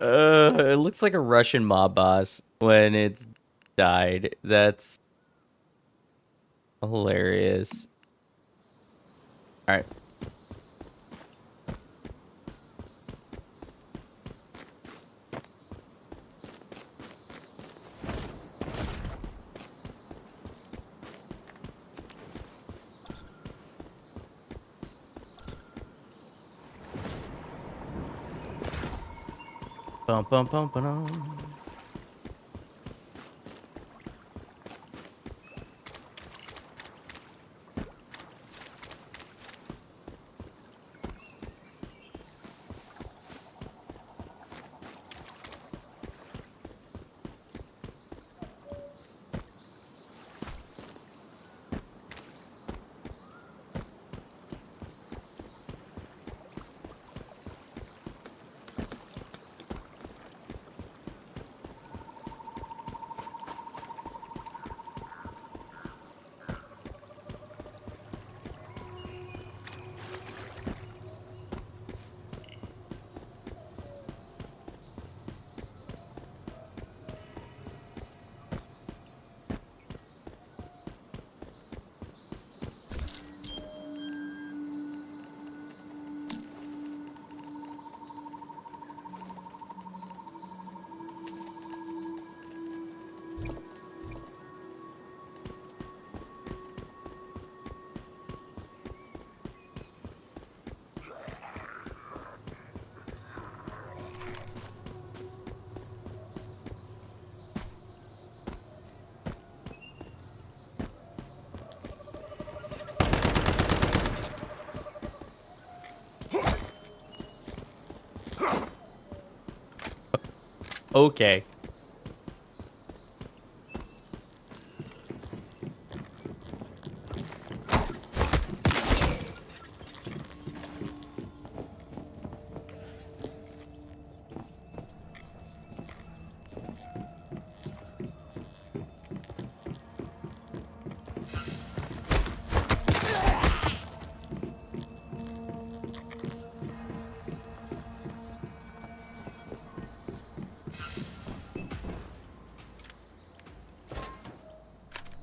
It looks like a Russian mob boss when it's died. That's hilarious. All right. Bum bum bum bum. Okay.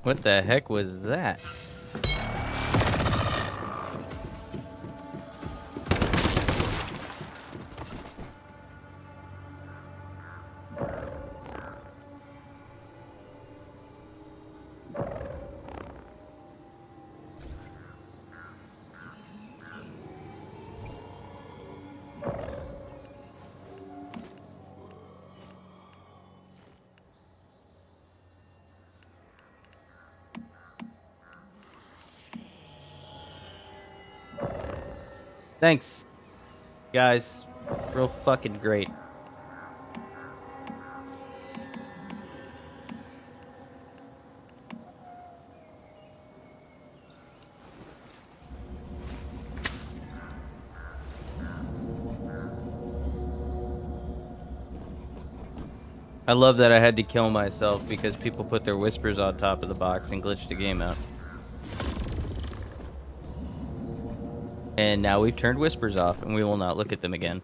What the heck was that? Thanks, guys. Real fucking great. I love that I had to kill myself because people put their whispers on top of the box and glitched the game out. And now we've turned whispers off and we will not look at them again.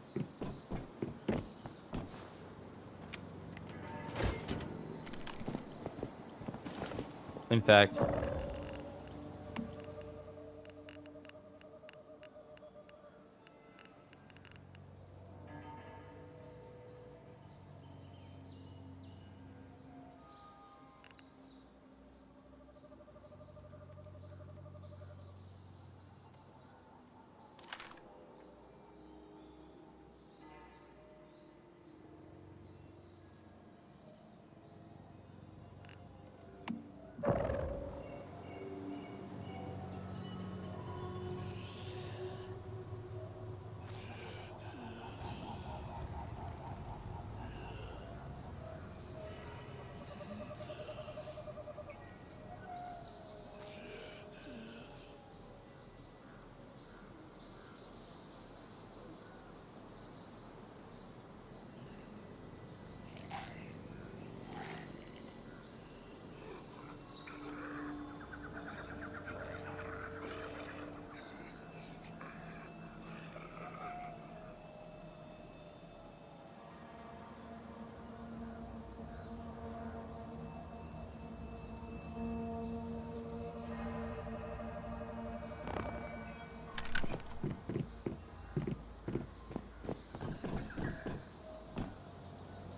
In fact,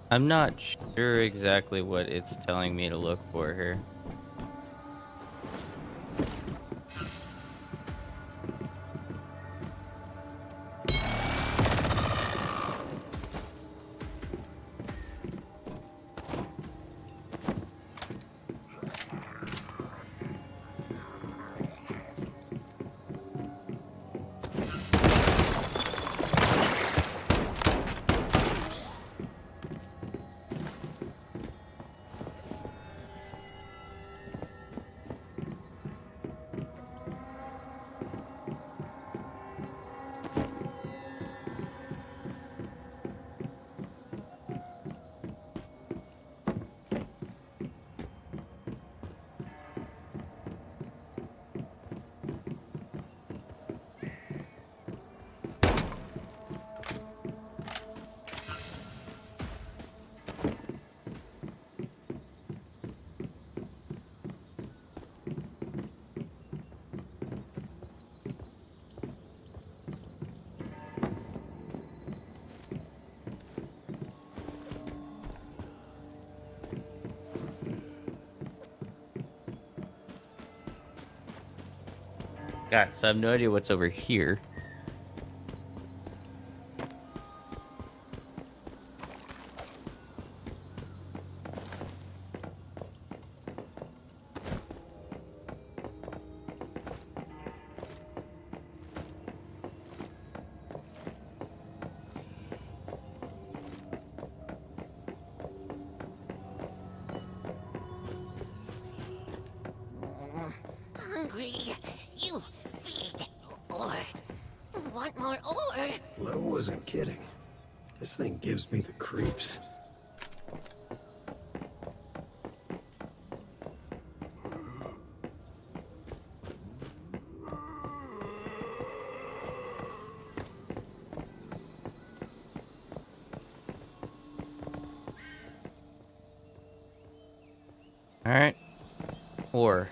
I'm not sure exactly what it's telling me to look for here. God, so I have no idea what's over here. Hungry. You feed ore. Want more ore? Lo wasn't kidding. This thing gives me the creeps. All right. Or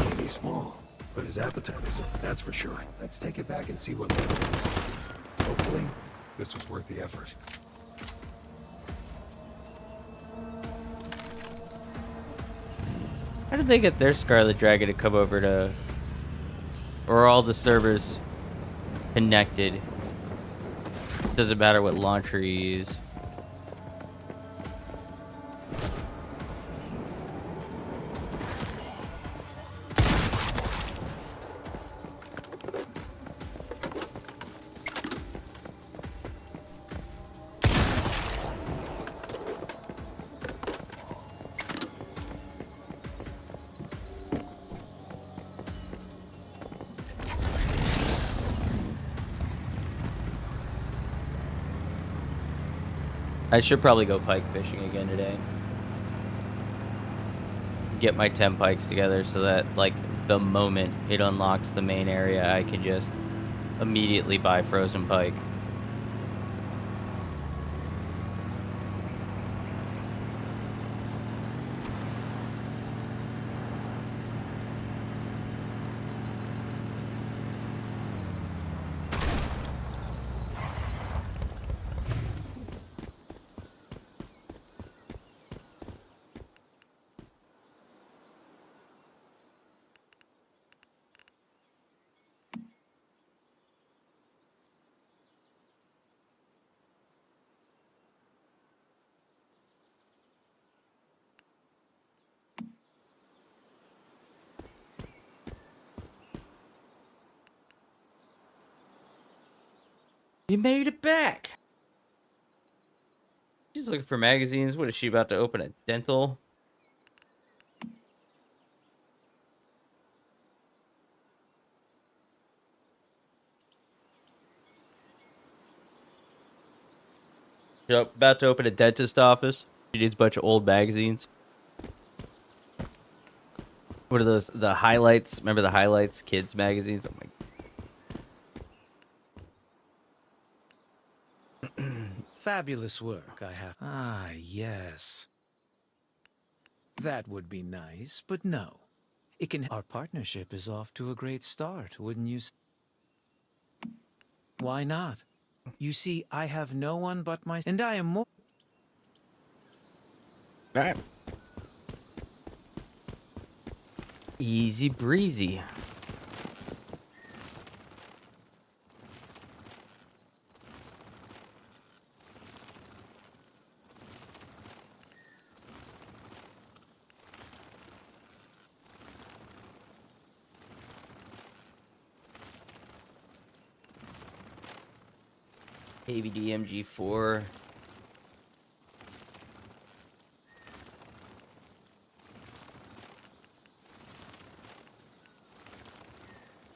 Maybe small, but his appetite isn't, that's for sure. Let's take it back and see what Lo is. Hopefully, this was worth the effort. how did they get their Scarlet Dragon to come over to... Or are all the servers connected? Doesn't matter what launcher you use. I should probably go pike fishing again today. Get my 10 pikes together so that, like, the moment it unlocks the main area, I can just immediately buy frozen pike. You made it back. She's looking for magazines. What is she about to open a dental? Yep, about to open a dentist office. She needs a bunch of old magazines. What are those? The highlights? Remember the highlights? Kids magazines? Oh my. Fabulous work, I have. Ah, yes. That would be nice, but no. It can. Our partnership is off to a great start, wouldn't you? Why not? You see, I have no one but my. And I am more. Alright. Easy breezy. ABD MG4.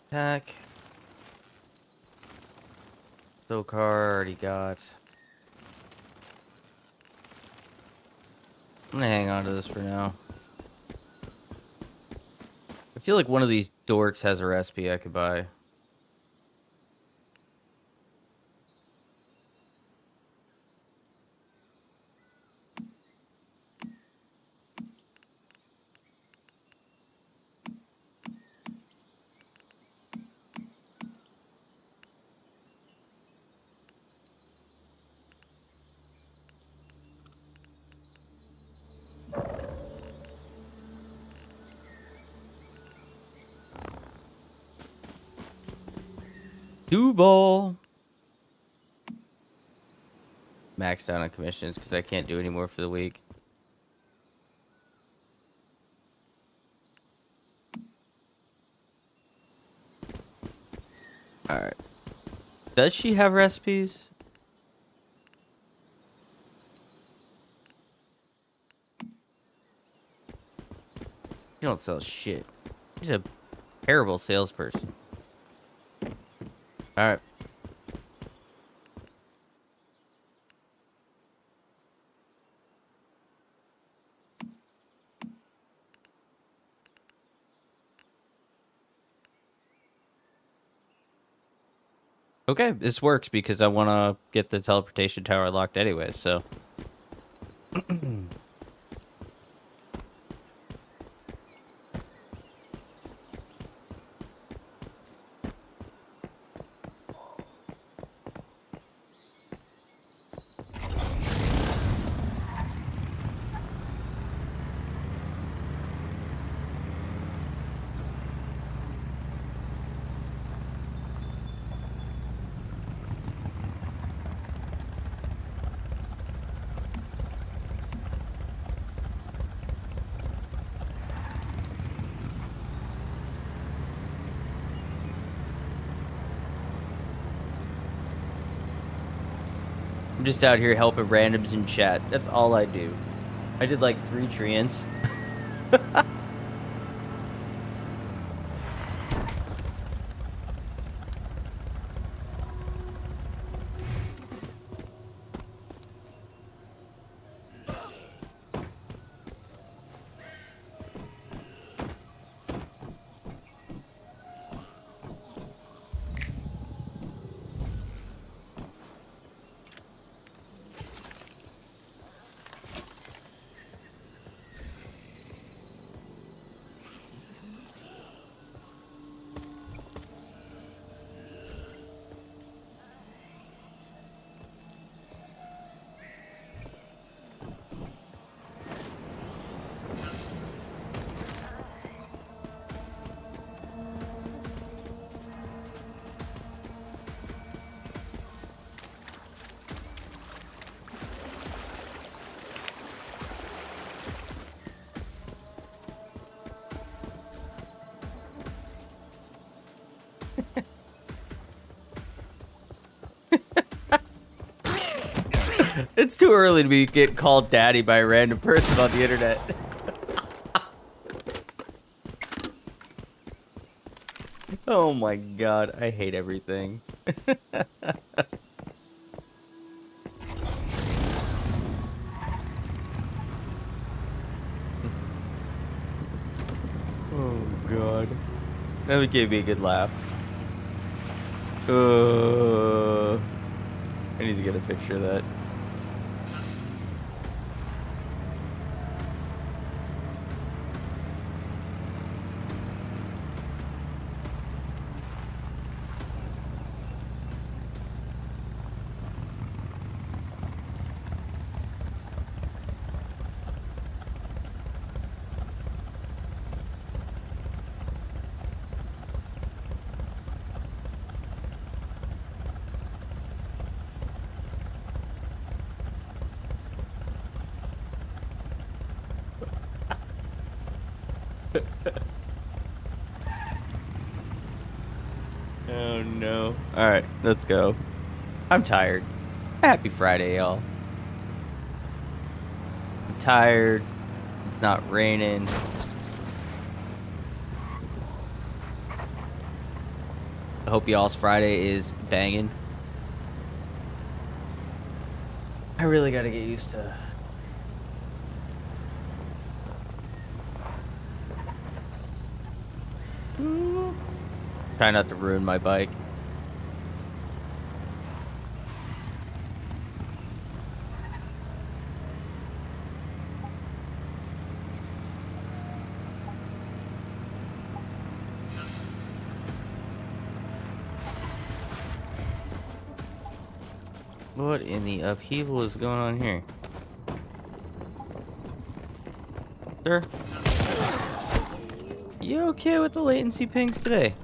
Attack. Dokar already got. I'm gonna hang on to this for now. I feel like one of these dorks has a recipe I could buy. Two ball. Maxed out on commissions because I can't do any more for the week. Alright. Does she have recipes? She don't sell shit. She's a terrible salesperson. Alright. Okay, this works because I want to get the teleportation tower locked anyway, so. I'm just out here helping randoms in chat. That's all I do. I did like 3 treants. It's too early to be get called daddy by a random person on the internet. Oh my god, I hate everything. Oh god. That would give me a good laugh. I need to get a picture of that. Oh no. Alright, let's go. I'm tired. Happy Friday, y'all. I'm tired. It's not raining. I hope y'all's Friday is banging. I really gotta get used to... Try not to ruin my bike. What in the upheaval is going on here? Sir? You okay with the latency pings today?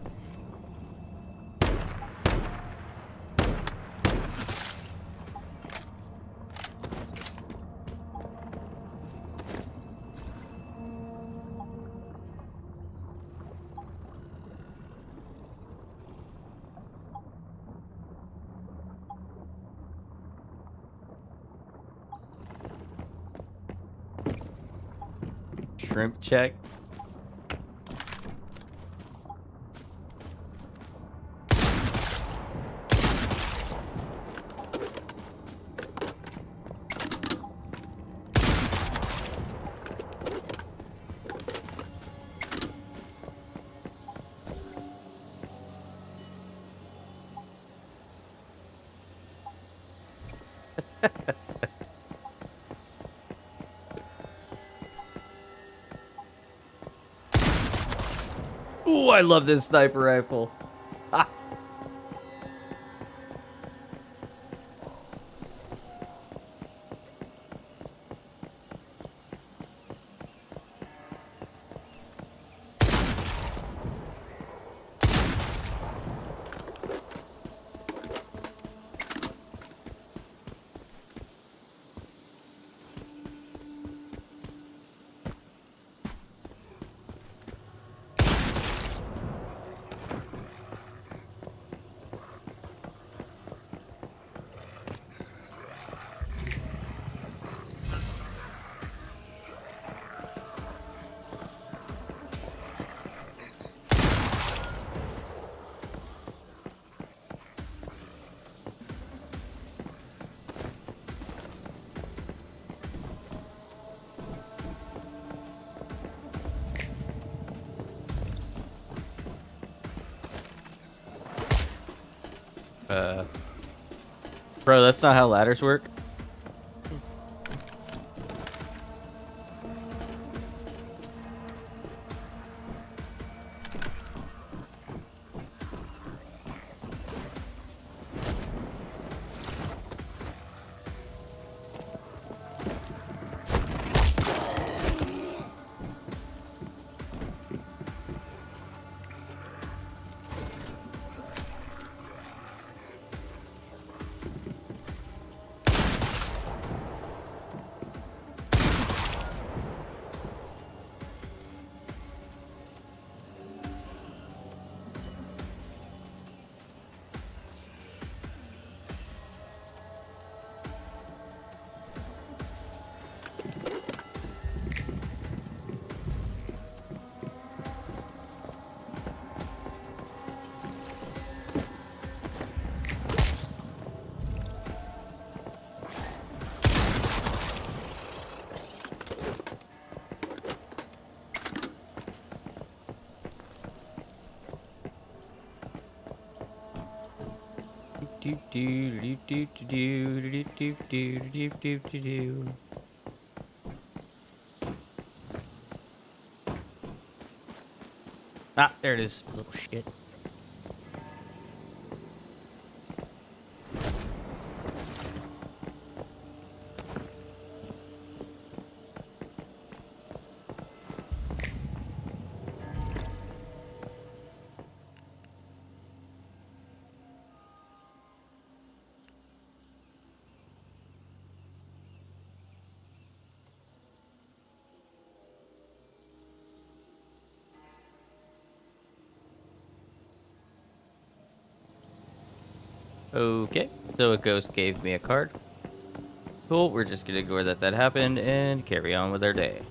Shrimp check. Ooh, I love this sniper rifle. Ah. Bro, that's not how ladders work. Ah, there it is. Little shit. Okay, so a ghost gave me a card. Cool, we're just gonna ignore that happened and carry on with our day.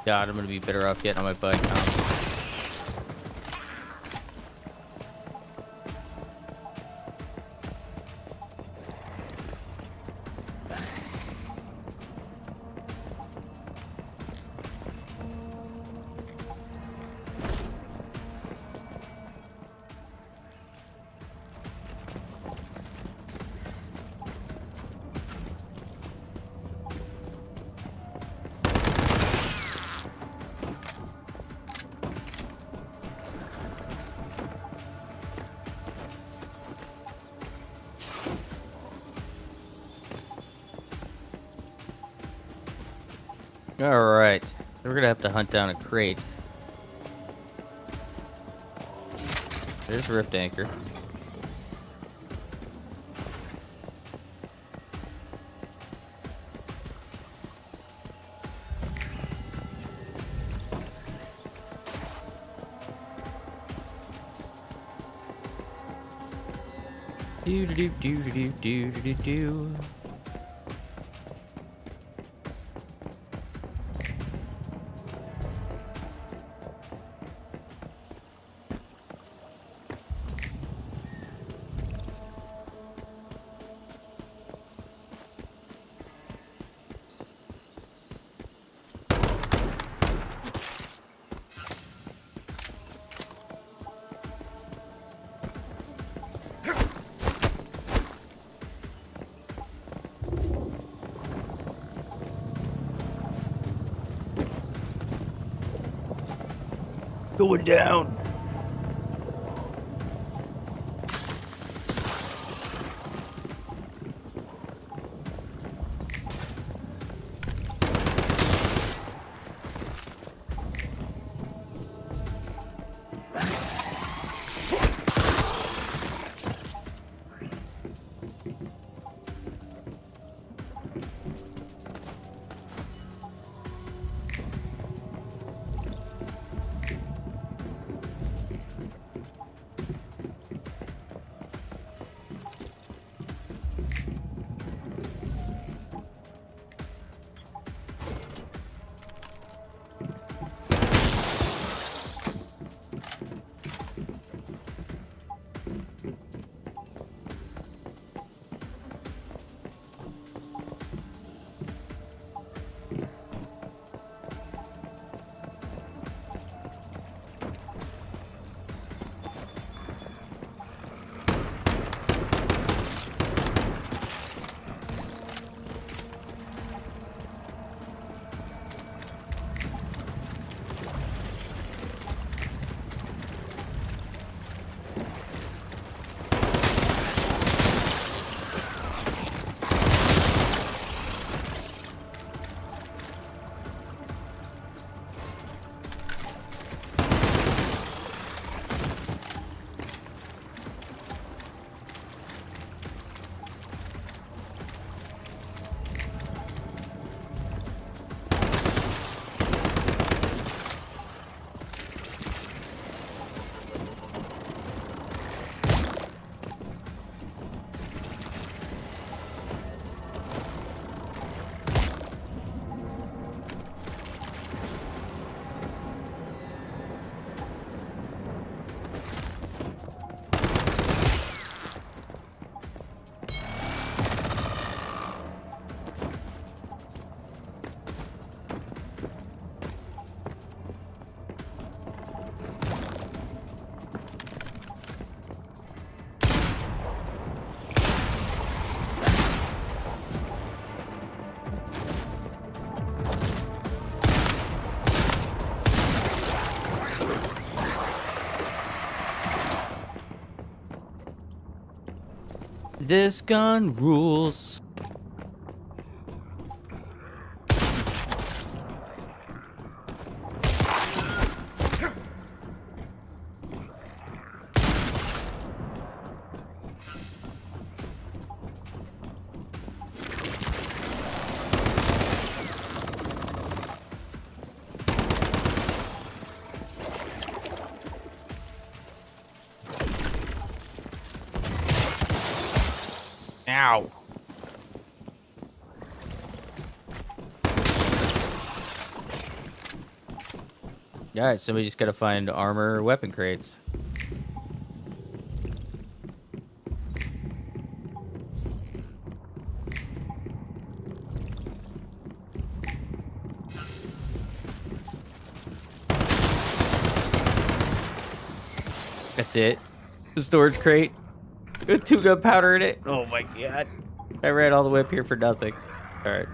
God, I'm gonna be better off getting on my bike now. Alright, we're gonna have to hunt down a crate. There's a rift anchor. Do do do do do do do do. Going down. This gun rules. Ow. Alright, somebody just gotta find armor or weapon crates. That's it. The storage crate. With 2 gunpowder in it. Oh my god. I ran all the way up here for nothing. Alright.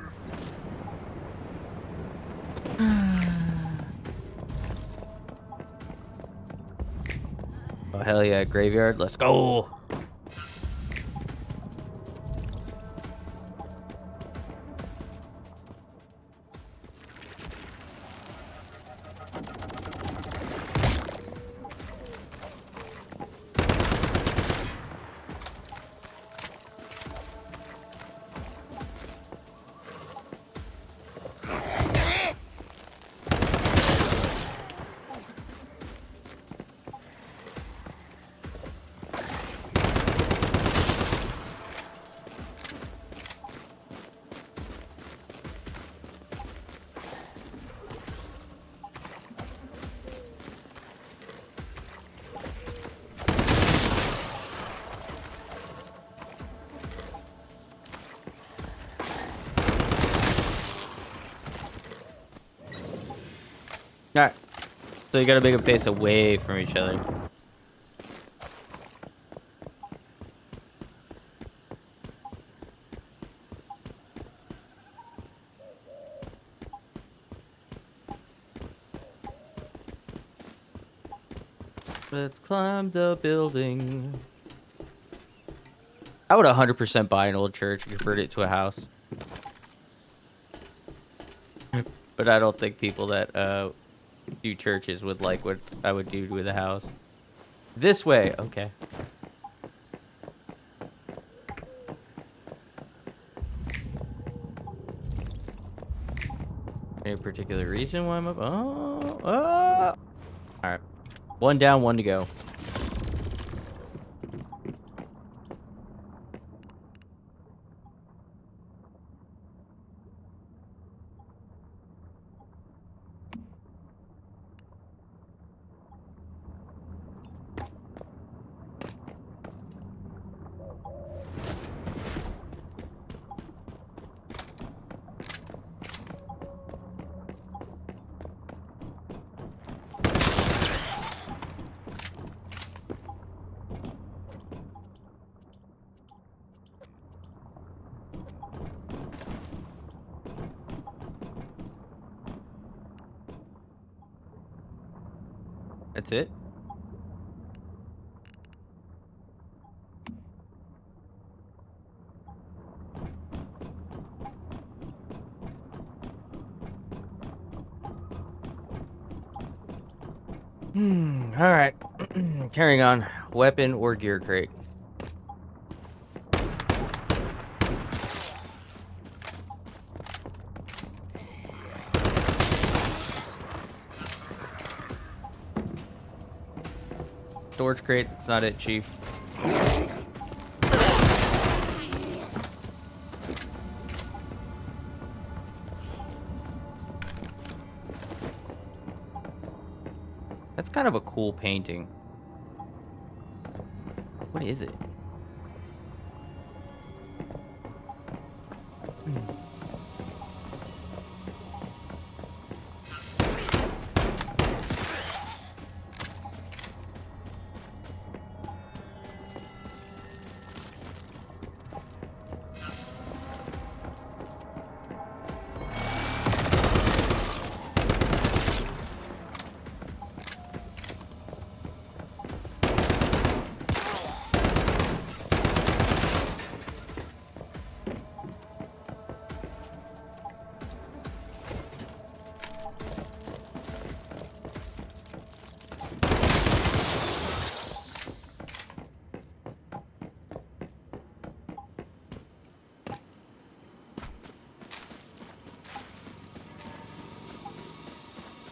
Oh hell yeah, graveyard. Let's go. Alright. So you gotta make them face away from each other. Let's climb the building. I would 100% buy an old church and convert it to a house. But I don't think people that do churches would like what I would do with a house. This way, okay. Any particular reason why I'm up? Oh. All right. 1 down, 1 to go. That's it? Alright. Carrying on. Weapon or gear crate? Storage crate, that's not it, Chief. That's kind of a cool painting. What is it?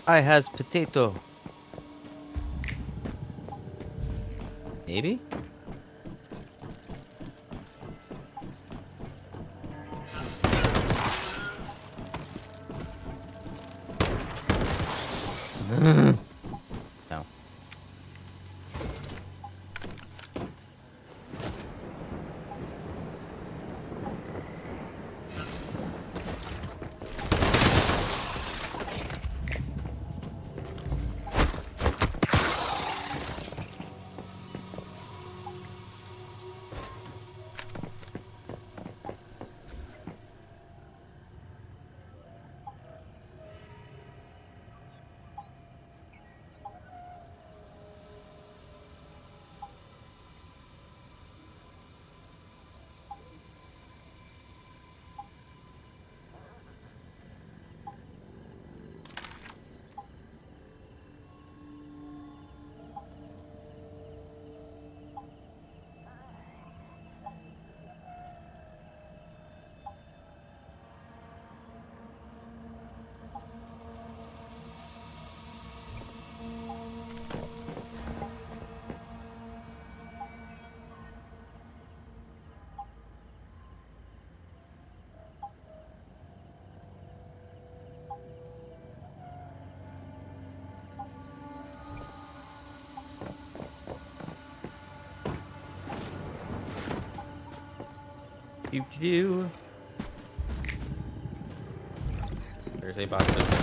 I has potato. Maybe? No. Do. There's a box up there.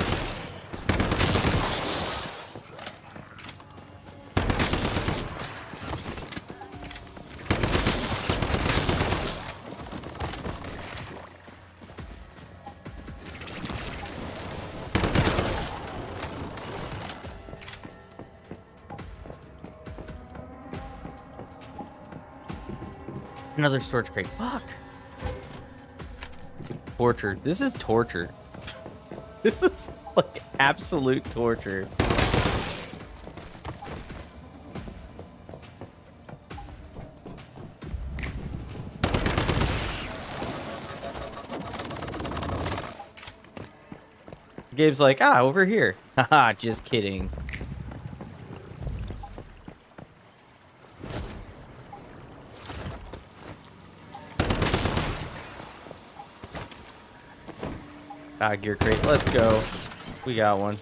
Another storage crate. Fuck. Torture. This is torture. This is like absolute torture. Gabe's like, over here. Haha, just kidding. Gear crate. Let's go. We got one.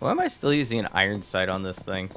Why am I still using an iron sight on this thing?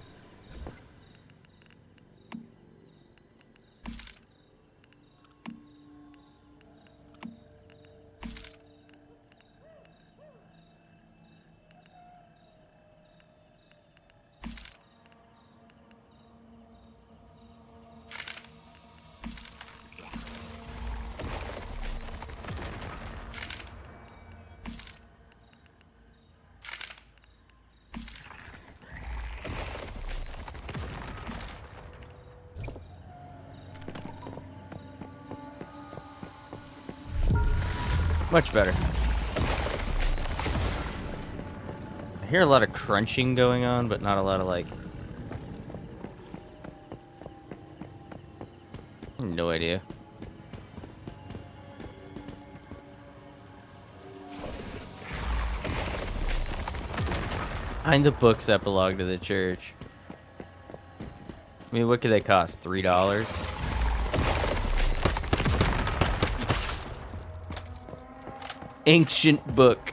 Much better. I hear a lot of crunching going on, but not a lot of like... No idea. Find the books that belong to the church. I mean, what could they cost? $3? Ancient book.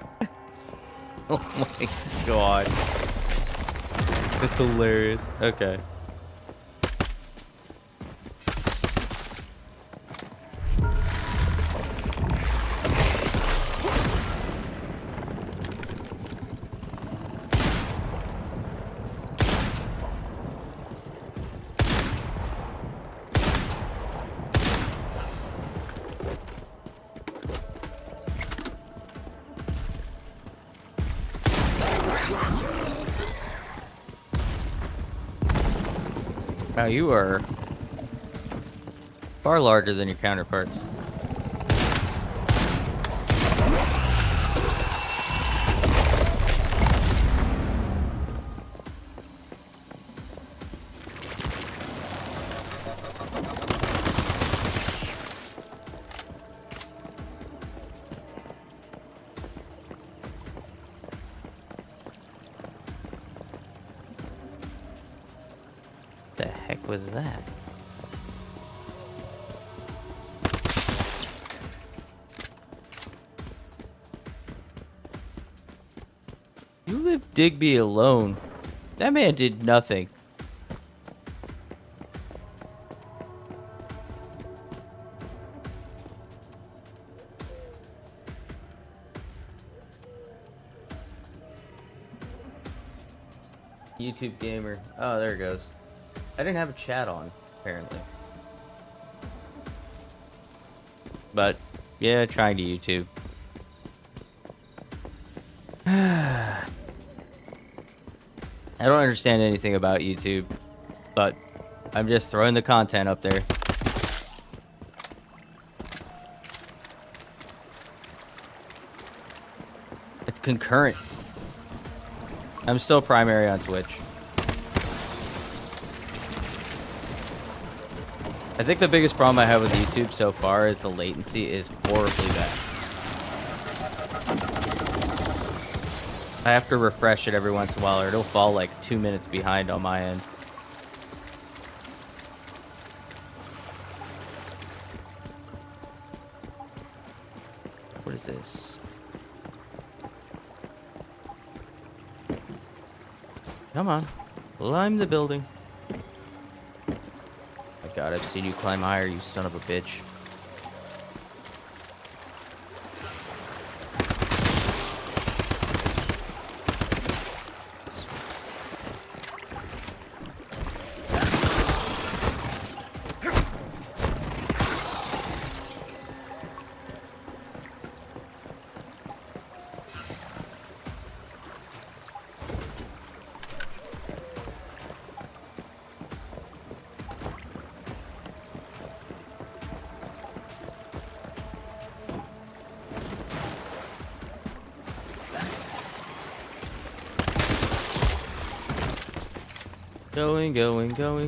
Oh my god. That's hilarious. Okay. Wow, you are far larger than your counterparts. The heck was that? You leave Digby alone. That man did nothing. YouTube gamer. Oh, there it goes. I didn't have a chat on, apparently. But, yeah, trying to YouTube. I don't understand anything about YouTube, but I'm just throwing the content up there. It's concurrent. I'm still primary on Twitch. I think the biggest problem I have with YouTube so far is the latency is horribly bad. I have to refresh it every once in a while or it'll fall like 2 minutes behind on my end. What is this? Come on. Climb the building. God, I've seen you climb higher, you son of a bitch.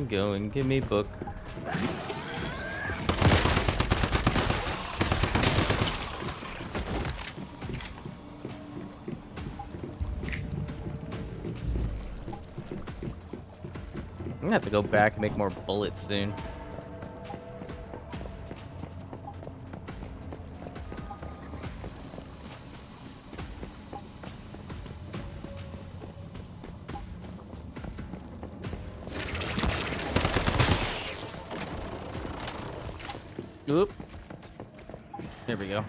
Going, give me book. I'm gonna have to go back and make more bullets soon. Oop. There we go.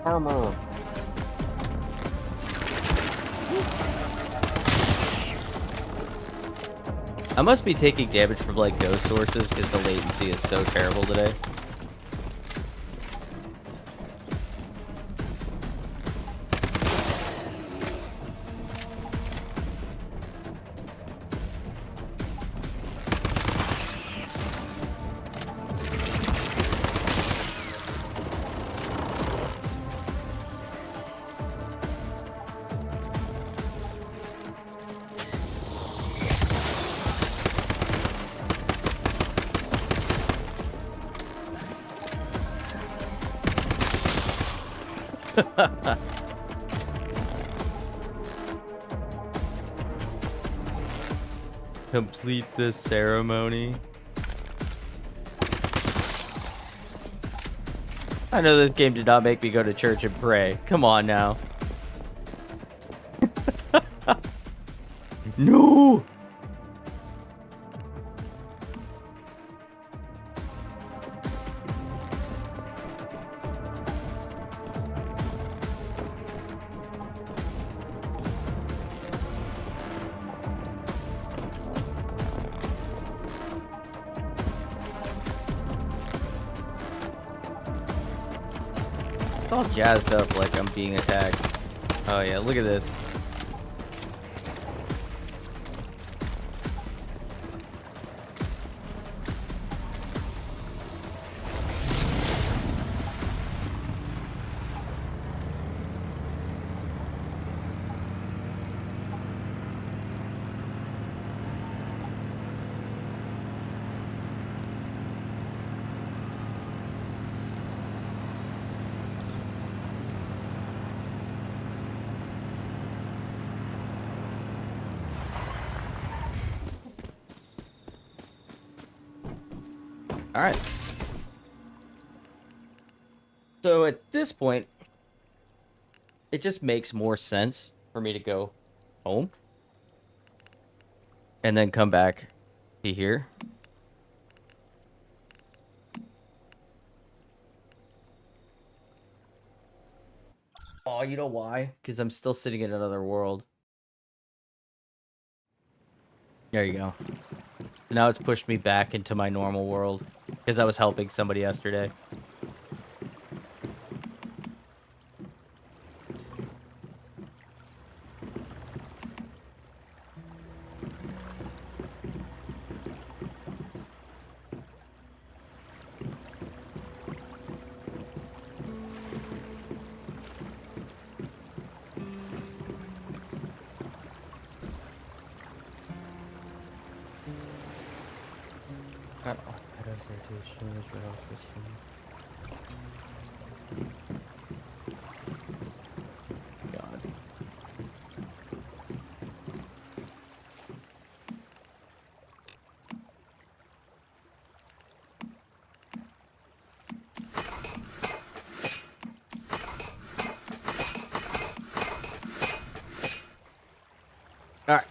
Armor. I must be taking damage from like ghost sources because the latency is so terrible today. Complete the ceremony. I know this game did not make me go to church and pray. Come on now. No! It's all jazzed up like I'm being attacked. Oh yeah, look at this. All right. So at this point, it just makes more sense for me to go home and then come back to here. Oh, you know why? Because I'm still sitting in another world. There you go. Now it's pushed me back into my normal world because I was helping somebody yesterday. God. All right.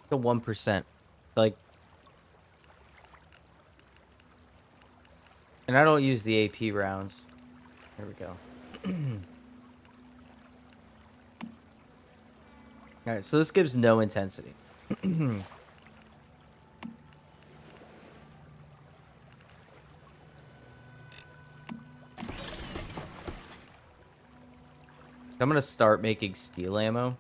The 1%. Like, and I don't use the AP rounds. There we go. Alright, so this gives no intensity. I'm gonna start making steel ammo.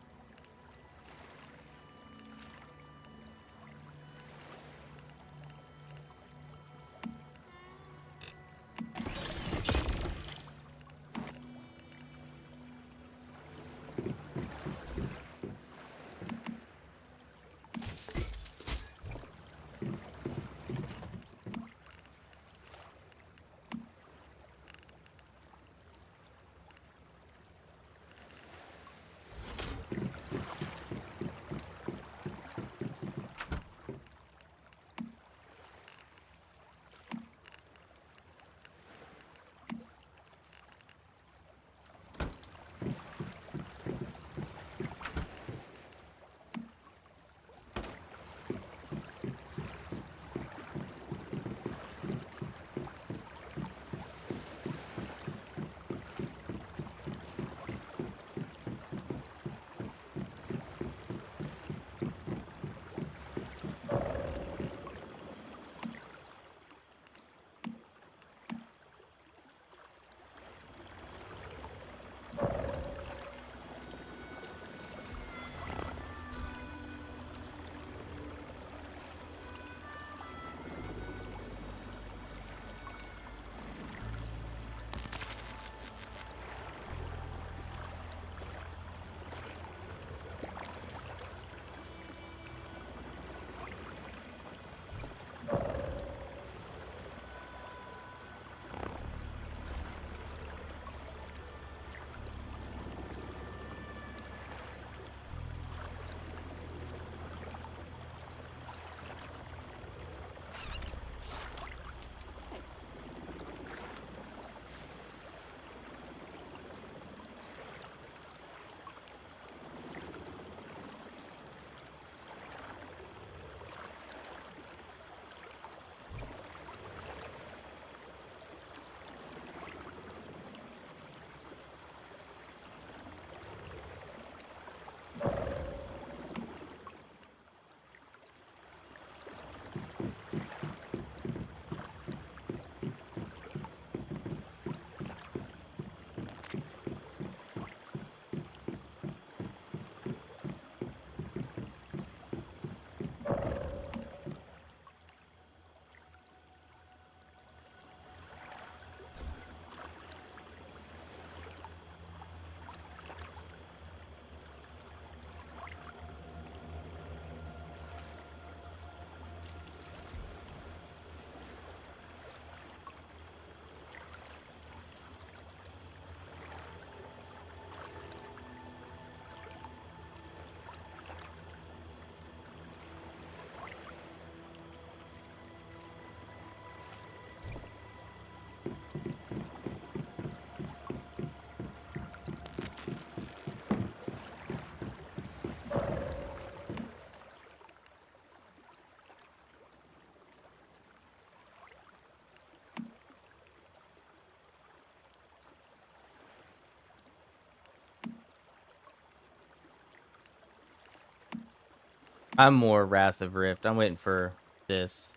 I'm more Wrath of Rift. I'm waiting for this.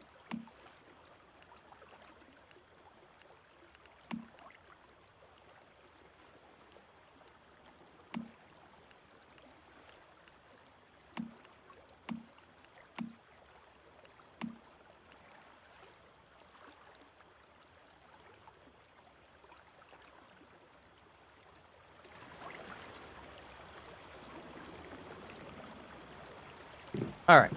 All right.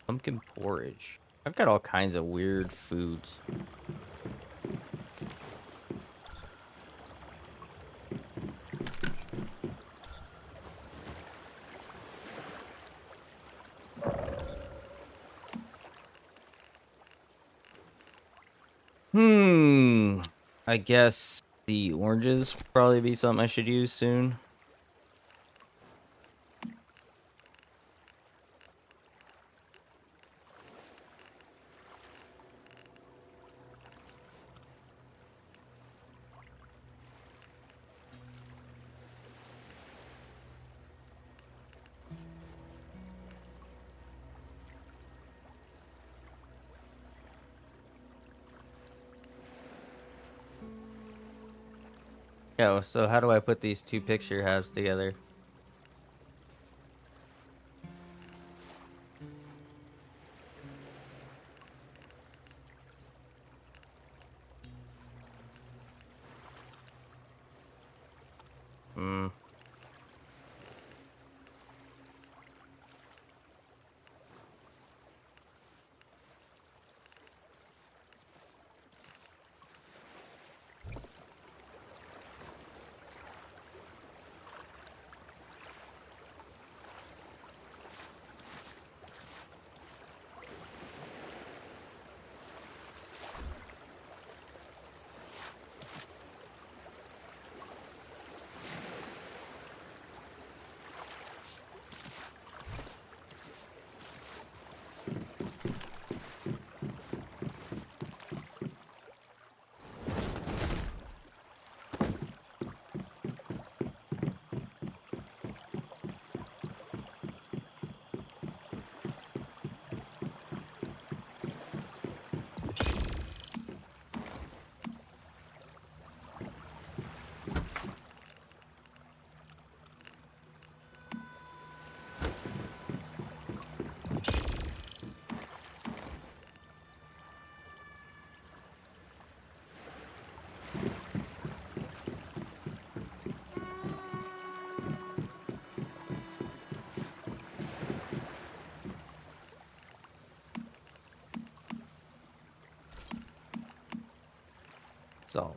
Pumpkin porridge. I've got all kinds of weird foods. I guess the oranges probably be something I should use soon. Yeah, so how do I put these two picture halves together? Hmm. Salt.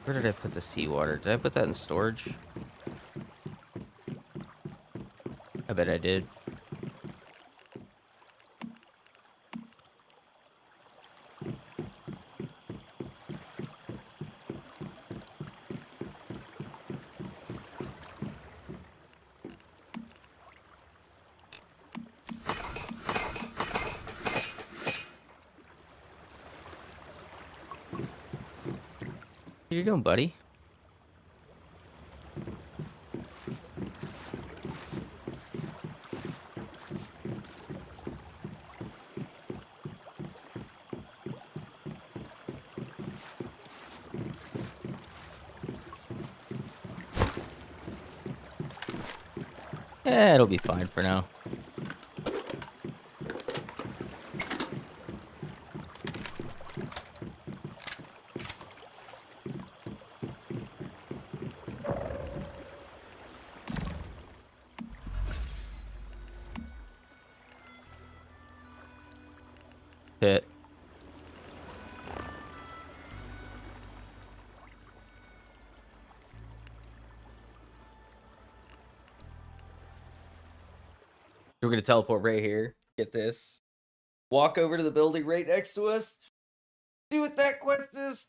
Where did I put the seawater? Did I put that in storage? I bet I did. What are you doing, buddy? It'll be fine for now. Hit. We're gonna teleport right here. Get this. Walk over to the building right next to us. See what that quest is.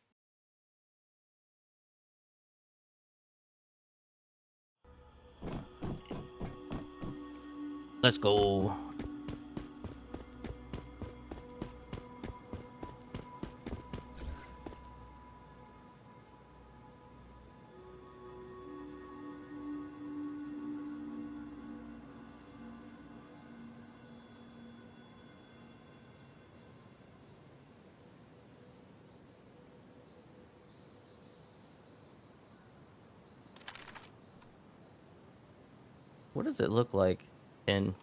Let's go. What does it look like in?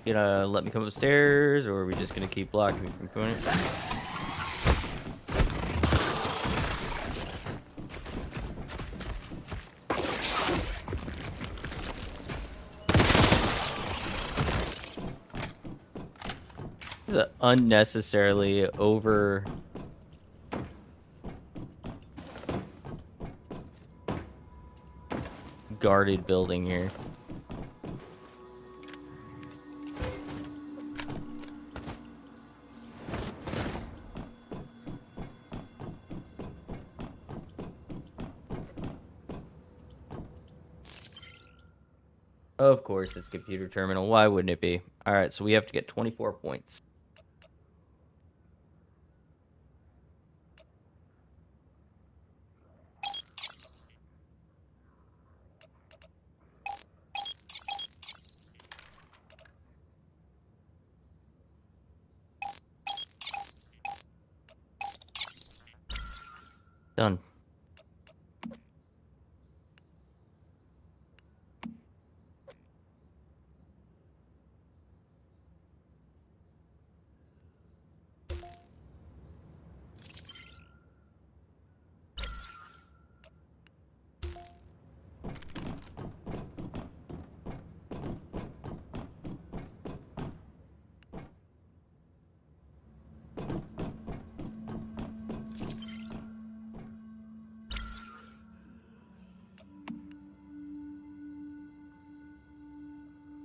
You gonna let me come upstairs, or are we just gonna keep blocking me from doing it? This is an unnecessarily over guarded building here. Of course, it's computer terminal. Why wouldn't it be? All right, so we have to get 24 points. Done.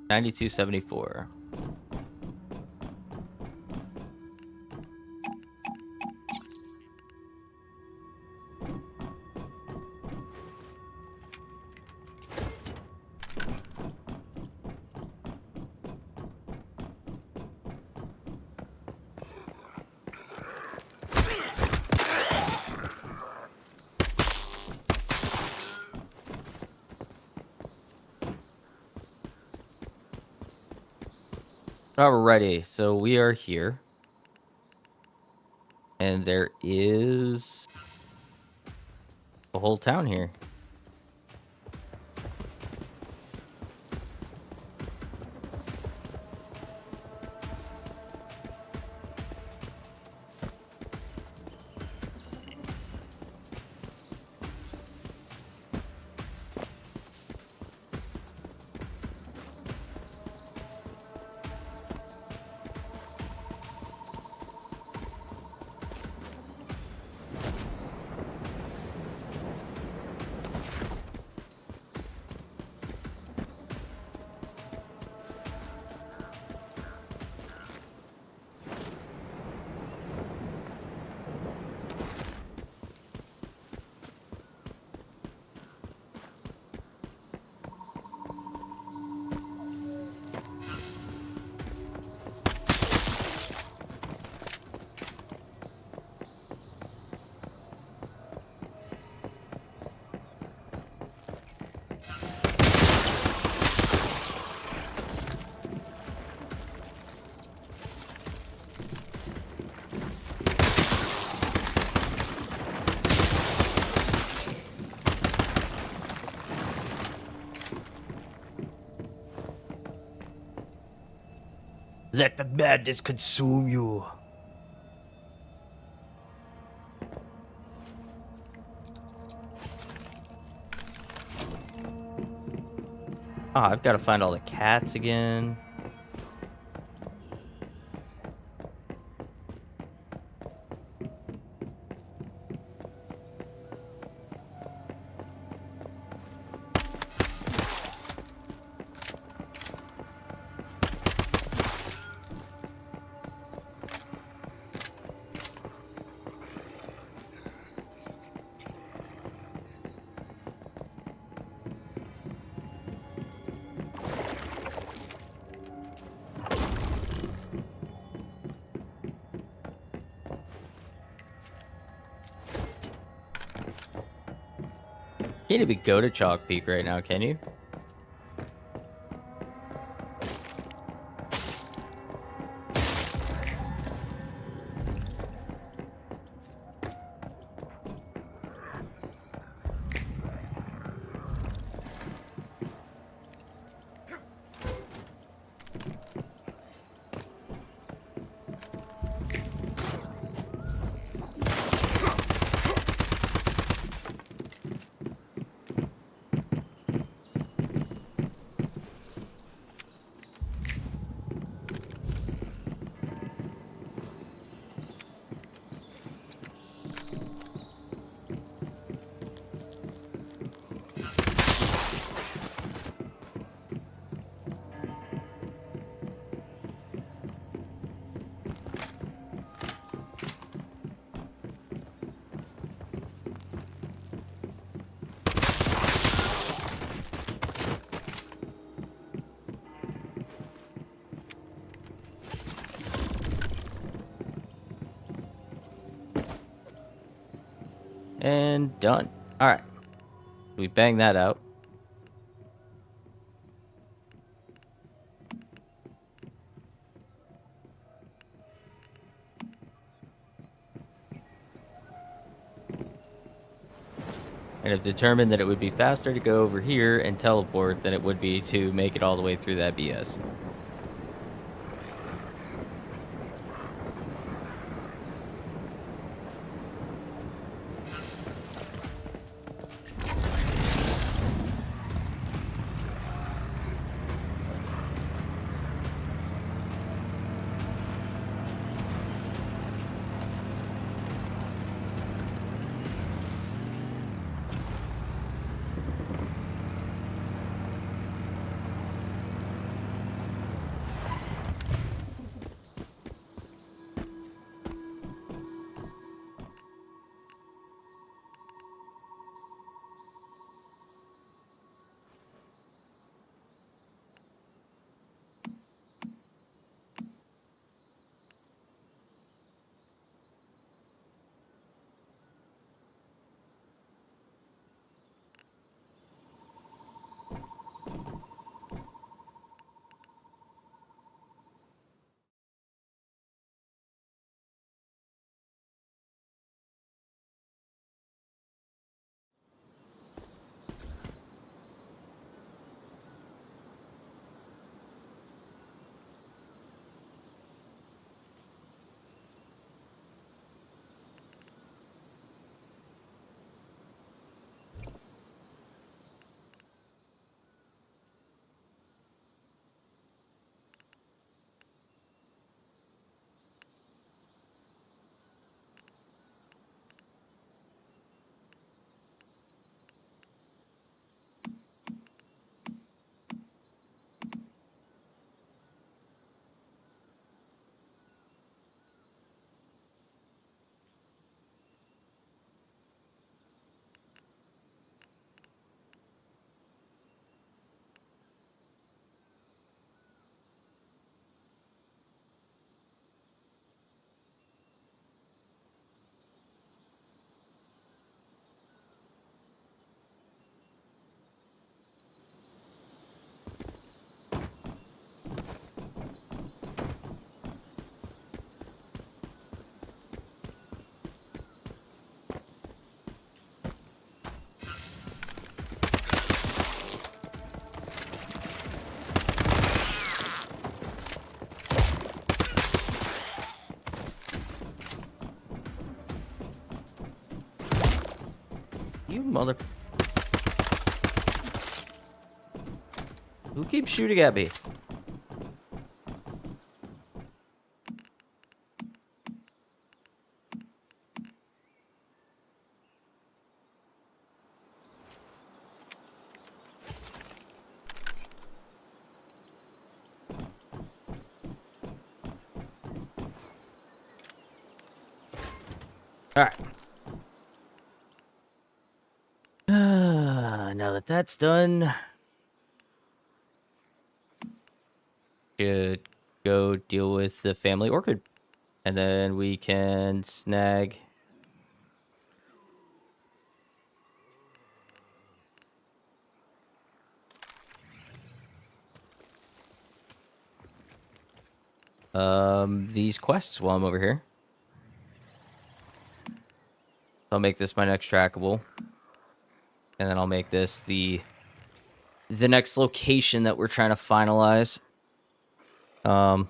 $92.74. Alrighty, so we are here. And there is a whole town here. Let the madness consume you. Ah, I've got to find all the cats again. Can't even go to Chalk Peak right now, can you? And done. All right. We bang that out. And have determined that it would be faster to go over here and teleport than it would be to make it all the way through that BS. mother... Who keeps shooting at me? All right. Now that that's done, should go deal with the family orchid, and then we can snag. These quests while I'm over here. I'll make this my next trackable. And then I'll make this the next location that we're trying to finalize. And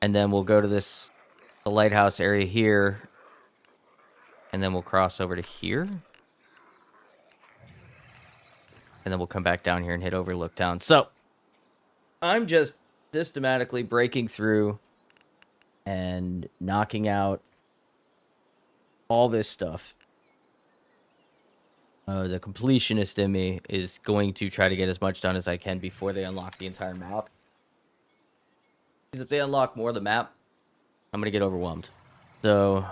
then we'll go to the lighthouse area here. And then we'll cross over to here. And then we'll come back down here and hit Overlook Town. So, I'm just systematically breaking through and knocking out all this stuff. The completionist in me is going to try to get as much done as I can before they unlock the entire map. Because if they unlock more of the map, I'm going to get overwhelmed. So,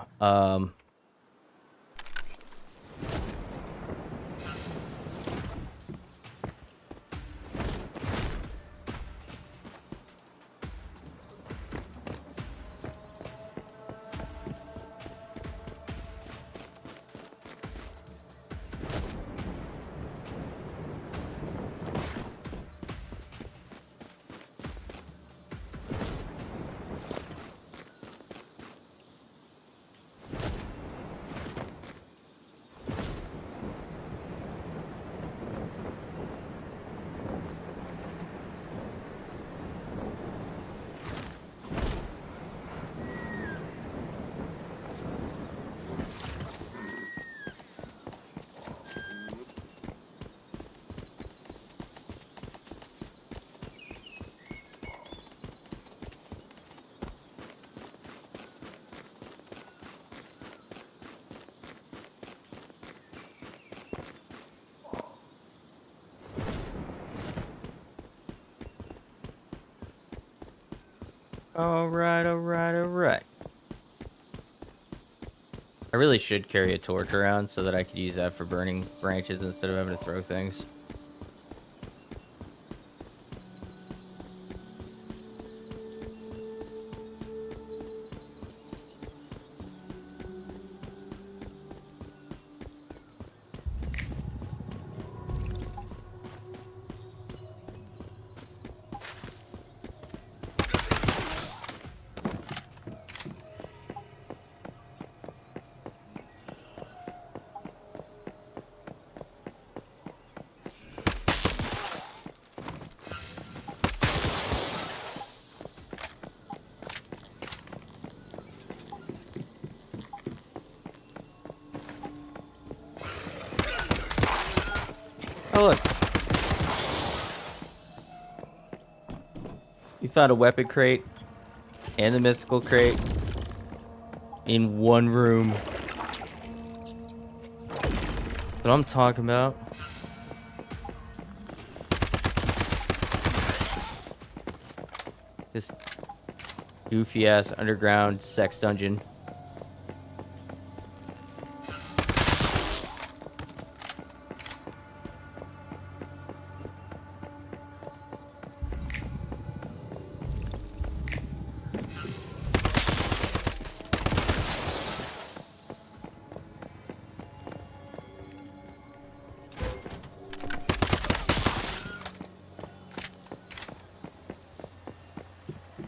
all right. I really should carry a torch around so that I could use that for burning branches instead of having to throw things. Oh, look. You found a weapon crate and the mystical crate in one room. That's what I'm talking about. This goofy ass underground sex dungeon.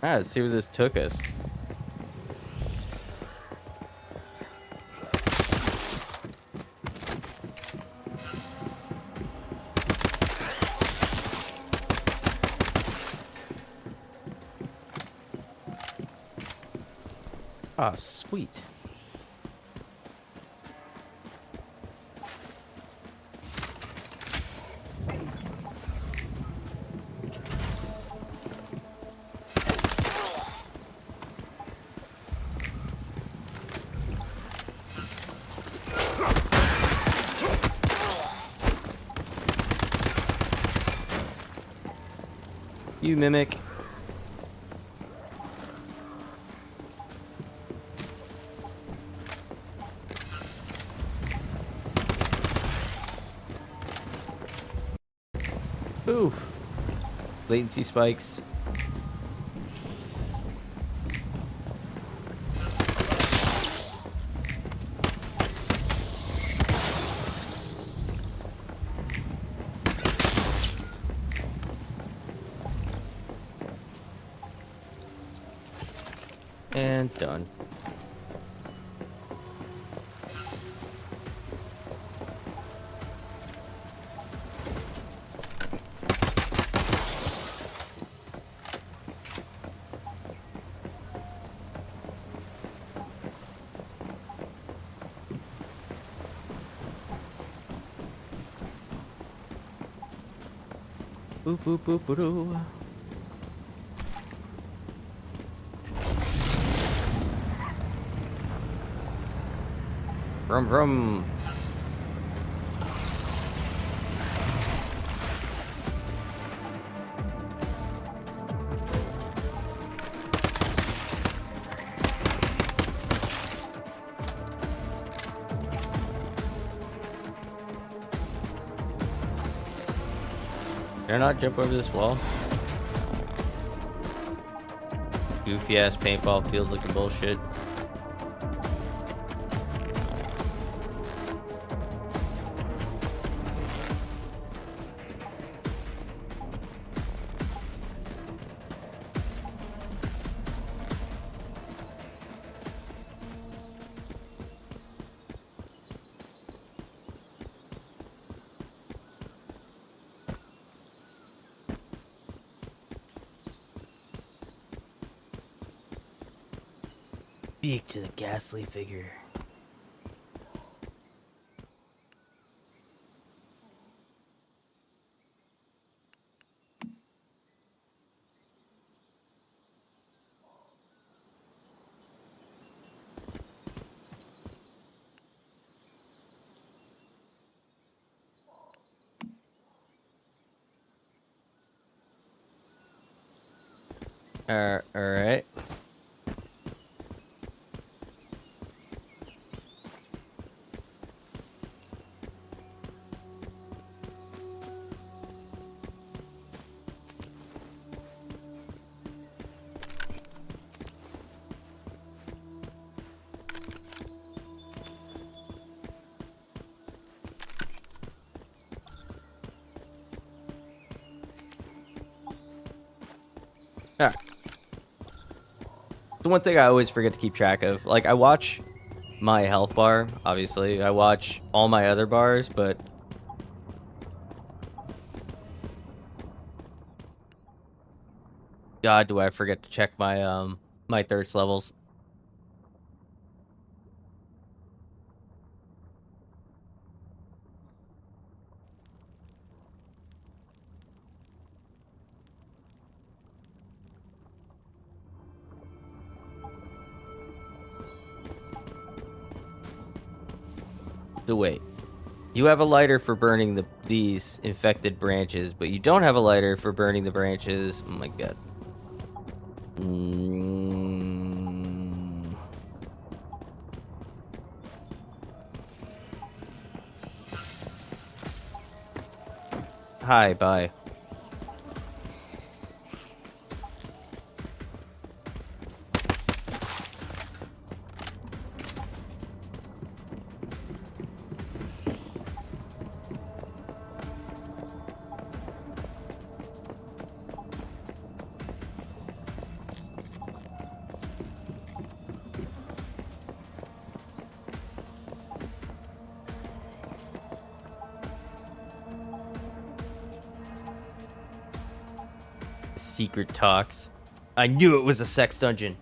Let's see where this took us. Ah, sweet. You mimic. Oof. Latency spikes. And done. Boop boop boop boop doo. Vroom vroom. Did I not jump over this wall? Goofy ass paintball field looking bullshit. Speak to the ghastly figure. All right. Yeah. The one thing I always forget to keep track of, like I watch my health bar, obviously. I watch all my other bars, but God, do I forget to check my my thirst levels. So wait. You have a lighter for burning these infected branches, but you don't have a lighter for burning the branches. Oh my god. Hi, bye. Secret talks. I knew it was a sex dungeon.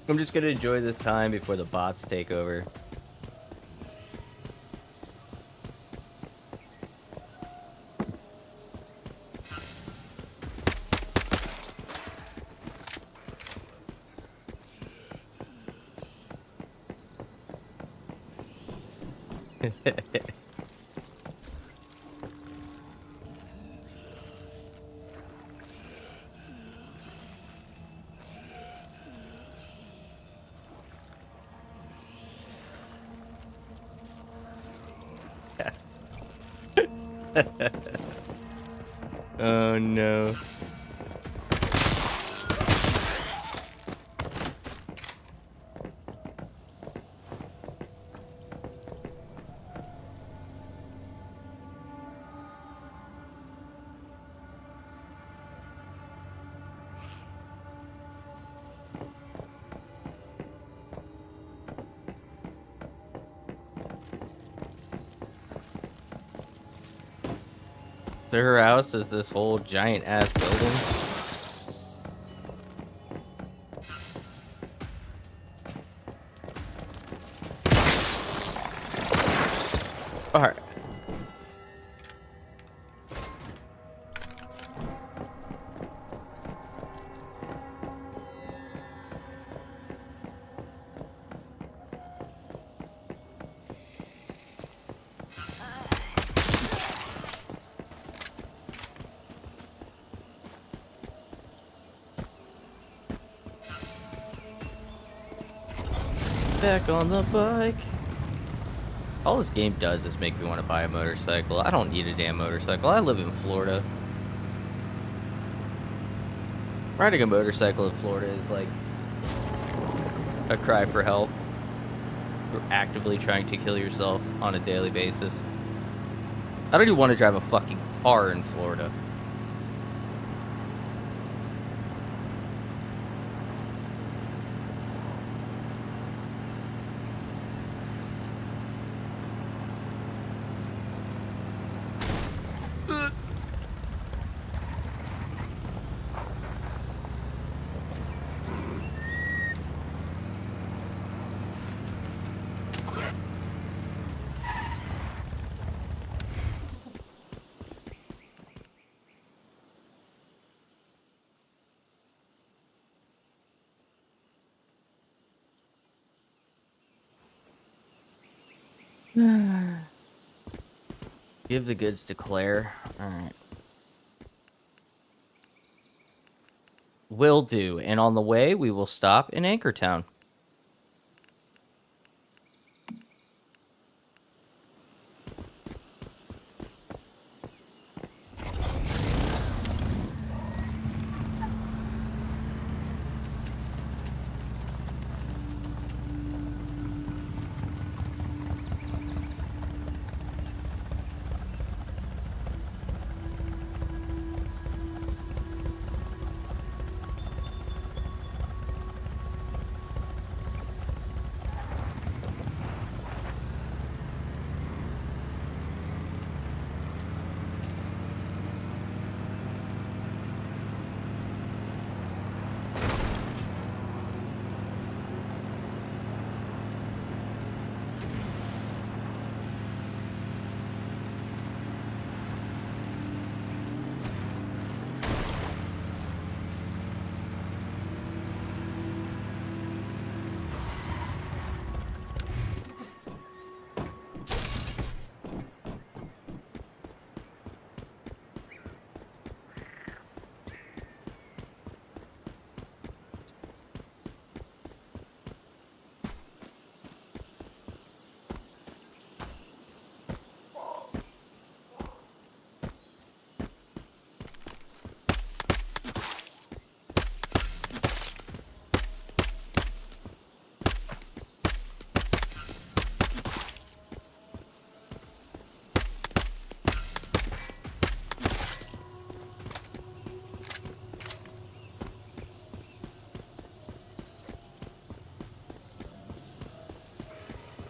I'm just gonna enjoy this time before the bots take over. Oh no. So her house is this whole giant ass building. Alright. Back on the bike. All this game does is make me want to buy a motorcycle. I don't need a damn motorcycle. I live in Florida. Riding a motorcycle in Florida is like a cry for help. You're actively trying to kill yourself on a daily basis. I don't even want to drive a fucking car in Florida. Give the goods to Claire. Alright. Will do. And on the way, we will stop in Anchortown.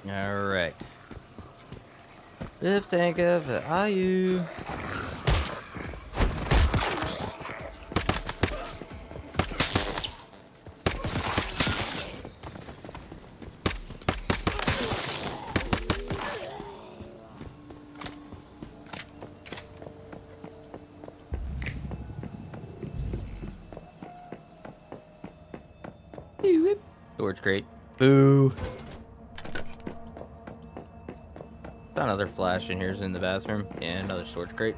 Alright. Lift tanker for Ayu. storage crate. Boo. Got another flash in here's in the bathroom. Yeah, another storage crate.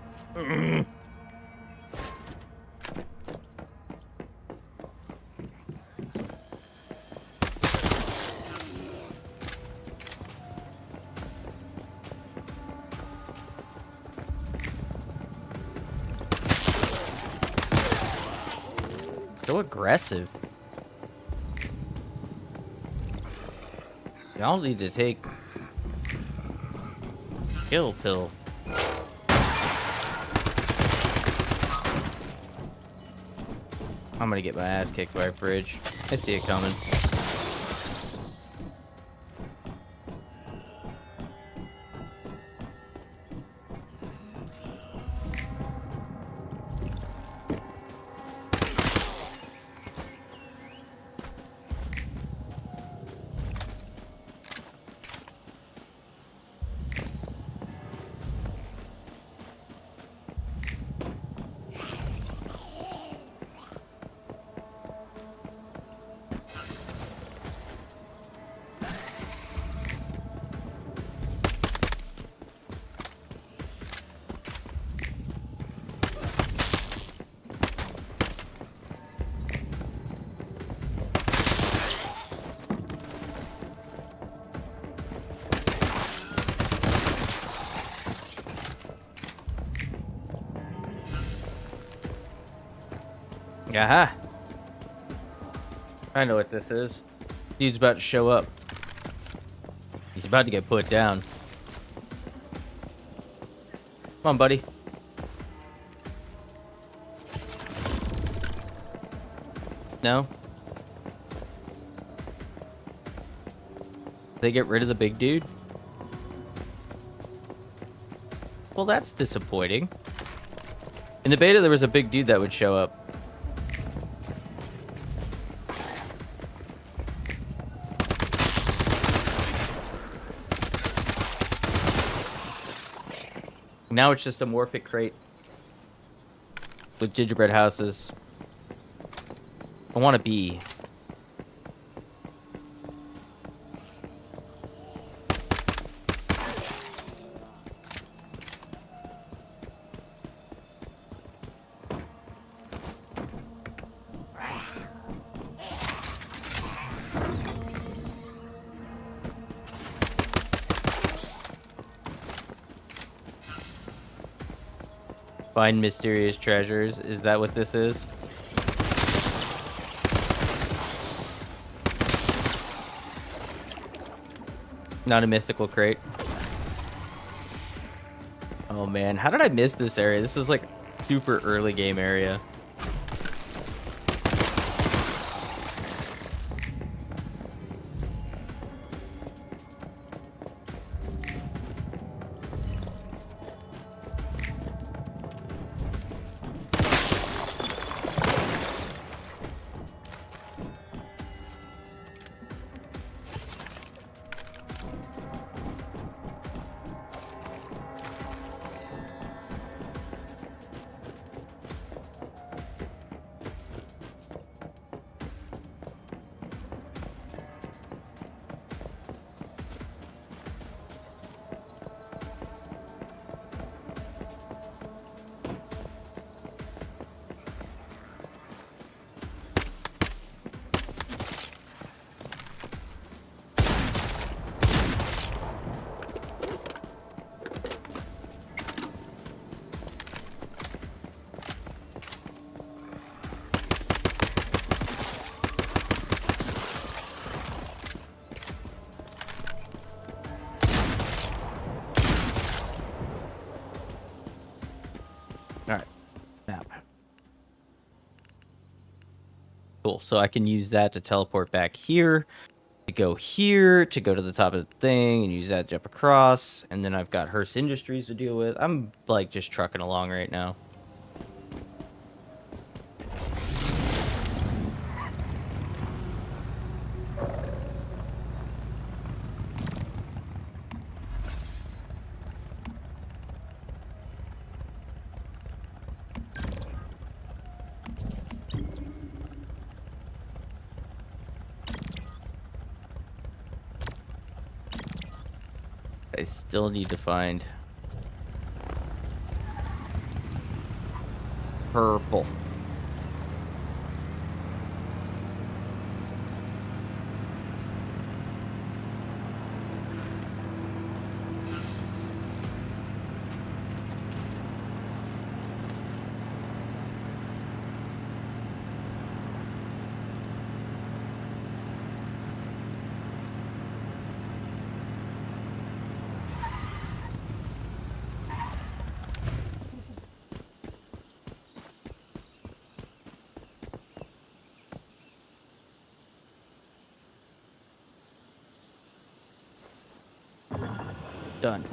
So aggressive. Y'all need to take kill pill. I'm gonna get my ass kicked by a bridge. I see it coming. Aha! I know what this is. Dude's about to show up. He's about to get put down. Come on, buddy. No? They get rid of the big dude? Well, that's disappointing. In the beta, there was a big dude that would show up. Now it's just a Morphic crate with gingerbread houses. I want a bee. Find mysterious treasures. Is that what this is? Not a mythical crate. Oh man, how did I miss this area? This is like super early game area. Alright. Map. Cool. So I can use that to teleport back here, to go here, to go to the top of the thing, and use that to jump across. And then I've got Hearst Industries to deal with. I'm like just trucking along right now. I still need to find purple. Done.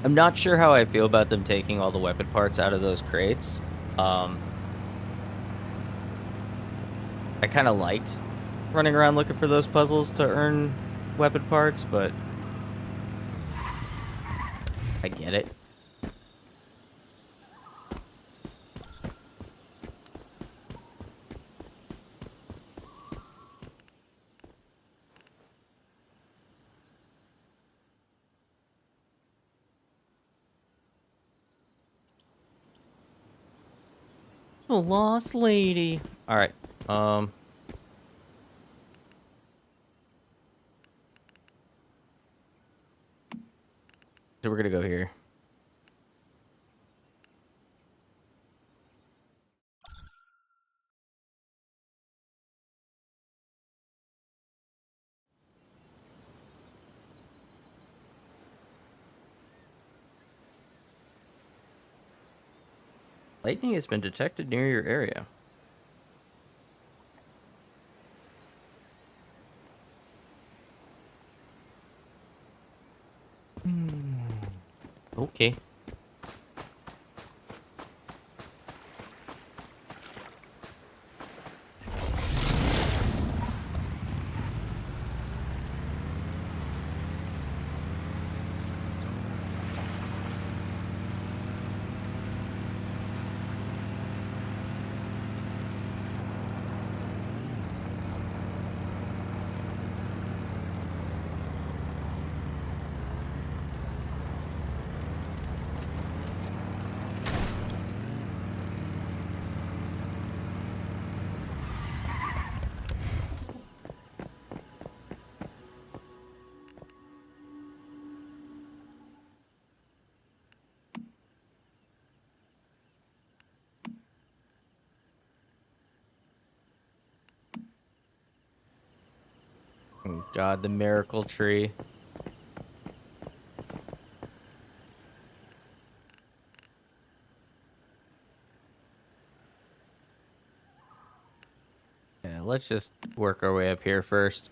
I'm not sure how I feel about them taking all the weapon parts out of those crates. I kind of liked running around looking for those puzzles to earn weapon parts, but I get it. The lost lady. All right. So we're gonna go here. Lightning has been detected near your area. Okay. Oh God, the miracle tree. Yeah, let's just work our way up here first.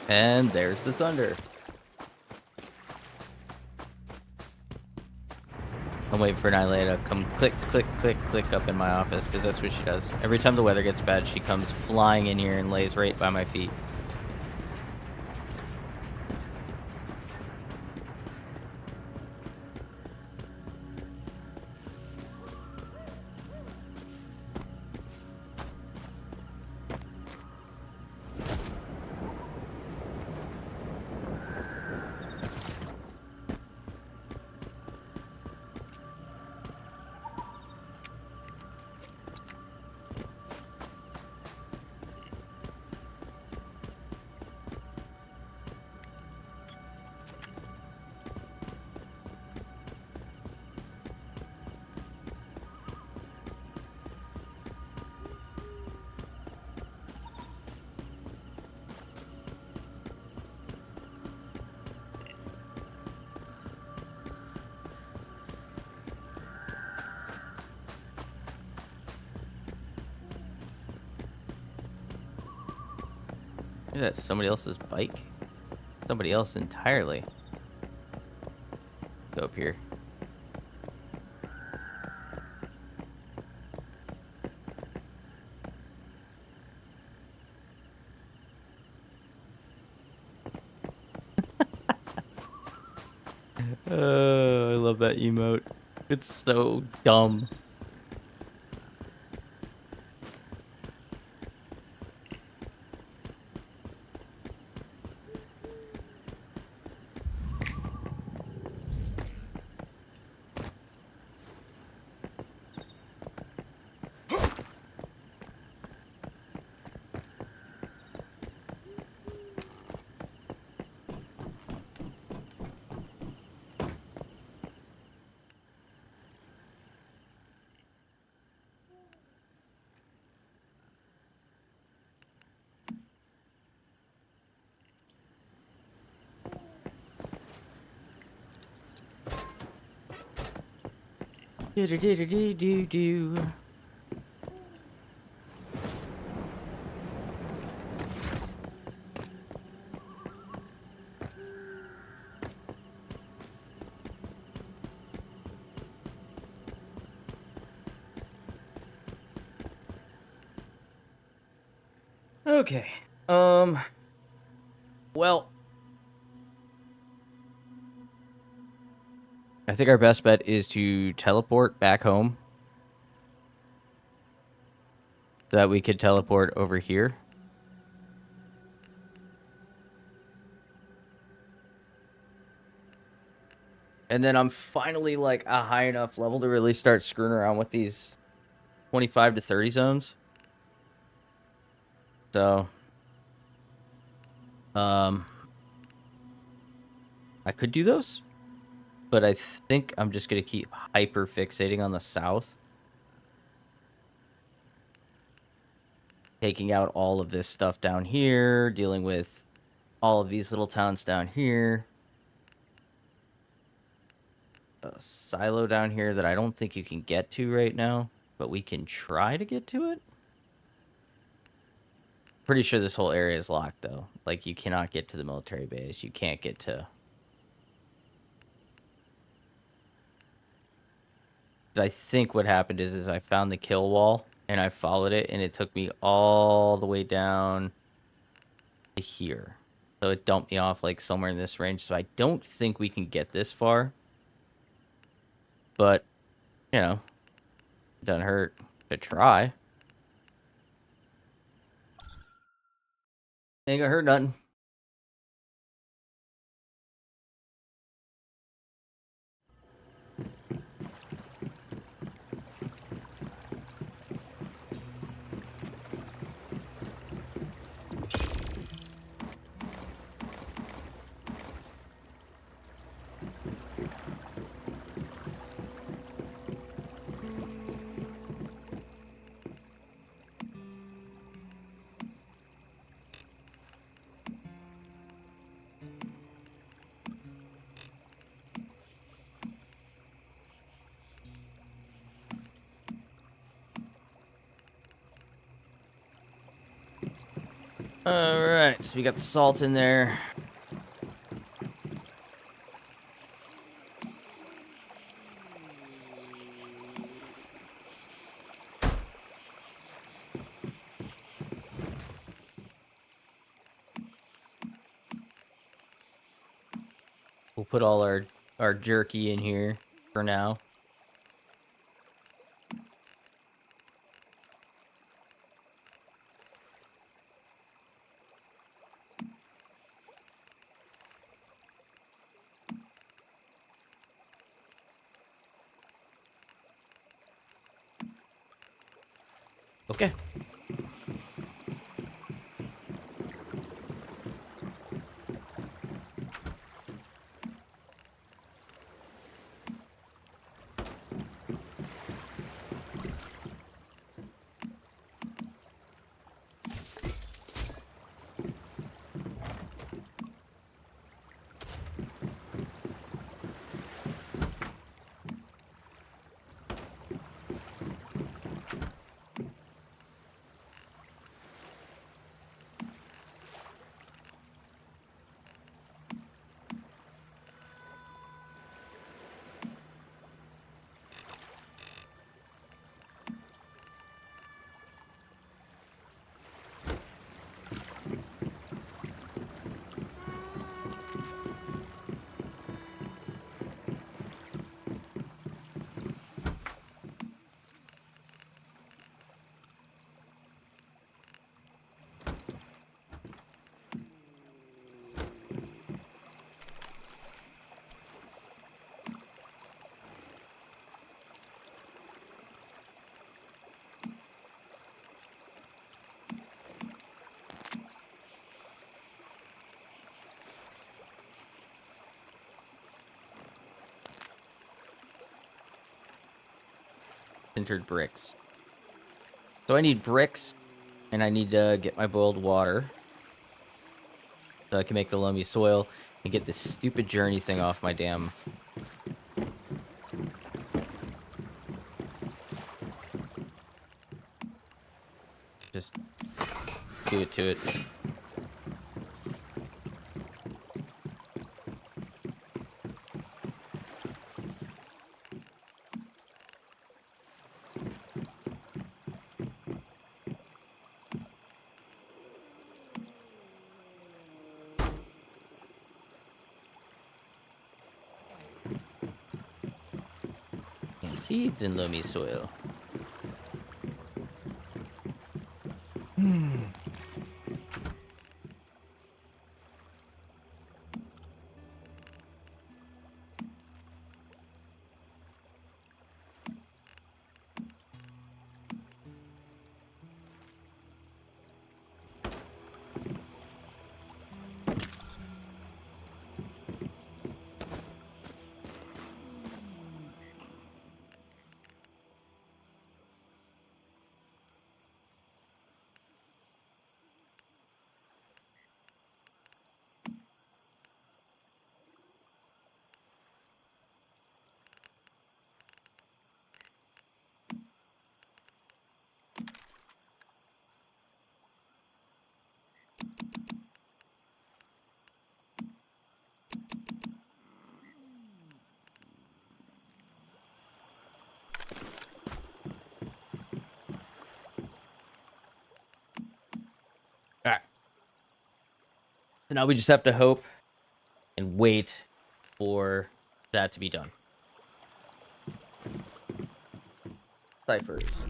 And there's the thunder. I'm waiting for Nylea to come click, click, click, click up in my office, because that's what she does. Every time the weather gets bad, she comes flying in here and lays right by my feet. Is that somebody else's bike? Somebody else entirely. Go up here. I love that emote. It's so dumb. Do. Okay. Well, I think our best bet is to teleport back home so that we could teleport over here. And then I'm finally like a high enough level to really start screwing around with these 25 to 30 zones. So, I could do those, but I think I'm just going to keep hyper fixating on the south. Taking out all of this stuff down here, dealing with all of these little towns down here. A silo down here that I don't think you can get to right now, but we can try to get to it. Pretty sure this whole area is locked, though. Like, you cannot get to the military base. You can't get to... I think what happened is I found the kill wall, and I followed it, and it took me all the way down to here. So it dumped me off, like, somewhere in this range. So I don't think we can get this far. But, you know, it doesn't hurt to try. Ain't gonna hurt nothing. Alright, so we got the salt in there. We'll put all our jerky in here for now. Okay. Sintered bricks. So I need bricks, and I need to get my boiled water. So I can make the loamy soil and get this stupid journey thing off my damn... Just do it to it. And seeds in loamy soil. Alright. So now we just have to hope and wait for that to be done. Ciphers.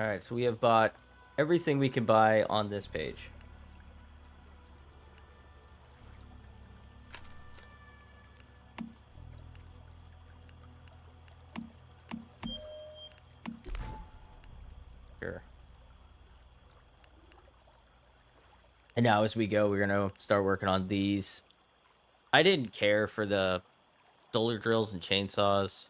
Alright, so we have bought everything we can buy on this page. Sure. And now as we go, we're going to start working on these. I didn't care for the solar drills and chainsaws.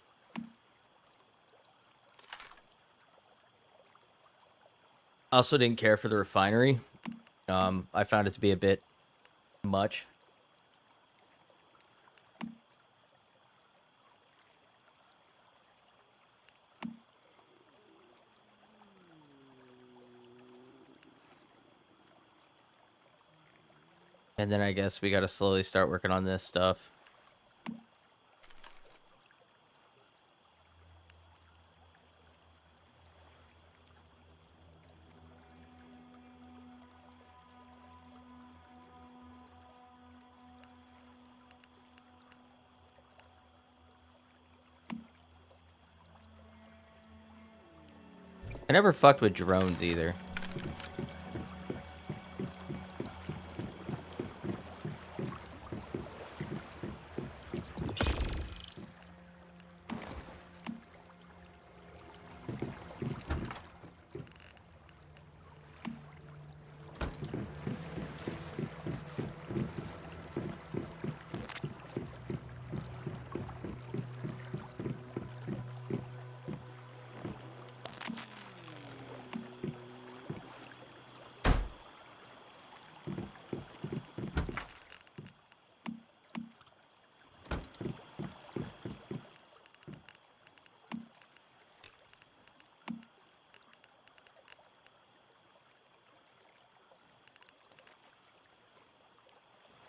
I also didn't care for the refinery. I found it to be a bit much. And then I guess we got to slowly start working on this stuff. I never fucked with drones either.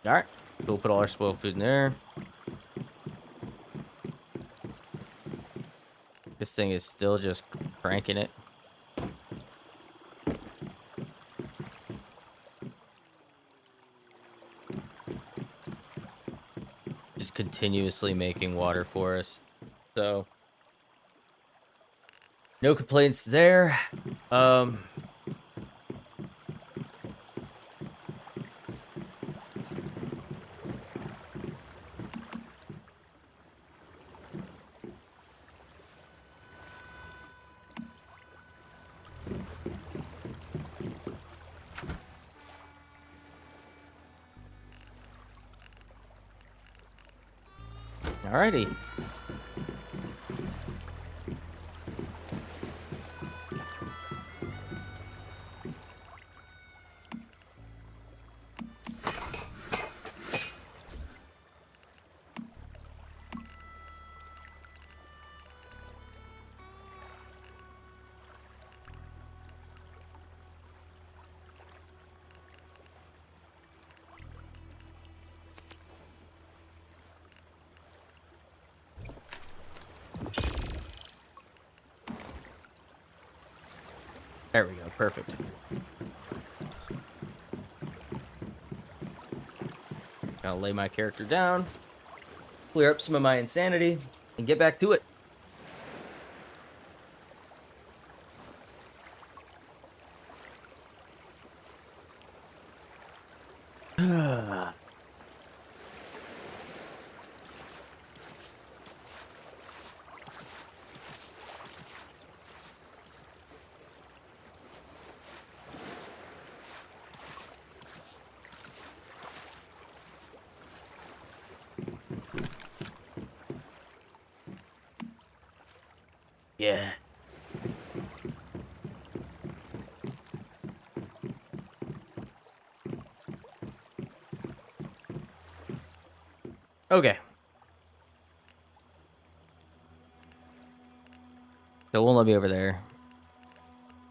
Alright, we'll put all our spoiled food in there. This thing is still just cranking it. just continuously making water for us. So no complaints there. Alrighty. There we go. Perfect. I'll lay my character down, clear up some of my insanity, and get back to it. Yeah. Okay. It won't let me over there.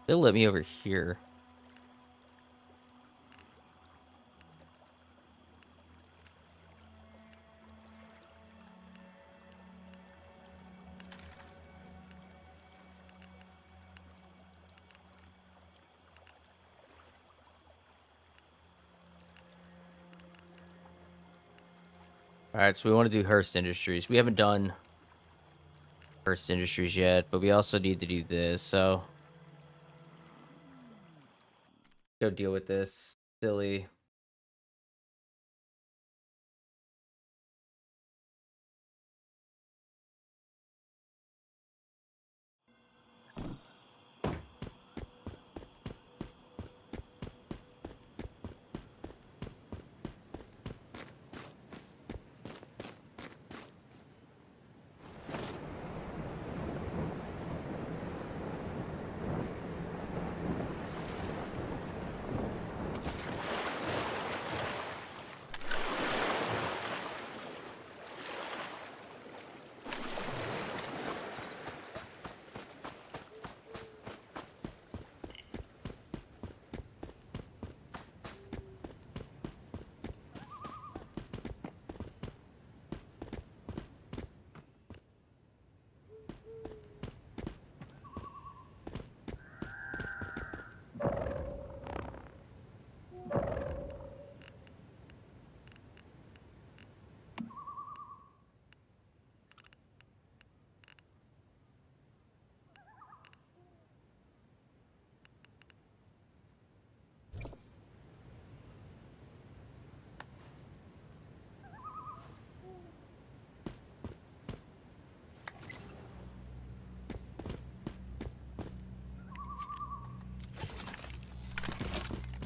It'll let me over here. Alright, so we want to do Hearst Industries. We haven't done Hearst Industries yet, but we also need to do this, so go deal with this. Silly.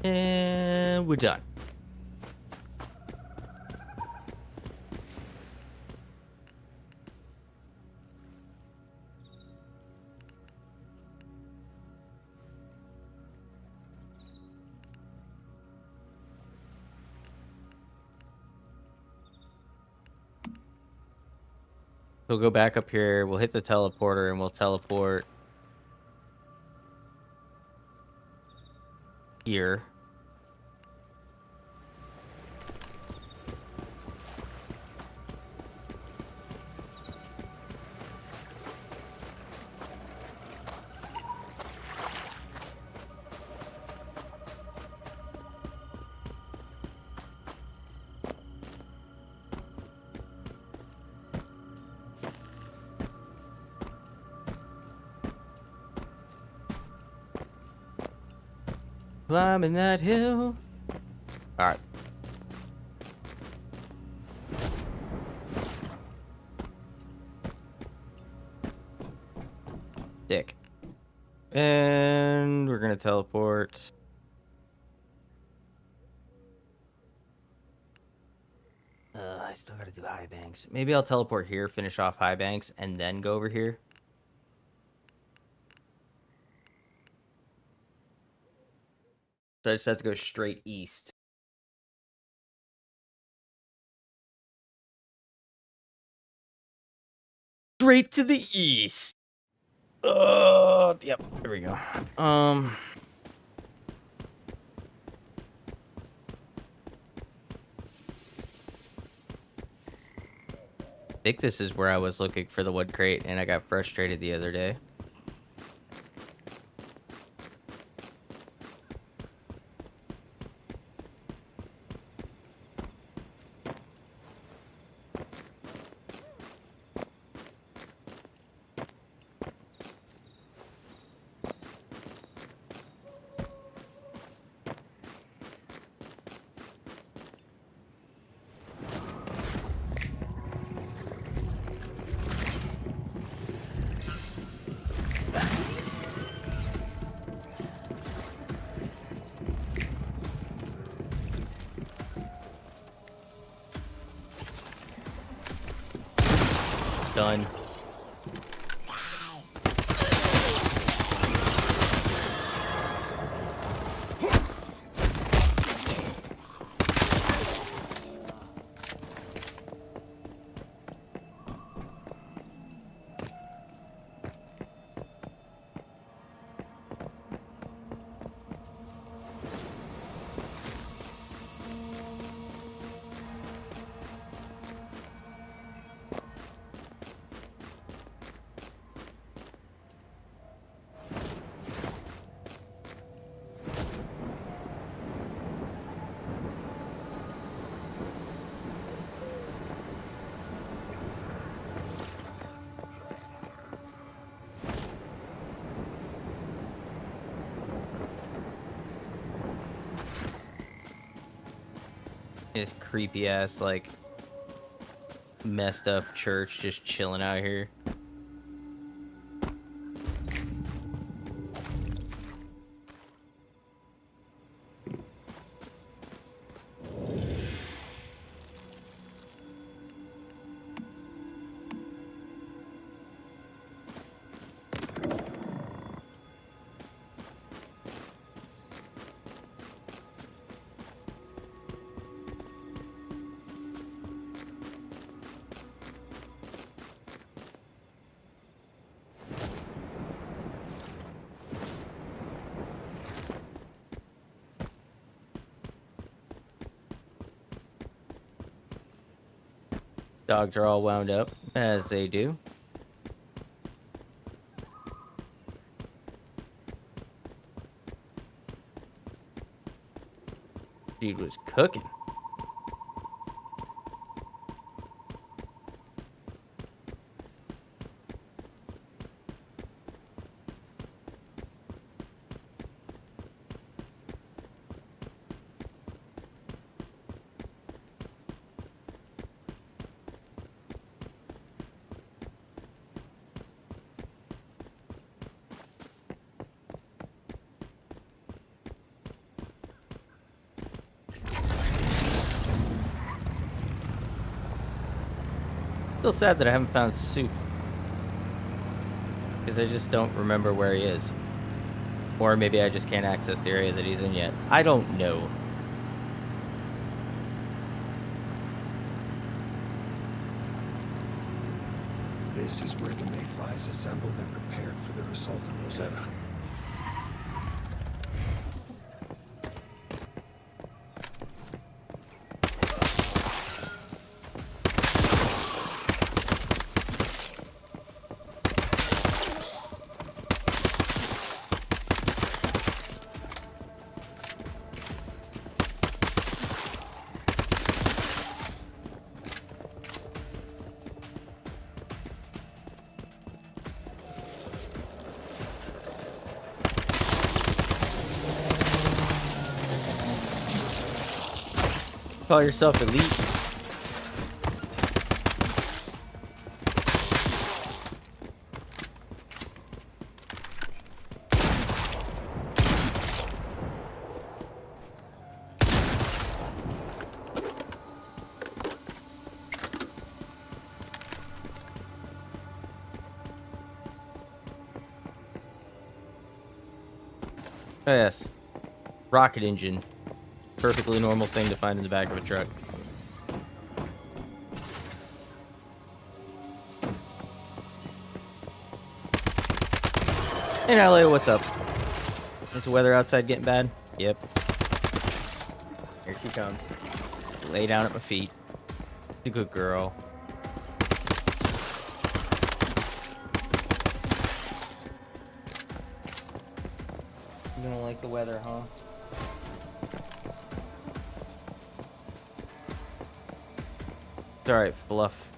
And we're done. We'll go back up here, we'll hit the teleporter, and we'll teleport here. Climbing that hill. All right. Dick. And we're gonna teleport. I still gotta do High Banks. Maybe I'll teleport here, finish off High Banks, and then go over here. So I just have to go straight east. Straight to the east. Yep, there we go. I think this is where I was looking for the wood crate, and I got frustrated the other day. Done. This creepy ass, like, messed up church just chilling out here. Dogs are all wound up, as they do. Dude was cooking. Still sad that I haven't found Soup. Because I just don't remember where he is. Or maybe I just can't access the area that he's in yet. I don't know. This is where the Mayflies assembled and prepared for their assault on Rosetta. Call yourself elite. Oh yes, rocket engine. Perfectly normal thing to find in the back of a truck. Hey Natalie, what's up? Is the weather outside getting bad? Yep. Here she comes. Lay down at my feet. She's a good girl. You don't like the weather, huh? It's alright, Fluff.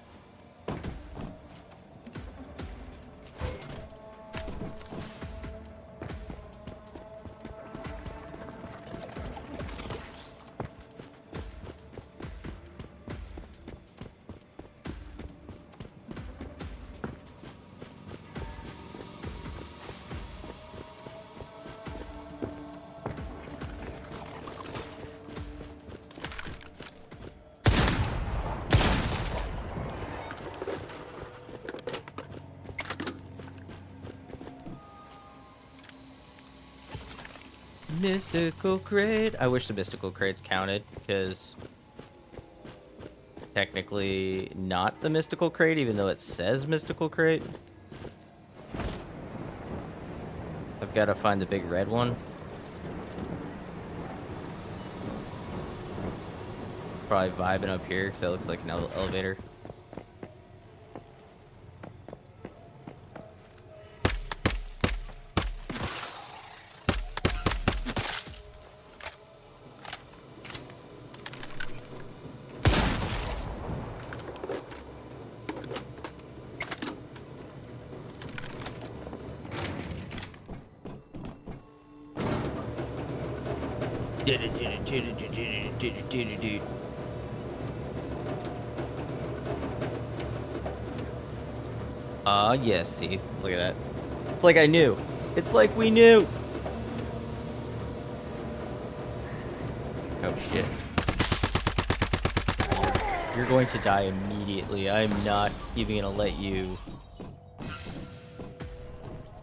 Mystical crate. I wish the mystical crates counted, because technically not the mystical crate, even though it says mystical crate. I've got to find the big red one. Probably vibing up here, because that looks like an elevator. Yes, see, look at that. It's like I knew. It's like we knew. Oh shit. You're going to die immediately. I'm not even gonna let you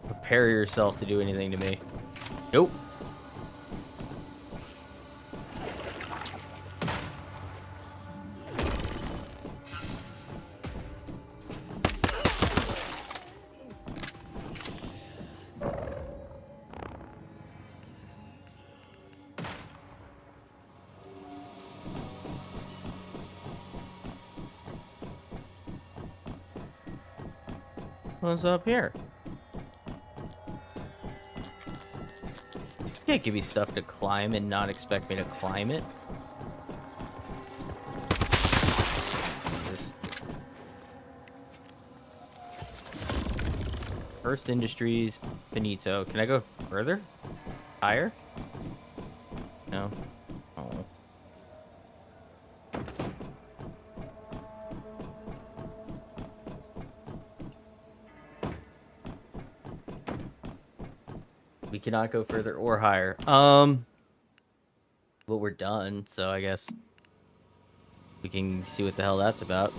prepare yourself to do anything to me. Nope. What's up here? You can't give me stuff to climb and not expect me to climb it. First Industries, Benito. Can I go further? Higher? No. Oh. We cannot go further or higher. Well, we're done, so I guess we can see what the hell that's about.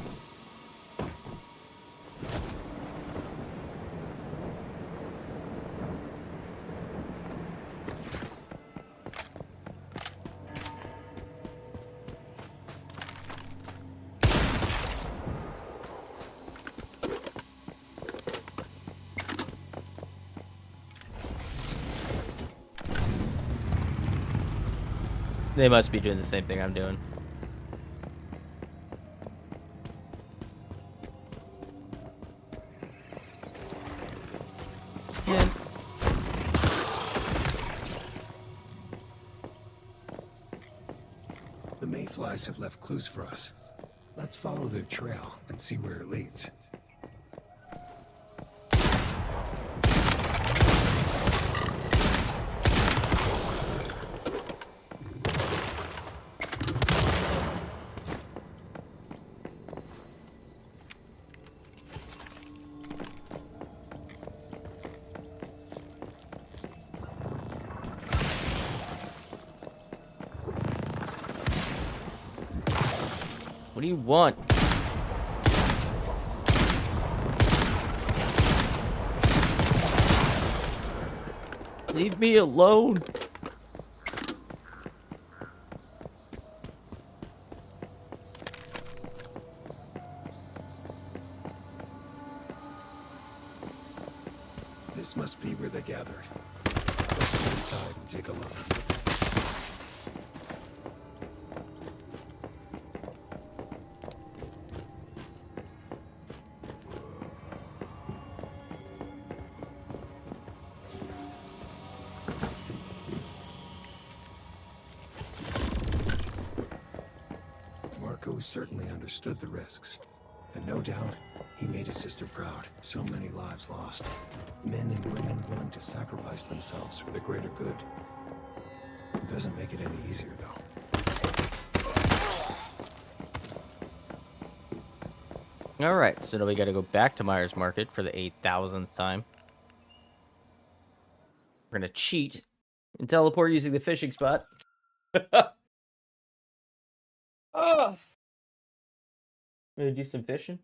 They must be doing the same thing I'm doing. Yeah. The mayflies have left clues for us. Let's follow their trail and see where it leads. What do you want? Leave me alone. This must be where they gathered. Let's go inside and take a look. Marco certainly understood the risks. And no doubt, he made his sister proud. So many lives lost. Men and women willing to sacrifice themselves for the greater good. It doesn't make it any easier, though. Alright, so now we gotta go back to Myers Market for the 8,000th time. We're gonna cheat and teleport using the fishing spot. Oh. Gonna do some fishing.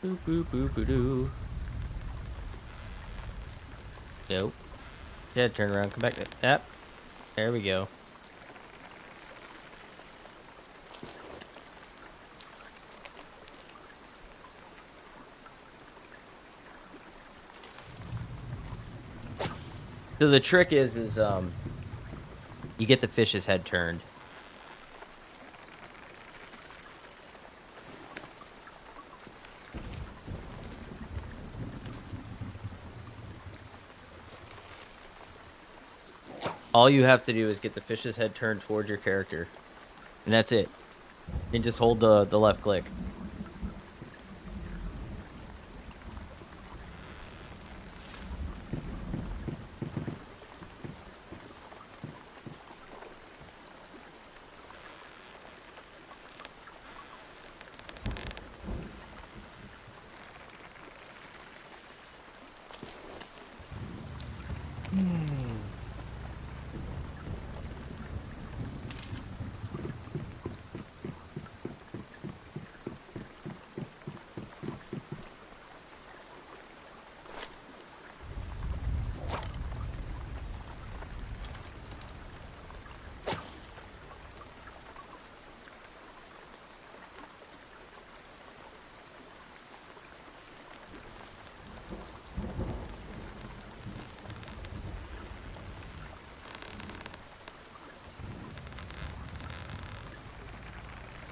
Boop, boop, boop, boop, doo. Nope. Yeah, turn around, come back. Yep. There we go. So the trick is you get the fish's head turned. All you have to do is get the fish's head turned towards your character. And that's it. And just hold the left click.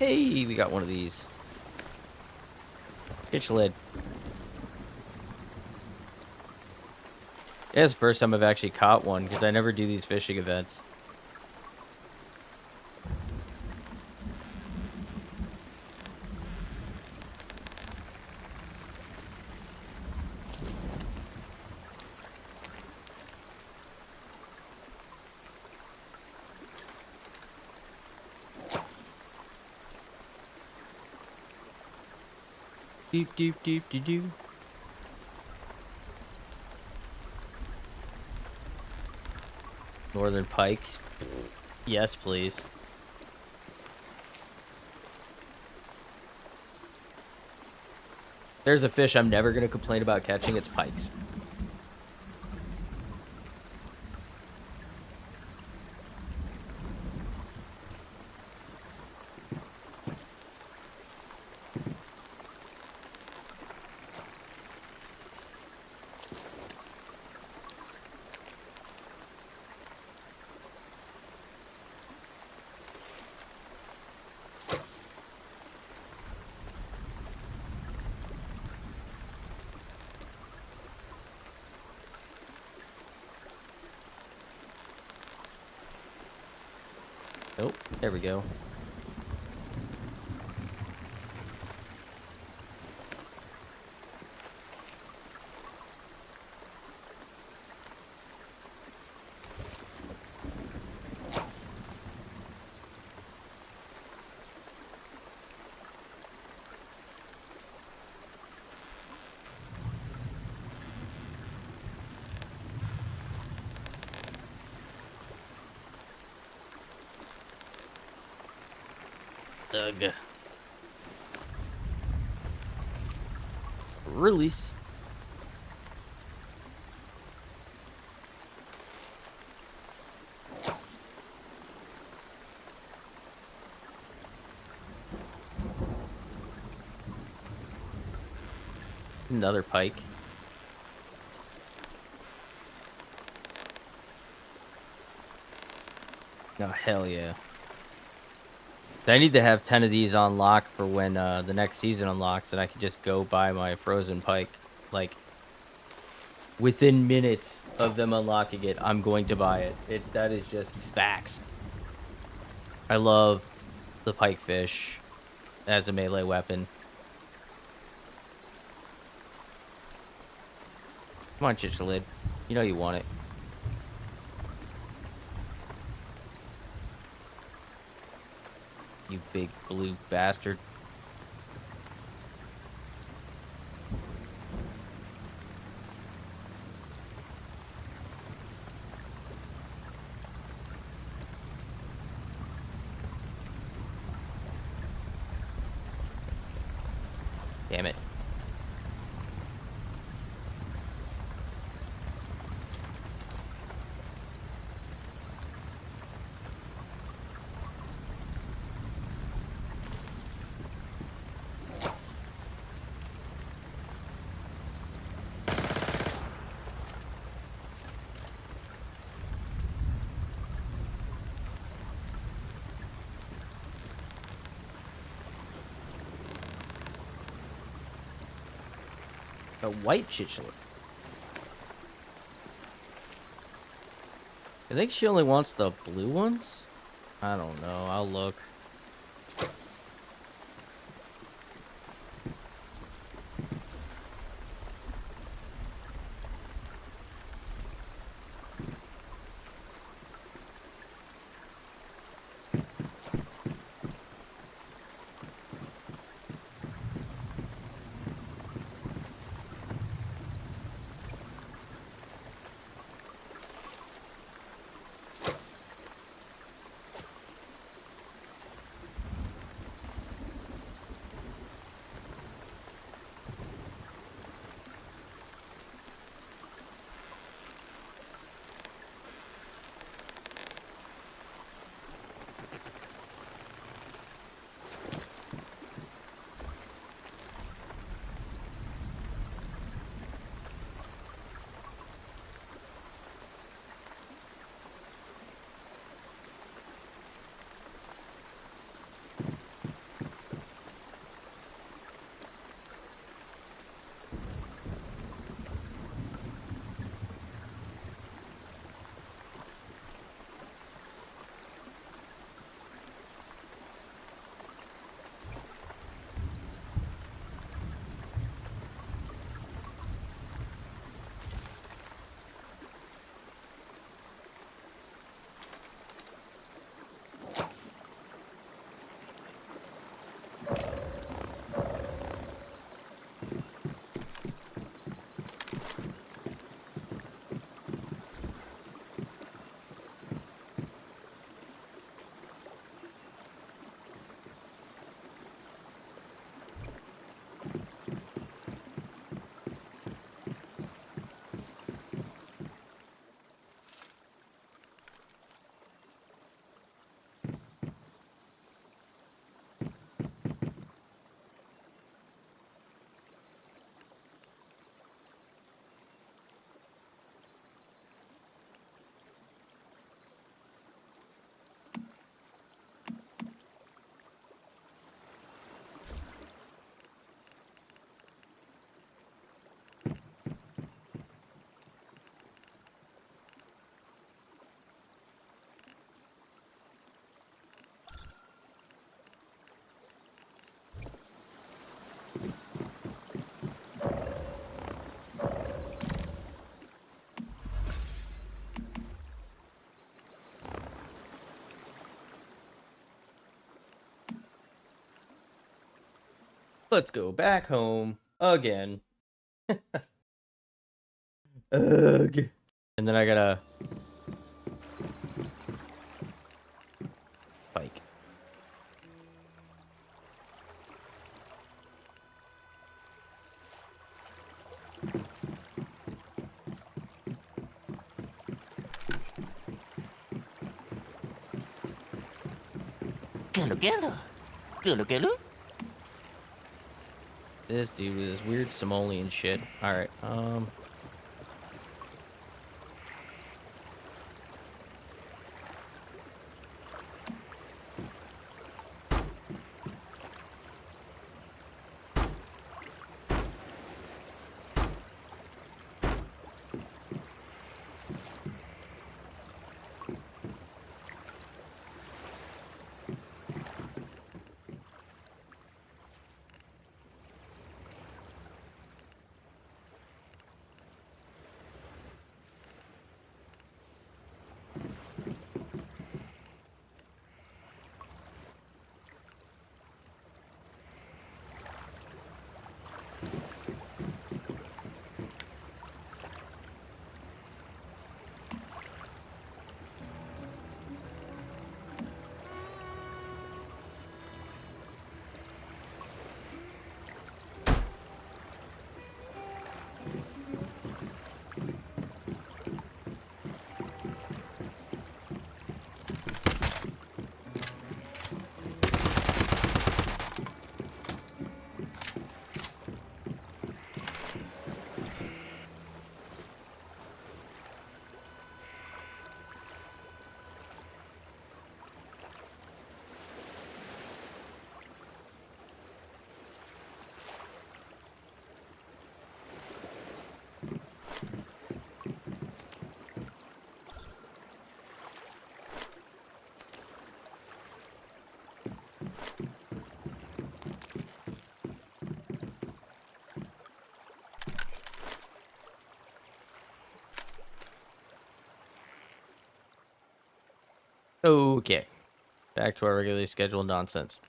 Hey, we got one of these. Fish lid. Yeah, it's the first time I've actually caught one because I never do these fishing events. Doop doop doop doop doop. Northern pike. Yes, please. There's a fish I'm never going to complain about catching. It's pikes. Oh, there we go. Ugh. Release. Another pike. Oh, hell yeah. I need to have 10 of these on lock for when the next season unlocks, and I can just go buy my frozen pike. Like, within minutes of them unlocking it, I'm going to buy it. That is just facts. I love the pikefish as a melee weapon. Come on, Chichalid. You know you want it. You big blue bastard. Damn it. A white Chichalid. I think she only wants the blue ones? I don't know. I'll look. Let's go back home again. Ugh. And then I gotta bike. Gulu. This dude with this weird Somalian shit. Alright, okay. Back to our regularly scheduled nonsense.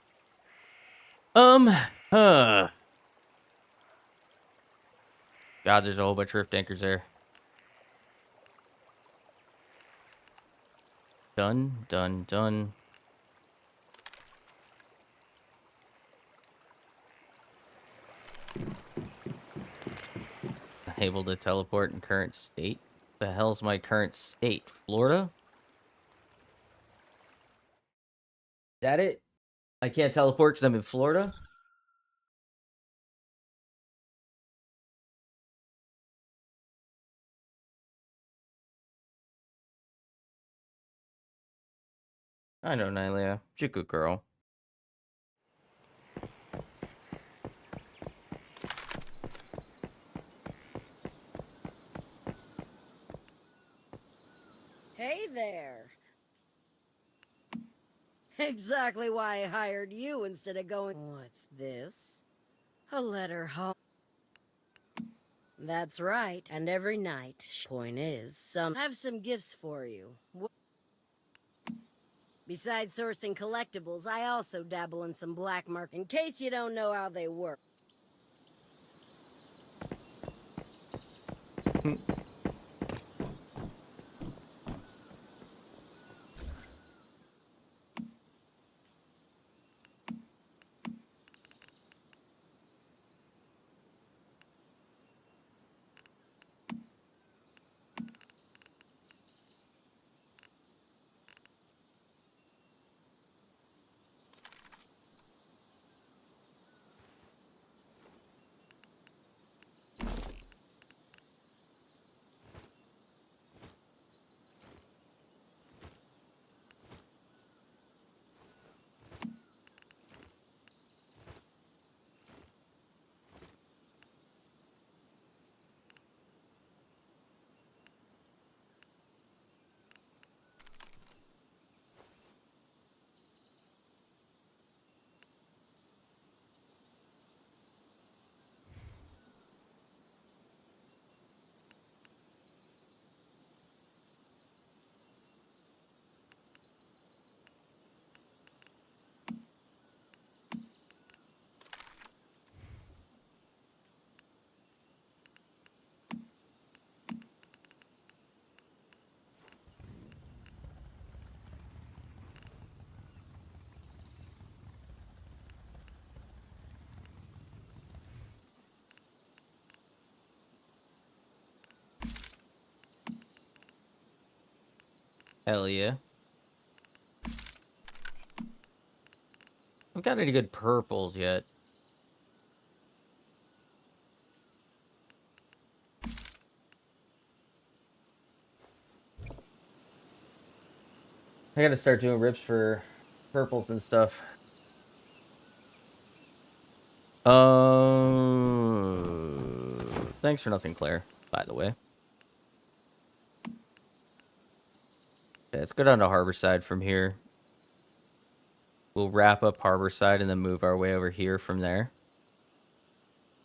God, there's a whole bunch of rift anchors there. Done, done, done. Able to teleport in current state. The hell's my current state? Florida? Is that it? I can't teleport because I'm in Florida? I know, Nylea. She's a good girl. Hey there. Exactly why I hired you instead of going. What's this? A letter home. That's right. And every night. Point is, have some gifts for you. Besides sourcing collectibles, I also dabble in some black market. In case you don't know how they work. Hell yeah. Haven't got any good purples yet. I gotta start doing rips for purples and stuff. Thanks for nothing, Claire, by the way. Okay, let's go down to Harborside from here. We'll wrap up Harborside and then move our way over here from there.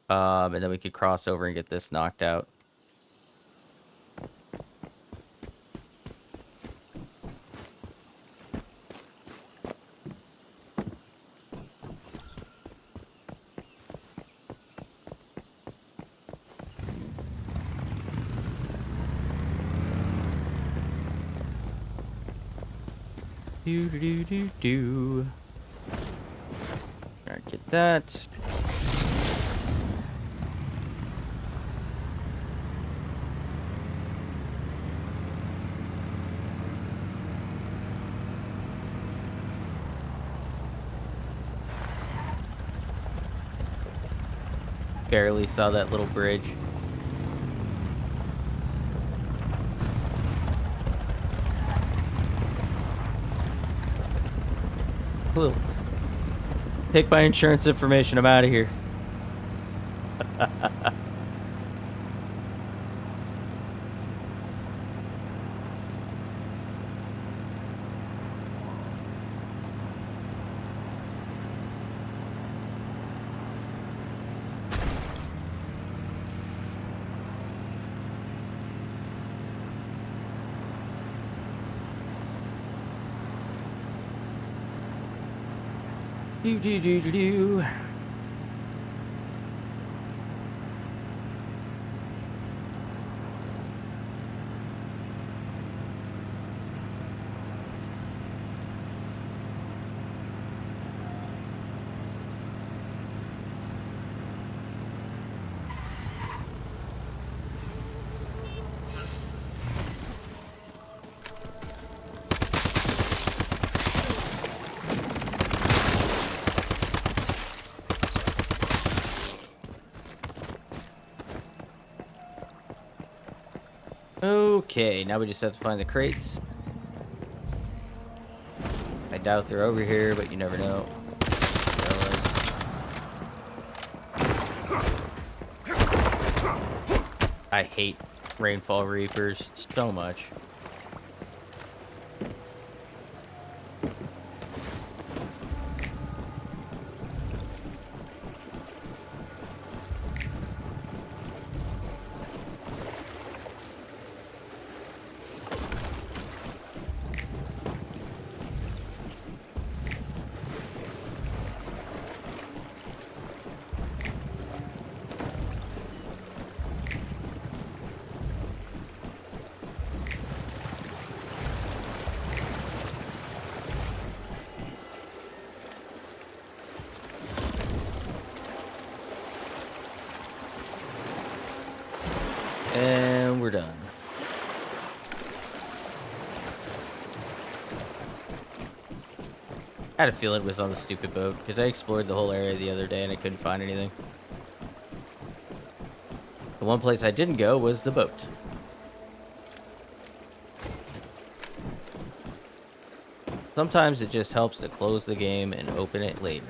And then we could cross over and get this knocked out. Do. Alright, get that. Barely saw that little bridge. Cool. Take my insurance information. I'm out of here. Do. Okay, now we just have to find the crates. I doubt they're over here, but you never know. I hate Rainfall Reapers so much. And we're done. I had a feeling it was on the stupid boat, because I explored the whole area the other day and I couldn't find anything. The one place I didn't go was the boat. Sometimes it just helps to close the game and open it later.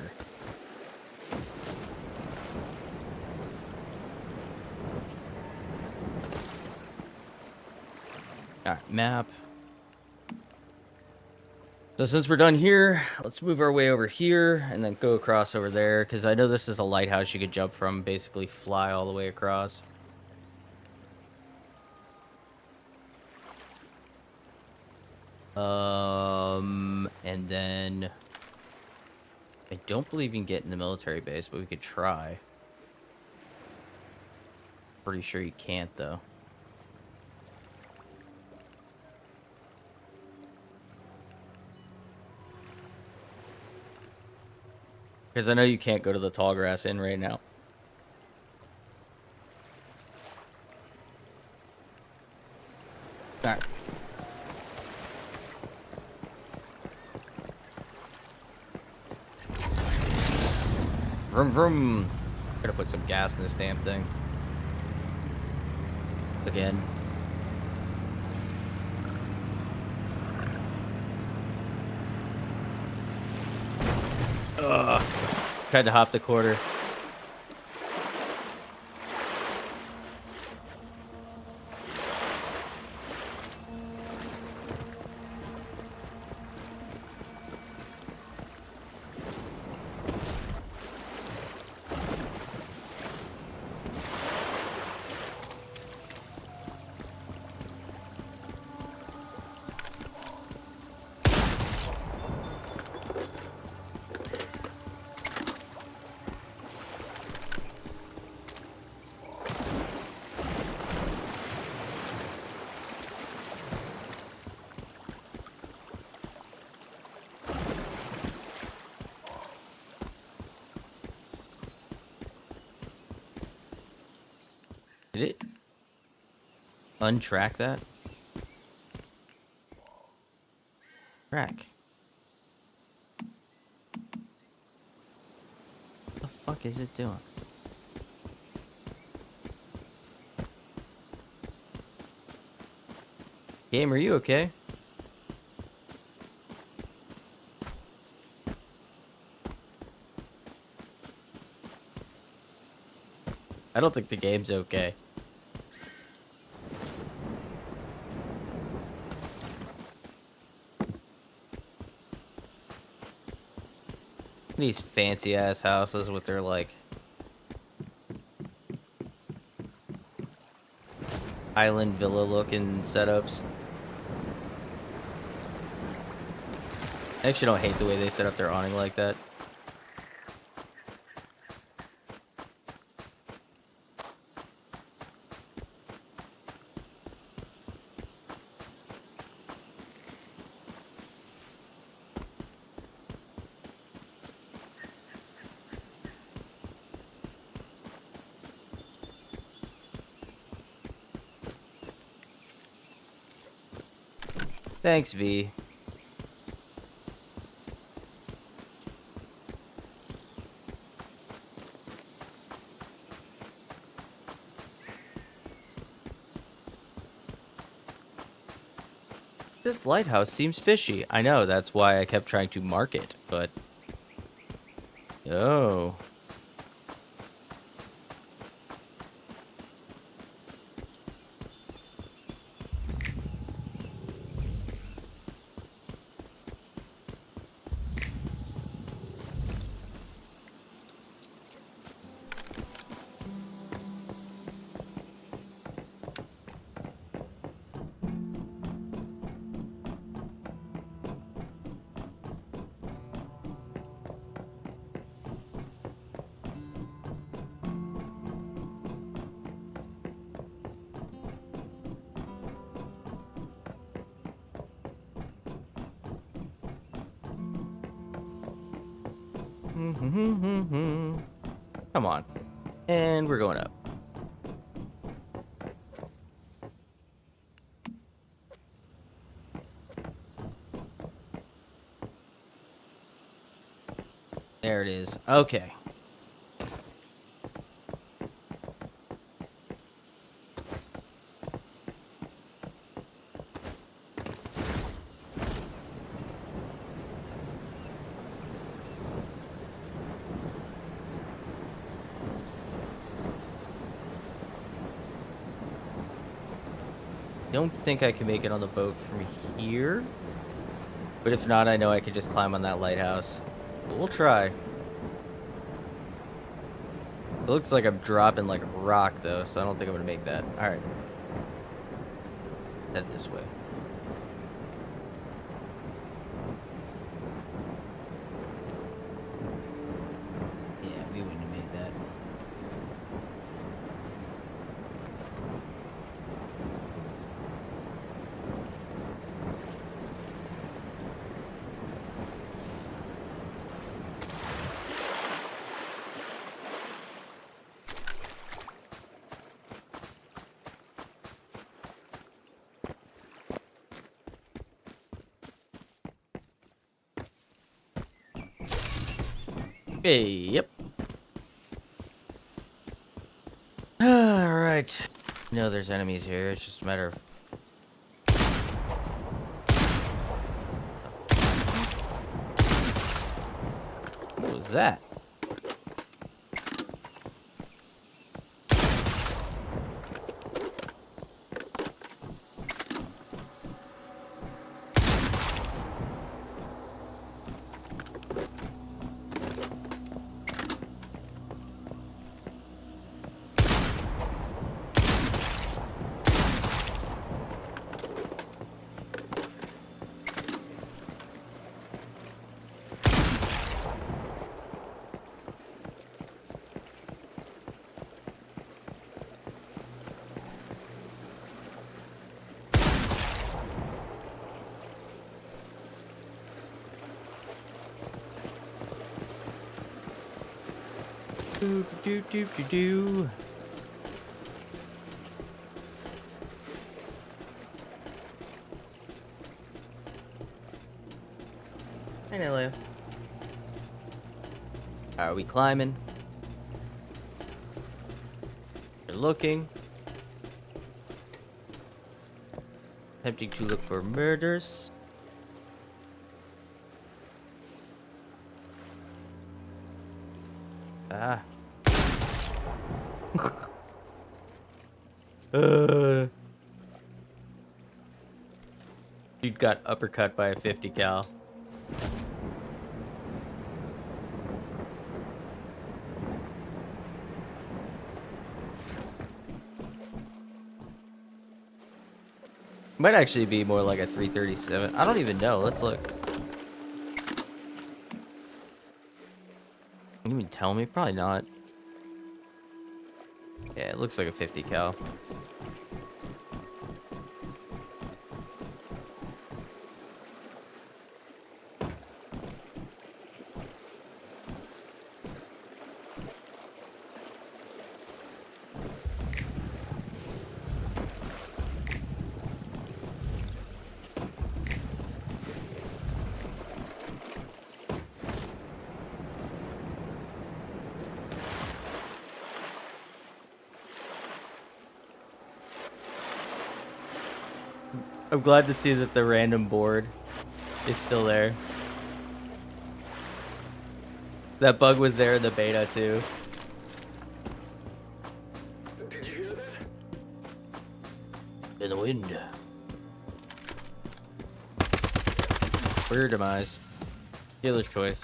Alright, map. So since we're done here, let's move our way over here and then go across over there, because I know this is a lighthouse you could jump from, basically fly all the way across. And then I don't believe you can get in the military base, but we could try. Pretty sure you can't, though. Because I know you can't go to the Tallgrass Inn right now. Alright. Vroom vroom. Gotta put some gas in this damn thing. Again. Ugh. Tried to hop the quarter. Did it untrack that? Track. What the fuck is it doing? Game, are you okay? I don't think the game's okay. These fancy ass houses with their like island villa looking setups. I actually don't hate the way they set up their awning like that. Thanks, V. This lighthouse seems fishy. I know, that's why I kept trying to mark it, but... Oh. Come on. And we're going up. There it is. Okay. Don't think I can make it on the boat from here. But if not, I know I can just climb on that lighthouse. But we'll try. It looks like I'm dropping like a rock though, so I don't think I'm gonna make that. Alright. Head this way. Yeah, we wouldn't have made that. Hey, yep. No, there's enemies here. It's just a matter of. What was that? Do. Hey, Nelia. Are we climbing? We're looking. Attempting to look for murders. Ah. Dude got uppercut by a 50 cal. Might actually be more like a 337. I don't even know. Let's look. You mean tell me? Probably not. Yeah, it looks like a 50 cal. I'm glad to see that the random board is still there. That bug was there in the beta too. Did you hear that? In the wind. Weird demise. Dealer's choice.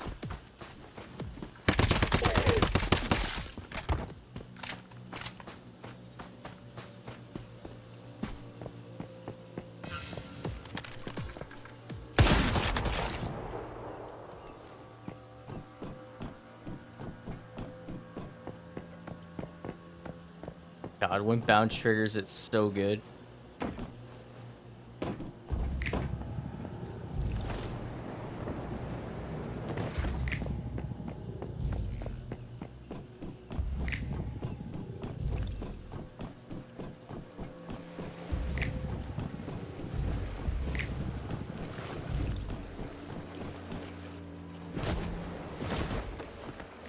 God, when bounce triggers, it's so good.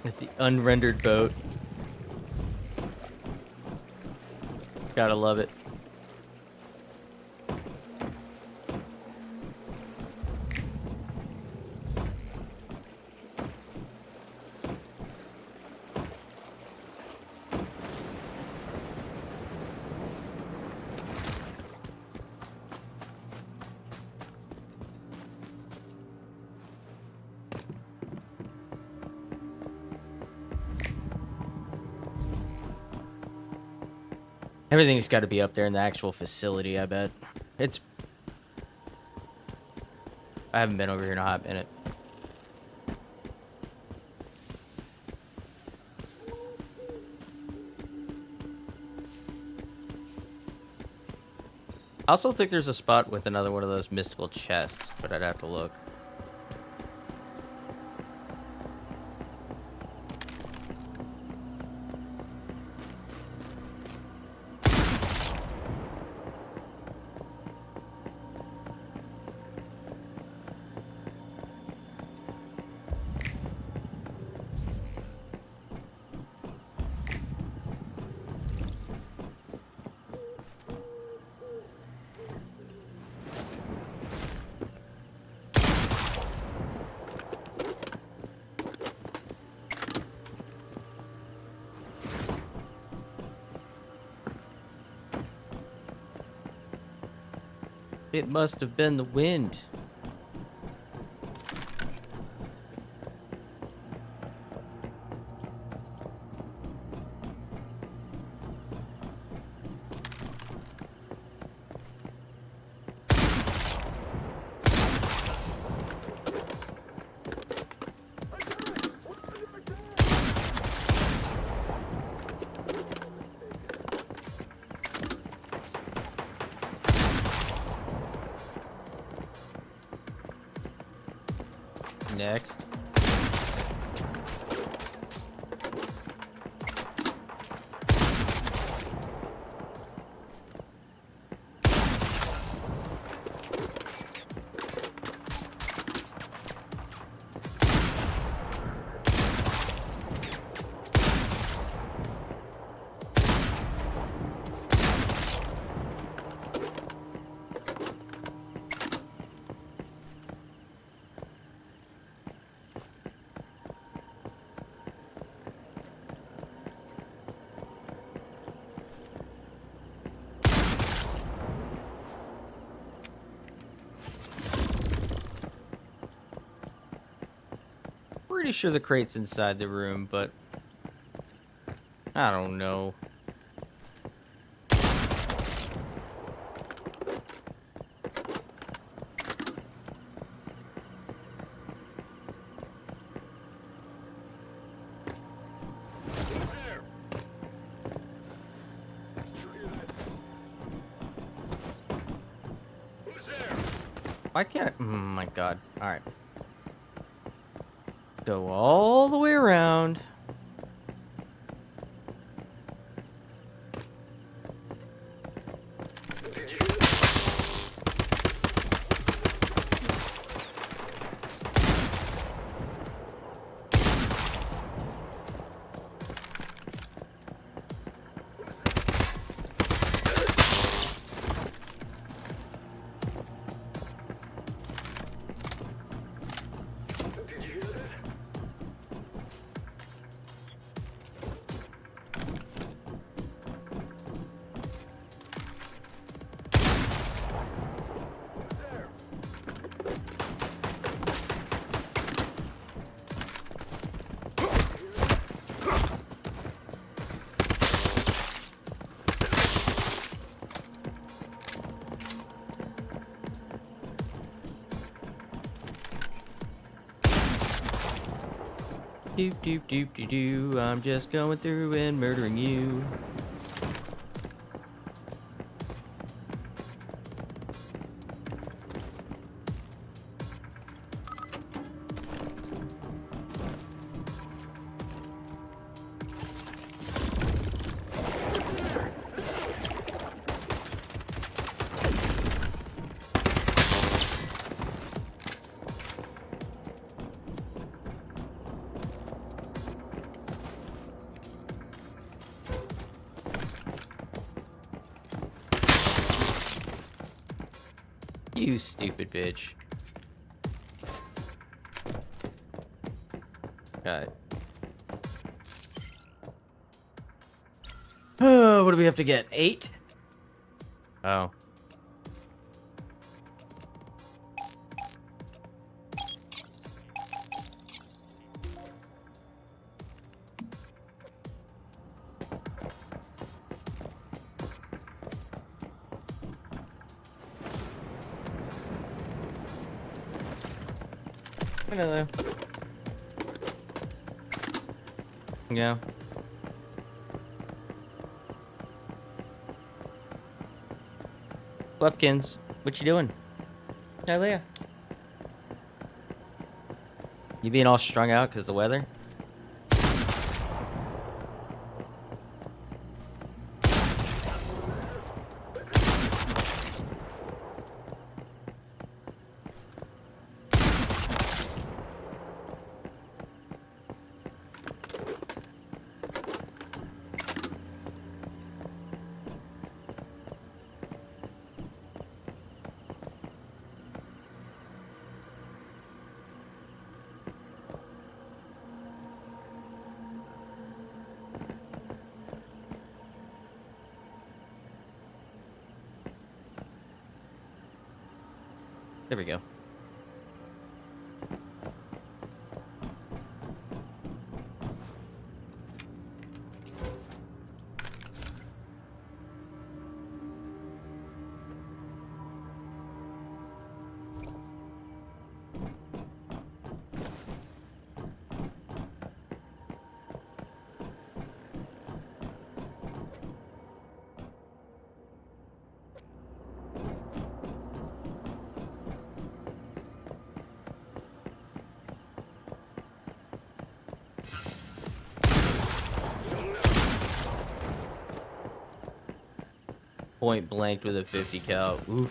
With the unrendered boat. Gotta love it. Everything's got to be up there in the actual facility, I bet. It's... I haven't been over here in a hot minute. I also think there's a spot with another one of those mystical chests, but I'd have to look. It must have been the wind. Next. Pretty sure the crate's inside the room, but I don't know. Why can't I? Oh my god. Alright. Go all the way around. Doop doop doop doo doo. I'm just going through and murdering you. You stupid bitch. Got it. Oh, what do we have to get? 8? Oh. Hello. Yeah. Bluffkins, what you doing? Hey, Leah. You being all strung out because of the weather? There we go. Point blanked with a 50 cal. Ooh.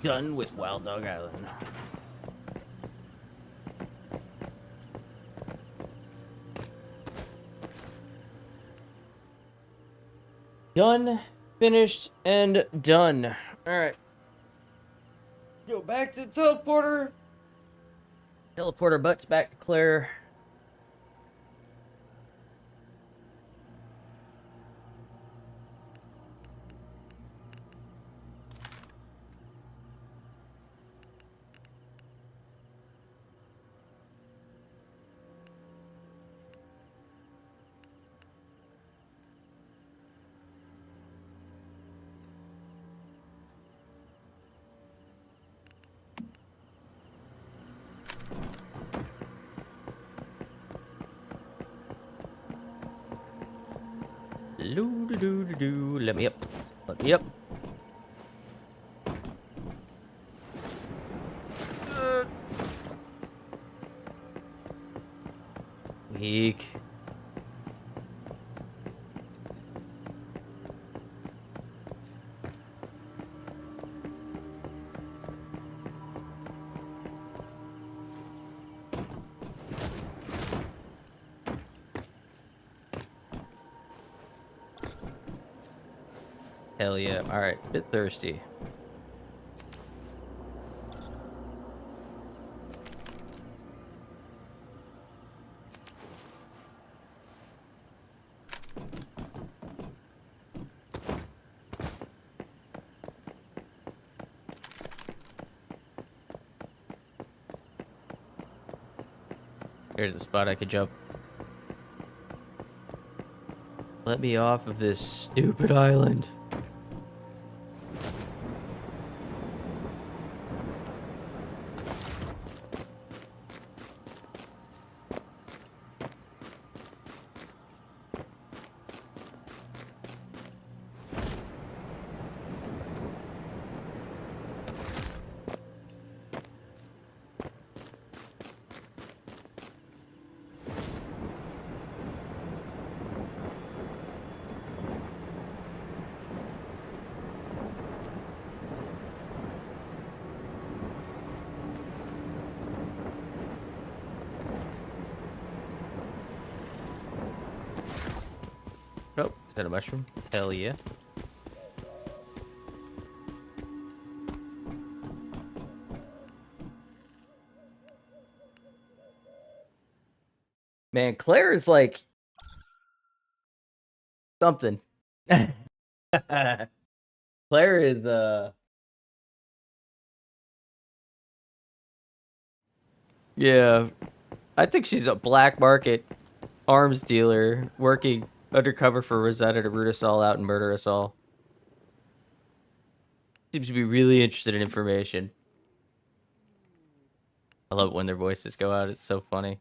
Done with Wild Dog Island. Done, finished, and done. Alright. Go back to the teleporter. Teleporter butts back to Claire. Loo-doo-doo-doo-doo. Let me up. Let me up. Weak. Hell yeah. Alright, bit thirsty. Here's the spot I could jump. Let me off of this stupid island. Oh, is that a mushroom? Hell yeah. Man, Claire is like something. Claire is yeah. I think she's a black market arms dealer working undercover for Rosetta to root us all out and murder us all. Seems to be really interested in information. I love it when their voices go out. It's so funny.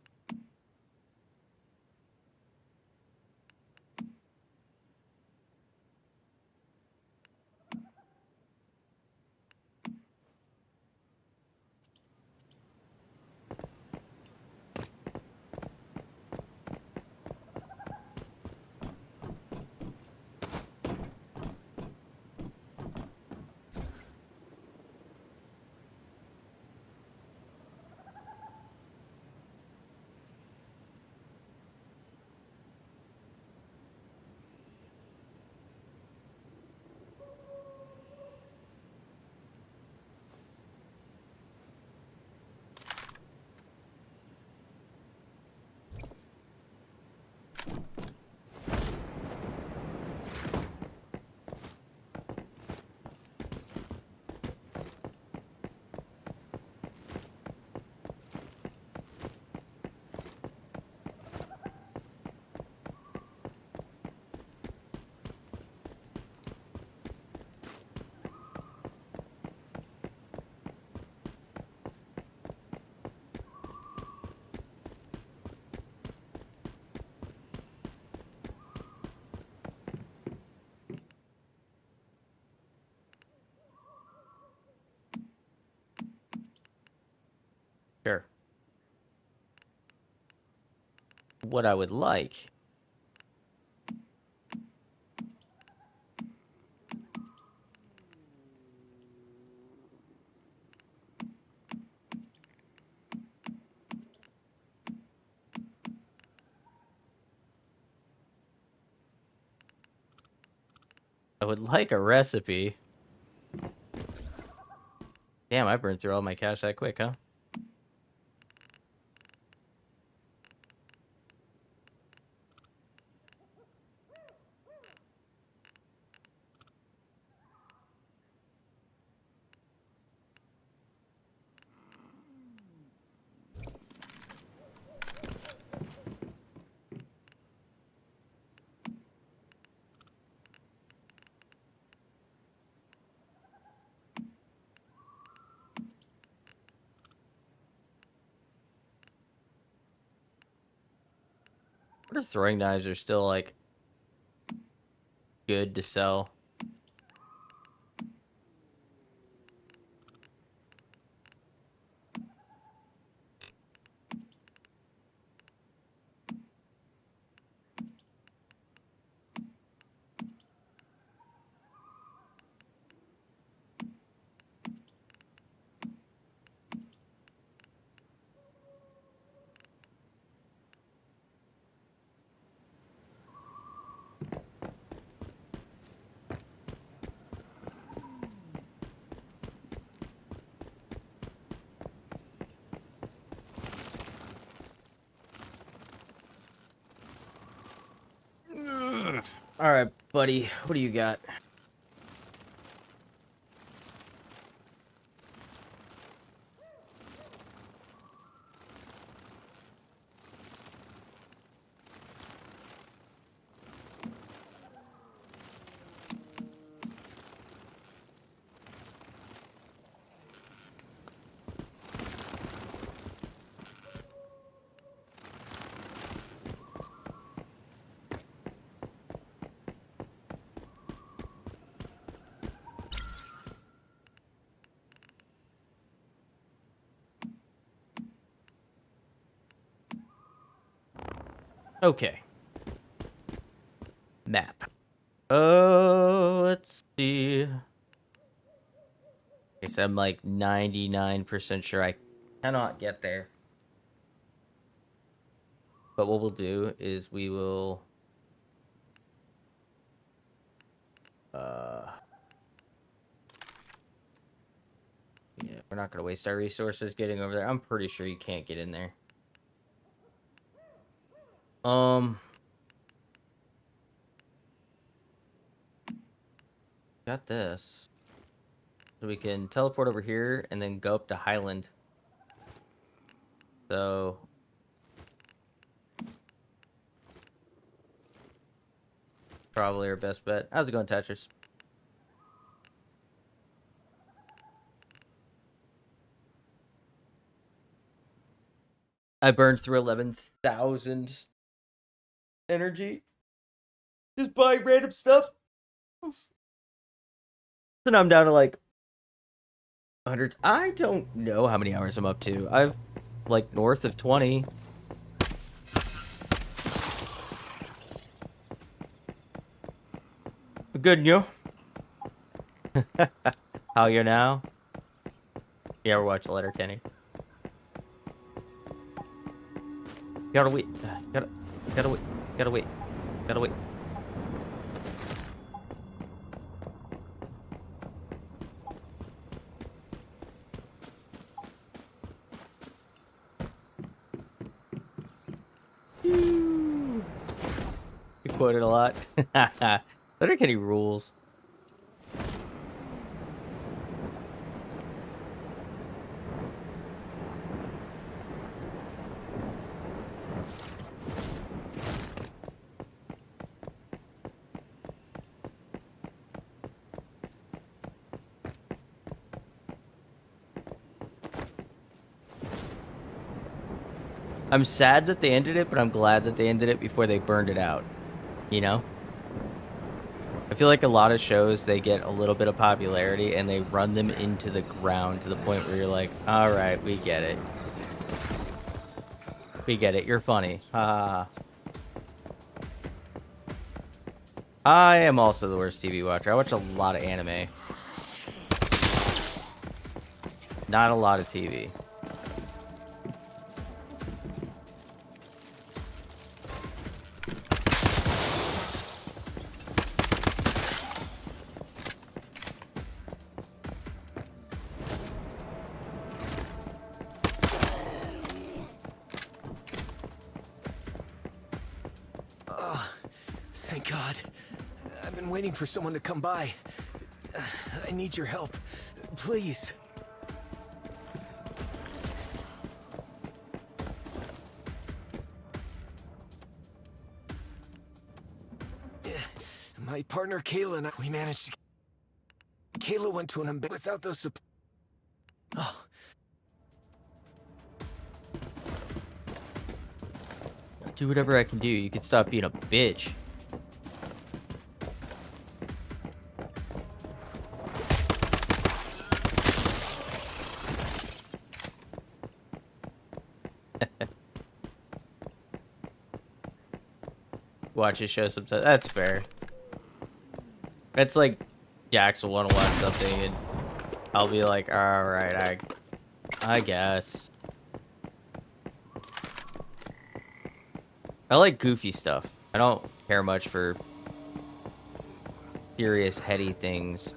what I would like. I would like a recipe. Damn, I burned through all my cash that quick, huh? What if throwing knives are still, like, good to sell? All right, buddy. What do you got? Okay. Map. Let's see. Okay, so I'm like 99% sure I cannot get there. But what we'll do is we will... Yeah, we're not going to waste our resources getting over there. I'm pretty sure you can't get in there. Got this. So we can teleport over here and then go up to Highland. So... probably our best bet. How's it going, Tetris? I burned through 11,000 energy just buying random stuff. So now I'm down to like hundreds. I don't know how many hours I'm up to. I've like north of 20. Good, you? How you now? You ever watch Letterkenny? Gotta wait. Gotta wait. Gotta wait. Gotta wait. You quoted a lot. Letterkenny rules. I'm sad that they ended it, but I'm glad that they ended it before they burned it out. You know? I feel like a lot of shows, they get a little bit of popularity and they run them into the ground to the point where you're like, all right, we get it. We get it. You're funny. I am also the worst TV watcher. I watch a lot of anime. Not a lot of TV. Thank God. I've been waiting for someone to come by. I need your help. Please. My partner Kayla and we managed to... Kayla went to an embassy without those Oh. Do whatever I can do. You can stop being a bitch. Watch his show sometimes. That's fair. It's like Jax will want to watch something and I'll be like, alright, I guess. I like goofy stuff. I don't care much for serious, heady things.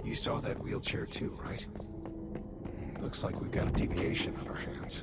You saw that wheelchair too, right? Looks like we've got a deviation on our hands.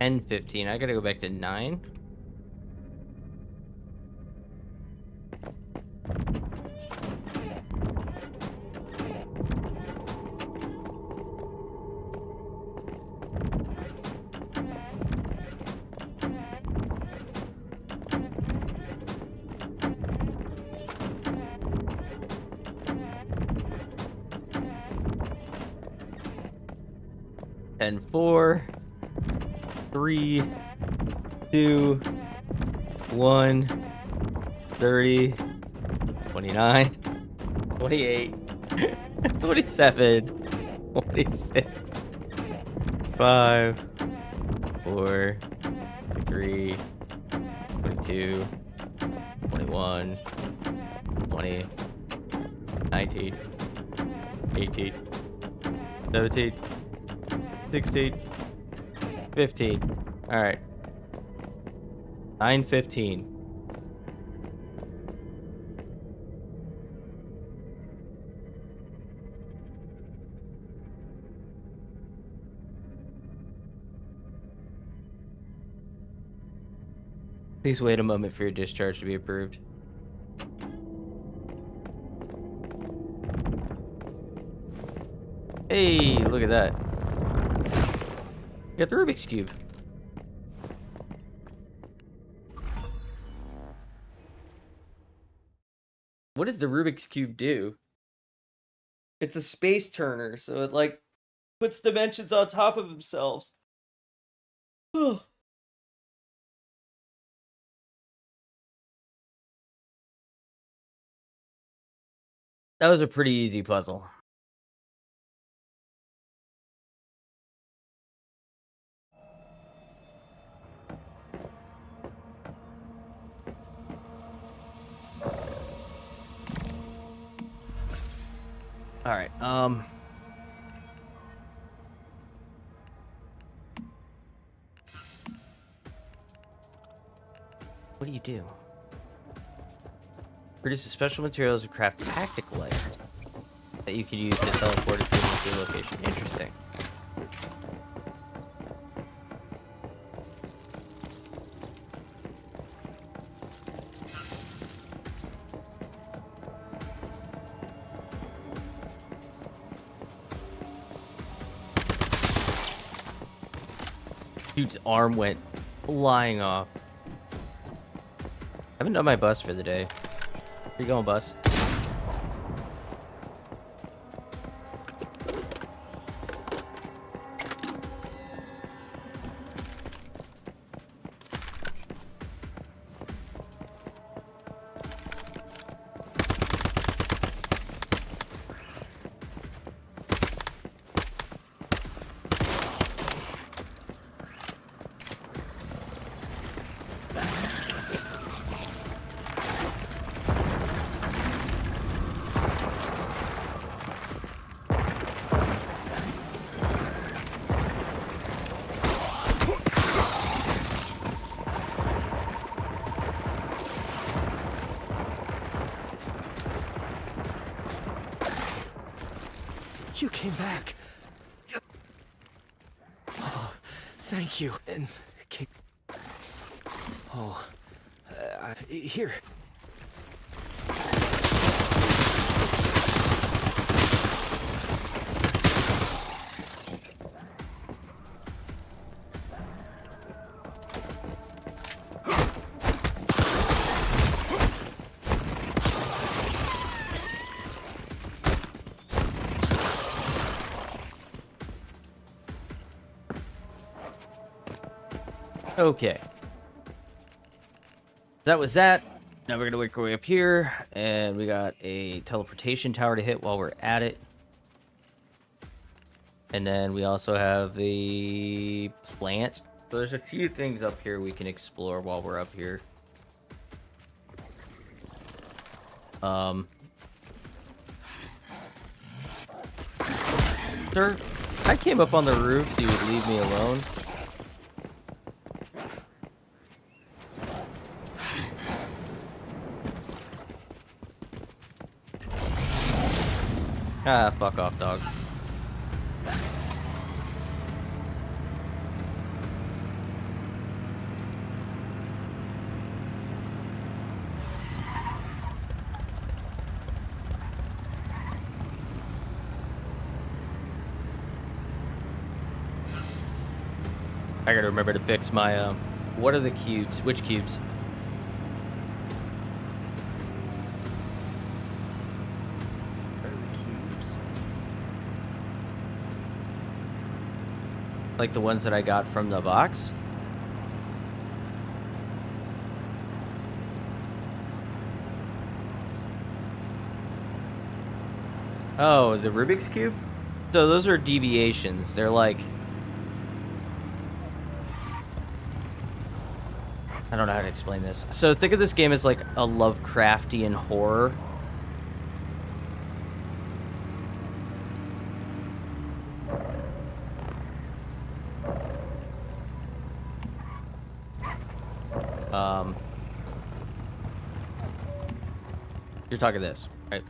And 15. I gotta go back to 9. And 4, 3, 2, 1, 30, 29, 28, 27, 26, 5, 24, 23, 22, 21, 20, 19, 18, 17, 16, 15. All right. 9:15. Please wait a moment for your discharge to be approved. Hey, look at that. Get the Rubik's Cube. What does the Rubik's Cube do? It's a space turner, so it like puts dimensions on top of themselves. That was a pretty easy puzzle. All right. What do you do? Produces special materials to craft tactical items that you can use to teleport to your location. Interesting. Dude's arm went flying off. I haven't done my bus for the day. Where you going, bus? You came back. Oh, thank you. And here. Okay. That was that. Now we're gonna work our way up here, and we got a teleportation tower to hit while we're at it. And then we also have a plant. So there's a few things up here we can explore while we're up here. Sir, I came up on the roof so you would leave me alone. Ah, fuck off, dog. I gotta remember to fix my, what are the cubes? Which cubes? Like the ones that I got from the box? Oh, the Rubik's Cube? So those are deviations. They're like... I don't know how to explain this. So think of this game as like a Lovecraftian horror. You're talking this, right?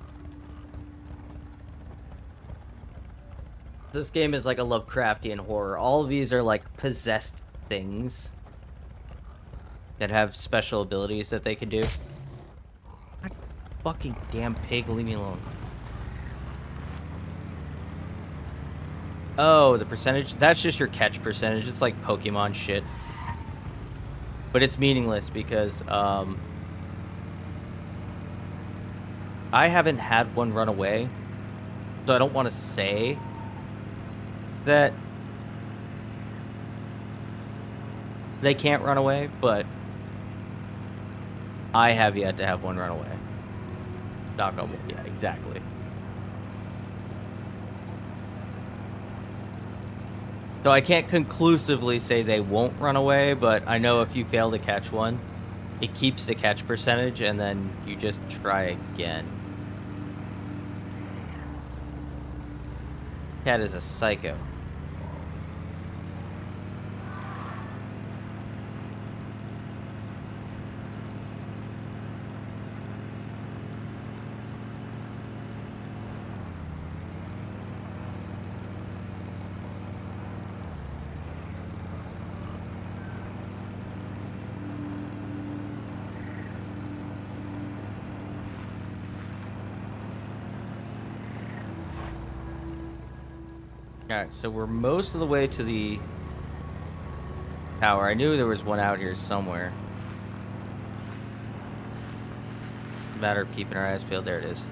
This game is like a Lovecraftian horror. All of these are like possessed things that have special abilities that they can do. God, fucking damn pig, leave me alone. Oh, the percentage? That's just your catch percentage. It's like Pokemon shit. But it's meaningless because, I haven't had one run away, so I don't want to say that they can't run away, but I have yet to have one run away. Knock on wood. Yeah, exactly. So I can't conclusively say they won't run away, but I know if you fail to catch one, it keeps the catch percentage, and then you just try again. Cat is a psycho. Alright, so we're most of the way to the tower. I knew there was one out here somewhere. Matter of keeping our eyes peeled. There it is.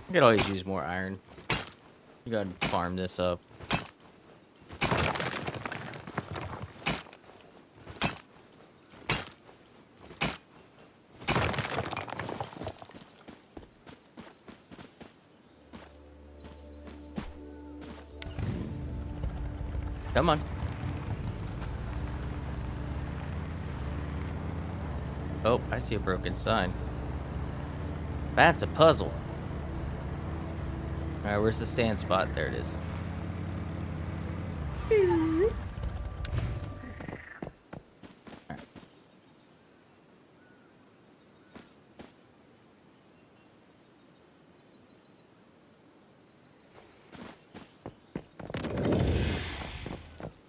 I could always use more iron. You gotta farm this up. Come on. Oh, I see a broken sign. That's a puzzle. Alright, where's the stand spot? There it is.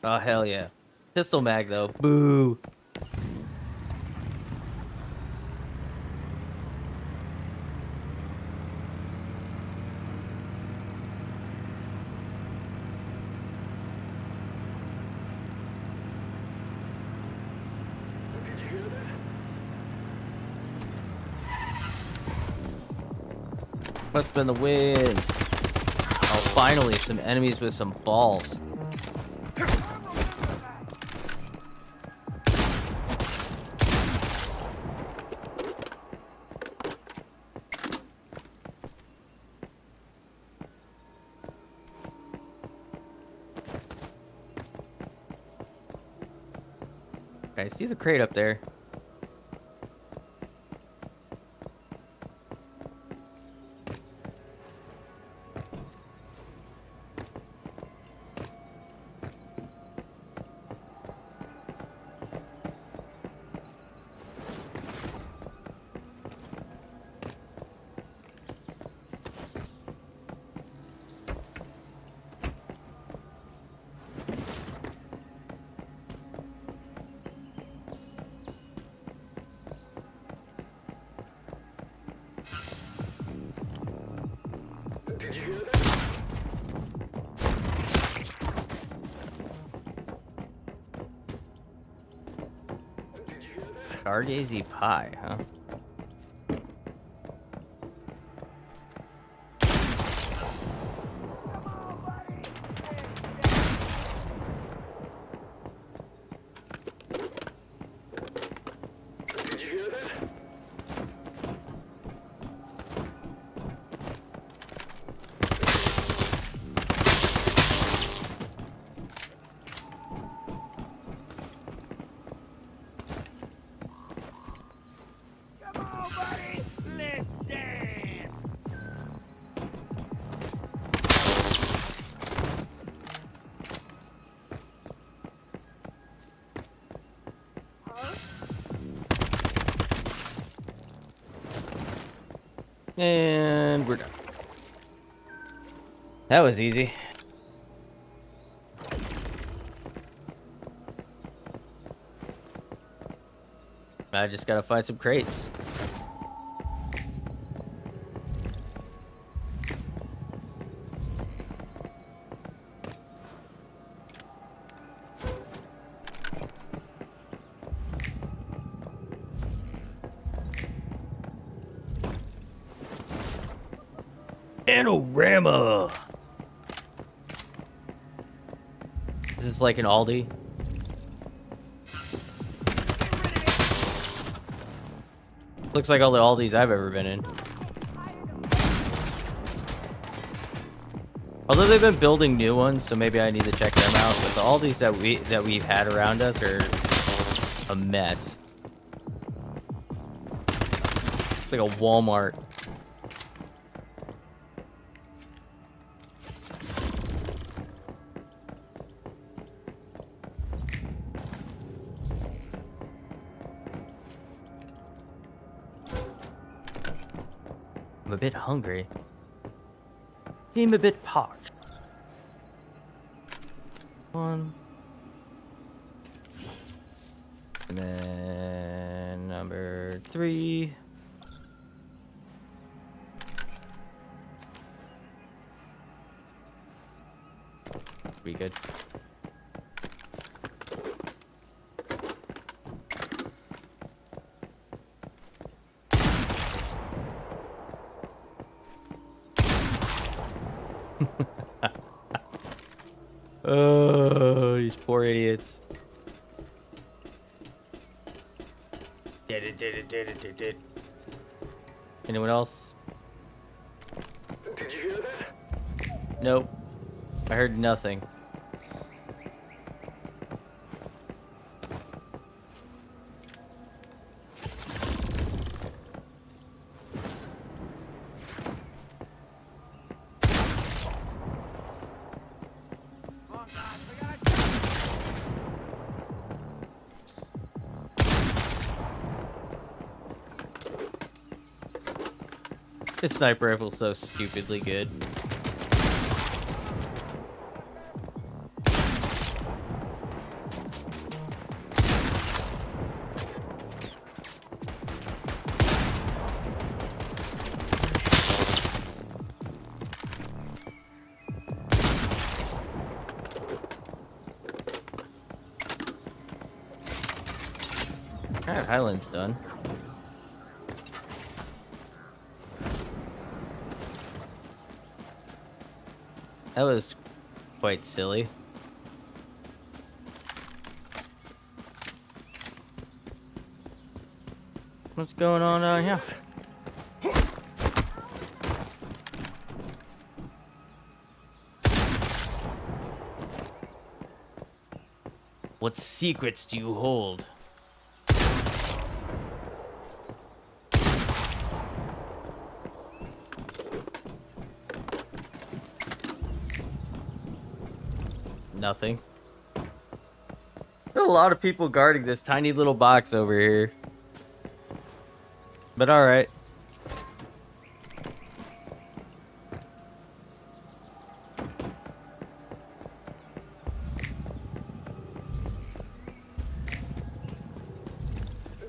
Oh, hell yeah. Pistol mag, though. Boo. Must have been the wind. Oh, finally, some enemies with some balls. Okay, I see the crate up there. Stargazy pie, huh? And we're done. That was easy. I just gotta find some crates. Panorama. Is this like an Aldi? Looks like all the Aldis I've ever been in. Although they've been building new ones, so maybe I need to check them out. But the Aldis that we've had around us are a mess. It's like a Walmart. I'm a bit hungry. Seem a bit parched. One. And then number 3. Be good. Oh, these poor idiots. Did. Anyone else? Did you hear that? Nope. I heard nothing. This sniper rifle's so stupidly good. Alright, Highland's done. That was quite silly. What's going on here? What secrets do you hold? Nothing. There are a lot of people guarding this tiny little box over here. But alright.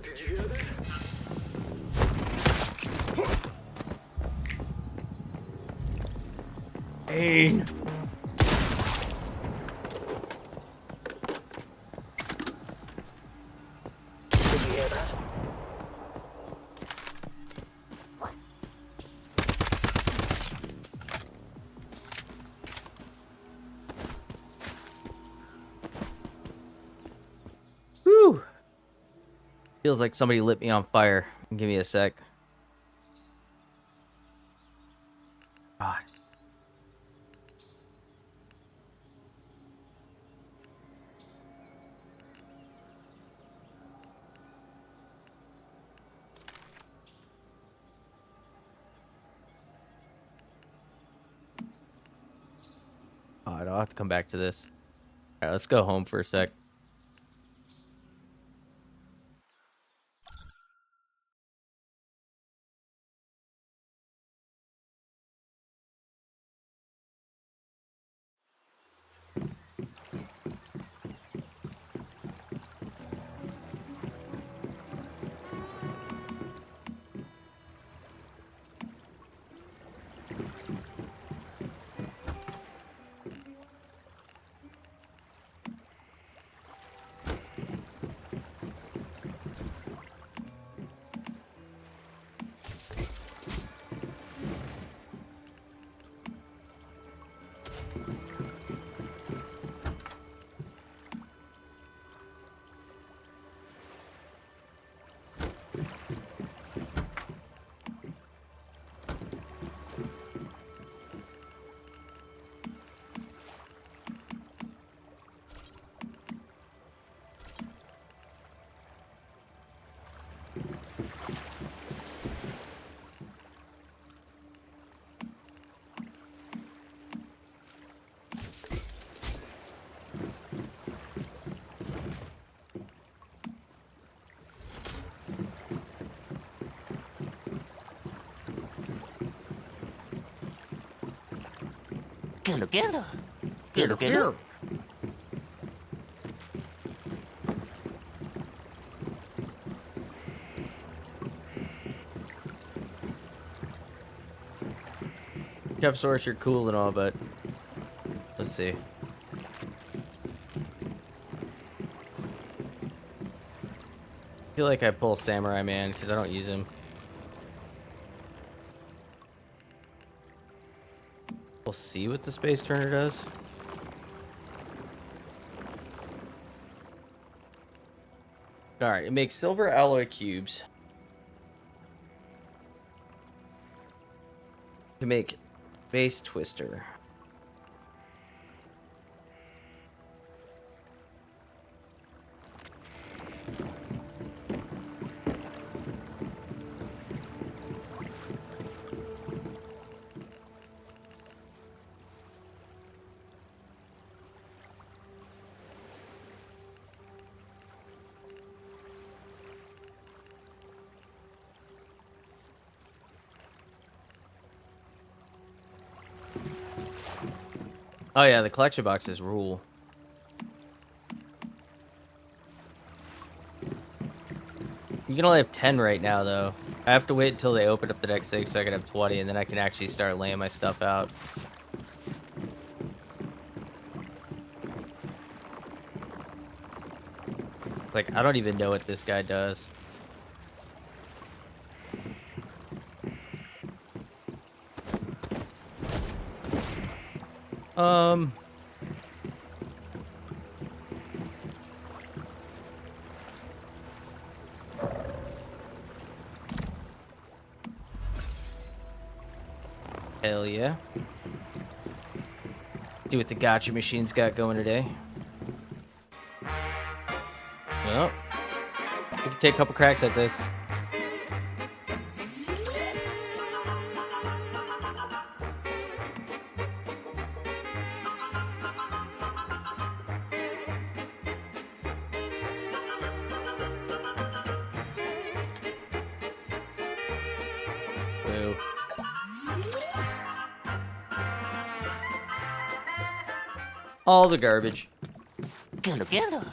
Did you hear that? Pain. Whew. Feels like somebody lit me on fire. Give me a sec. God. Alright, I'll have to come back to this. Alright, let's go home for a sec. Quiero, quiero. Quiero, quiero. Kev Source, you're cool and all, but let's see. I feel like I pull Samurai Man because I don't use him. We'll see what the Space Turner does. Alright, it makes silver alloy cubes to make Base Twister. Oh yeah, the collection boxes rule. You can only have 10 right now, though. I have to wait until they open up the next 6 so I can have 20, and then I can actually start laying my stuff out. Like, I don't even know what this guy does. Hell yeah. See what the gotcha machine's got going today. Well, we can take a couple cracks at this. Boo. All the garbage. Quiero, quiero.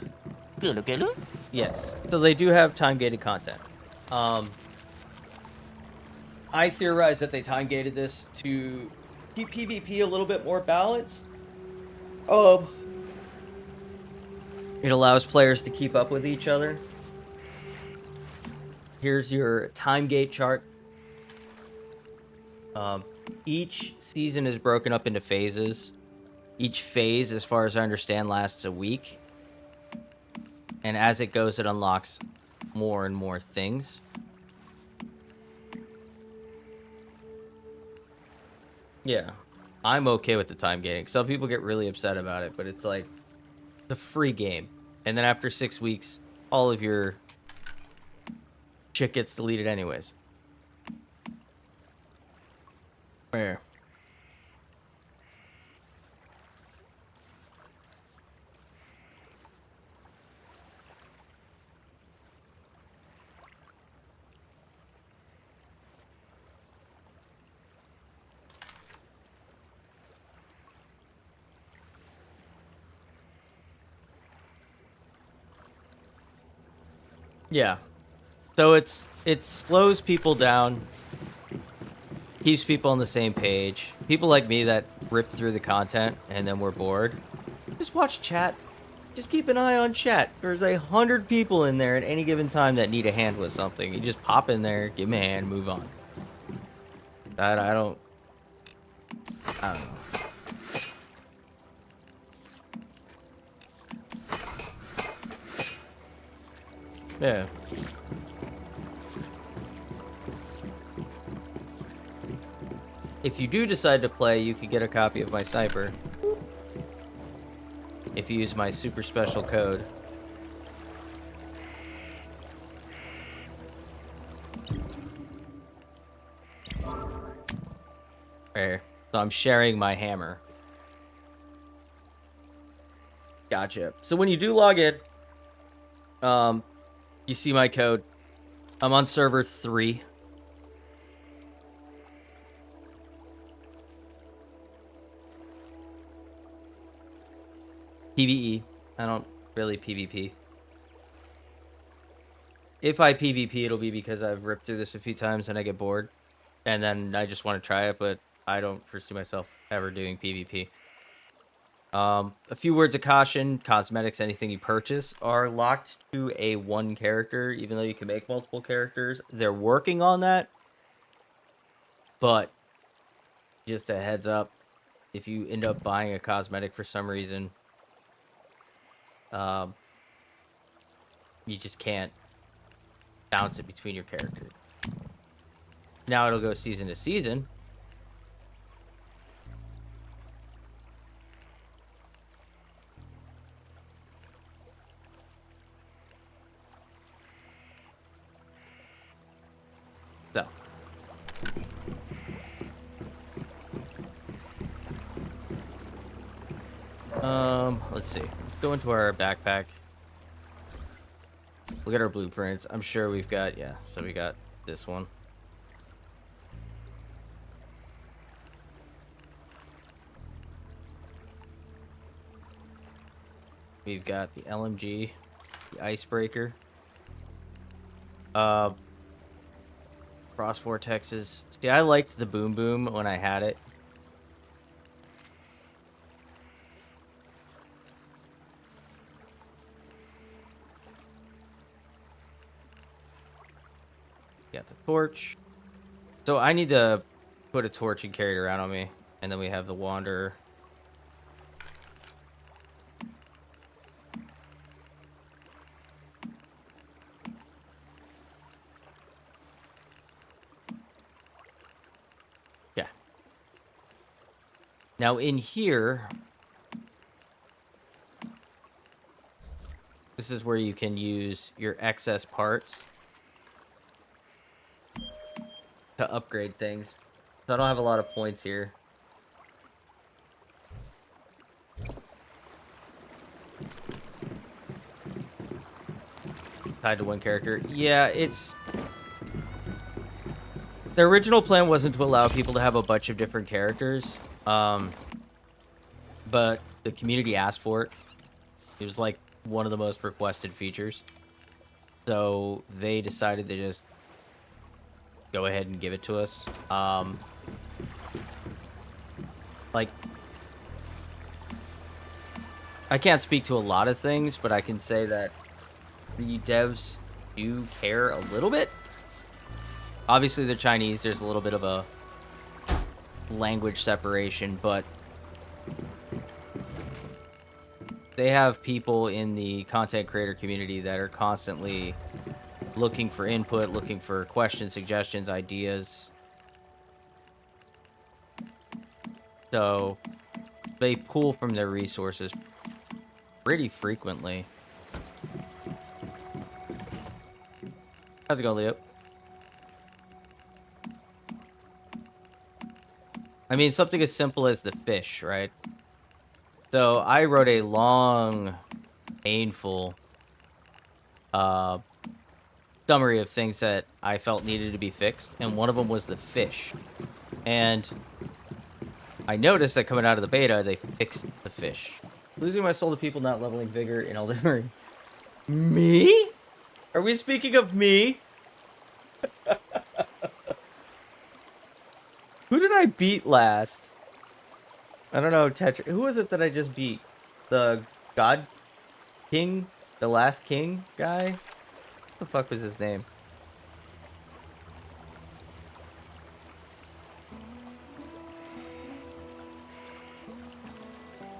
Quiero, quiero. Yes. So they do have time-gated content. I theorize that they time-gated this to keep PvP a little bit more balanced. It allows players to keep up with each other. Here's your time gate chart. Each season is broken up into phases. Each phase, as far as I understand, lasts a week. And as it goes, it unlocks more and more things. Yeah. I'm okay with the time gating. Some people get really upset about it, but it's like, it's a free game. And then after 6 weeks, all of your shit gets deleted anyways. Where? Yeah. So it slows people down, keeps people on the same page. People like me that rip through the content and then we're bored. Just watch chat. Just keep an eye on chat. There's 100 people in there at any given time that need a hand with something. You just pop in there, give them a hand, move on. I don't know. Yeah. If you do decide to play, you could get a copy of my sniper. If you use my super special code. There. So I'm sharing my hammer. Gotcha. So when you do log in, you see my code. I'm on server 3. PvE. I don't really PvP. If I PvP, it'll be because I've ripped through this a few times and I get bored. And then I just want to try it, but I don't foresee myself ever doing PvP. A few words of caution: cosmetics, anything you purchase, are locked to a one character, even though you can make multiple characters. They're working on that. But just a heads up, if you end up buying a cosmetic for some reason, you just can't bounce it between your characters. Now it'll go season to season. So. Let's see. Go into our backpack. Look at our blueprints. I'm sure we've got, yeah, so we got this one. We've got the LMG, the icebreaker, cross vortexes. See, I liked the boom boom when I had it. Got the torch. So I need to put a torch and carry it around on me. And then we have the wanderer. Yeah. Now in here, this is where you can use your excess parts to upgrade things. So I don't have a lot of points here. Tied to one character. Yeah, it's... The original plan wasn't to allow people to have a bunch of different characters. But the community asked for it. It was like one of the most requested features. So they decided to just go ahead and give it to us. Like, I can't speak to a lot of things, but I can say that the devs do care a little bit. Obviously, they're Chinese. There's a little bit of a language separation, but they have people in the content creator community that are constantly looking for input, looking for questions, suggestions, ideas. So they pull from their resources pretty frequently. How's it going, Leo? I mean, something as simple as the fish, right? So I wrote a long, painful summary of things that I felt needed to be fixed, and one of them was the fish. And I noticed that coming out of the beta, they fixed the fish. Losing my soul to people not leveling vigor in Elden Ring. Me? Are we speaking of me? Who did I beat last? I don't know, Tetra. Who was it that I just beat? The God King? The last king guy? What the fuck was his name?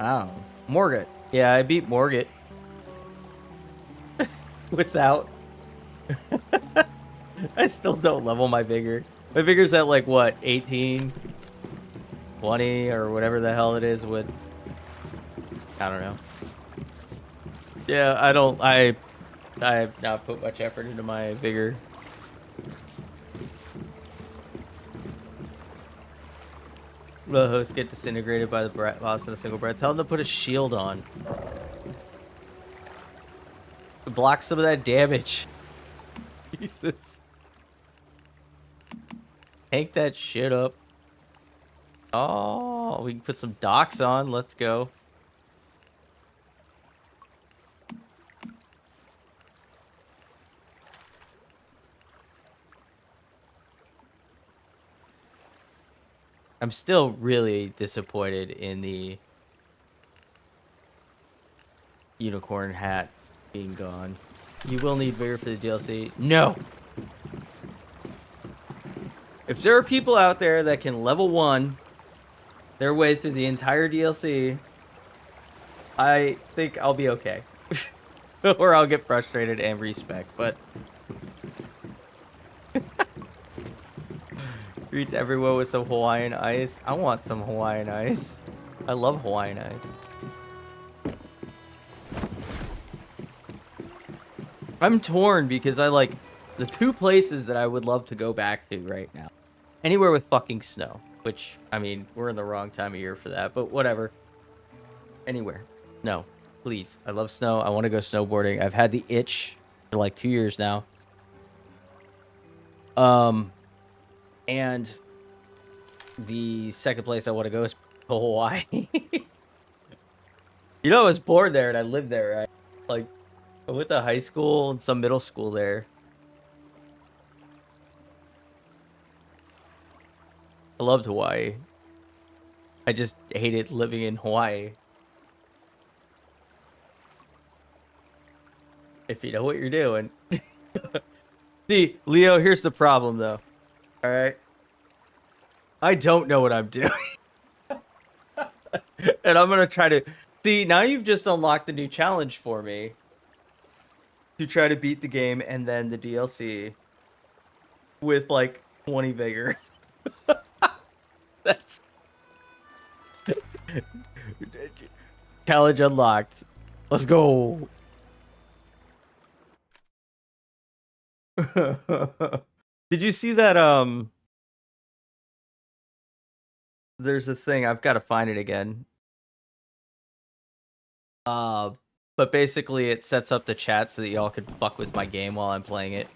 Oh, Morgott. Yeah, I beat Morgott. Without. I still don't level my vigor. My vigor's at like what, 18, 20, or whatever the hell it is with. I don't know. Yeah, I have not put much effort into my vigor. The hosts get disintegrated by the boss in a single breath. Tell them to put a shield on. To block some of that damage. Jesus. Tank that shit up. Oh, we can put some docks on. Let's go. I'm still really disappointed in the unicorn hat being gone. You will need vigor for the DLC. No! If there are people out there that can level 1 their way through the entire DLC, I think I'll be okay. Or I'll get frustrated and respec, but... Greets everyone with some Hawaiian ice. I want some Hawaiian ice. I love Hawaiian ice. I'm torn because I like the 2 places that I would love to go back to right now. Anywhere with fucking snow, which, I mean, we're in the wrong time of year for that, but whatever. Anywhere. No, please. I love snow. I want to go snowboarding. I've had the itch for like 2 years now. And the second place I want to go is Hawaii. You know, I was born there and I lived there, right? Like, I went to high school and some middle school there. I loved Hawaii. I just hated living in Hawaii. If you know what you're doing. See, Leo, here's the problem, though. All right? I don't know what I'm doing. And I'm going to try to... See, now you've just unlocked the new challenge for me. To try to beat the game and then the DLC. With, like, 20 vigor. That's... Challenge unlocked. Let's go. Did you see that, there's a thing, I've got to find it again. But basically it sets up the chat so that y'all can fuck with my game while I'm playing it.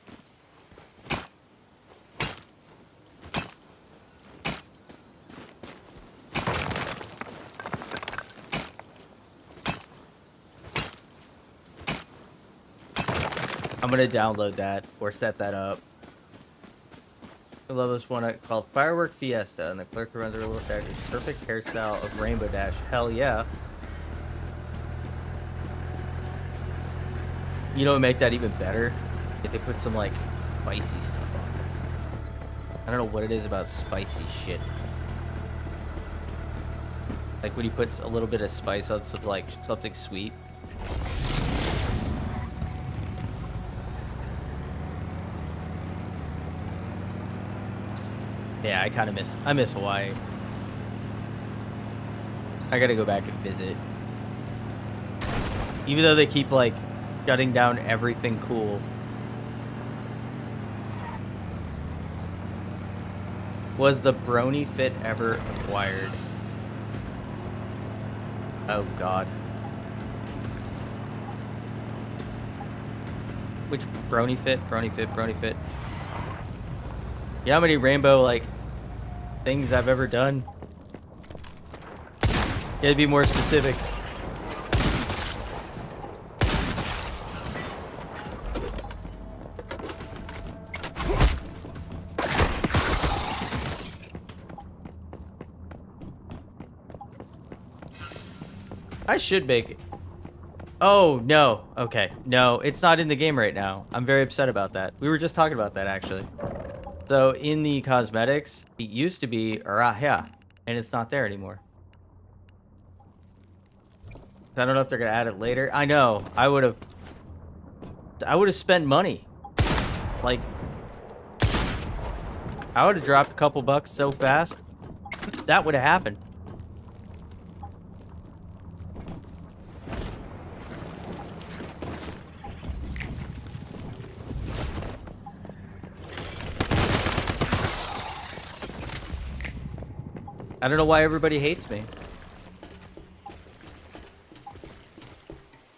I'm gonna download that or set that up. I love this one called Firework Fiesta, and the clerk who runs a little dash is perfect hairstyle of Rainbow Dash. Hell yeah. You know what would make that even better? If they put some like spicy stuff on it. I don't know what it is about spicy shit. Like when he puts a little bit of spice on some, like something sweet. Yeah, I kind of I miss Hawaii. I gotta go back and visit. Even though they keep, like, shutting down everything cool. Was the Brony Fit ever acquired? Oh, God. Which Brony Fit? Brony Fit, Brony Fit. You know how many rainbow, like, things I've ever done? You gotta be more specific. I should make it. Oh, no. Okay. No, it's not in the game right now. I'm very upset about that. We were just talking about that, actually. So, in the cosmetics, it used to be Arahia, and it's not there anymore. I don't know if they're going to add it later. I know. I would have spent money. Like, I would have dropped a couple bucks so fast. That would have happened. I don't know why everybody hates me.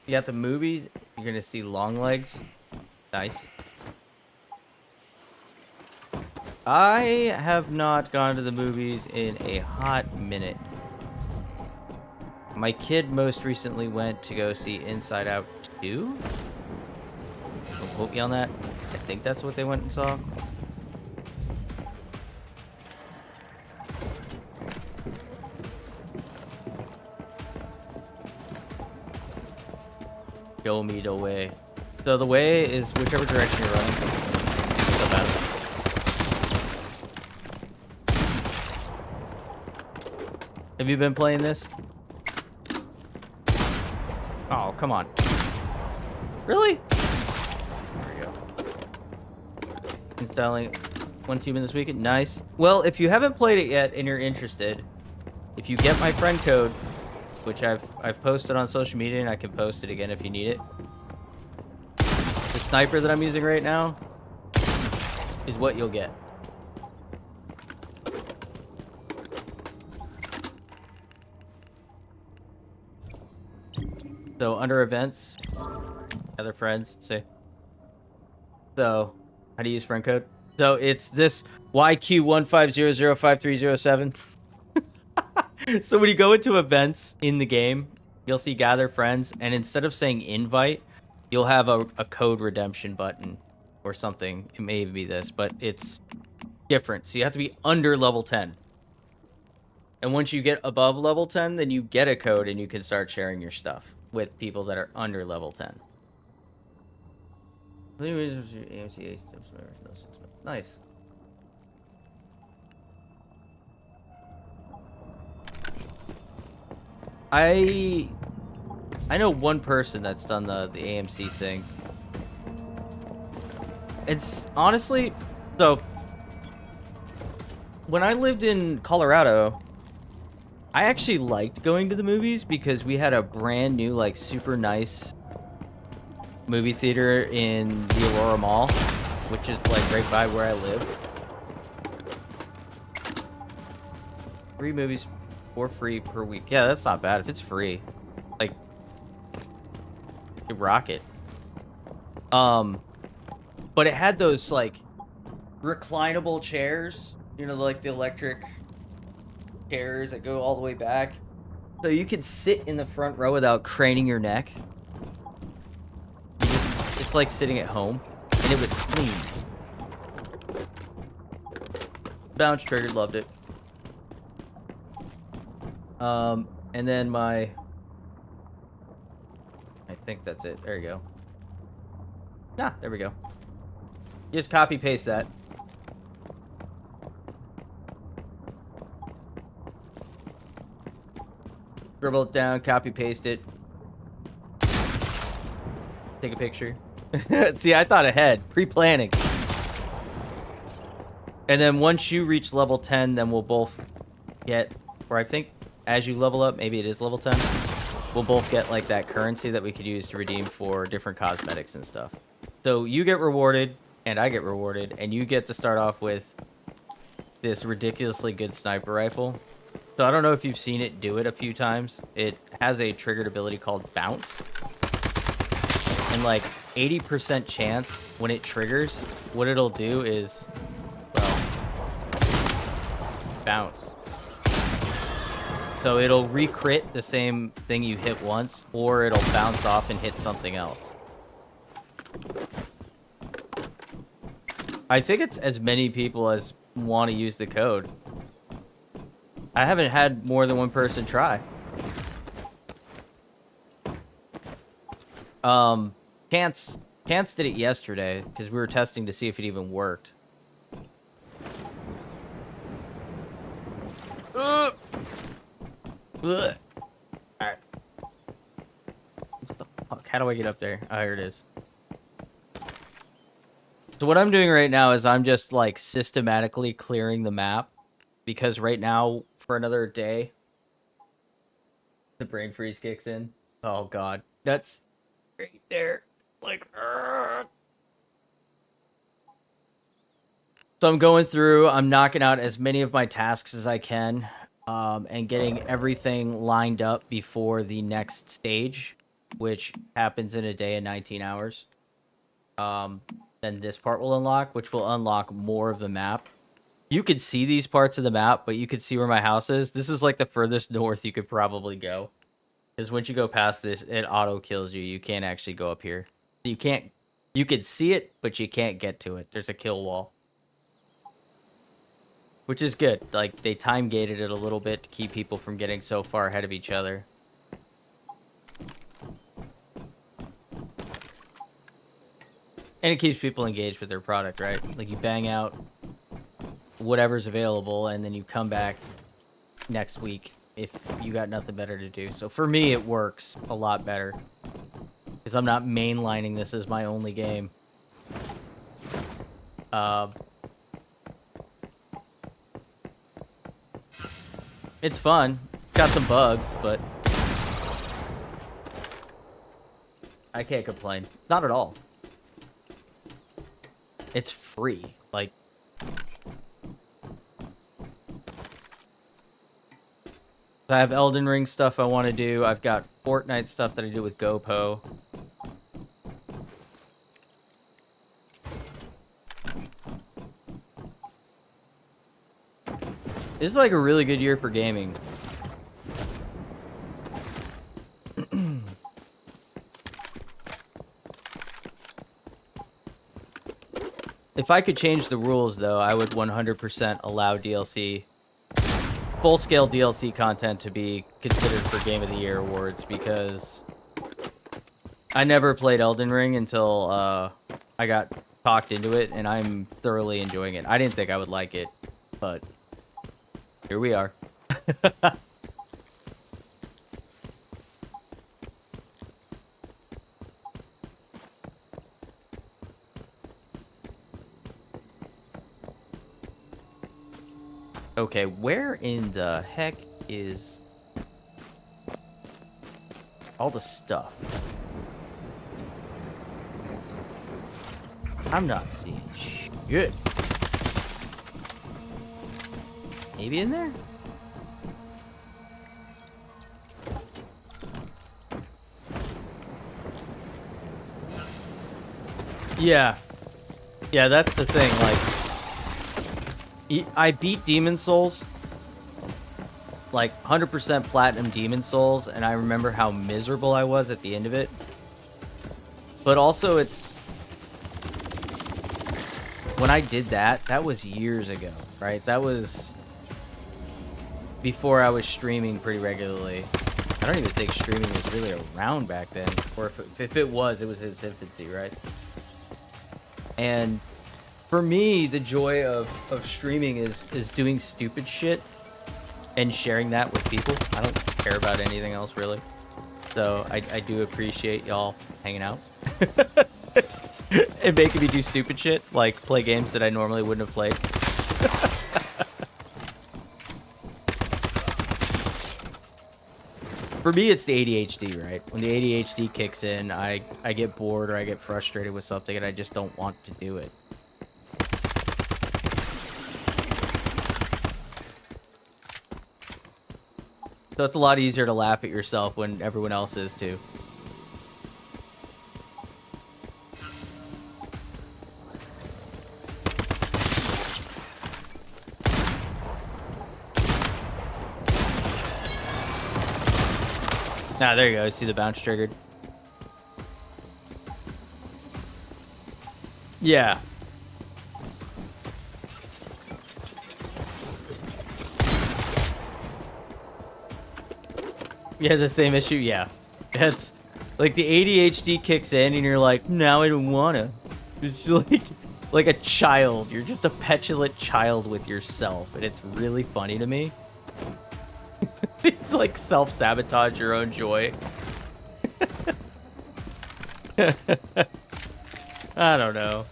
You got the movies. You're gonna see Longlegs. Nice. I have not gone to the movies in a hot minute. My kid most recently went to go see Inside Out 2. Don't quote me on that. I think that's what they went and saw. Show me the way. So the way is whichever direction you're running. So bad. Have you been playing this? Oh, come on. Really? There we go. Installing one human this weekend. Nice. Well, if you haven't played it yet and you're interested, if you get my friend code, which I've posted on social media and I can post it again if you need it. The sniper that I'm using right now is what you'll get. So under events, other friends, say. So how do you use friend code? So it's this YQ15005307. So when you go into events in the game, you'll see gather friends, and instead of saying invite, you'll have a code redemption button or something. It may even be this, but it's different. So you have to be under level 10. And once you get above level 10, then you get a code and you can start sharing your stuff with people that are under level 10. Nice. I know one person that's done the AMC thing. It's honestly, so when I lived in Colorado, I actually liked going to the movies because we had a brand new, like, super nice movie theater in the Aurora Mall, which is like right by where I live. 3 movies for free per week. Yeah, that's not bad if it's free. Like, you rock it. But it had those like reclinable chairs, you know, like the electric chairs that go all the way back, so you could sit in the front row without craning your neck. It's like sitting at home, and it was clean. Bounce triggered, loved it. And then I think that's it. There you go. Ah, there we go. Just copy paste that. Scribble it down, copy paste it. Take a picture. See, I thought ahead. Pre-planning. And then once you reach level 10, then we'll both get, or I think as you level up, maybe it is level 10, we'll both get like that currency that we could use to redeem for different cosmetics and stuff. So you get rewarded, and I get rewarded, and you get to start off with this ridiculously good sniper rifle. So I don't know if you've seen it do it a few times. It has a triggered ability called Bounce. And like 80% chance when it triggers, what it'll do is, well, bounce. So it'll re-crit the same thing you hit once, or it'll bounce off and hit something else. I think it's as many people as want to use the code. I haven't had more than one person try. Chance did it yesterday because we were testing to see if it even worked. Alright. What the fuck? How do I get up there? Oh, here it is. So what I'm doing right now is I'm just like systematically clearing the map, because right now for another day the brain freeze kicks in. Oh god, that's right there. Like, so I'm going through, I'm knocking out as many of my tasks as I can, and getting everything lined up before the next stage, which happens in a day and 19 hours. Then this part will unlock, which will unlock more of the map. You could see these parts of the map, but you could see where my house is. This is like the furthest north you could probably go. Because once you go past this, it auto kills you. You can't actually go up here. You can't, you could see it, but you can't get to it. There's a kill wall. Which is good. Like, they time gated it a little bit to keep people from getting so far ahead of each other. And it keeps people engaged with their product, right? Like you bang out whatever's available, and then you come back next week if you got nothing better to do. So for me, it works a lot better because I'm not mainlining this as my only game. It's fun. Got some bugs, but I can't complain. Not at all. It's free. Like, I have Elden Ring stuff I want to do. I've got Fortnite stuff that I do with GoPo. This is like a really good year for gaming. If I could change the rules, though, I would 100% allow DLC, full-scale DLC content to be considered for Game of the Year awards, because I never played Elden Ring until I got talked into it, and I'm thoroughly enjoying it. I didn't think I would like it, but here we are. Okay, where in the heck is all the stuff? I'm not seeing shit. Maybe in there? Yeah. Yeah, that's the thing, like, I beat Demon Souls, like 100% platinum Demon Souls, and I remember how miserable I was at the end of it. But also, it's when I did that, that was years ago, right? That was before I was streaming pretty regularly. I don't even think streaming was really around back then, or if it was its infancy, right? And for me, the joy of streaming is doing stupid shit and sharing that with people. I don't care about anything else, really. So I do appreciate y'all hanging out and making me do stupid shit, like play games that I normally wouldn't have played. For me, it's the ADHD, right? When the ADHD kicks in, I get bored or I get frustrated with something and I just don't want to do it. So it's a lot easier to laugh at yourself when everyone else is too. Ah, there you go. See the bounce triggered? Yeah. Yeah, the same issue. Yeah, that's like the ADHD kicks in, and you're like, now I don't wanna. It's like a child. You're just a petulant child with yourself, and it's really funny to me. It's like self-sabotage your own joy. I don't know.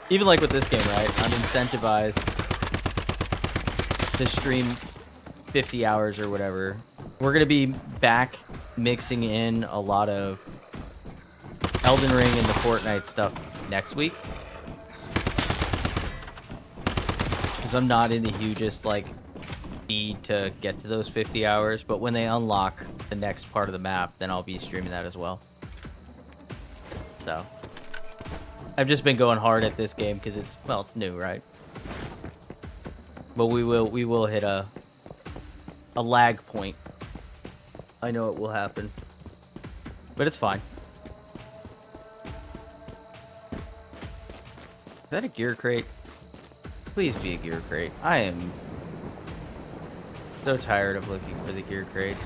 Even like with this game, right? I'm incentivized to stream 50 hours or whatever. We're gonna be back mixing in a lot of Elden Ring and the Fortnite stuff next week, because I'm not in the hugest like need to get to those 50 hours, but when they unlock the next part of the map, then I'll be streaming that as well. So I've just been going hard at this game because it's new, right? But we will hit a lag point. I know it will happen, but it's fine. Is that a gear crate? Please be a gear crate. I am so tired of looking for the gear crates.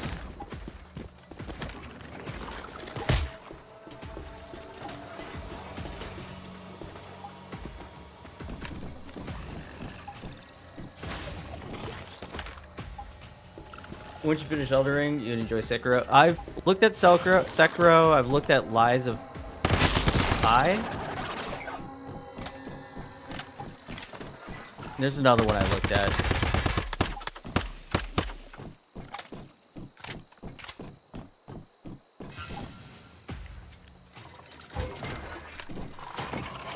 Once you finish Elden Ring, you'd enjoy Sekiro. I've looked at Sekiro. I've looked at Lies of P. There's another one I looked at.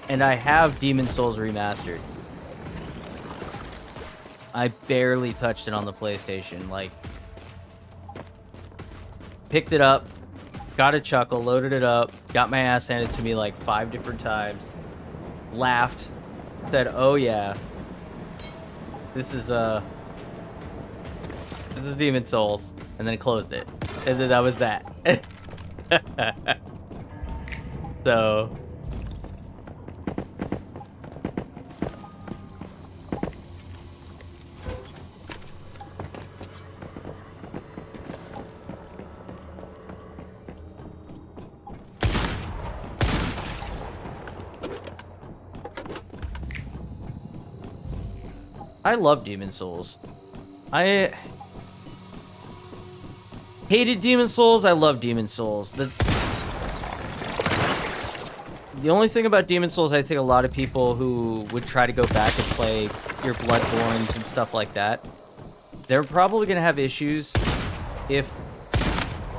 And I have Demon Souls Remastered. I barely touched it on the PlayStation. Like, picked it up, got a chuckle, loaded it up, got my ass handed to me like 5 different times, laughed, said, "Oh yeah, this is Demon Souls," and then closed it, and then that was that. So. I love Demon Souls. I hated Demon Souls. I love Demon Souls. The only thing about Demon Souls, I think a lot of people who would try to go back and play your Bloodborns and stuff like that, they're probably going to have issues if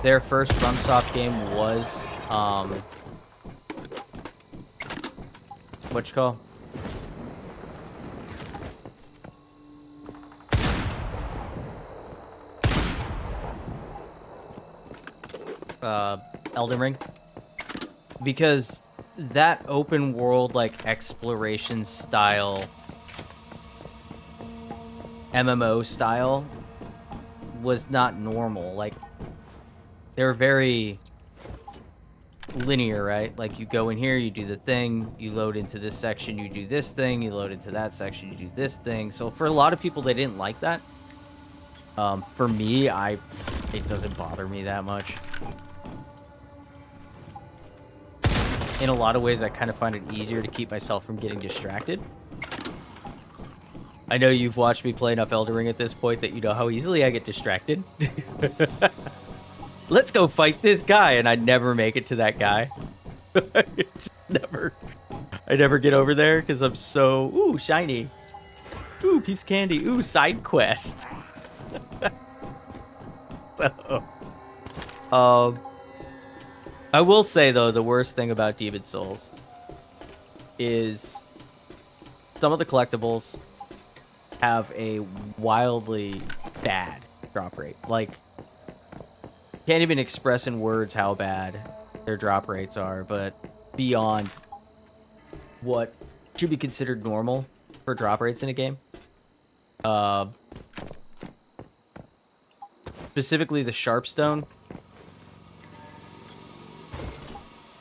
their first FromSoft game was, what you call? Elden Ring, because that open world like exploration style MMO style was not normal. Like, they're very linear, right? Like, you go in here, you do the thing, you load into this section, you do this thing, you load into that section, you do this thing. So for a lot of people, they didn't like that. For me, it doesn't bother me that much. In a lot of ways, I kind of find it easier to keep myself from getting distracted. I know you've watched me play enough Elden Ring at this point that you know how easily I get distracted. Let's go fight this guy, and I never make it to that guy. I never get over there because I'm so, ooh, shiny. Ooh, piece of candy. Ooh, side quest. So, I will say, though, the worst thing about Demon Souls is some of the collectibles have a wildly bad drop rate. Like, can't even express in words how bad their drop rates are, but beyond what should be considered normal for drop rates in a game. Specifically the Sharpstone.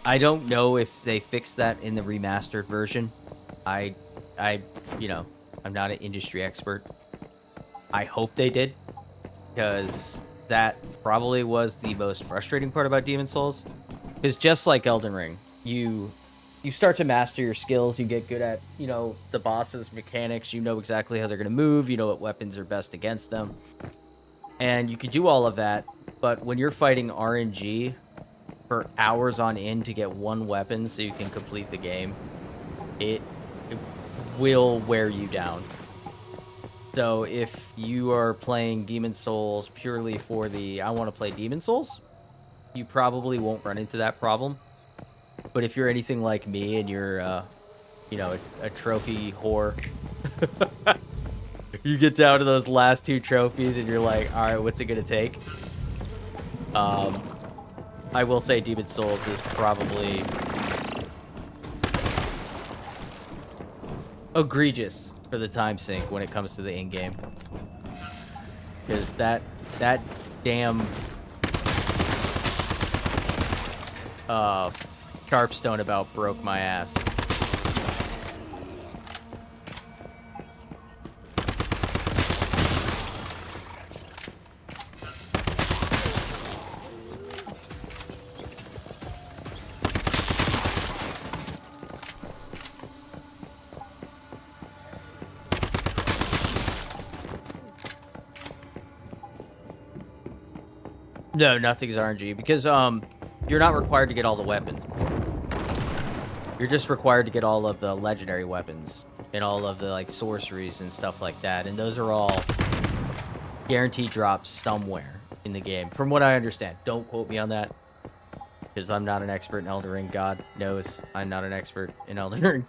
I don't know if they fixed that in the remastered version. You know, I'm not an industry expert. I hope they did, because that probably was the most frustrating part about Demon Souls. Because just like Elden Ring, you start to master your skills, you get good at, you know, the boss's mechanics, you know exactly how they're going to move, you know what weapons are best against them. And you can do all of that, but when you're fighting RNG for hours on end to get one weapon so you can complete the game, it will wear you down. So if you are playing Demon Souls purely for the I want to play Demon Souls, you probably won't run into that problem. But if you're anything like me and you're you know, a trophy whore, you get down to those last 2 trophies and you're like, all right, what's it gonna take? I will say Demon Souls is probably egregious for the time sink when it comes to the in-game. Because that damn Sharpstone about broke my ass. No, nothing's RNG because you're not required to get all the weapons. You're just required to get all of the legendary weapons and all of the like sorceries and stuff like that, and those are all guaranteed drops somewhere in the game, from what I understand. Don't quote me on that, because I'm not an expert in Elden Ring. God knows I'm not an expert in Elden Ring,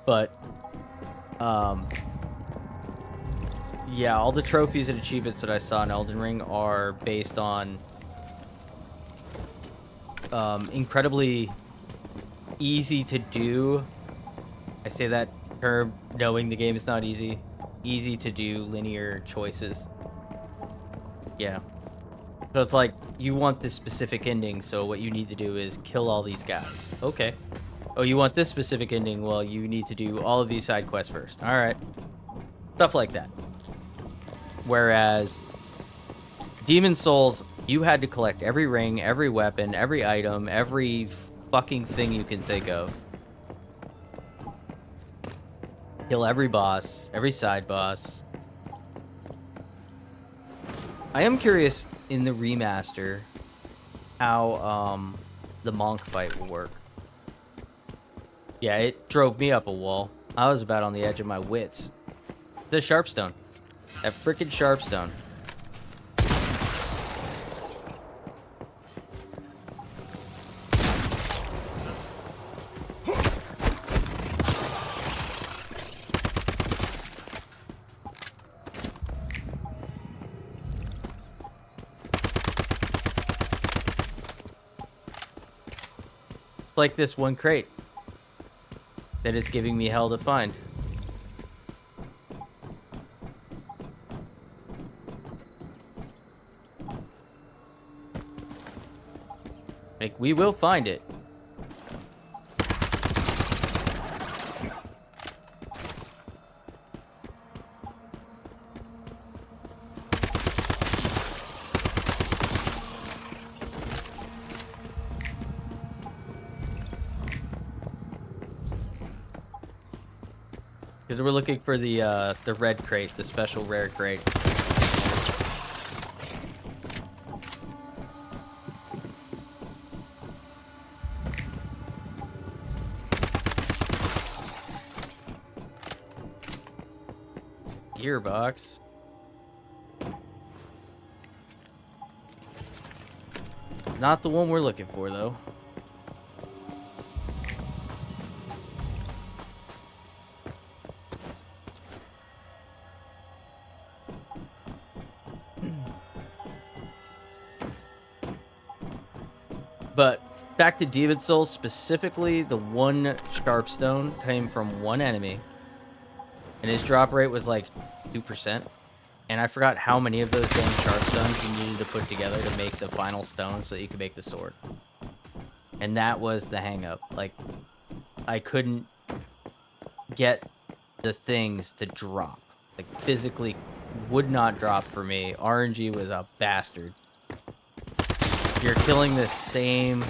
but yeah, all the trophies and achievements that I saw in Elden Ring are based on incredibly easy to do. I say that term knowing the game is not easy. Easy to do linear choices. Yeah. So it's like, you want this specific ending, so what you need to do is kill all these guys. Okay. Oh, you want this specific ending? Well, you need to do all of these side quests first. Alright. Stuff like that. Whereas Demon Souls, you had to collect every ring, every weapon, every item, every fucking thing you can think of. Kill every boss, every side boss. I am curious in the remaster how the monk fight will work. Yeah, it drove me up a wall. I was about on the edge of my wits. The Sharpstone. That frickin' Sharpstone. Like this one crate that is giving me hell to find. Like, we will find it. Because we're looking for the red crate, the special rare crate. Gearbox. Not the one we're looking for, though. But back to Demon Souls, specifically, the one Sharpstone came from one enemy, and his drop rate was like 2%. And I forgot how many of those damn Sharpstones you needed to put together to make the final stone so that you could make the sword. And that was the hang-up. Like, I couldn't get the things to drop. Like, physically would not drop for me. RNG was a bastard. You're killing this same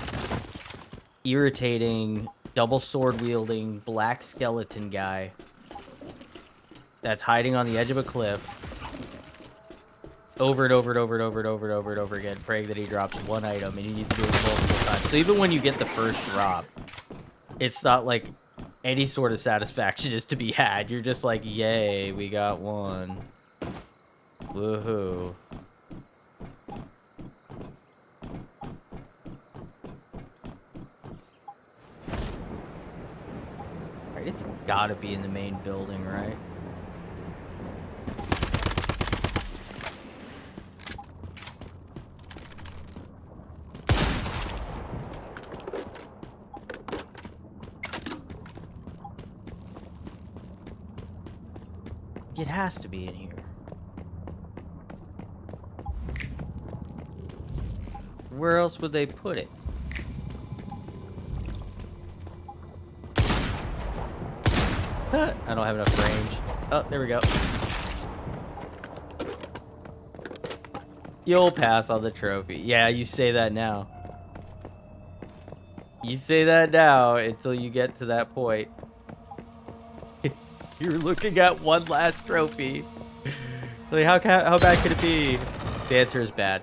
irritating, double sword wielding, black skeleton guy that's hiding on the edge of a cliff over and over and over and over and over and over and over again, praying that he drops one item, and you need to do it multiple times. So even when you get the first drop, it's not like any sort of satisfaction is to be had. You're just like, yay, we got one. Woohoo. It's gotta be in the main building, right? It has to be in here. Where else would they put it? I don't have enough range. Oh, there we go. You'll pass on the trophy. Yeah, you say that now. You say that now until you get to that point. You're looking at one last trophy. Like, how bad could it be? The answer is bad.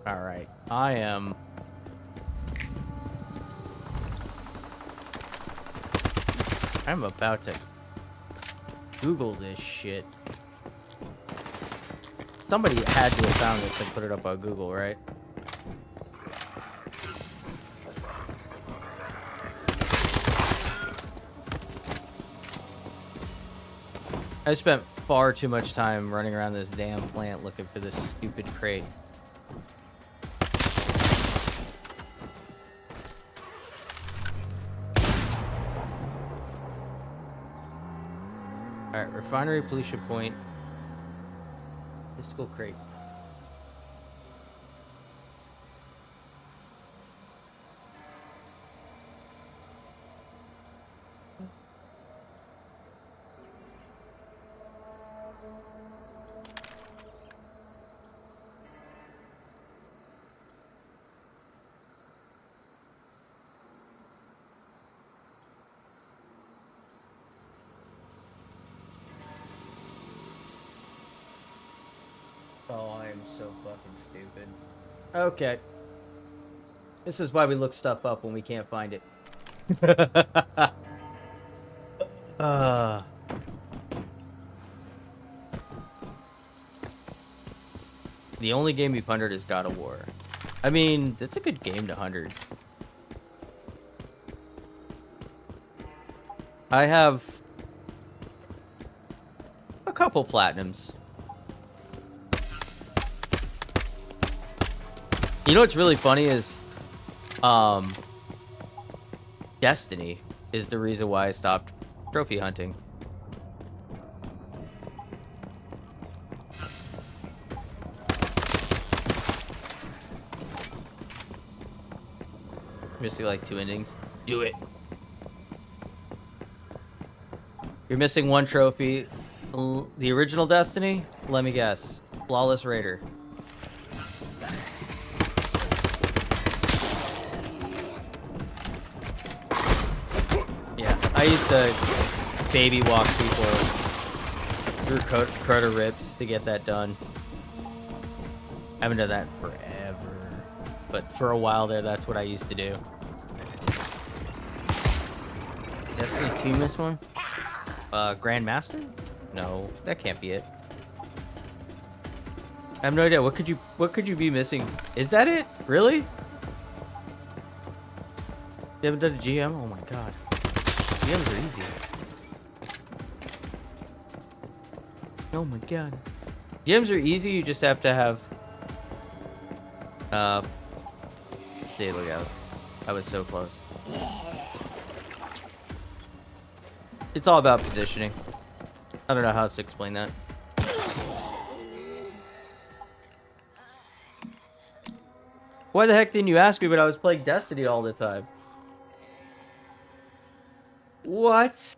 All right, I am. I'm about to Google this shit. Somebody had to have found this and put it up on Google, right? I spent far too much time running around this damn plant looking for this stupid crate. Alright, refinery, pollution point, mystical crate. Oh, I am so fucking stupid. Okay. This is why we look stuff up when we can't find it. The only game we've 100 is God of War. I mean, that's a good game to 100. I have a couple platinums. You know what's really funny is, Destiny is the reason why I stopped trophy hunting. Missing like 2 endings. Do it. You're missing 1 trophy. The original Destiny? Let me guess. Flawless Raider. I used to baby walk people through Crota Rips to get that done. I haven't done that forever, but for a while there, that's what I used to do. Destiny's 2 missed one? Grandmaster? No, that can't be it. I have no idea. What could you be missing? Is that it? Really? You haven't done a GM? Oh my god. GMs are easy. Oh my god. GMs are easy, you just have to have see, look, I was so close. It's all about positioning. I don't know how else to explain that. Why the heck didn't you ask me when I was playing Destiny all the time? What?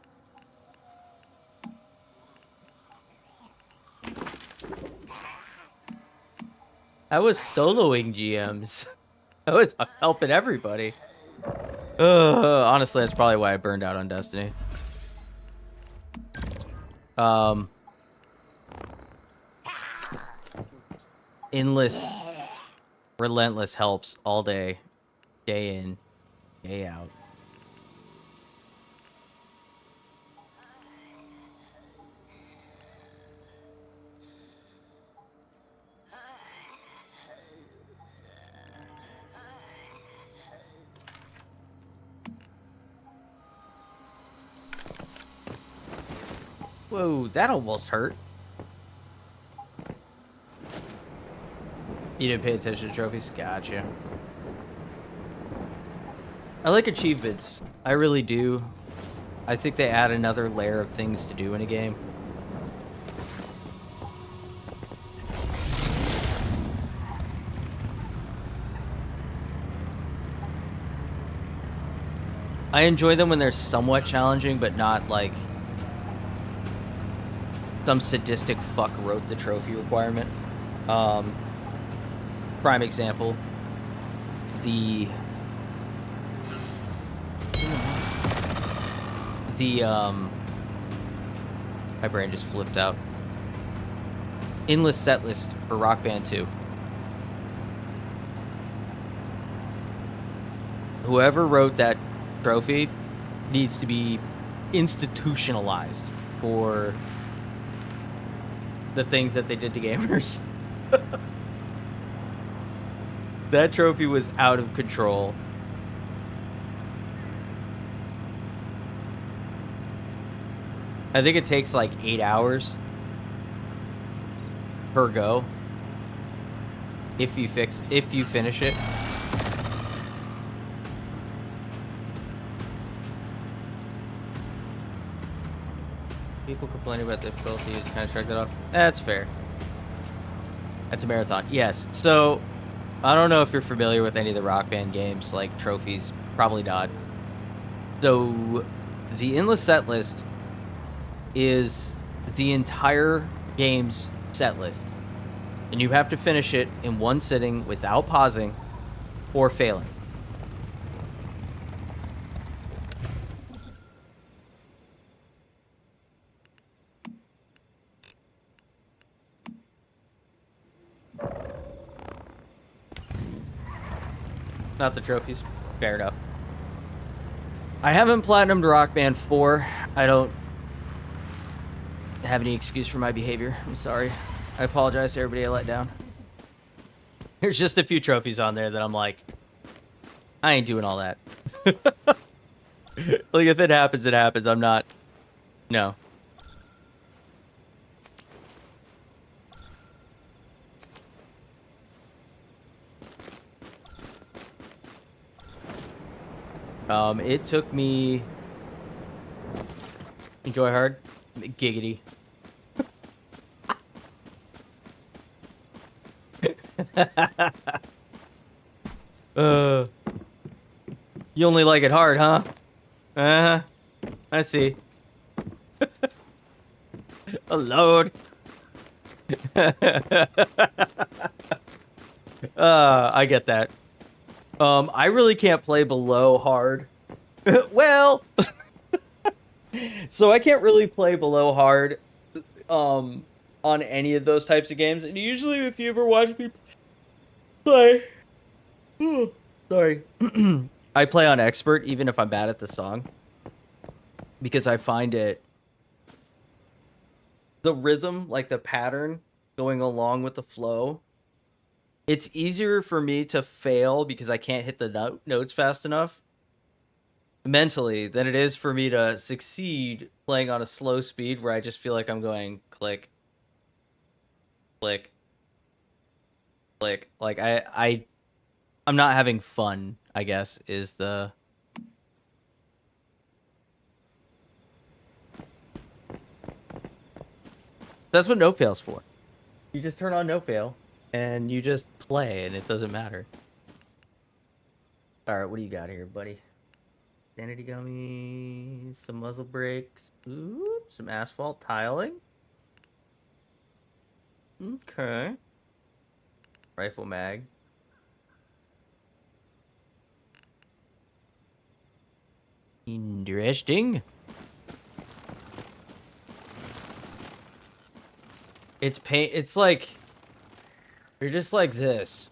I was soloing GMs. I was helping everybody. Honestly, that's probably why I burned out on Destiny. Endless, relentless helps all day, day in, day out. Whoa, that almost hurt. You didn't pay attention to trophies? Gotcha. I like achievements. I really do. I think they add another layer of things to do in a game. I enjoy them when they're somewhat challenging, but not like some sadistic fuck wrote the trophy requirement. Prime example, my brain just flipped out. Endless set list for Rock Band 2. whoever wrote that trophy needs to be institutionalized for the things that they did to gamers. That trophy was out of control. I think it takes like 8 hours per go if you finish it. People complaining about difficulty, just kind of shrug that off. That's fair. That's a marathon. Yes. So, I don't know if you're familiar with any of the Rock Band games, like trophies. Probably not. So, the endless set list is the entire game's set list. And you have to finish it in one sitting without pausing or failing. Not the trophies. Fair enough. I haven't platinumed Rock Band 4. I don't have any excuse for my behavior. I'm sorry. I apologize to everybody I let down. There's just a few trophies on there that I'm like, I ain't doing all that. Like, if it happens, it happens. I'm not. No. It took me... Enjoy hard? Giggity. You only like it hard, huh? I see. A load. I get that. I really can't play below hard. Well, so I can't really play below hard on any of those types of games. And usually if you ever watch me play, sorry, I play on expert even if I'm bad at the song, because I find it, the rhythm, like the pattern going along with the flow, it's easier for me to fail because I can't hit the notes fast enough mentally than it is for me to succeed playing on a slow speed where I just feel like I'm going click, click, click. Like I'm not having fun, I guess, is the... That's what no fail's for. You just turn on no fail and you just play and it doesn't matter. All right, what do you got here, buddy? Sanity gummies, some muzzle brakes, oops, some asphalt tiling. Okay. Rifle mag. Interesting. It's like you're just like this.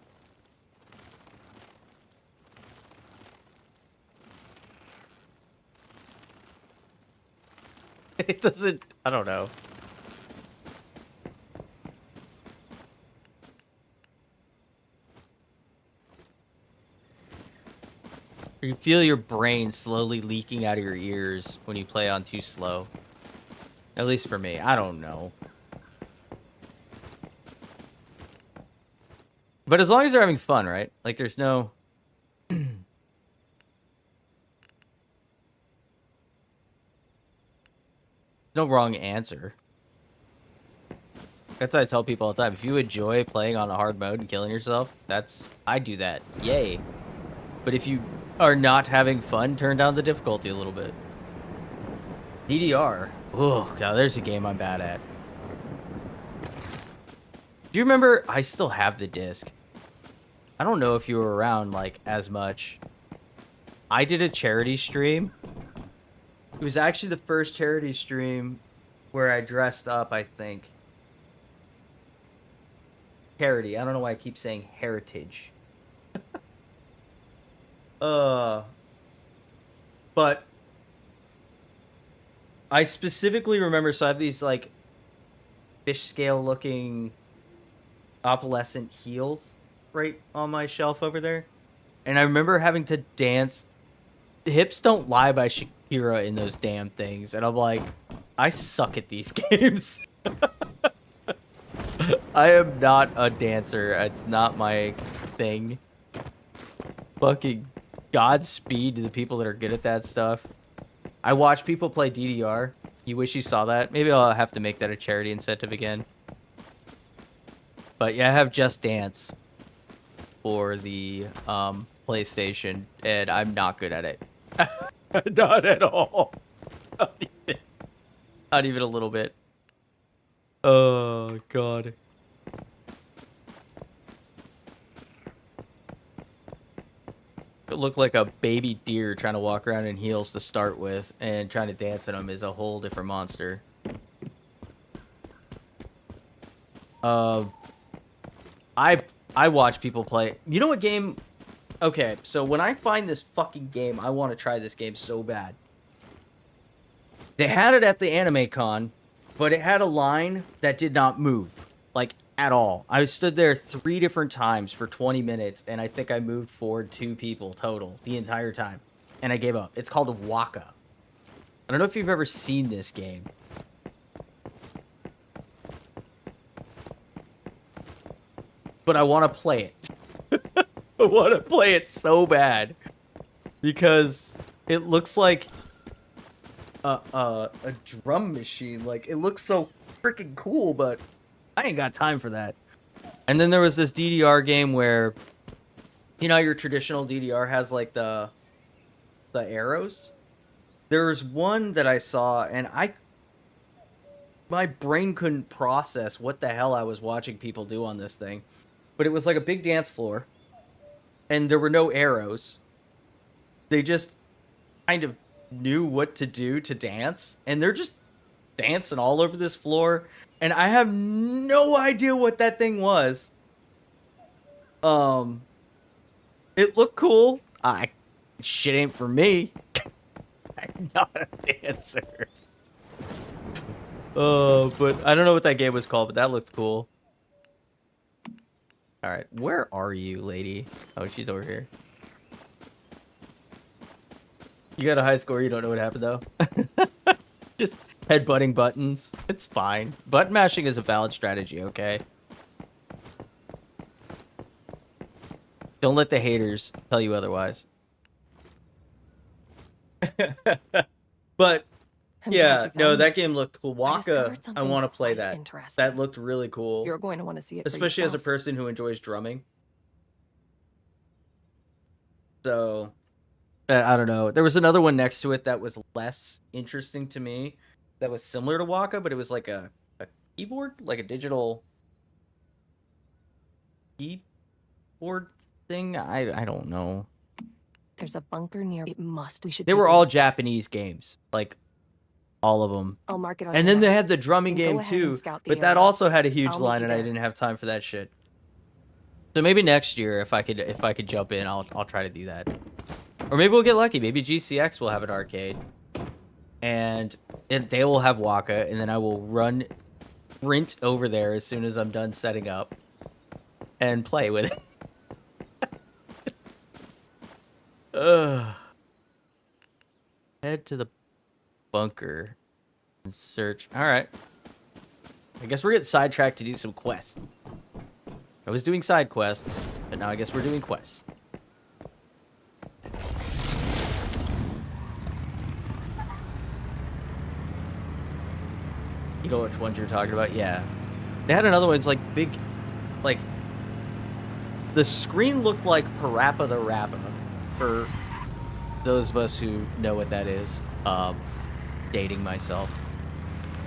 It doesn't, I don't know. You feel your brain slowly leaking out of your ears when you play on too slow. At least for me. I don't know. But as long as they're having fun, right? Like, there's no... no wrong answer. That's what I tell people all the time. If you enjoy playing on a hard mode and killing yourself, I do that. Yay. But if you are not having fun, turn down the difficulty a little bit. DDR. Oh, God, there's a game I'm bad at. Do you remember? I still have the disc. I don't know if you were around, like, as much. I did a charity stream. It was actually the first charity stream where I dressed up, I think. Charity. I don't know why I keep saying heritage. But I specifically remember, so I have these like fish scale looking opalescent heels right on my shelf over there. And I remember having to dance Hips Don't Lie by Shakira in those damn things. And I'm like, I suck at these games. I am not a dancer. It's not my thing. Fucking Godspeed to the people that are good at that stuff. I watch people play DDR. You wish you saw that. Maybe I'll have to make that a charity incentive again. But yeah, I have Just Dance for the PlayStation, and I'm not good at it. Not at all. Not even a little bit. Oh, God. It looked like a baby deer trying to walk around in heels to start with, and trying to dance in them is a whole different monster. I watch people play. You know what game? Okay, so when I find this fucking game, I want to try this game so bad. They had it at the Anime Con, but it had a line that did not move, like, at all. I stood there 3 different times for 20 minutes, and I think I moved forward 2 people total the entire time. And I gave up. It's called Waka. I don't know if you've ever seen this game. But I want to play it. I want to play it so bad. Because it looks like a drum machine. Like, it looks so freaking cool, but I ain't got time for that. And then there was this DDR game where, you know, your traditional DDR has like the arrows. There was one that I saw, and my brain couldn't process what the hell I was watching people do on this thing. But it was like a big dance floor, and there were no arrows. They just kind of knew what to do to dance, and they're just dancing all over this floor, and I have no idea what that thing was. It looked cool. Shit ain't for me. I'm not a dancer. But I don't know what that game was called, but that looked cool. All right, where are you, lady? Oh, she's over here. You got a high score. You don't know what happened, though? Just headbutting buttons. It's fine. Button mashing is a valid strategy, okay? Don't let the haters tell you otherwise. But, yeah, no, that game looked cool. Waka, I want to play that. That looked really cool. You're going to want to see it especially as a person who enjoys drumming. So, I don't know. There was another one next to it that was less interesting to me. That was similar to Waka, but it was like a keyboard, like a digital keyboard thing. I don't know. There's a bunker near. It must. We should. They were all Japanese games, like all of them. I'll mark it on. And then they had the drumming game too, but that also had a huge I'll line, meet and you I there. didn't have time for that shit. So maybe next year, if I could jump in, I'll try to do that. Or maybe we'll get lucky. Maybe GCX will have an arcade, and they will have Waka, and then I will sprint over there as soon as I'm done setting up, and play with it. Head to the bunker and search. All right. I guess we're getting sidetracked to do some quests. I was doing side quests, but now I guess we're doing quests. You know which ones you're talking about? Yeah. They had another one. It's like big, like, the screen looked like Parappa the Rappa. For those of us who know what that is, dating myself.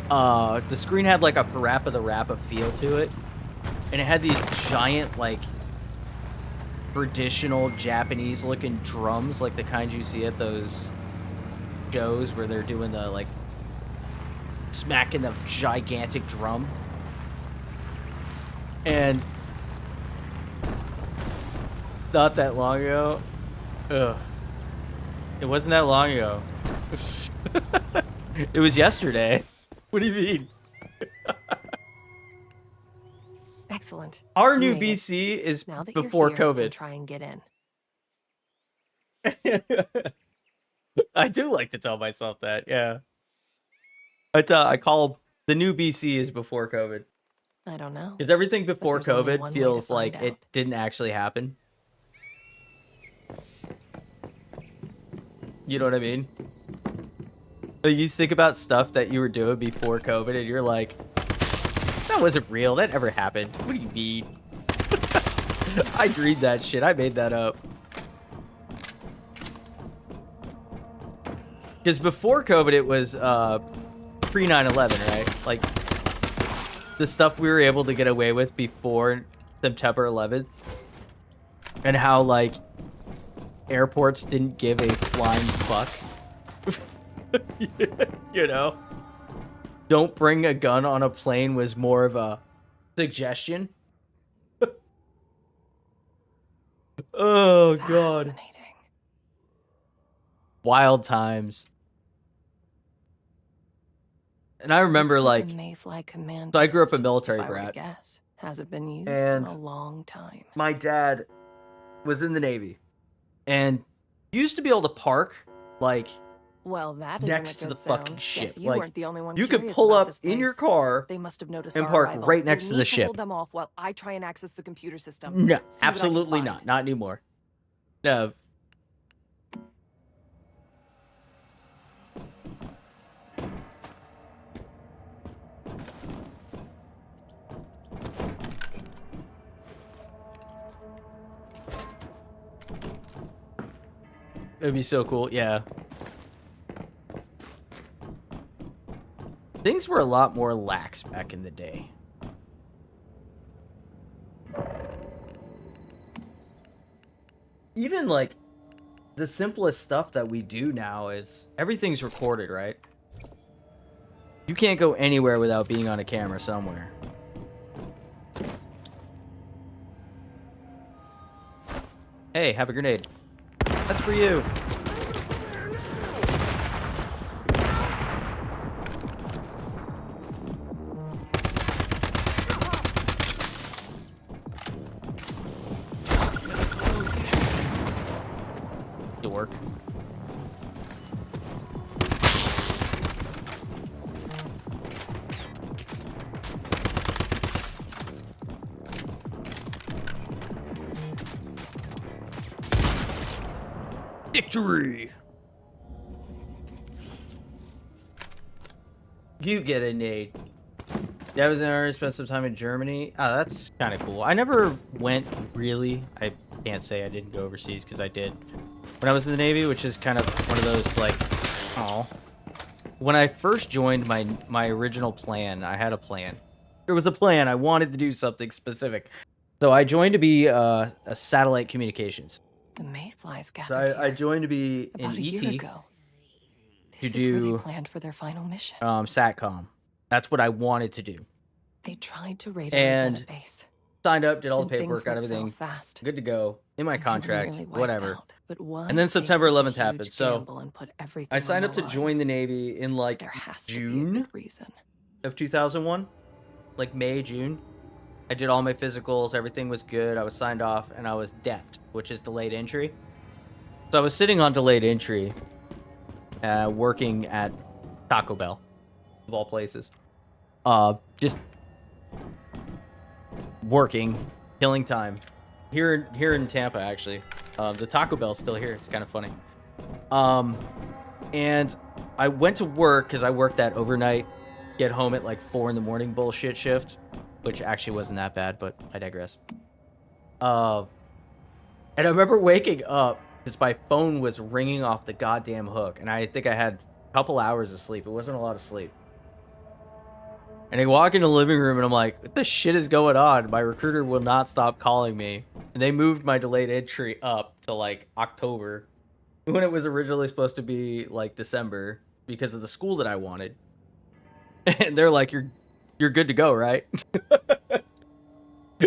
The screen had like a Parappa the Rappa feel to it, and it had these giant, like, traditional Japanese-looking drums, like the kind you see at those shows where they're doing the, like, smacking the gigantic drum. And not that long ago, Ugh. It wasn't that long ago. It was yesterday. What do you mean? Excellent. Our You new made it. BC is Now that before you're here, we can COVID. try and get in. I do like to tell myself that, yeah. But I call the new BC is before COVID. I don't know. Because everything before there's only COVID one way to feels find like it out. didn't actually happen. You know what I mean? So you think about stuff that you were doing before COVID and you're like, that wasn't real. That never happened. What do you mean? I dreamed that shit. I made that up. Because before COVID, it was pre 9/11, right? Like the stuff we were able to get away with before September 11th, and how like airports didn't give a flying fuck. You know, don't bring a gun on a plane was more of a suggestion. Oh god, Fascinating. wild times. And I remember Looks like the Mayfly command so I grew up a post, military if I were to brat. guess, hasn't been used And- in a long time. my dad was in the Navy and used to be able to park like Well, that isn't next a to good the fucking sound. ship. Guess you Like, weren't the only one you could curious pull about up this in your place. car. They must have noticed and our park arrival. right next You'll to the need ship. hold them off while I try and access the computer system. No, See what I can absolutely find. not anymore. No. It'd be so cool, yeah. Things were a lot more lax back in the day. Even like the simplest stuff that we do now is everything's recorded, right? You can't go anywhere without being on a camera somewhere. Hey, have a grenade. That's for you. Dork. Victory! You get a nade. That was an hour, spent some time in Germany. Oh, that's kind of cool. I never went really. I can't say I didn't go overseas because I did when I was in the Navy, which is kind of one of those like, oh. When I first joined my original plan, I had a plan. There was a plan. I wanted to do something specific. So I joined to be a satellite communications. The Mayflies gathered So I here joined to be in about a year ET, ago. to This is where do, they planned for their final mission. SATCOM. That's what I wanted to do. They tried to raid and our Zenit base. Signed up, did all the and paperwork, things got went everything so fast. good to go in my and they contract, nearly wiped whatever. out. But one And then takes September such a 11th happened, huge so gamble and put everything I signed on up the to line. join the Navy in like There has to be a June good reason. of 2001, like May, June. I did all my physicals, everything was good. I was signed off, and I was DEPT, which is delayed entry. So I was sitting on delayed entry, working at Taco Bell, of all places. Just working, killing time. Here in Tampa, actually. The Taco Bell's still here. It's kind of funny. And I went to work because I worked that overnight, get home at like 4 a.m. bullshit shift, which actually wasn't that bad, but I digress. And I remember waking up because my phone was ringing off the goddamn hook, and I think I had a couple hours of sleep. It wasn't a lot of sleep. And I walk in the living room, and I'm like, what the shit is going on? My recruiter will not stop calling me. And they moved my delayed entry up to like October, when it was originally supposed to be like December, because of the school that I wanted. And they're like, you're good to go, right?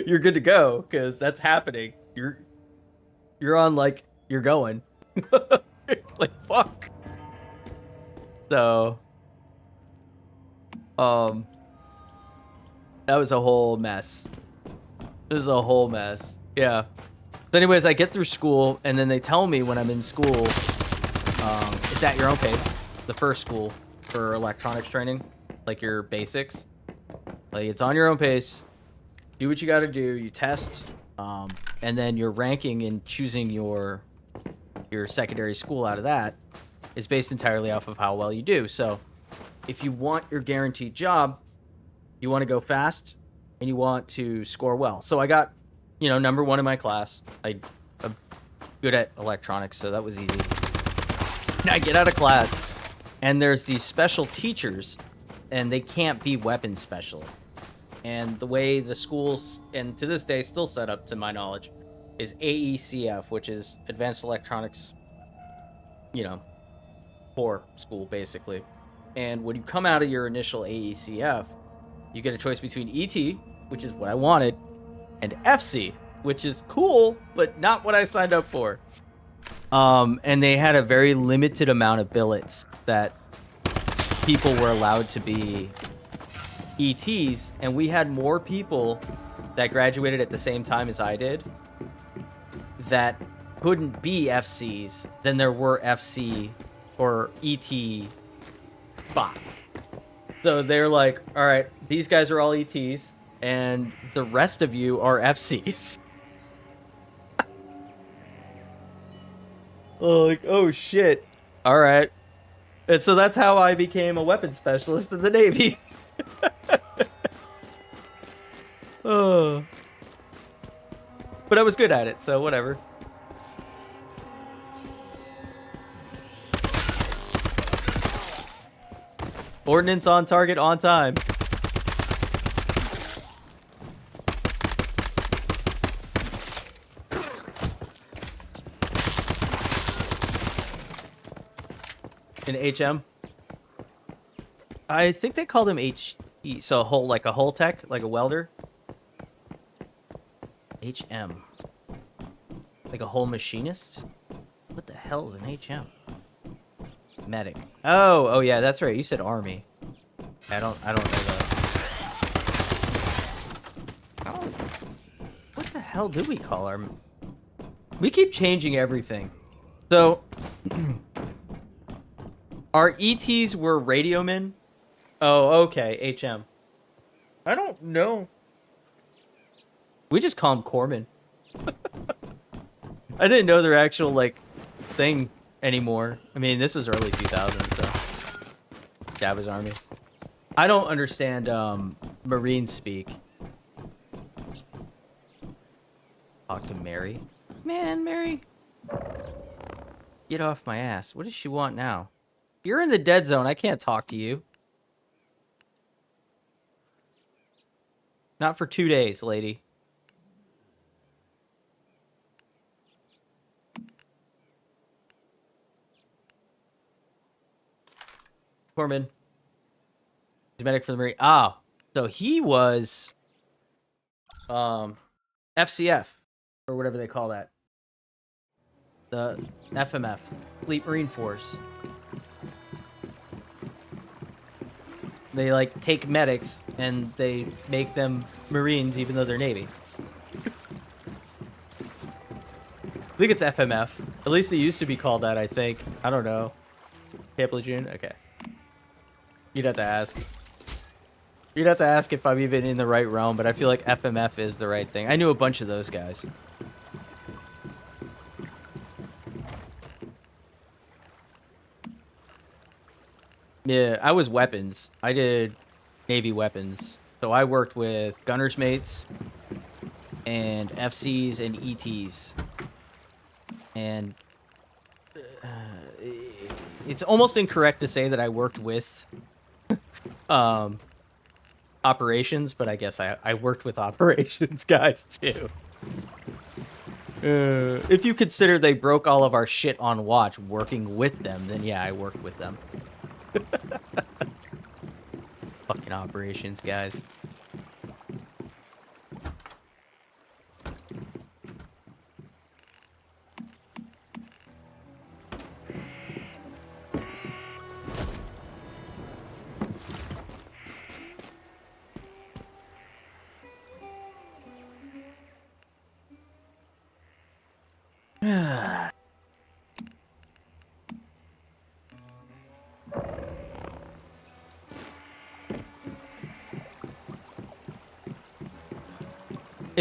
You're good to go, because that's happening. You're on, like, you're going. Like, fuck. So, that was a whole mess. This is a whole mess. Yeah. So anyways, I get through school, and then they tell me when I'm in school, it's at your own pace. The first school for electronics training, like your basics. Like, it's on your own pace. Do what you got to do. You test, and then your ranking in choosing your secondary school out of that is based entirely off of how well you do. So if you want your guaranteed job, you want to go fast and you want to score well. So I got, number 1 in my class. I'm good at electronics, so that was easy. And I get out of class, and there's these special teachers, and they can't be weapons specialists. And the way the schools, and to this day still set up to my knowledge, is AECF, which is Advanced Electronics, core school, basically. And when you come out of your initial AECF, you get a choice between ET, which is what I wanted, and FC, which is cool, but not what I signed up for. And they had a very limited amount of billets that people were allowed to be ETs, and we had more people that graduated at the same time as I did that couldn't be FCs than there were FC or ET spot. So they're like, all right, these guys are all ETs, and the rest of you are FCs. Oh shit. All right. And so that's how I became a weapons specialist in the Navy. Oh. But I was good at it, so whatever. Ordnance on target, on time. In HM? I think they called him HE, so a hole tech, like a welder. HM. Like a whole machinist? What the hell is an HM? Medic. Oh yeah, that's right. You said army. I don't know that. Oh. What the hell do we call our... We keep changing everything. So our ETs were radiomen. Oh, okay, HM. I don't know. We just call them corpsmen. I didn't know their actual thing anymore. I mean, this was early 2000s, so Jabba's army. I don't understand Marine speak. Talk to Mary. Man, Mary. Get off my ass. What does she want now? You're in the dead zone. I can't talk to you. Not for 2 days, lady. Corpsman. He's a medic for the Marine. Ah, so he was FCF, or whatever they call that. The FMF, Fleet Marine Force. They take medics and they make them Marines even though they're Navy. I think it's FMF. At least it used to be called that, I think. I don't know. Camp Lejeune? Okay. You'd have to ask. You'd have to ask if I'm even in the right realm, but I feel like FMF is the right thing. I knew a bunch of those guys. Yeah, I was weapons. I did Navy weapons. So I worked with gunner's mates and FCs and ETs. And it's almost incorrect to say that I worked with operations, but I guess I worked with operations guys too. If you consider they broke all of our shit on watch working with them, then yeah, I worked with them. Fucking operations guys. If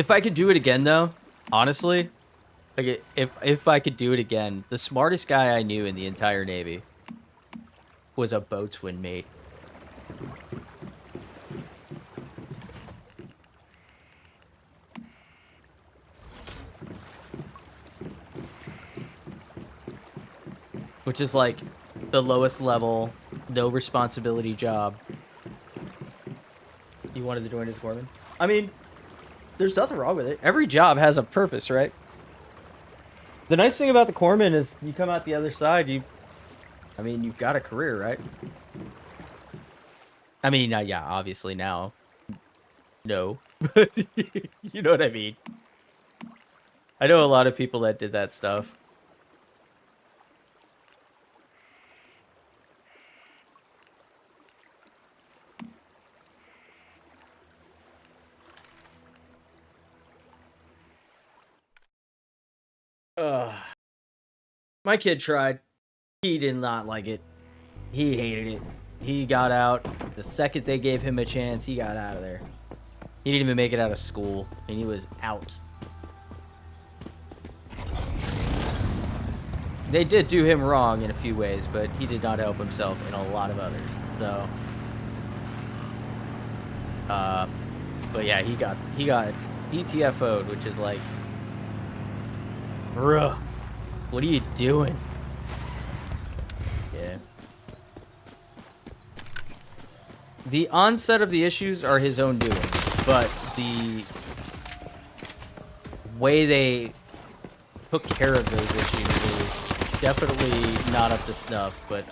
I could do it again, though, honestly, like if I could do it again, the smartest guy I knew in the entire Navy was a boatswain mate. Which is like the lowest level, no responsibility job. You wanted to join as foreman? I mean, there's nothing wrong with it. Every job has a purpose, right? The nice thing about the corpsman is you come out the other side, I mean, you've got a career, right? I mean, yeah, obviously now, no. But you know what I mean? I know a lot of people that did that stuff. My kid tried. He did not like it. He hated it. He got out. The second they gave him a chance, he got out of there. He didn't even make it out of school, and he was out. They did do him wrong in a few ways, but he did not help himself in a lot of others. So, but yeah, he got ETFO'd, which is like, bruh, what are you doing? Yeah. The onset of the issues are his own doing, but the way they took care of those issues is definitely not up to snuff, but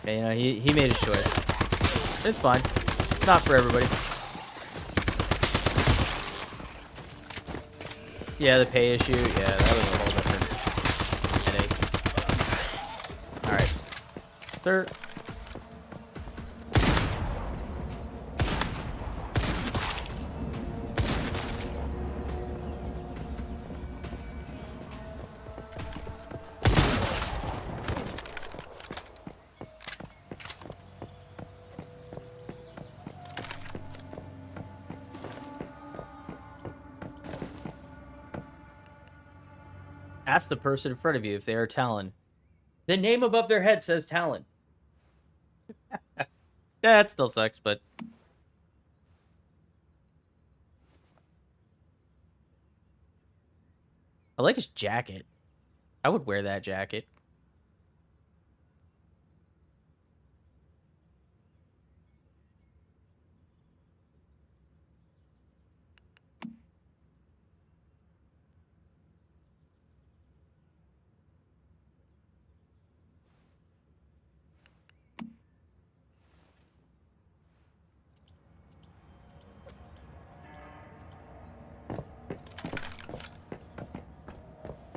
you know, he made his choice. It's fine. Not for everybody. Yeah, the pay issue. Yeah, that was a whole different headache. Alright. Third. Ask the person in front of you if they are Talon. The name above their head says Talon. Yeah, it still sucks, but... I like his jacket. I would wear that jacket.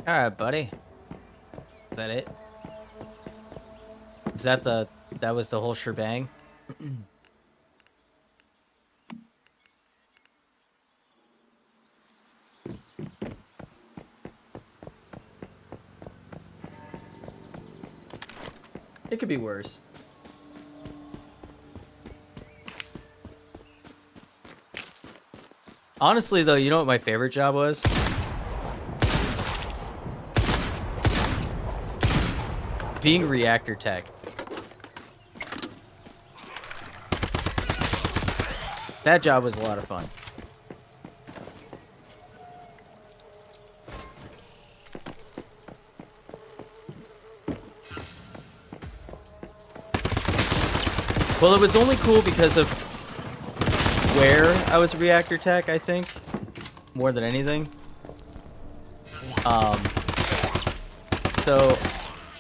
Alright, buddy. Is that it? Is that that was the whole shebang? It could be worse. Honestly, though, you know what my favorite job was? Being reactor tech. That job was a lot of fun. Well, it was only cool because of where I was a reactor tech, I think, more than anything. So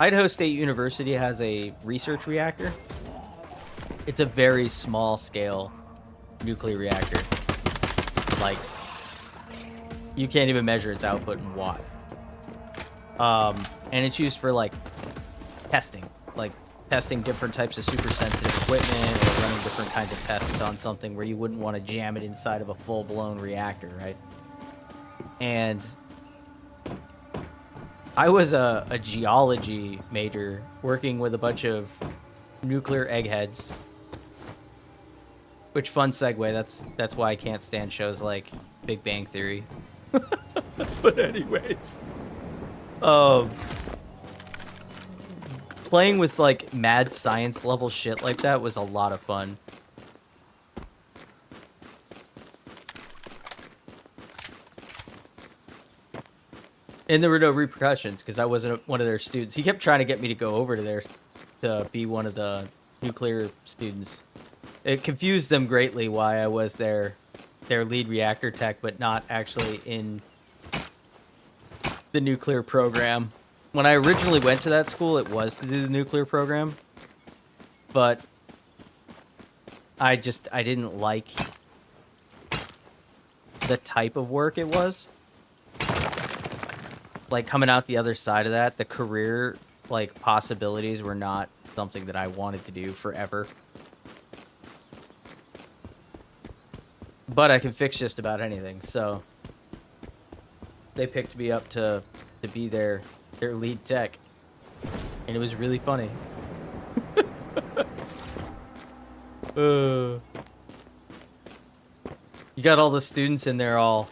Idaho State University has a research reactor. It's a very small scale nuclear reactor. Like, you can't even measure its output in watt. And it's used for like testing, testing different types of super sensitive equipment or running different kinds of tests on something where you wouldn't want to jam it inside of a full-blown reactor, right? And I was a geology major working with a bunch of nuclear eggheads. Which, fun segue, that's why I can't stand shows like Big Bang Theory. But anyways. Playing with like mad science level shit like that was a lot of fun. And there were no repercussions because I wasn't one of their students. He kept trying to get me to go over to there to be one of the nuclear students. It confused them greatly why I was their lead reactor tech, but not actually in the nuclear program. When I originally went to that school, it was to do the nuclear program, but I didn't like the type of work it was. Like, coming out the other side of that, the career, like, possibilities were not something that I wanted to do forever. But I can fix just about anything, so they picked me up to be their lead tech, and it was really funny. You got all the students in there all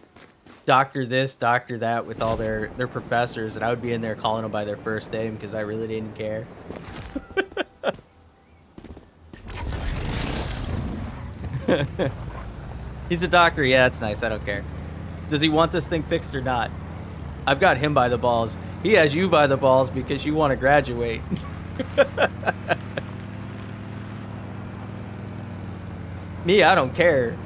doctor this, doctor that with all their professors, and I would be in there calling them by their first name because I really didn't care. He's a doctor, yeah, that's nice, I don't care. Does he want this thing fixed or not? I've got him by the balls. He has you by the balls because you want to graduate. Me, I don't care.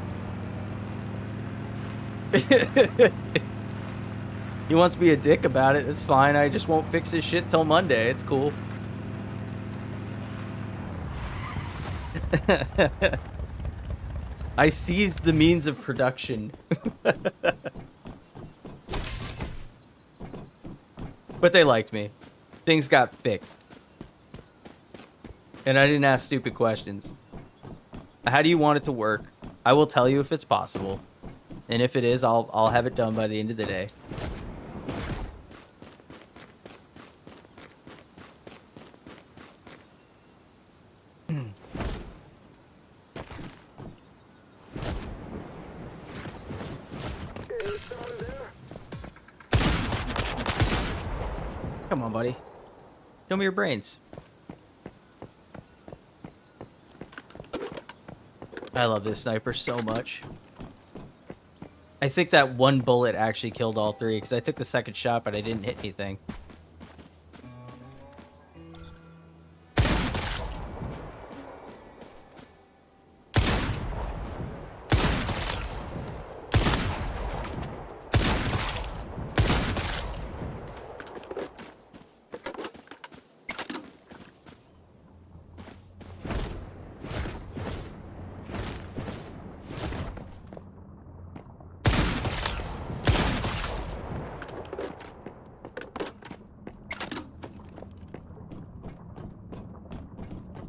He wants to be a dick about it. It's fine. I just won't fix his shit till Monday. It's cool. I seized the means of production. But they liked me. Things got fixed. And I didn't ask stupid questions. How do you want it to work? I will tell you if it's possible. And if it is, I'll have it done by the end of the day. Come on, buddy. Show me your brains. I love this sniper so much. I think that one bullet actually killed all three because I took the second shot, but I didn't hit anything.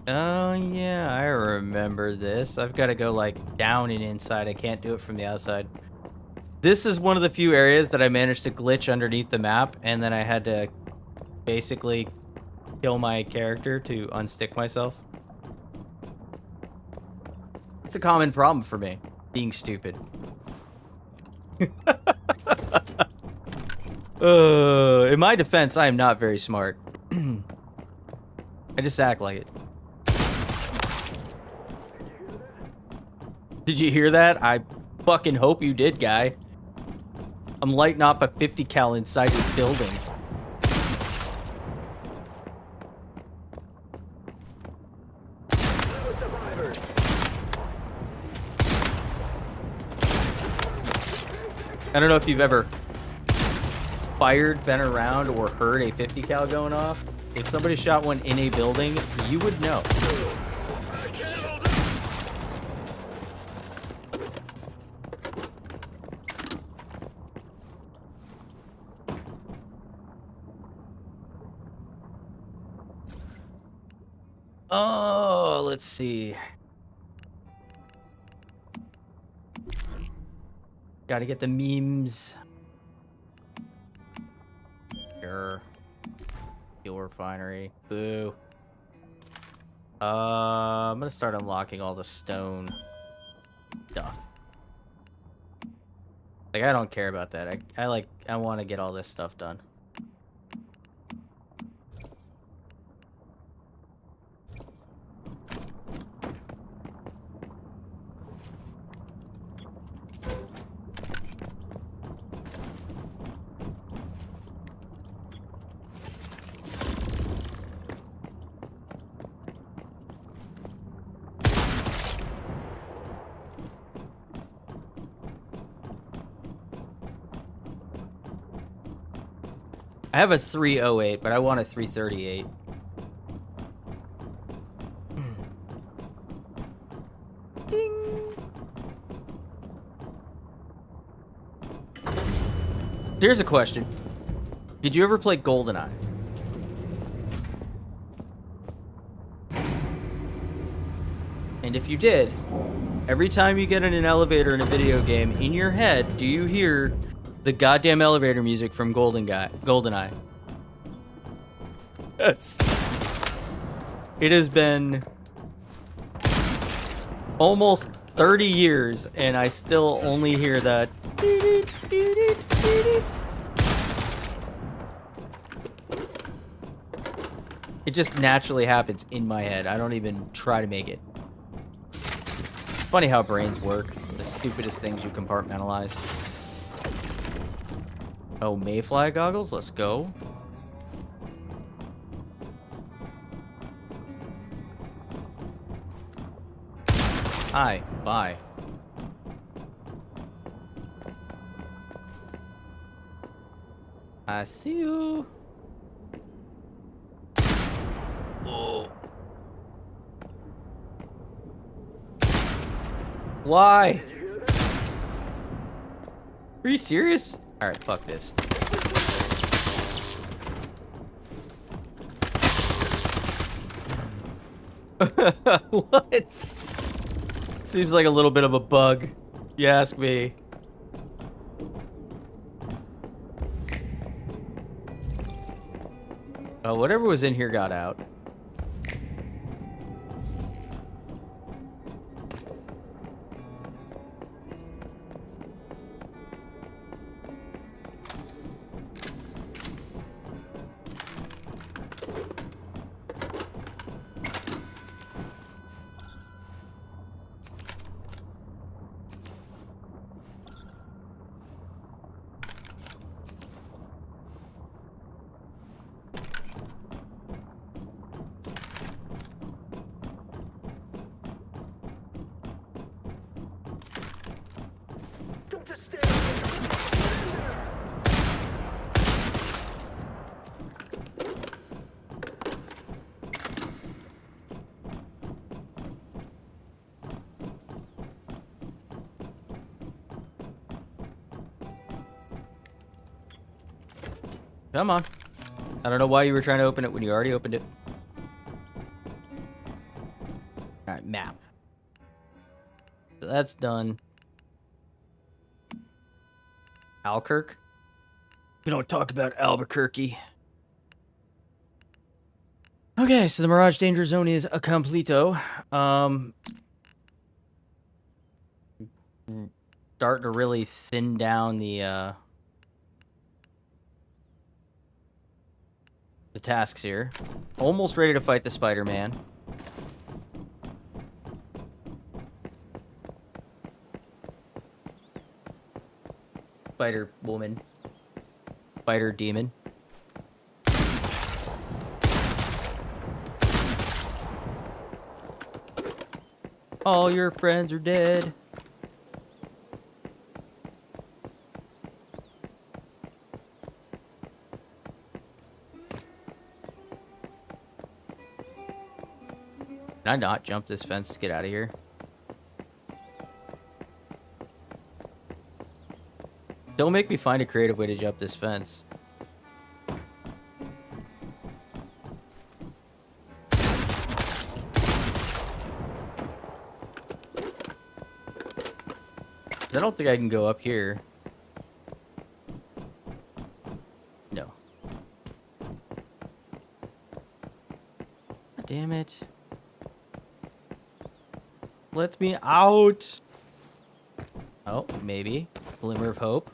Oh, yeah, I remember this. I've got to go, like, down and inside. I can't do it from the outside. This is one of the few areas that I managed to glitch underneath the map, and then I had to basically kill my character to unstick myself. It's a common problem for me, being stupid. In my defense, I am not very smart. I just act like it. Did you hear that? I fucking hope you did, guy. I'm lighting off a 50 cal inside your building. I don't know if you've ever fired, been around, or heard a 50 cal going off. If somebody shot one in a building, you would know. Oh, let's see. Gotta get the memes. Sure. Fuel refinery. Boo. I'm gonna start unlocking all the stone stuff. Like, I don't care about that. I want to get all this stuff done. I have a 308, but I want a 338. Ding. Here's a question. Did you ever play GoldenEye? And if you did, every time you get in an elevator in a video game, in your head, do you hear the goddamn elevator music from GoldenEye? Yes. It has been almost 30 years, and I still only hear that. It just naturally happens in my head. I don't even try to make it. Funny how brains work. The stupidest things you compartmentalize. Oh, Mayfly goggles? Let's go. Hi. Bye. I see you. Oh. Why? Are you serious? Alright, fuck this. What? Seems like a little bit of a bug, if you ask me. Whatever was in here got out. Come on. I don't know why you were trying to open it when you already opened it. Alright, map. So that's done. Albuquerque? We don't talk about Albuquerque. Okay, so the Mirage Danger Zone is a completo. Starting to really thin down the tasks here. Almost ready to fight the Spider-Man. Spider-Woman. Spider-Demon. All your friends are dead. Can I not jump this fence to get out of here? Don't make me find a creative way to jump this fence. I don't think I can go up here. No. damn it. Let me out. Oh, maybe. Glimmer of hope.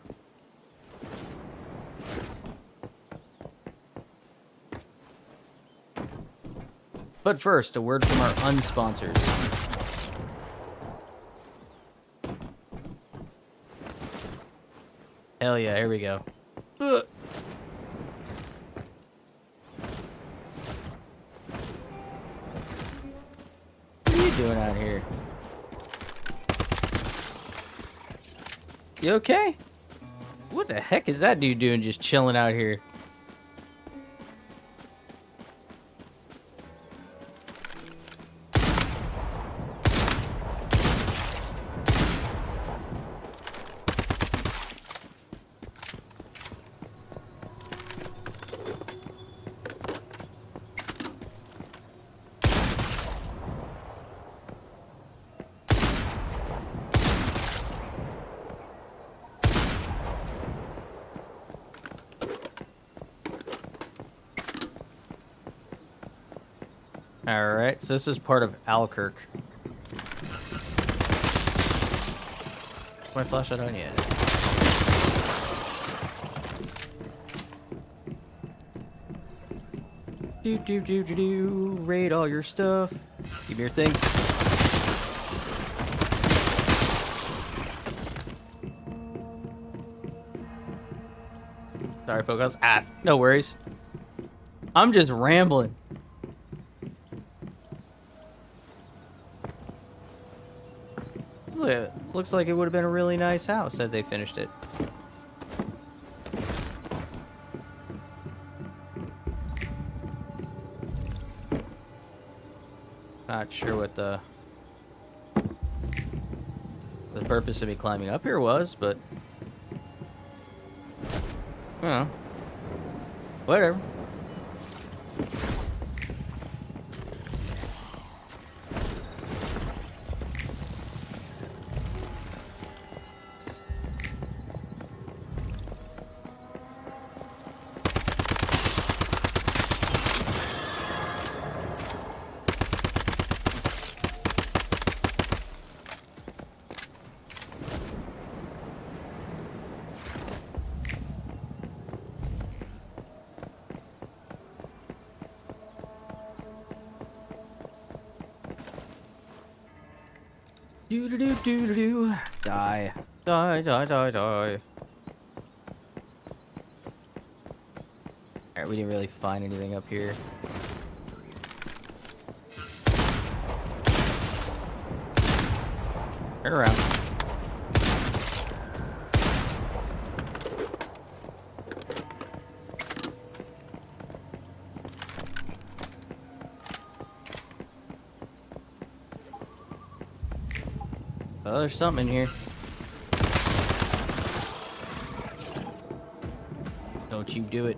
But first, a word from our unsponsors. Hell yeah, here we go. Ugh. What are you doing out here? You okay? What the heck is that dude doing just chilling out here? Alright, so this is part of Alkirk. My flashlight on yet? Do. Raid all your stuff. Give me your things. Sorry, Pocos. Ah, no worries. I'm just rambling. Looks like it would have been a really nice house had they finished it. Not sure what the purpose of me climbing up here was, but you know, whatever. Do. Die. Alright, we didn't really find anything up here. Turn around. Oh, there's something in here. Don't you do it.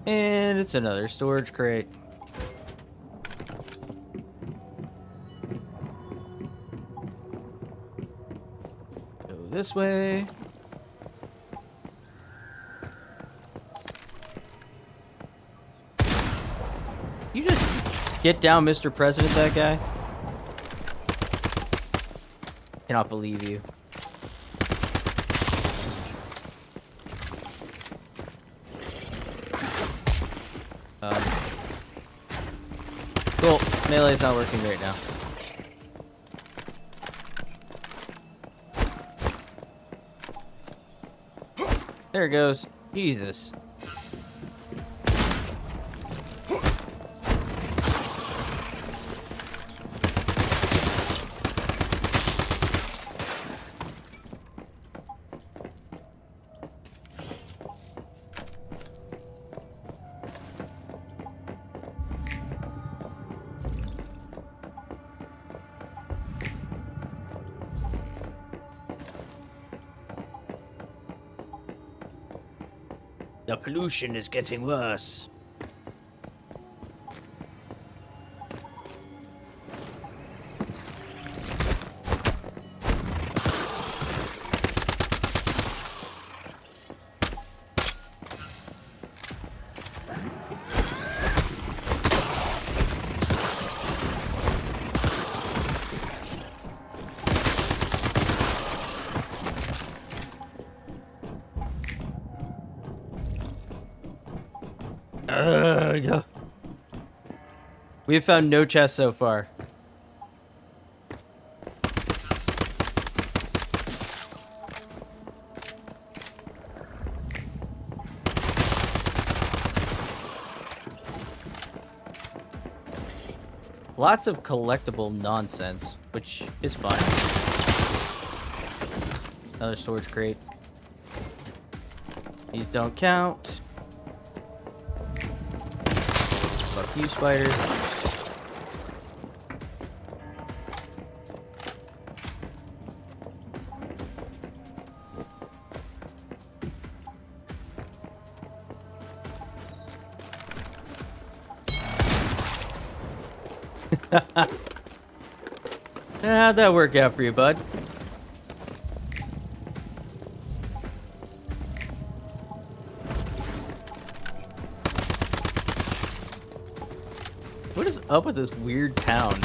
And it's another storage crate. Go this way. You just get down, Mr. President, that guy. Cannot believe you. Cool. Melee's not working right now. There it goes. Jesus. The pollution is getting worse. Go. We have found no chests so far. Lots of collectible nonsense, which is fine. Another storage crate. These don't count. Fuck you, spider. How'd that work out for you, bud? What is up with this weird town?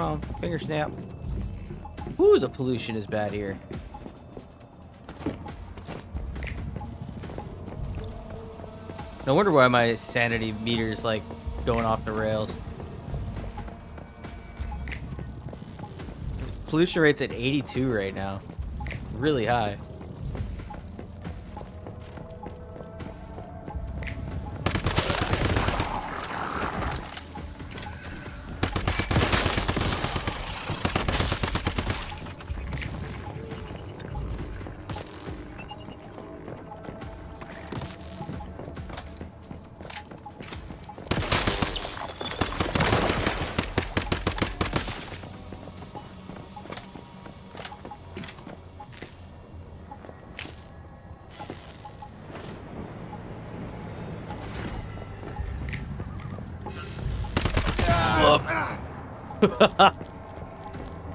Oh, finger snap. Ooh, the pollution is bad here. No wonder why my sanity meter is like going off the rails. Pollution rate's at 82 right now. Really high.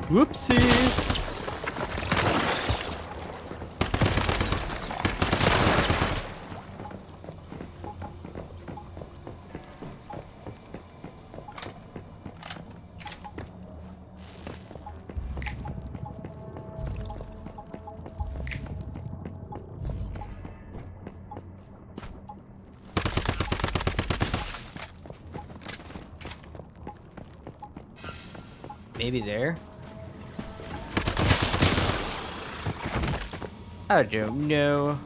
Whoopsie. Maybe there? I don't know.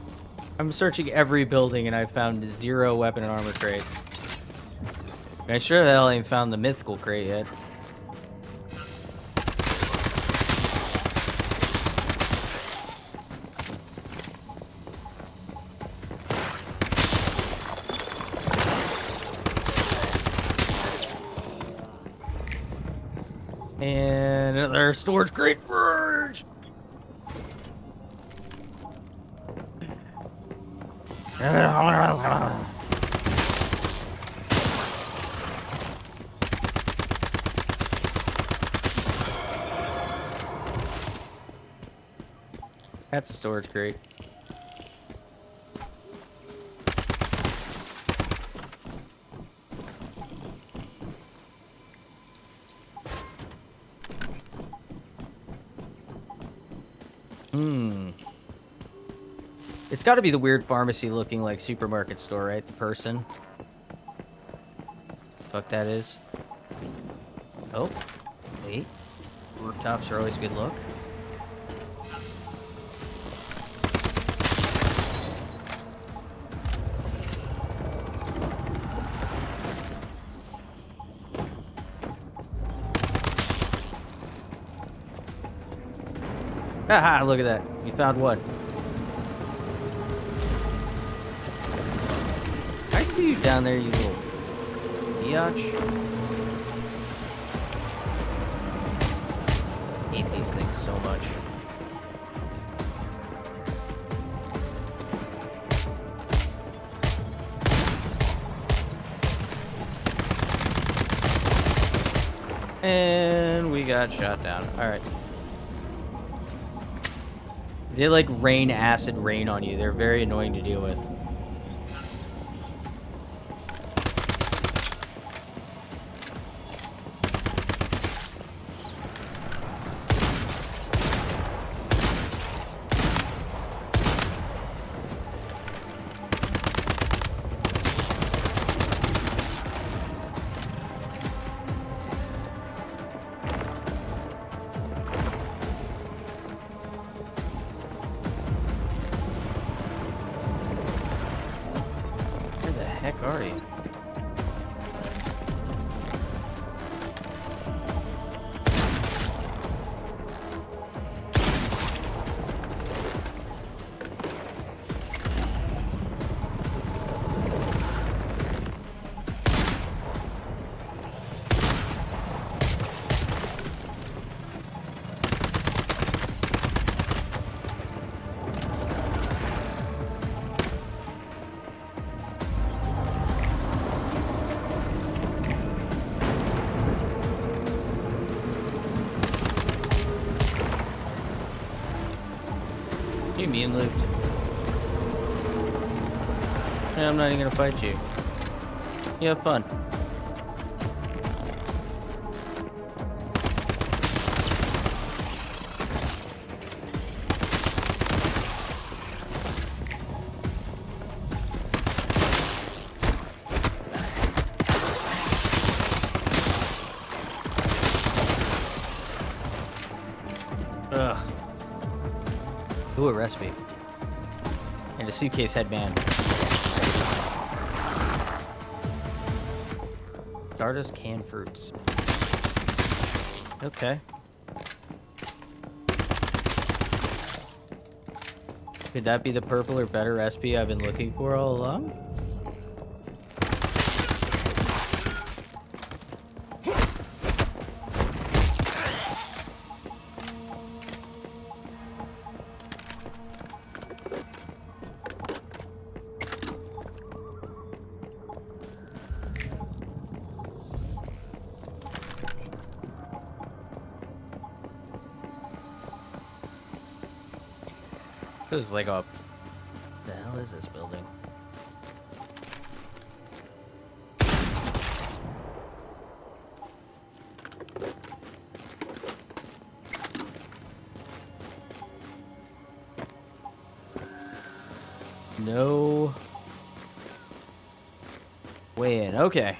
I'm searching every building and I found 0 weapon and armor crates. I sure the hell ain't found the mythical crate yet. And another storage crate merge. That's a storage crate. It's got to be the weird pharmacy looking like supermarket store, right? The person. Fuck that is. Oh, wait. Rooftops are always a good look. Haha, look at that. You found one. I see you down there, you little biatch. I hate these things so much. And we got shot down. Alright. They like rain acid rain on you. They're very annoying to deal with. Where the heck are you? You mean looped? Yeah, I'm not even gonna fight you. You have fun. Ugh. Ooh, a recipe. And a suitcase headband. Stardust canned fruits. Okay. Could that be the purple or better recipe I've been looking for all along? This is like a... The hell is this building? No way in. Okay.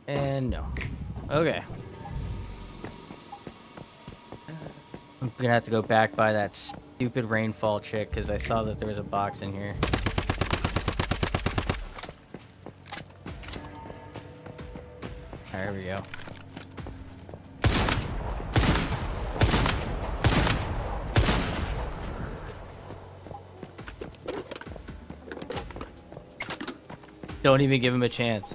And no. Okay. I'm gonna have to go back by that stupid rainfall chick because I saw that there was a box in here. There we go. Don't even give him a chance.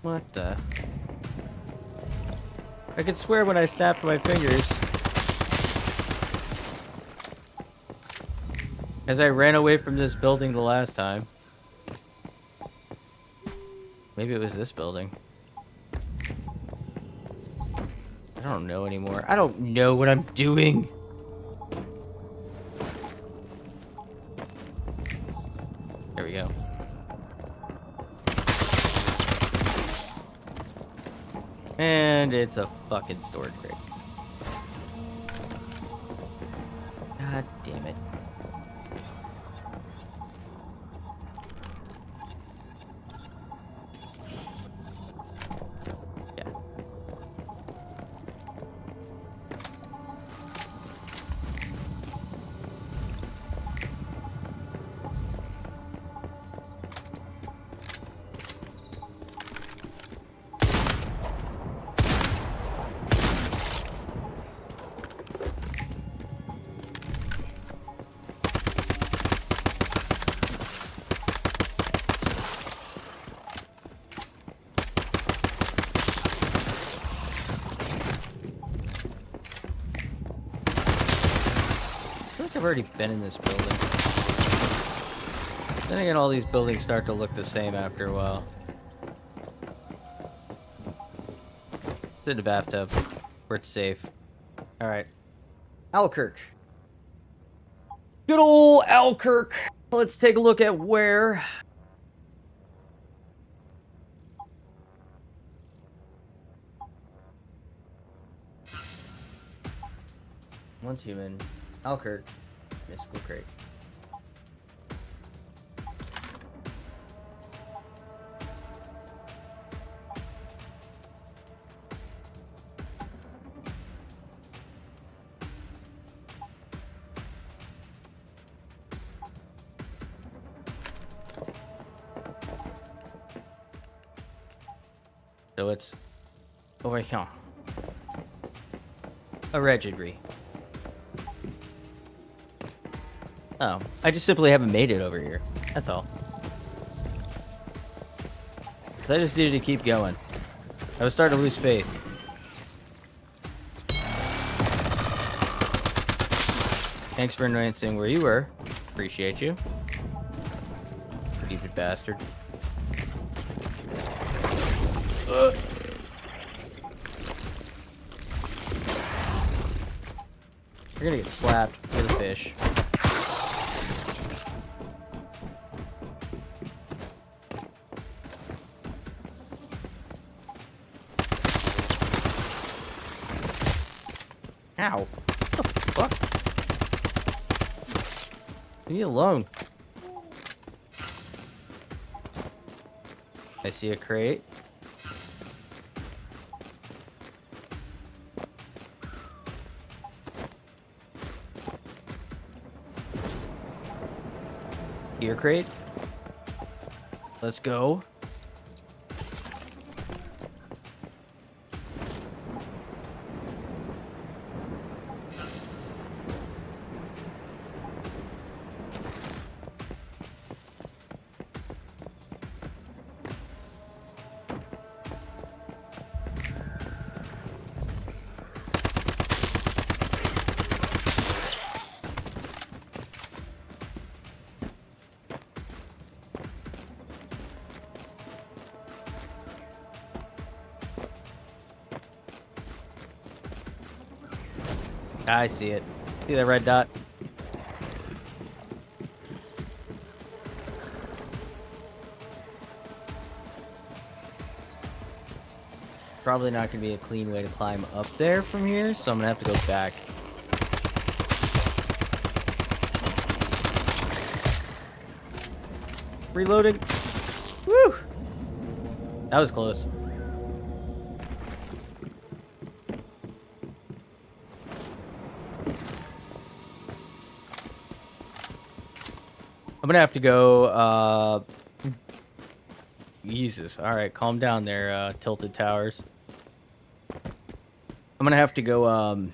What the? I could swear when I snapped my fingers. As I ran away from this building the last time. Maybe it was this building. I don't know anymore. I don't know what I'm doing. There we go. And it's a fucking storage crate. God damn it. Yeah. I feel like I've already been in this building. Then again, all these buildings start to look the same after a while. It's in the bathtub, where it's safe. Alright. Alkirk. Good old Alkirk. Let's take a look at where... Once human. Alkirk. Mystical crate. So it's over here. A registry. Oh, I just simply haven't made it over here. That's all. I just needed to keep going. I was starting to lose faith. Thanks for announcing where you were. Appreciate you. Stupid bastard. You're gonna get slapped with a fish. Ow. What the fuck? Leave me alone. I see a crate. Gear crate. Let's go. I see it. See that red dot? Probably not going to be a clean way to climb up there from here, so I'm going to have to go back. Reloading. Woo! That was close. I'm gonna have to go, Jesus. Alright, calm down there, Tilted Towers. I'm gonna have to go,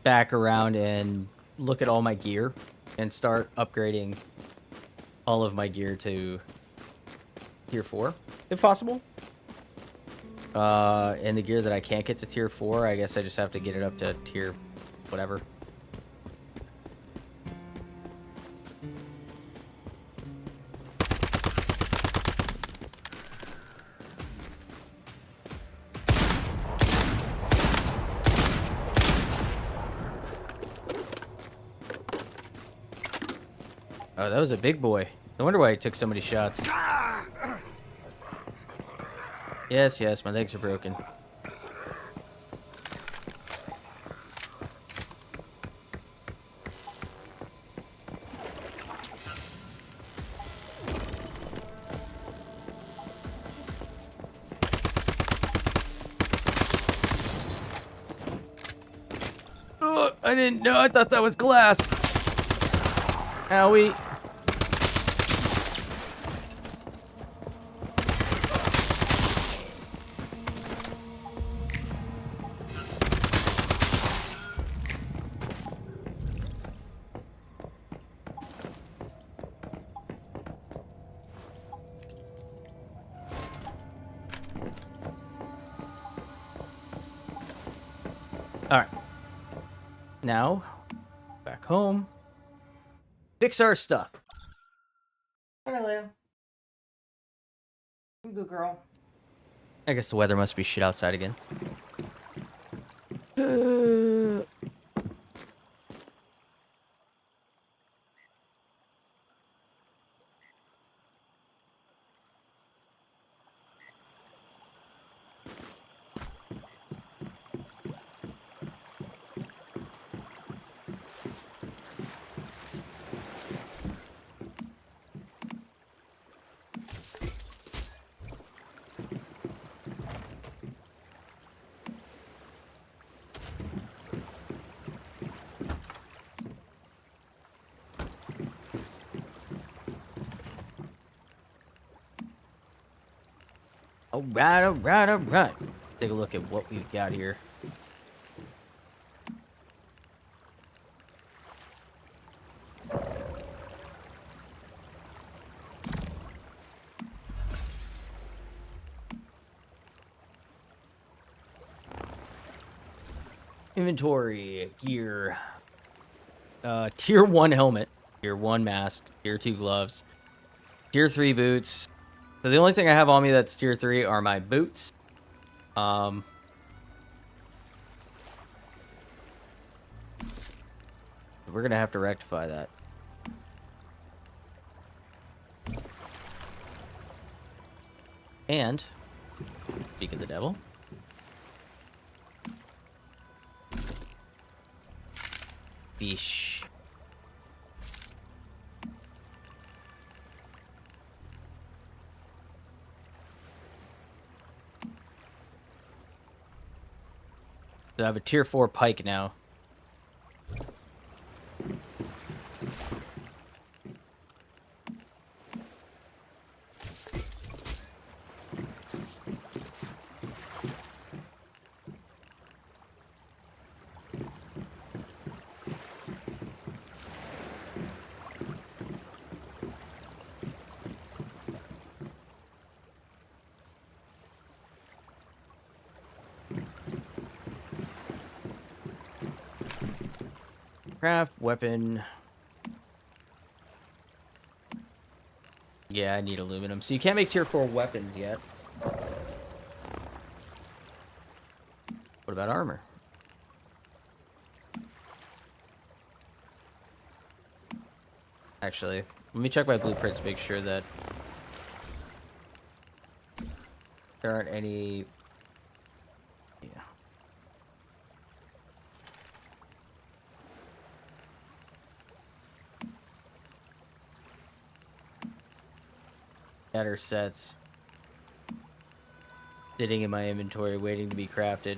back around and look at all my gear and start upgrading all of my gear to tier 4, if possible. And the gear that I can't get to tier 4, I guess I just have to get it up to tier whatever. Oh, that was a big boy. No wonder why he took so many shots. Yes, yes, my legs are broken. I didn't know. I thought that was glass. Owie. All right. Now, back home. Fix our stuff. Hi, Leo. I'm good, girl. I guess the weather must be shit outside again. Alright, alright, alright. Take a look at what we've got here. Inventory, gear. Tier 1 helmet, Tier 1 mask, Tier 2 gloves, Tier 3 boots. So the only thing I have on me that's Tier 3 are my boots. We're gonna have to rectify that. And, speak of the devil. Beesh. So I have a Tier 4 pike now. Craft, weapon. Yeah, I need aluminum. So you can't make Tier 4 weapons yet. What about armor? Actually, let me check my blueprints, make sure that there aren't any... Yeah. Better sets sitting in my inventory waiting to be crafted.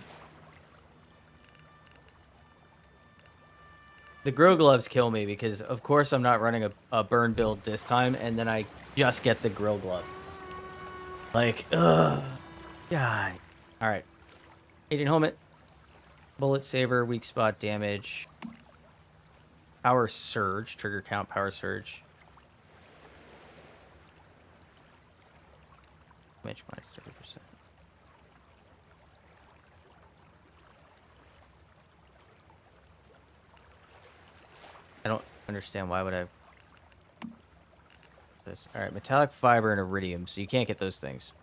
The grow gloves kill me because of course I'm not running a burn build this time and then I just get the grow gloves. Like, ugh. God. Alright. Agent helmet. Bullet saver, weak spot damage. Power surge, trigger count, power surge. Damage minus 30%. I don't understand why would I... This. All right, metallic fiber and iridium, so you can't get those things.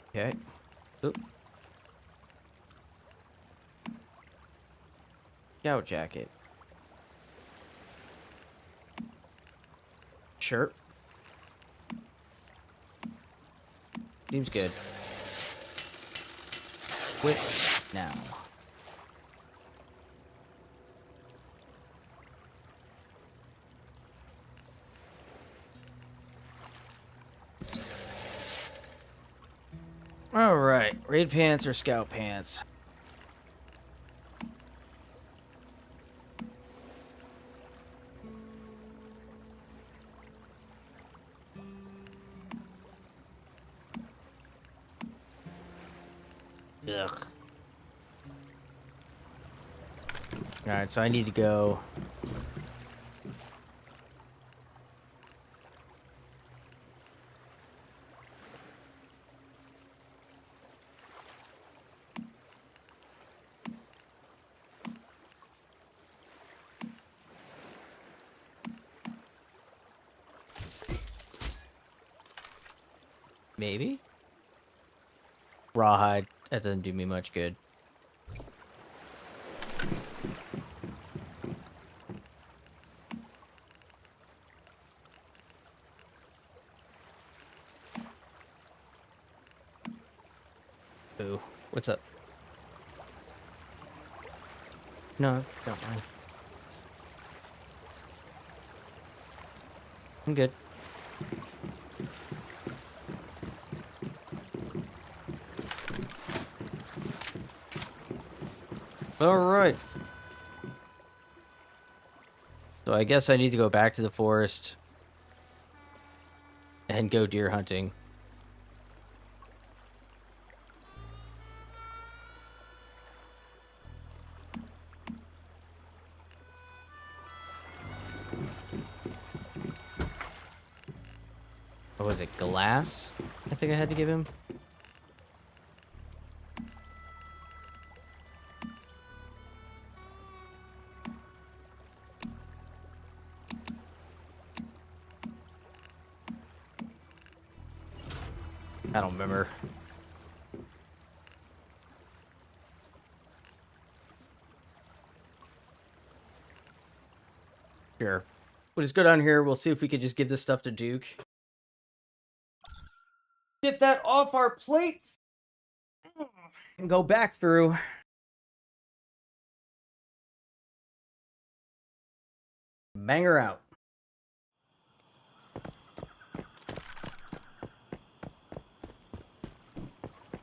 Okay. Oop. Scout jacket. Shirt. Seems good. Quit now. All right, raid pants or scout pants? Ugh. All right, so I need to go. Maybe? Rawhide. That doesn't do me much good. Ooh, what's up? No, don't mind. I'm good. All right. So I guess I need to go back to the forest and go deer hunting. What was it? Glass? I think I had to give him. I don't remember. Sure. We'll just go down here. We'll see if we could just give this stuff to Duke. Get that off our plates and go back through. Bang her out.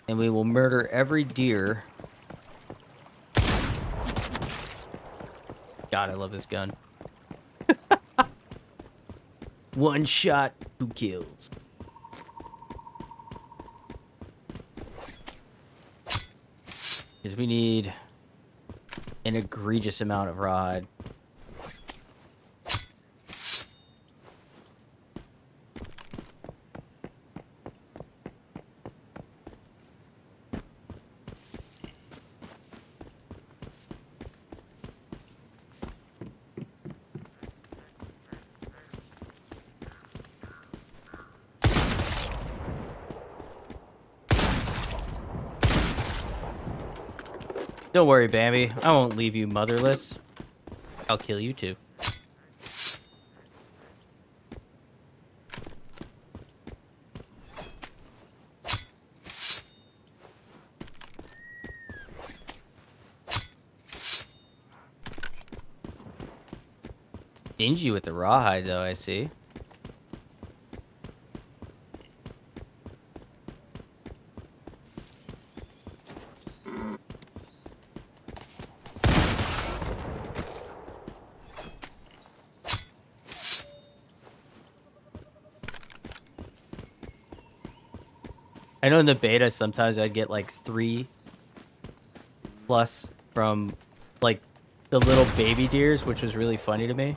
And we will murder every deer. God, I love this gun. One shot, 2 kills. Because we need an egregious amount of rawhide. Don't worry, Bambi. I won't leave you motherless. I'll kill you too. Stingy with the rawhide, though, I see. I know in the beta sometimes I'd get like 3+ from like the little baby deers, which was really funny to me.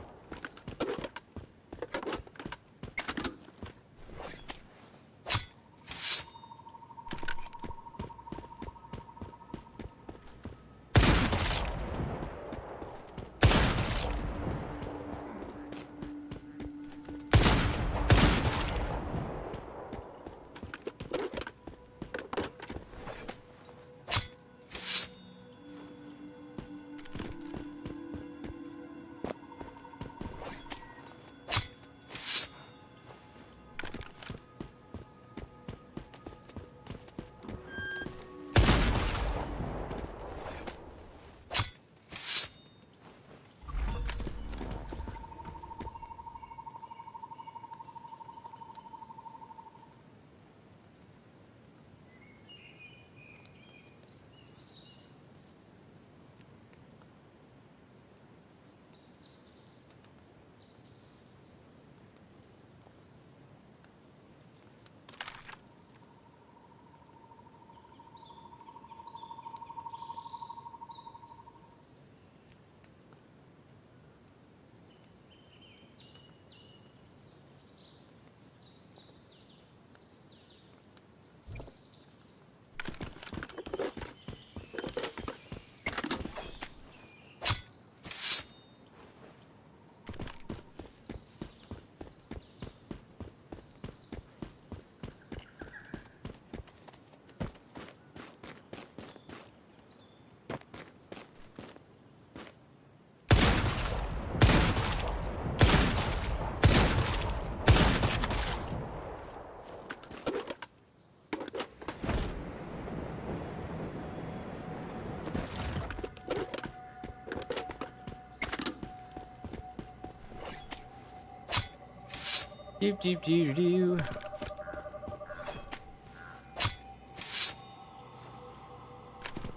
Doop, doop, doo, doo, doo.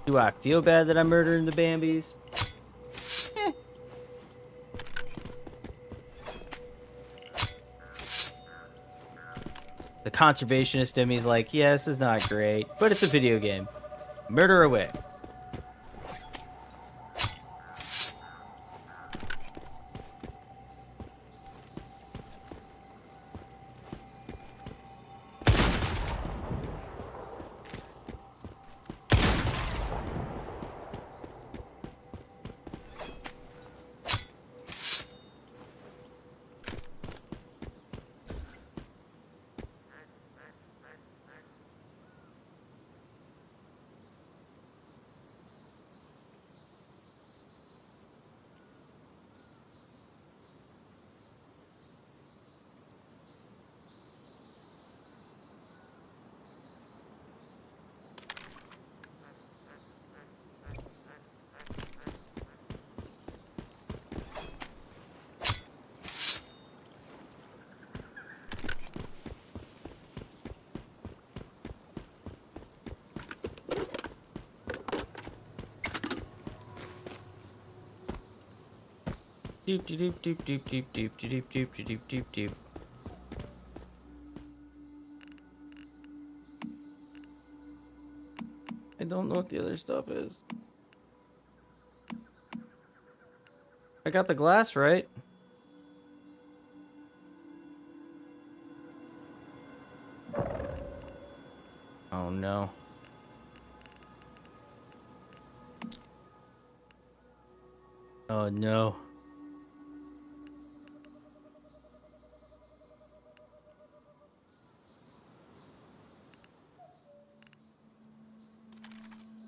Do I feel bad that I'm murdering the Bambis? Eh. The conservationist in me is like, yeah, this is not great, but it's a video game. Murder away. Doop, doop, doop, doop, doop, doop, doop, doop, doop, doop, doop, doop. I don't know what the other stuff is. I got the glass right. Oh no. Oh no.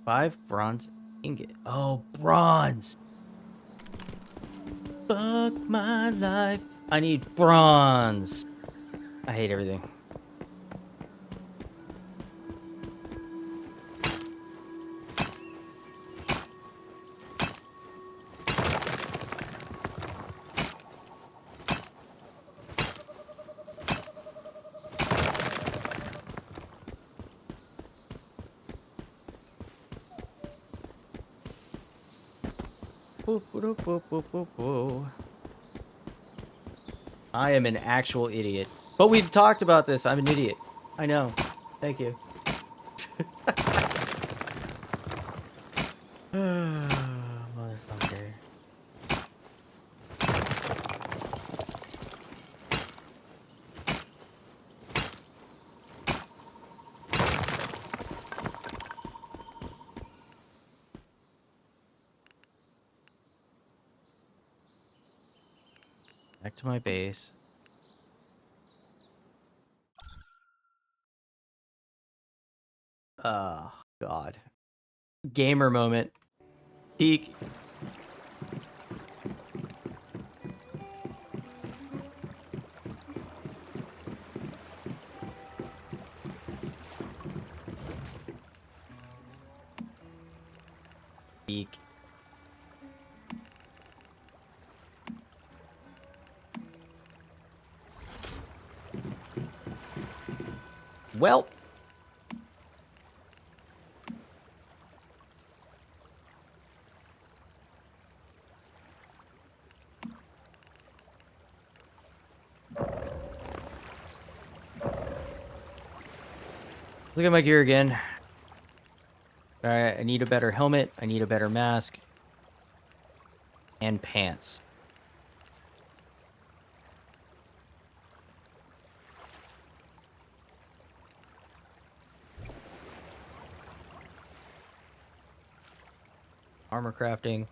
Five bronze ingot. Oh, bronze. Fuck my life. I need bronze. I hate everything. Whoop, whoop, whoop, whoop, whoop, whoop. I am an actual idiot. But we've talked about this. I'm an idiot. I know. Thank you. Motherfucker. Back to my base. Oh, God. Gamer moment. Peak. Peak. Well. Look at my gear again. Alright, I need a better helmet. I need a better mask. And pants. Armor crafting.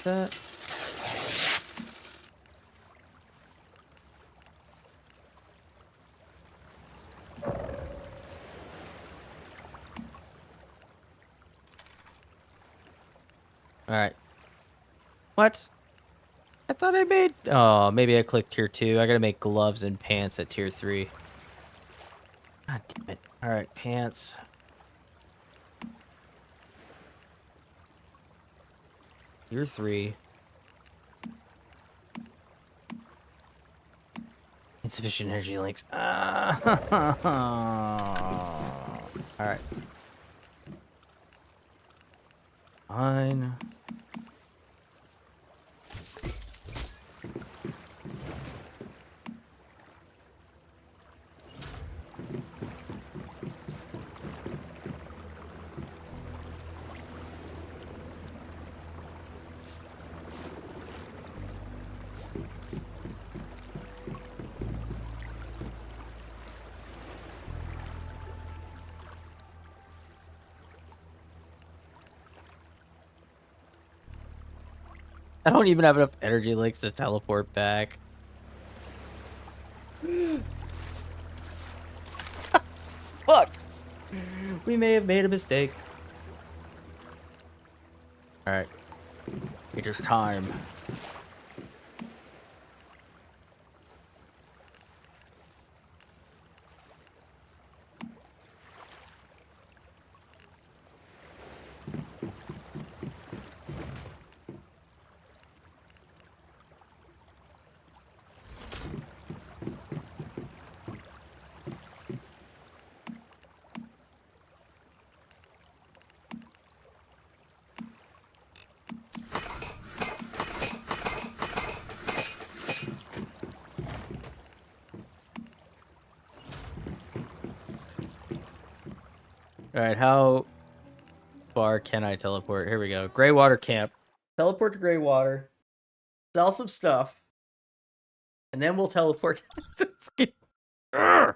that. Alright. What? I thought I made... Oh, maybe I clicked tier 2. I gotta make gloves and pants at tier 3. God damn it. Alright, pants. Tier 3. Insufficient energy links. Alright. Fine. I don't even have enough energy links to teleport back. Fuck! We may have made a mistake. Alright. It is time. Alright, how far can I teleport? Here we go. Greywater Camp. Teleport to Greywater. Sell some stuff. And then we'll teleport to fucking... Urgh!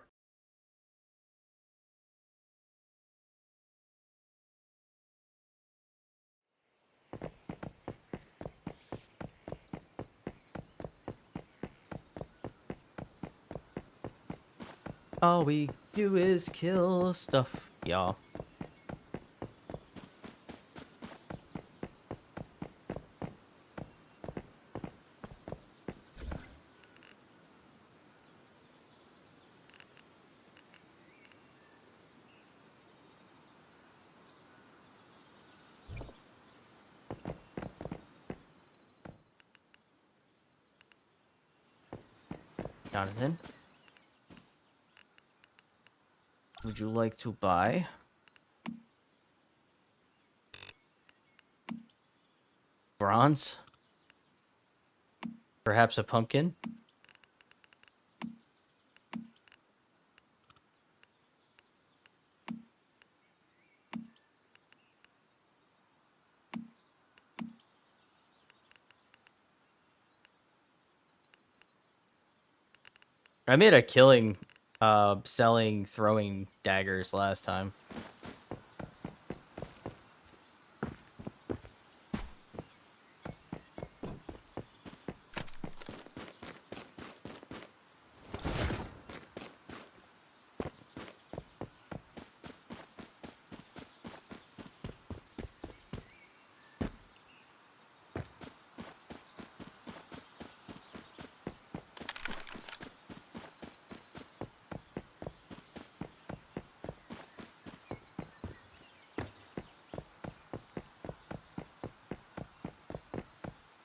All we do is kill stuff, y'all. Jonathan, would you like to buy bronze? Perhaps a pumpkin? I made a killing selling throwing daggers last time.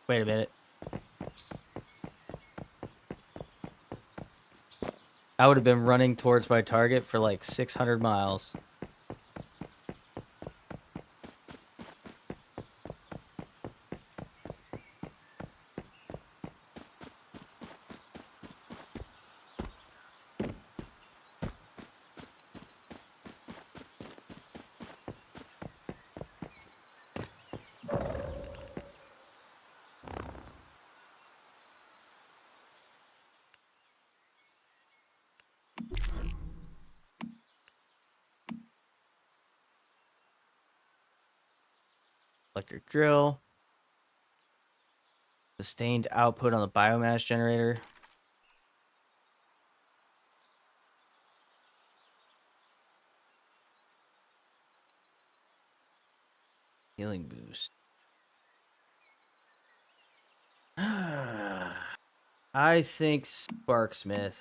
Wait a minute. I would have been running towards my target for like 600 miles. Electric drill. Sustained output on the biomass generator. Healing boost. I think Sparksmith.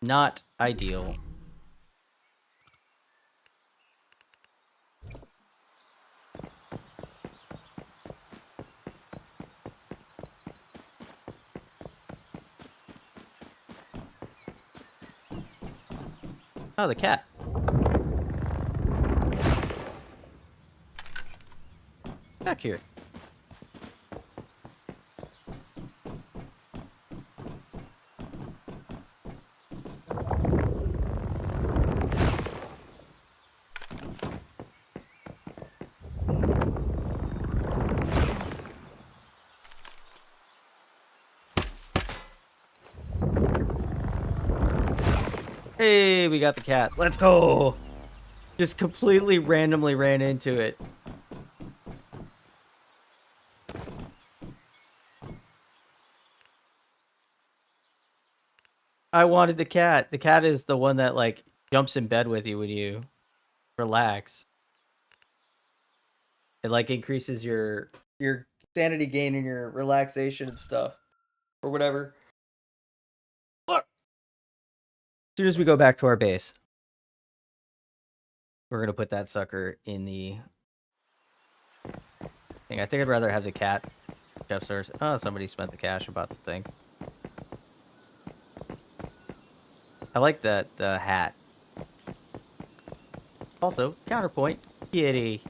Not ideal. Oh, the cat. Back here. Hey, we got the cat. Let's go. Just completely randomly ran into it. I wanted the cat. The cat is the one that like jumps in bed with you when you relax. It like increases your sanity gain and your relaxation and stuff or whatever. Look. As soon as we go back to our base, we're gonna put that sucker in the thing. I think I'd rather have the cat upstairs. Oh, somebody spent the cash about the thing. I like that hat. Also, counterpoint, kitty.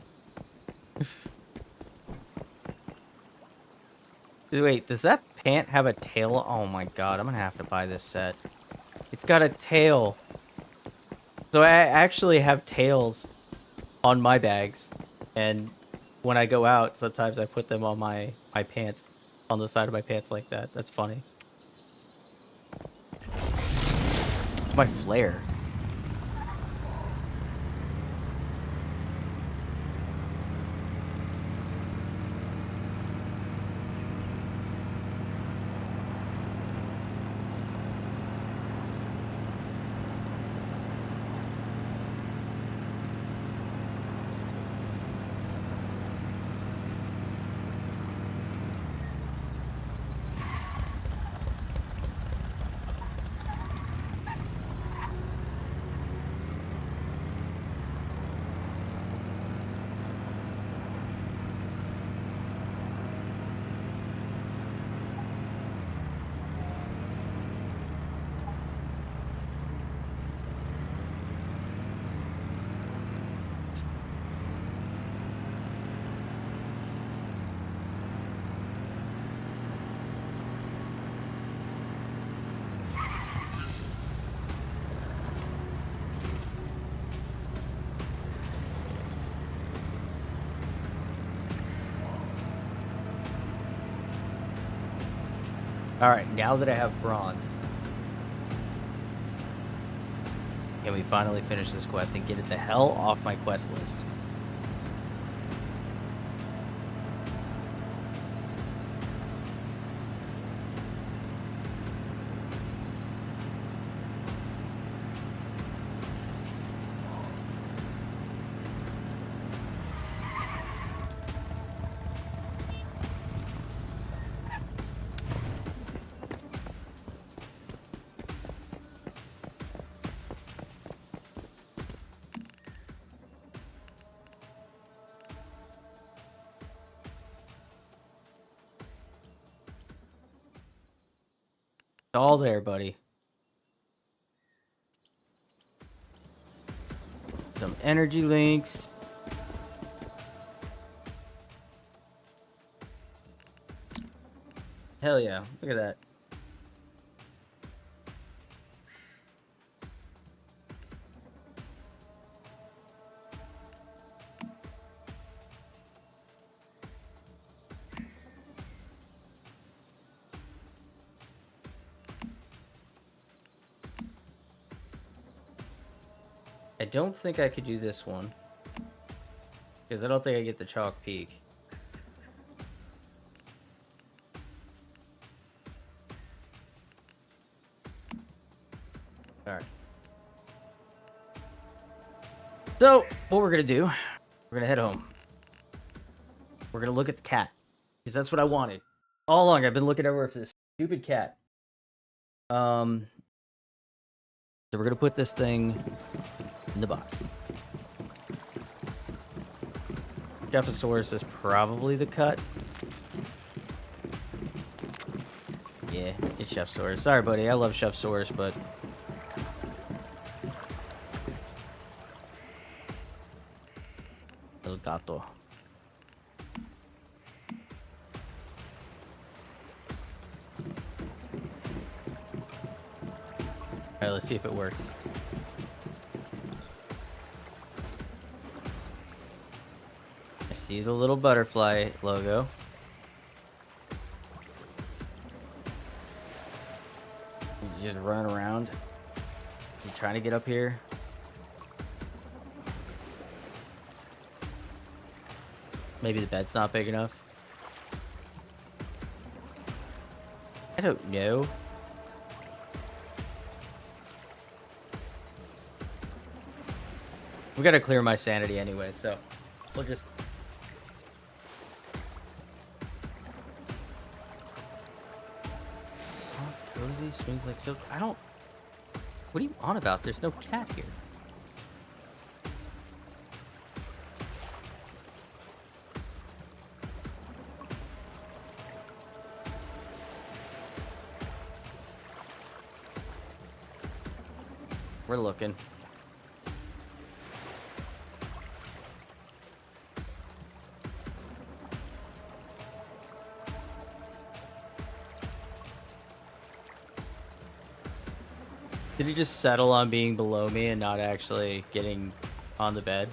Wait, does that pant have a tail? Oh my god, I'm gonna have to buy this set. It's got a tail. So I actually have tails on my bags. And when I go out, sometimes I put them on my pants. On the side of my pants like that. That's funny. My flare. Alright, now that I have bronze, can we finally finish this quest and get it the hell off my quest list? It's all there, buddy. Some energy links. Hell yeah, look at that. I don't think I could do this one. Because I don't think I get the chalk peak. Alright. So, what we're going to do, we're going to head home. We're going to look at the cat. Because that's what I wanted. All along, I've been looking everywhere for this stupid cat. So we're going to put this thing in the box. Chefsaurus is probably the cut. Yeah, it's Chefsaurus. Sorry, buddy. I love Chefsaurus, but... El gato. Alright, let's see if it works. I see the little butterfly logo. He's just running around. He's trying to get up here. Maybe the bed's not big enough. I don't know. We gotta clear my sanity anyway, so we'll just... Soft, cozy, smooth like silk. I don't... What are you on about? There's no cat here. We're looking. Did he just settle on being below me and not actually getting on the bed?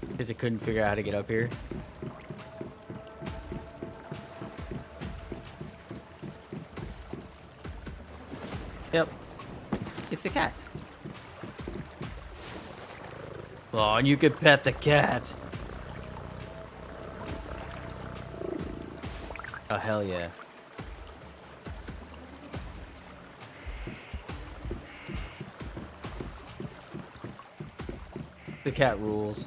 Because he couldn't figure out how to get up here? Yep. It's the cat. Oh, and you could pet the cat. Oh, hell yeah. The cat rules.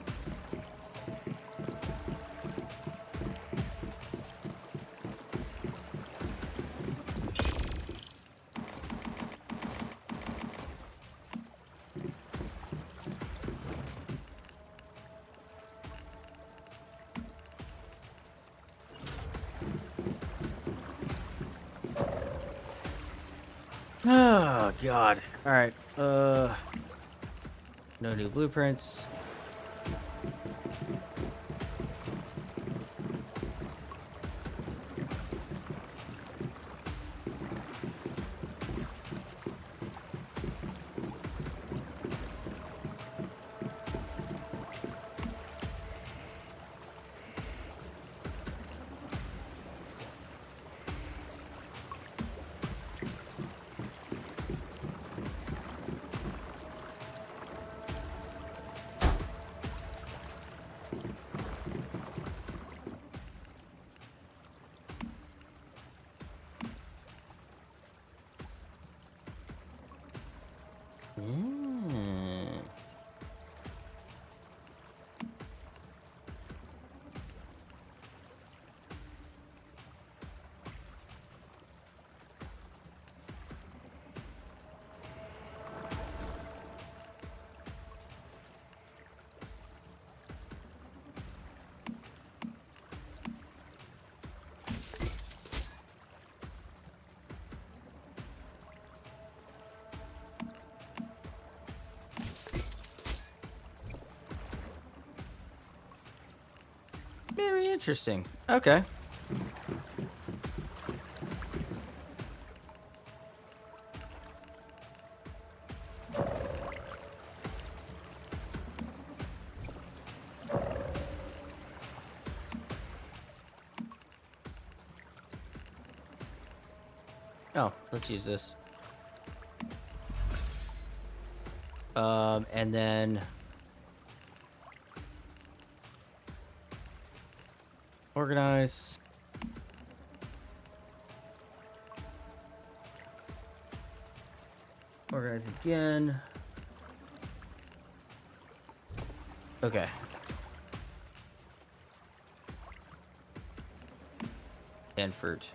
Oh, God. All right. No new blueprints. Very interesting. Okay. Oh, let's use this. And then organize. Organize again. Okay. Stanford.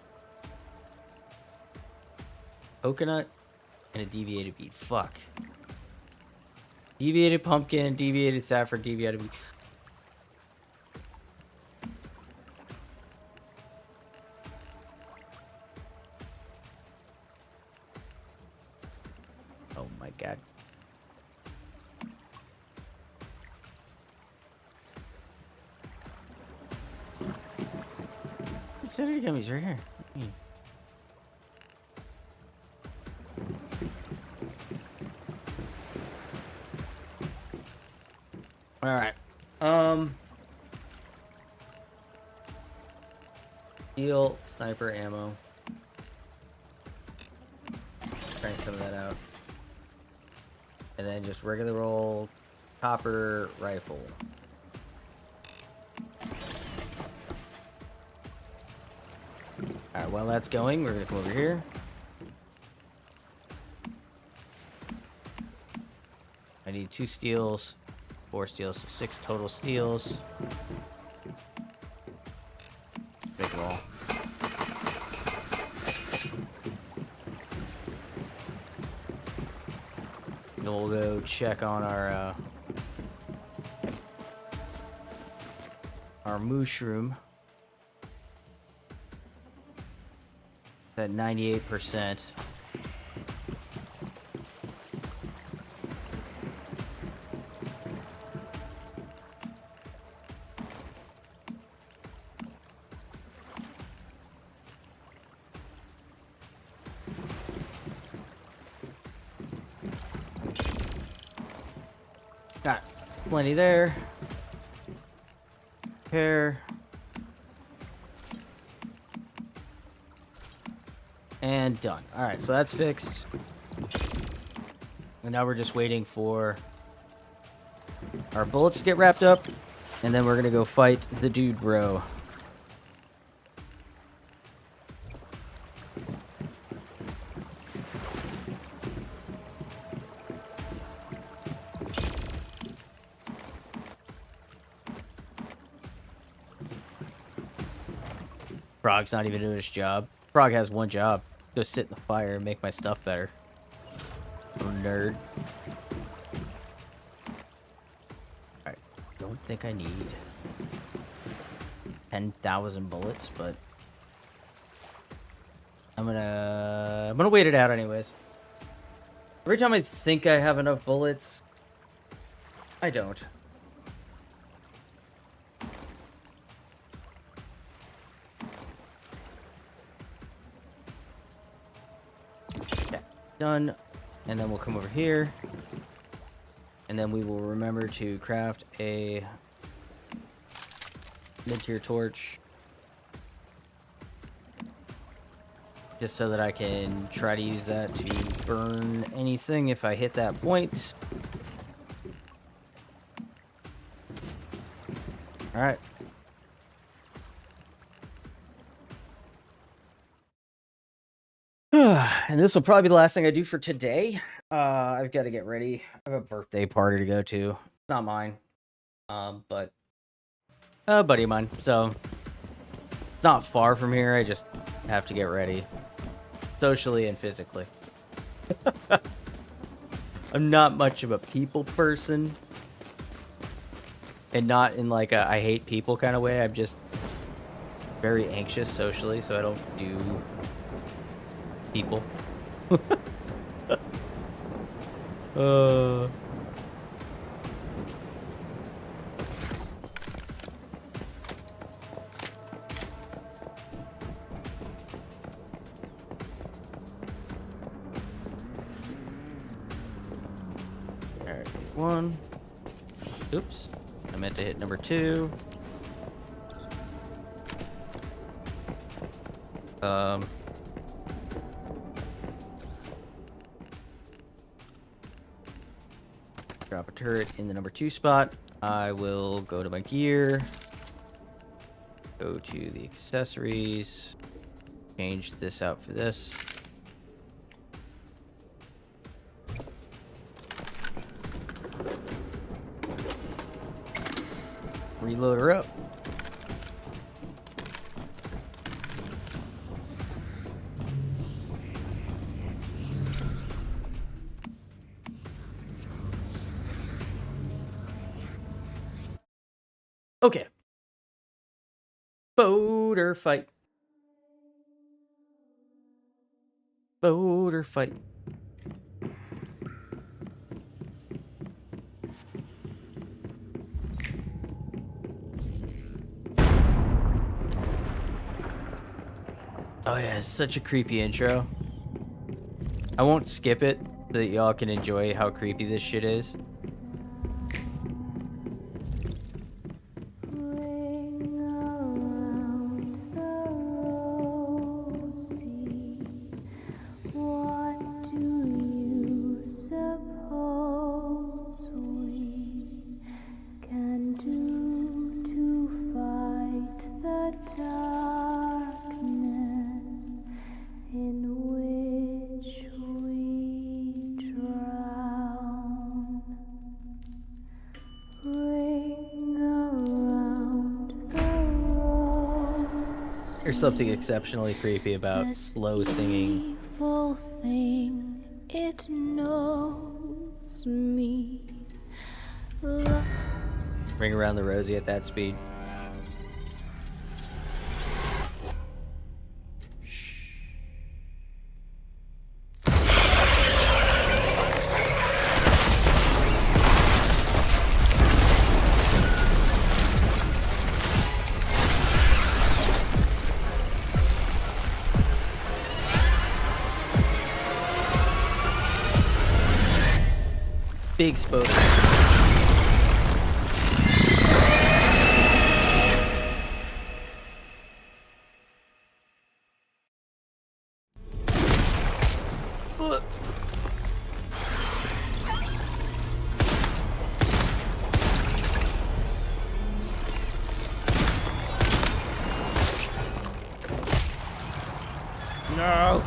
Coconut and a deviated beet. Fuck. Deviated pumpkin, deviated saffron, deviated beet. Oh my god. Acidity gummies right here. All right. Steel sniper ammo. Crank some of that out. And then just regular old copper rifle. Alright, while that's going, we're gonna come over here. I need 2 steels, 4 steels, so 6 total steels. Make it all. And we'll go check on our mushroom. At 98%. Got plenty there. Repair. And done. Alright, so that's fixed. And now we're just waiting for our bullets to get wrapped up. And then we're gonna go fight the dude bro. Frog's not even doing his job. Frog has one job. Go sit in the fire and make my stuff better. Oh, nerd. Alright. Don't think I need 10,000 bullets, but I'm gonna wait it out anyways. Every time I think I have enough bullets, I don't. Done, and then we'll come over here, and then we will remember to craft a mid-tier torch, just so that I can try to use that to burn anything if I hit that point. All right. And this will probably be the last thing I do for today. I've got to get ready. I have a birthday party to go to. It's not mine, but a buddy of mine. So it's not far from here. I just have to get ready, socially and physically. I'm not much of a people person, and not in like a I hate people kind of way. I'm just very anxious socially, so I don't do people. Alright, 1. Oops. I meant to hit number 2. Drop a turret in the number 2 spot. I will go to my gear. Go to the accessories. Change this out for this. Reload her up. Okay. Boater fight. Boater fight. Oh yeah, it's such a creepy intro. I won't skip it so that y'all can enjoy how creepy this shit is. There's something exceptionally creepy about slow singing. Evil thing, it knows me. Ring around the rosy at that speed. Big spoke. No.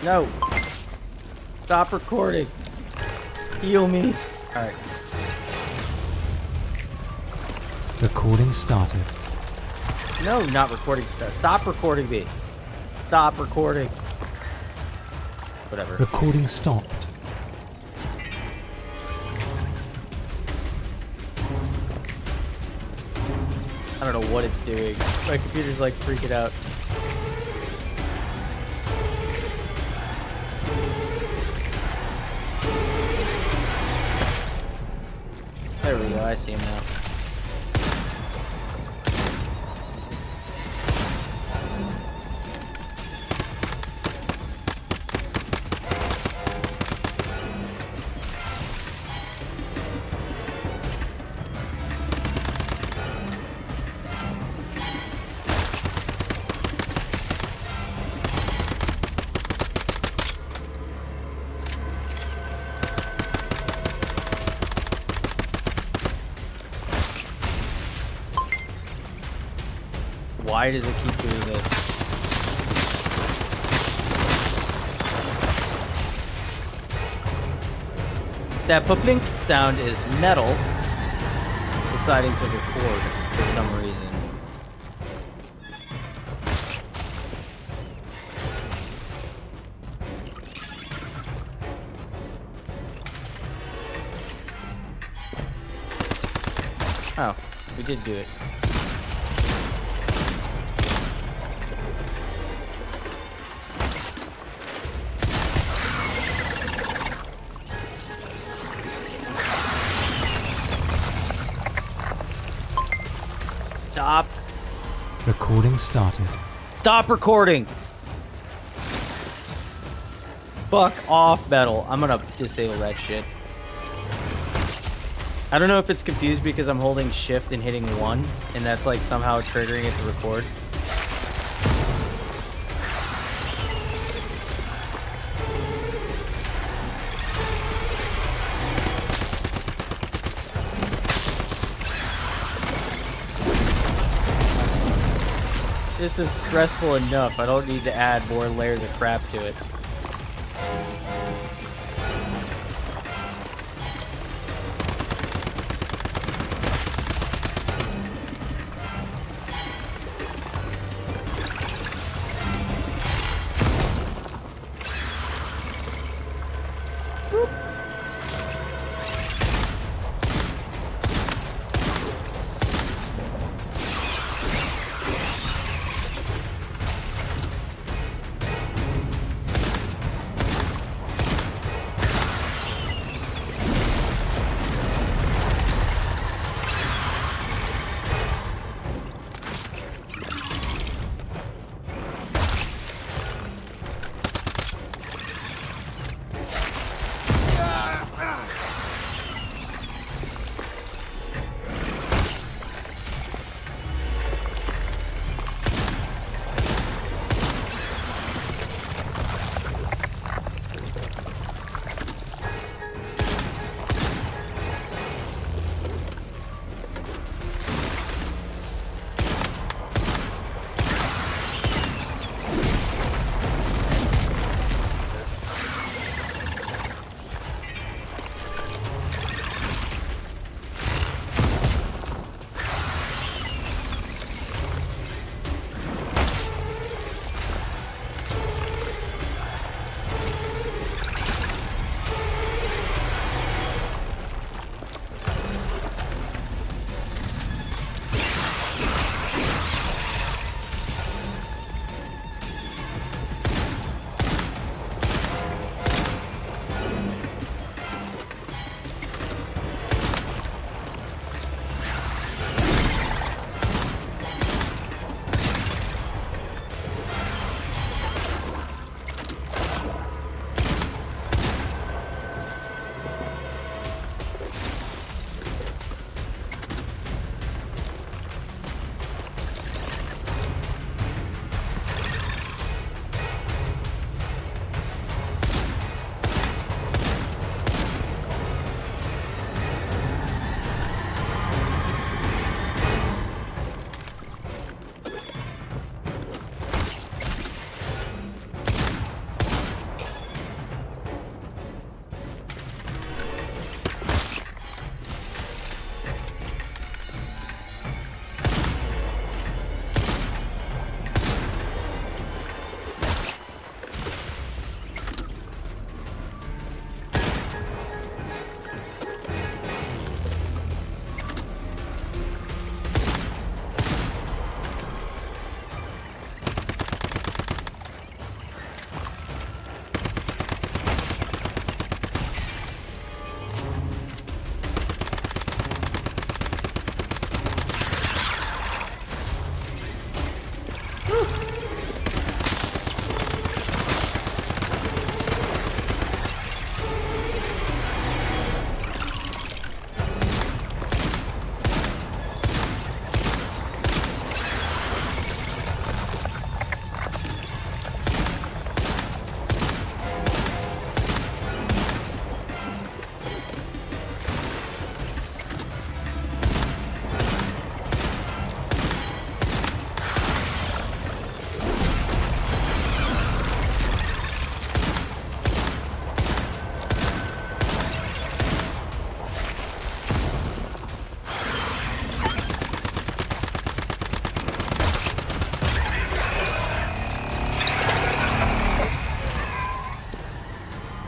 No. Stop recording. Heal me. Alright. Recording started. No, not recording stuff. Stop recording me. Stop recording. Whatever. Recording stopped. I don't know what it's doing. My computer's like freaking out. There we go, I see him now. Why does it keep doing this? That poplink sound is metal deciding to record for some reason. Oh, we did do it. Stop. Recording started. Stop recording. Fuck off, Metal. I'm gonna disable that shit. I don't know if it's confused because I'm holding shift and hitting 1, and that's like somehow triggering it to record. This is stressful enough. I don't need to add more layers of crap to it.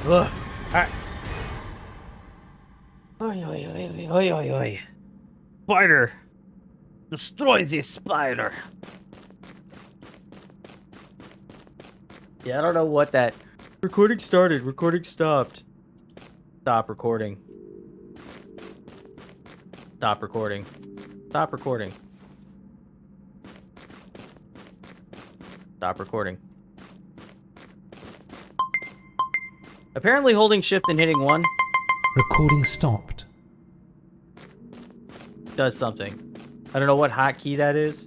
Ugh. Ah. Oi, oi, oi, oi, oi, oi. Spider! Destroy the spider! Yeah, I don't know what that... Recording started, recording stopped. Stop recording. Stop recording. Stop recording. Stop recording. Apparently holding shift and hitting 1 Recording stopped. does something. I don't know what hotkey that is.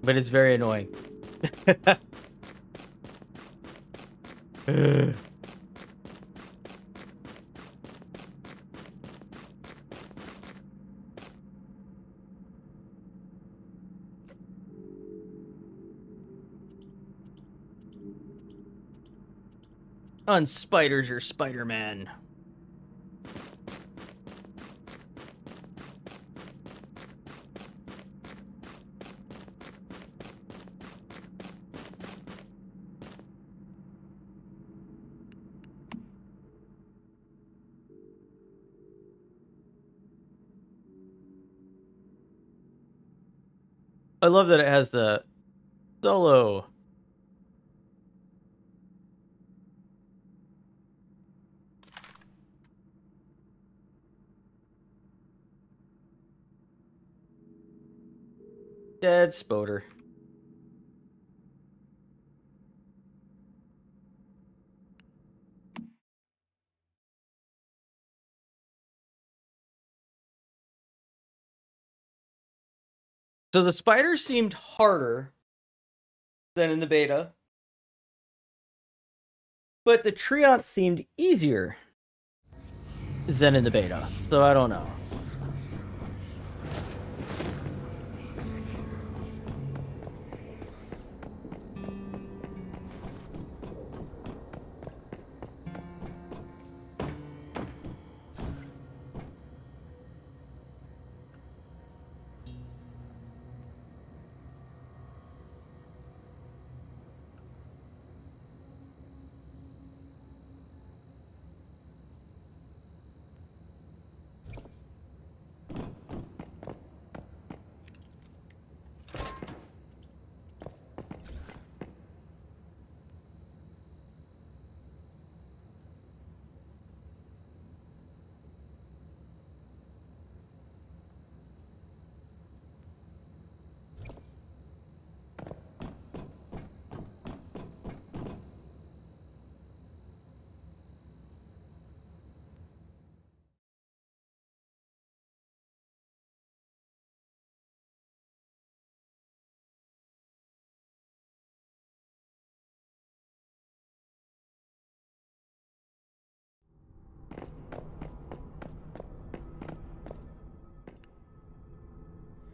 But it's very annoying. Ugh. Unspiders your Spider-Man. I love that it has the solo. Dead Spoder. So the spider seemed harder than in the beta, but the Treant seemed easier than in the beta. So I don't know.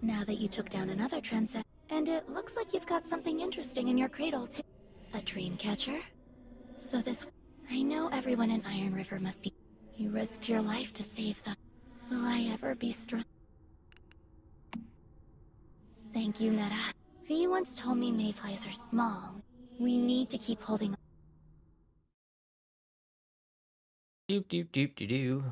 Now that you took down another trendset, and it looks like you've got something interesting in your cradle too. A dream catcher? So this... I know everyone in Iron River must be... You risked your life to save them. Will I ever be strong? Thank you, Netta. V once told me mayflies are small. We need to keep holding... Doop doop doop doo doo.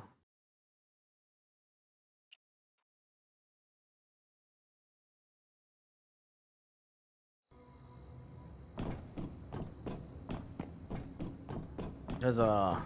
Huzzah.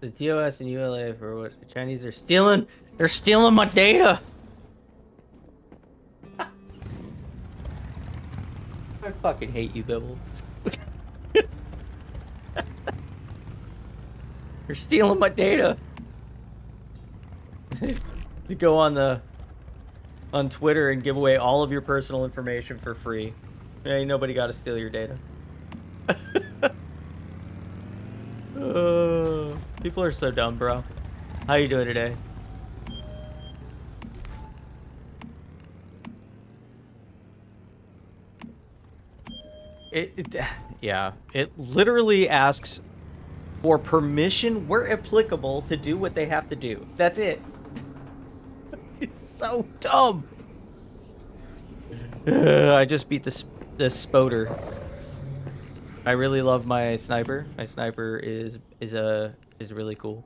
The TOS and ULA for what the Chinese are stealing. They're stealing my data. I fucking hate you, Bibble. They're stealing my data. You go on Twitter and give away all of your personal information for free. Ain't nobody got to steal your data. People are so dumb, bro. How you doing today? Yeah, it literally asks for permission where applicable to do what they have to do. That's it. It's so dumb. I just beat the spoder. I really love my sniper. My sniper is really cool.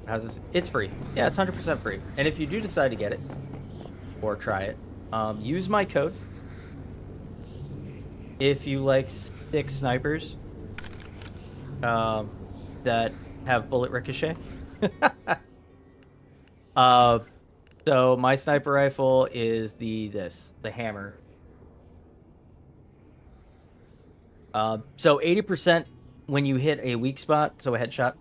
How's this? It's free. Yeah, it's 100% free. And if you do decide to get it or try it, use my code. If you like 6 snipers that have bullet ricochet. So my sniper rifle is the hammer. So 80% when you hit a weak spot, so a headshot.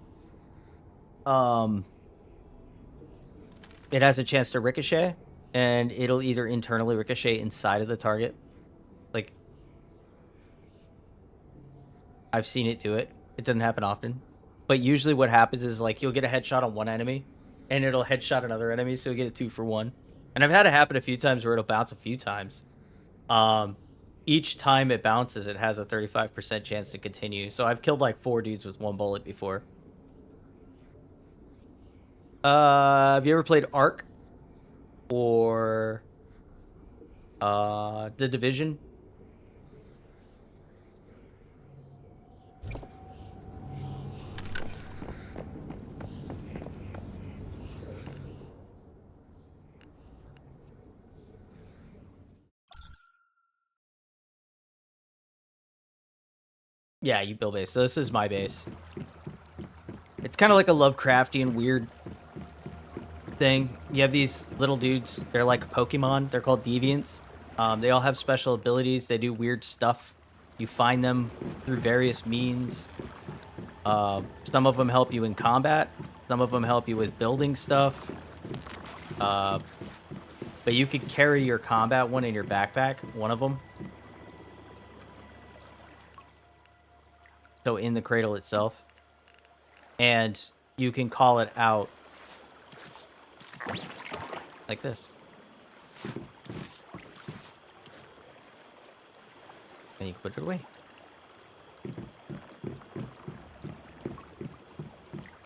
It has a chance to ricochet, and it'll either internally ricochet inside of the target. Like, I've seen it do it. It doesn't happen often. But usually what happens is, like, you'll get a headshot on one enemy, and it'll headshot another enemy, so you'll get a 2 for 1. And I've had it happen a few times where it'll bounce a few times. Each time it bounces, it has a 35% chance to continue. So I've killed, like, 4 dudes with 1 bullet before. Have you ever played Ark or The Division? Yeah, you build base. So this is my base. It's kind of like a Lovecraftian weird thing. You have these little dudes. They're like Pokemon. They're called deviants. They all have special abilities. They do weird stuff. You find them through various means. Some of them help you in combat. Some of them help you with building stuff. But you could carry your combat one in your backpack. One of them. So in the cradle itself. And you can call it out like this. And you can put it away.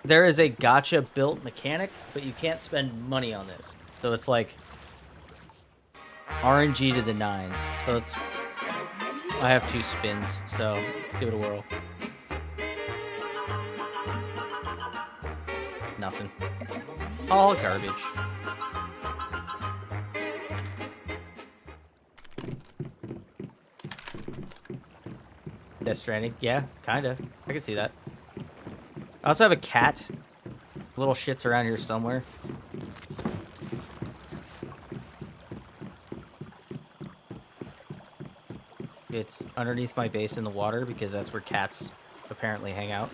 There is a gacha built mechanic, but you can't spend money on this. So it's like RNG to the 9s. So it's... I have 2 spins, so give it a whirl. Nothing. All garbage. Death Stranding? Yeah, kinda. I can see that. I also have a cat. Little shits around here somewhere. It's underneath my base in the water because that's where cats apparently hang out.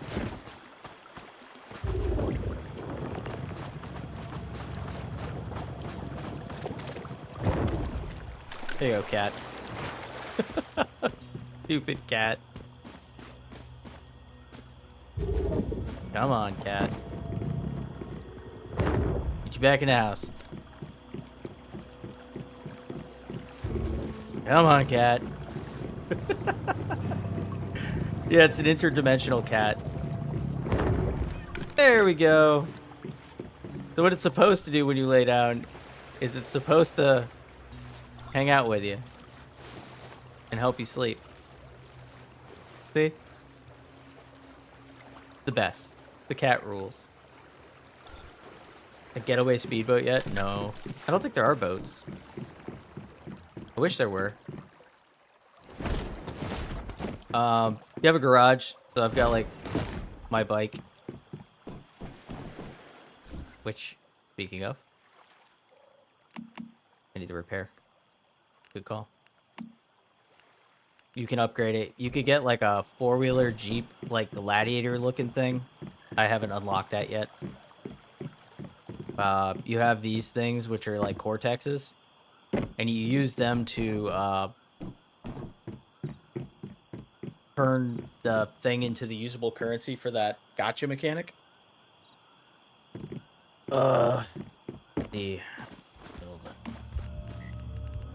There you go, cat. Stupid cat. Come on, cat. Get you back in the house. Come on, cat. Yeah, it's an interdimensional cat. There we go. So what it's supposed to do when you lay down is it's supposed to hang out with you and help you sleep. See? The best. The cat rules. A getaway speedboat yet? No. I don't think there are boats. I wish there were. You have a garage, so I've got like my bike. Which, speaking of, I need to repair. Good call. You can upgrade it. You could get like a 4-wheeler Jeep, like Gladiator looking thing. I haven't unlocked that yet. You have these things, which are like Cortexes, and you use them to turn the thing into the usable currency for that gotcha mechanic. The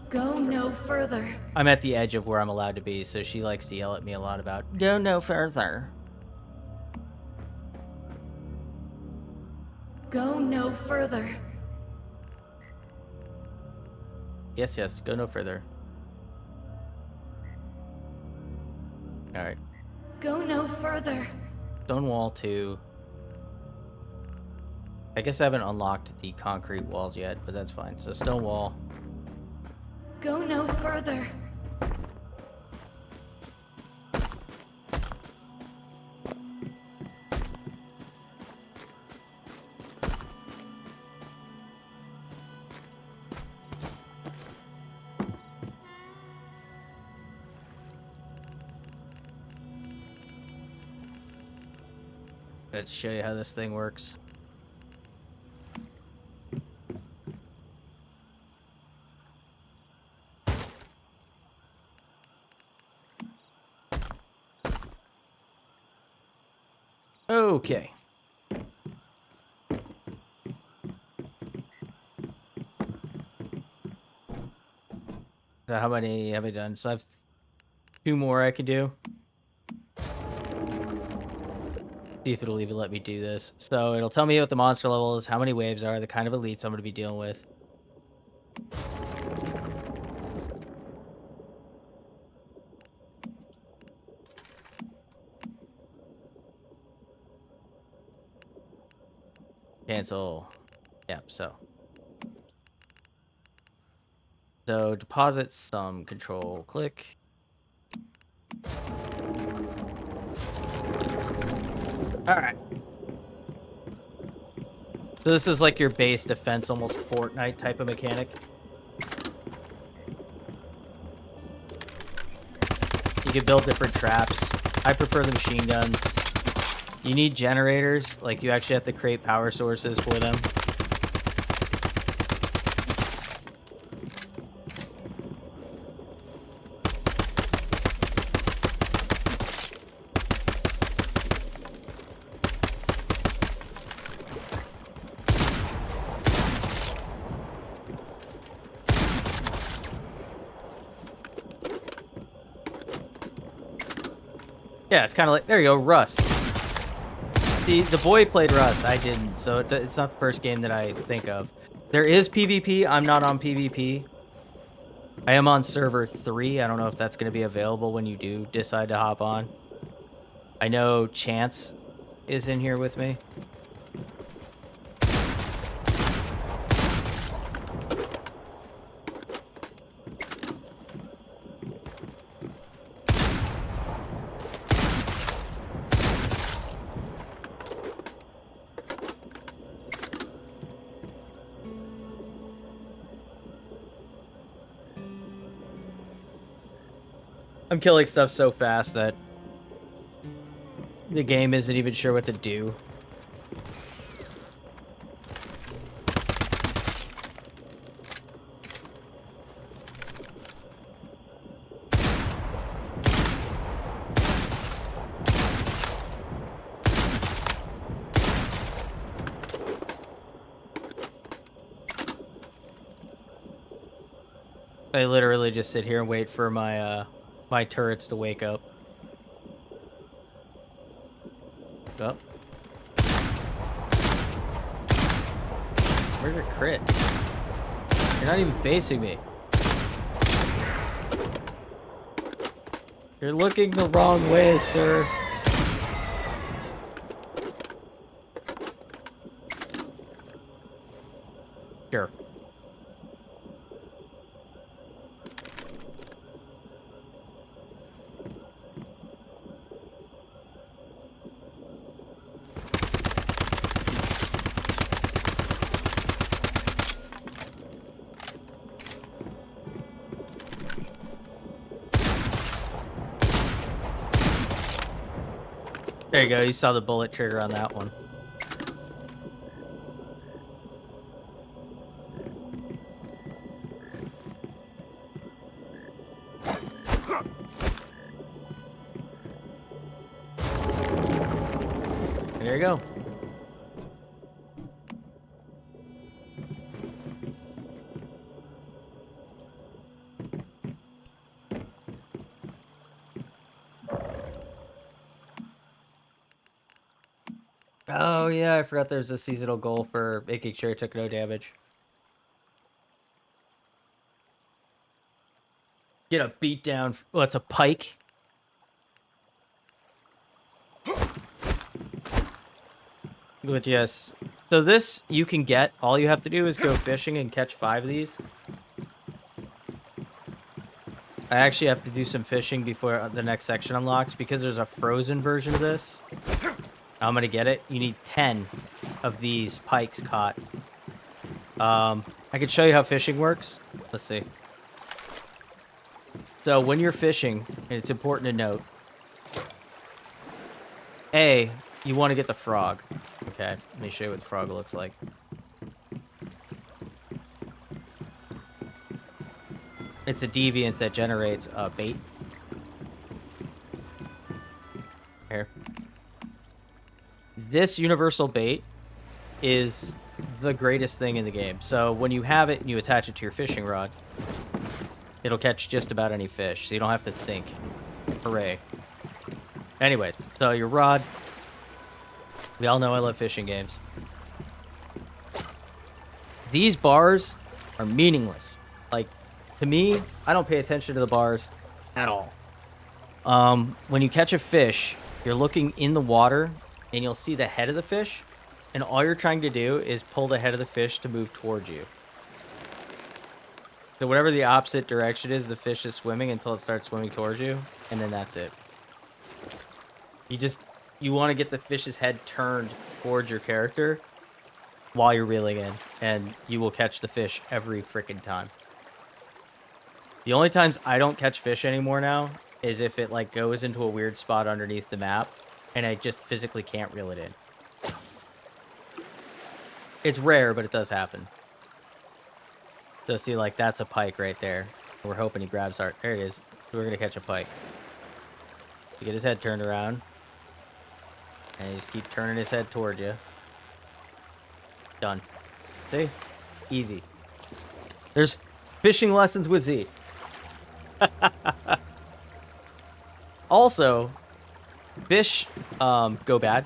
Go no further. I'm at the edge of where I'm allowed to be, so she likes to yell at me a lot about go no further. Go no further. Yes, yes, go no further. Alright. Go no further. Stonewall 2. I guess I haven't unlocked the concrete walls yet, but that's fine. So Stonewall. Go no further. Let's show you how this thing works. Okay. So how many have I done? So I have 2 more I can do. See if it'll even let me do this. So it'll tell me what the monster level is, how many waves are, the kind of elites I'm going to be dealing with. Cancel. Yep, so deposit some, control click. Alright. So this is like your base defense, almost Fortnite type of mechanic. You can build different traps. I prefer the machine guns. You need generators, like you actually have to create power sources for them. Yeah, it's kind of like, there you go, Rust. The boy played Rust, I didn't, so it's not the first game that I think of. There is PvP, I'm not on PvP. I am on server 3, I don't know if that's going to be available when you do decide to hop on. I know Chance is in here with me. I'm killing stuff so fast that the game isn't even sure what to do. I literally just sit here and wait for my my turrets to wake up. Oh. Where's your crit? You're not even facing me. You're looking the wrong way, sir. Sure. There you go. You saw the bullet trigger on that one. There you go. Oh yeah, I forgot there's a seasonal goal for making sure it took no damage. Get a beat down. Well, it's a pike. But yes. So this you can get. All you have to do is go fishing and catch 5 of these. I actually have to do some fishing before the next section unlocks because there's a frozen version of this. I'm gonna get it. You need 10 of these pikes caught. I can show you how fishing works. Let's see. So when you're fishing, and it's important to note, A, you want to get the frog. Okay, let me show you what the frog looks like. It's a deviant that generates a bait. Here. This universal bait is the greatest thing in the game. So when you have it and you attach it to your fishing rod, it'll catch just about any fish, so you don't have to think. Hooray. Anyways, so your rod. We all know I love fishing games. These bars are meaningless. Like, to me, I don't pay attention to the bars at all. When you catch a fish, you're looking in the water, and you'll see the head of the fish, and all you're trying to do is pull the head of the fish to move towards you. So whatever the opposite direction is, the fish is swimming until it starts swimming towards you, and then that's it. You want to get the fish's head turned towards your character while you're reeling in, and you will catch the fish every freaking time. The only times I don't catch fish anymore now is if it like goes into a weird spot underneath the map, and I just physically can't reel it in. It's rare, but it does happen. So see, like, that's a pike right there. We're hoping he grabs our... There it is. We're going to catch a pike. So get his head turned around. And you just keep turning his head toward you. Done. See? Easy. There's fishing lessons with Z. Also, fish go bad.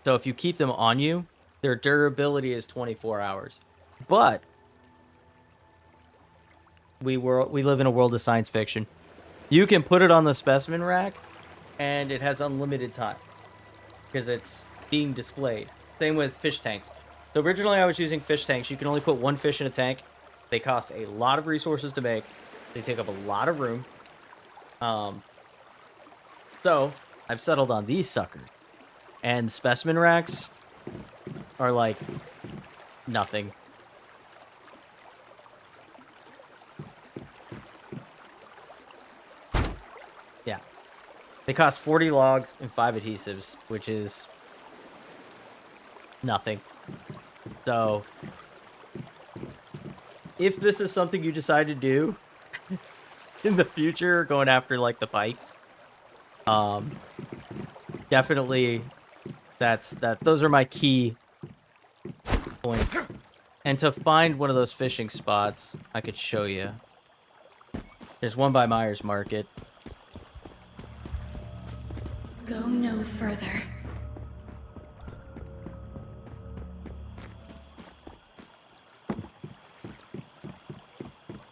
So if you keep them on you, their durability is 24 hours. But we live in a world of science fiction. You can put it on the specimen rack, and it has unlimited time because it's being displayed. Same with fish tanks. So originally I was using fish tanks. You can only put 1 fish in a tank. They cost a lot of resources to make. They take up a lot of room. So I've settled on these suckers. And specimen racks are like nothing. Yeah. They cost 40 logs and 5 adhesives, which is nothing. So if this is something you decide to do in the future, going after like the pikes, definitely those are my key points. And to find one of those fishing spots, I could show you. There's one by Myers Market. Go no further.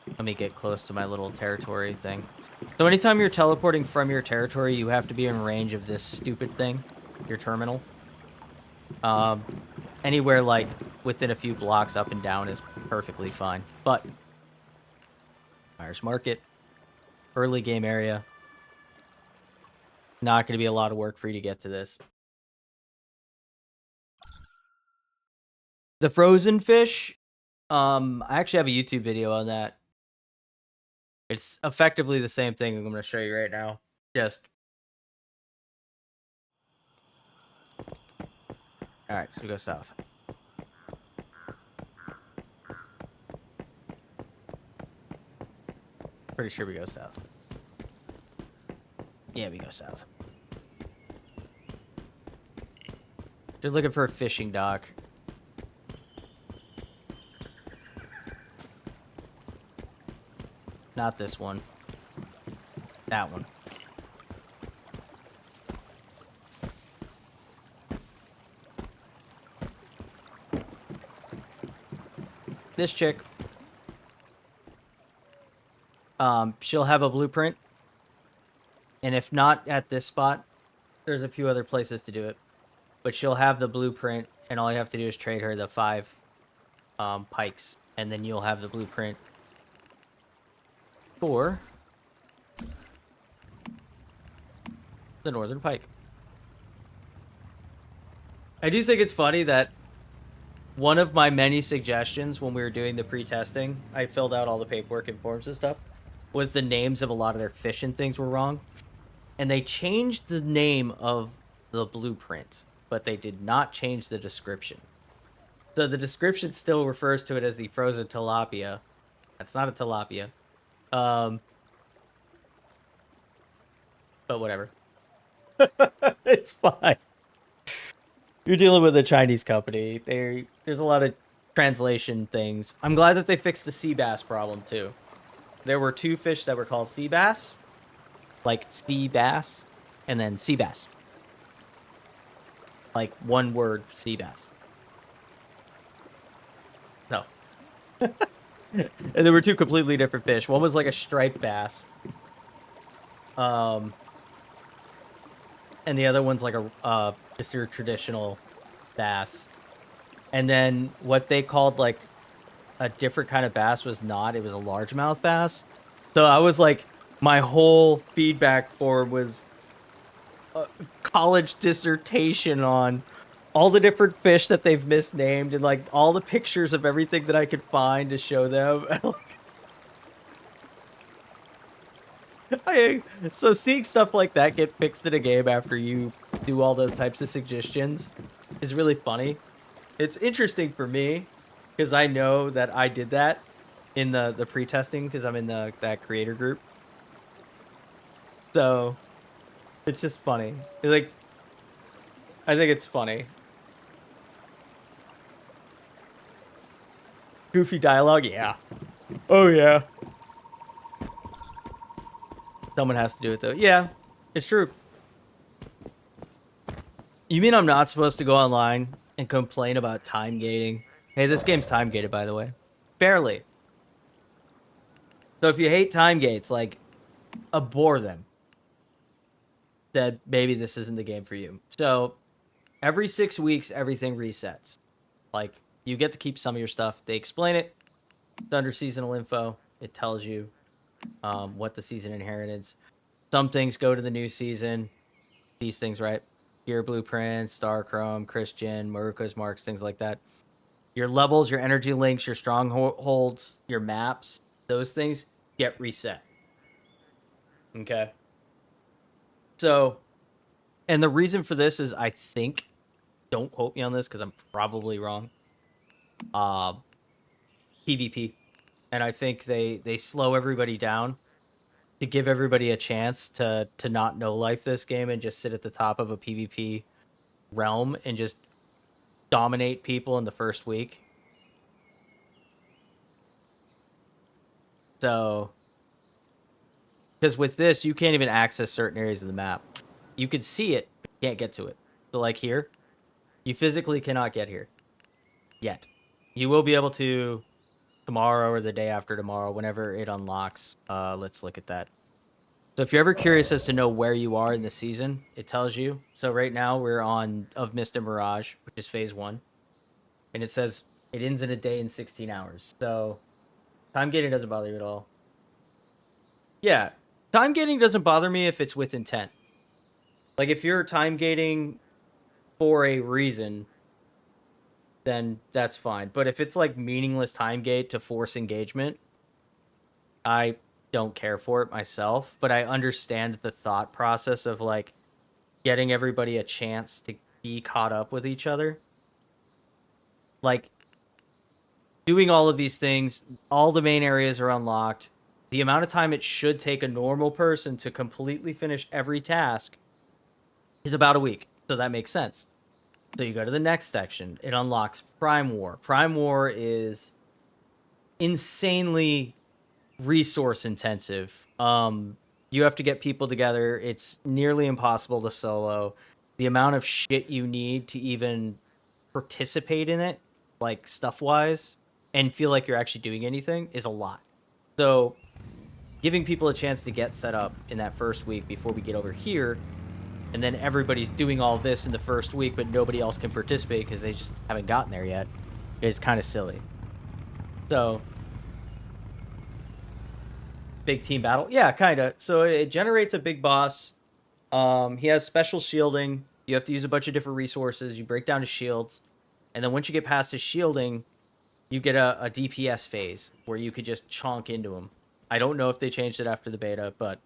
Let me get close to my little territory thing. So anytime you're teleporting from your territory, you have to be in range of this stupid thing, your terminal. anywhere like within a few blocks up and down is perfectly fine. But Irish Market, early game area, not going to be a lot of work for you to get to this. The frozen fish, I actually have a YouTube video on that. It's effectively the same thing I'm going to show you right now. Just all right, so we go south. Pretty sure we go south. Yeah, we go south. They're looking for a fishing dock. Not this one. That one. This chick. She'll have a blueprint. And if not at this spot, there's a few other places to do it. But she'll have the blueprint, and all you have to do is trade her the 5 pikes. And then you'll have the blueprint for the Northern Pike. I do think it's funny that one of my many suggestions when we were doing the pre-testing, I filled out all the paperwork and forms and stuff, was the names of a lot of their fish and things were wrong. And they changed the name of the blueprint, but they did not change the description. So the description still refers to it as the frozen tilapia. That's not a tilapia. But whatever. It's fine. You're dealing with a Chinese company. There's a lot of translation things. I'm glad that they fixed the sea bass problem too. There were 2 fish that were called sea bass, like sea bass, and then sea bass. Like one word, sea bass. No. And there were 2 completely different fish. One was like a striped bass. And the other one's like a just your traditional bass. And then what they called like a different kind of bass was not. It was a largemouth bass. So I was like, my whole feedback form was a college dissertation on all the different fish that they've misnamed and like all the pictures of everything that I could find to show them. So seeing stuff like that get fixed in a game after you do all those types of suggestions is really funny. It's interesting for me because I know that I did that in the pre-testing because I'm in that creator group. So it's just funny. Like, I think it's funny. Goofy dialogue, yeah. Oh yeah. Someone has to do it though. Yeah, it's true. You mean I'm not supposed to go online and complain about time gating? Hey, this game's time gated, by the way. Barely. So if you hate time gates, like, abhor them. That maybe this isn't the game for you. So every 6 weeks, everything resets. Like, you get to keep some of your stuff. They explain it. It's under seasonal info. It tells you what the season inheritance. Some things go to the new season. These things, right? Gear blueprints, Starchrome, Christian, Maruko's marks, things like that. Your levels, your energy links, your strongholds, your maps, those things get reset. Okay. So, and the reason for this is I think, don't quote me on this because I'm probably wrong. PvP. And I think they slow everybody down to give everybody a chance to not know life this game and just sit at the top of a PvP realm and just dominate people in the first week. So, because with this, you can't even access certain areas of the map. You can see it, but you can't get to it. So like here, you physically cannot get here yet. You will be able to tomorrow or the day after tomorrow, whenever it unlocks. Let's look at that. So if you're ever curious as to know where you are in the season, it tells you. So right now we're on Of Mist and Mirage, which is phase 1. and it says it ends in a day and 16 hours. So time gating doesn't bother you at all. Yeah, time gating doesn't bother me if it's with intent. Like if you're time gating for a reason, then that's fine. But if it's like meaningless time gate to force engagement, I don't care for it myself. But I understand the thought process of like getting everybody a chance to be caught up with each other. Like doing all of these things, all the main areas are unlocked. The amount of time it should take a normal person to completely finish every task is about a week. So that makes sense. So you go to the next section. It unlocks Prime War. Prime War is insanely resource intensive. You have to get people together. It's nearly impossible to solo. The amount of shit you need to even participate in it, like stuff-wise, and feel like you're actually doing anything is a lot. So giving people a chance to get set up in that first week before we get over here, and then everybody's doing all this in the first week, but nobody else can participate because they just haven't gotten there yet, is kind of silly. So, big team battle? Yeah, kind of. So it generates a big boss. He has special shielding. You have to use a bunch of different resources. You break down his shields. And then once you get past his shielding, you get a DPS phase where you could just chonk into him. I don't know if they changed it after the beta, but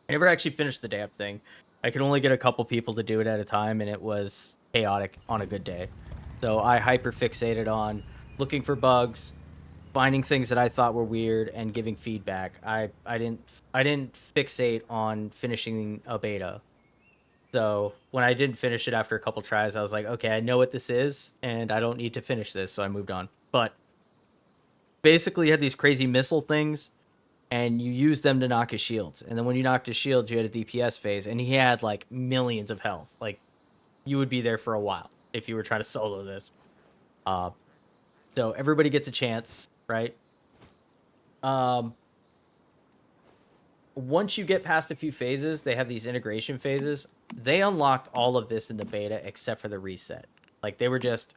I never actually finished the damn thing. I could only get a couple people to do it at a time, and it was chaotic on a good day. So I hyper fixated on looking for bugs, finding things that I thought were weird, and giving feedback. I didn't fixate on finishing a beta. So when I didn't finish it after a couple tries, I was like, okay, I know what this is, and I don't need to finish this, so I moved on. But basically, you had these crazy missile things, and you used them to knock his shields. And then when you knocked his shields, you had a DPS phase, and he had like millions of health. Like, you would be there for a while if you were trying to solo this. So everybody gets a chance, right? Once you get past a few phases, they have these integration phases. They unlocked all of this in the beta except for the reset. Like, they were just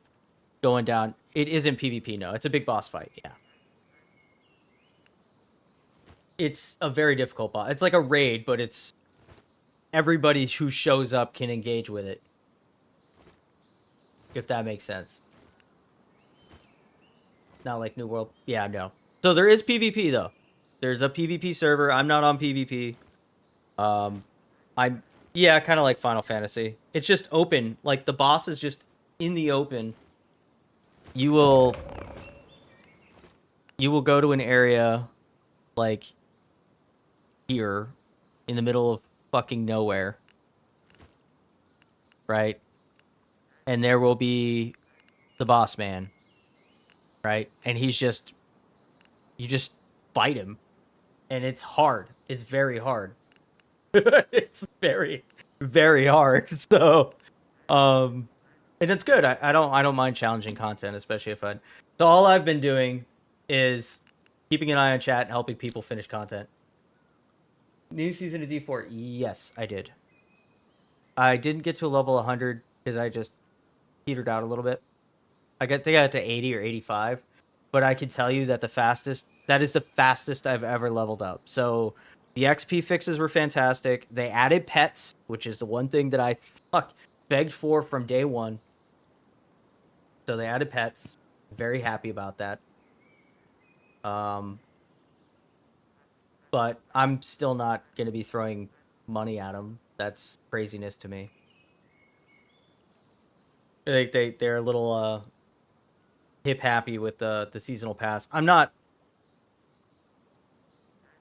going down. It isn't PvP, no. It's a big boss fight, yeah. It's a very difficult boss. It's like a raid, but it's everybody who shows up can engage with it. If that makes sense. Not like New World. Yeah, no. So there is PvP, though. There's a PvP server. I'm not on PvP. Yeah, kind of like Final Fantasy. It's just open. Like, the boss is just in the open. You will go to an area like here in the middle of fucking nowhere, right? And there will be the boss man, right? And you just fight him, and it's hard. It's very hard. It's very, very hard. So, and it's good. I don't mind challenging content, especially if so all I've been doing is keeping an eye on chat and helping people finish content. New season of D4, yes, I did. I didn't get to a level 100 because I just petered out a little bit. I think I got to 80 or 85, but I can tell you that that is the fastest I've ever leveled up. So the XP fixes were fantastic. They added pets, which is the one thing that I begged for from day one. So they added pets. Very happy about that. But I'm still not going to be throwing money at them. That's craziness to me. They're a little hip happy with the seasonal pass. I'm not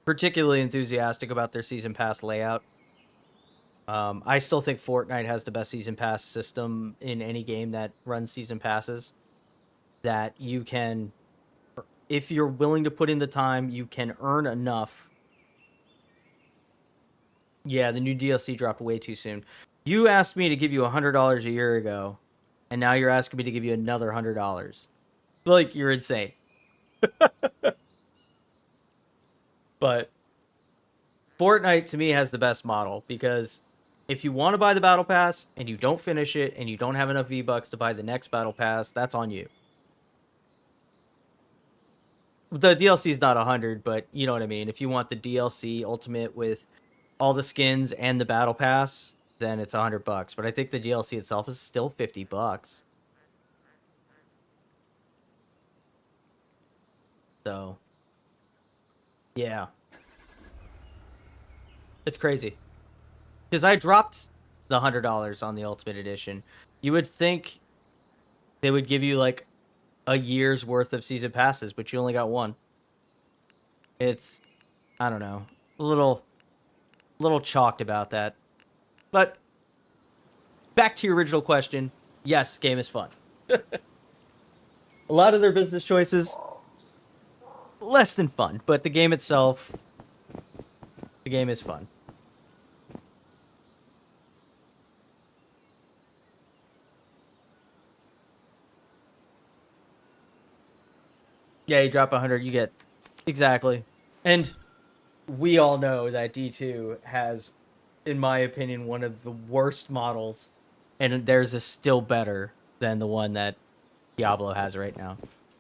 particularly enthusiastic about their season pass layout. I still think Fortnite has the best season pass system in any game that runs season passes. That you can, if you're willing to put in the time, you can earn enough. Yeah, the new DLC dropped way too soon. You asked me to give you $100 a year ago, and now you're asking me to give you another $100. Like, you're insane. But Fortnite, to me, has the best model, because If you want to buy the battle pass and you don't finish it and you don't have enough V-Bucks to buy the next battle pass, that's on you. The DLC is not 100, but you know what I mean. If you want the DLC Ultimate with all the skins and the battle pass, then it's $100. But I think the DLC itself is still $50. So, yeah. It's crazy. Because I dropped the $100 on the Ultimate Edition. You would think they would give you like a year's worth of season passes, but you only got one. It's, I don't know, a little chalked about that. But back to your original question. Yes, game is fun. A lot of their business choices, less than fun, but the game itself, the game is fun. Yeah, you drop 100, you get... Exactly. And we all know that D2 has, in my opinion, one of the worst models, and theirs is still better than the one that Diablo has right now.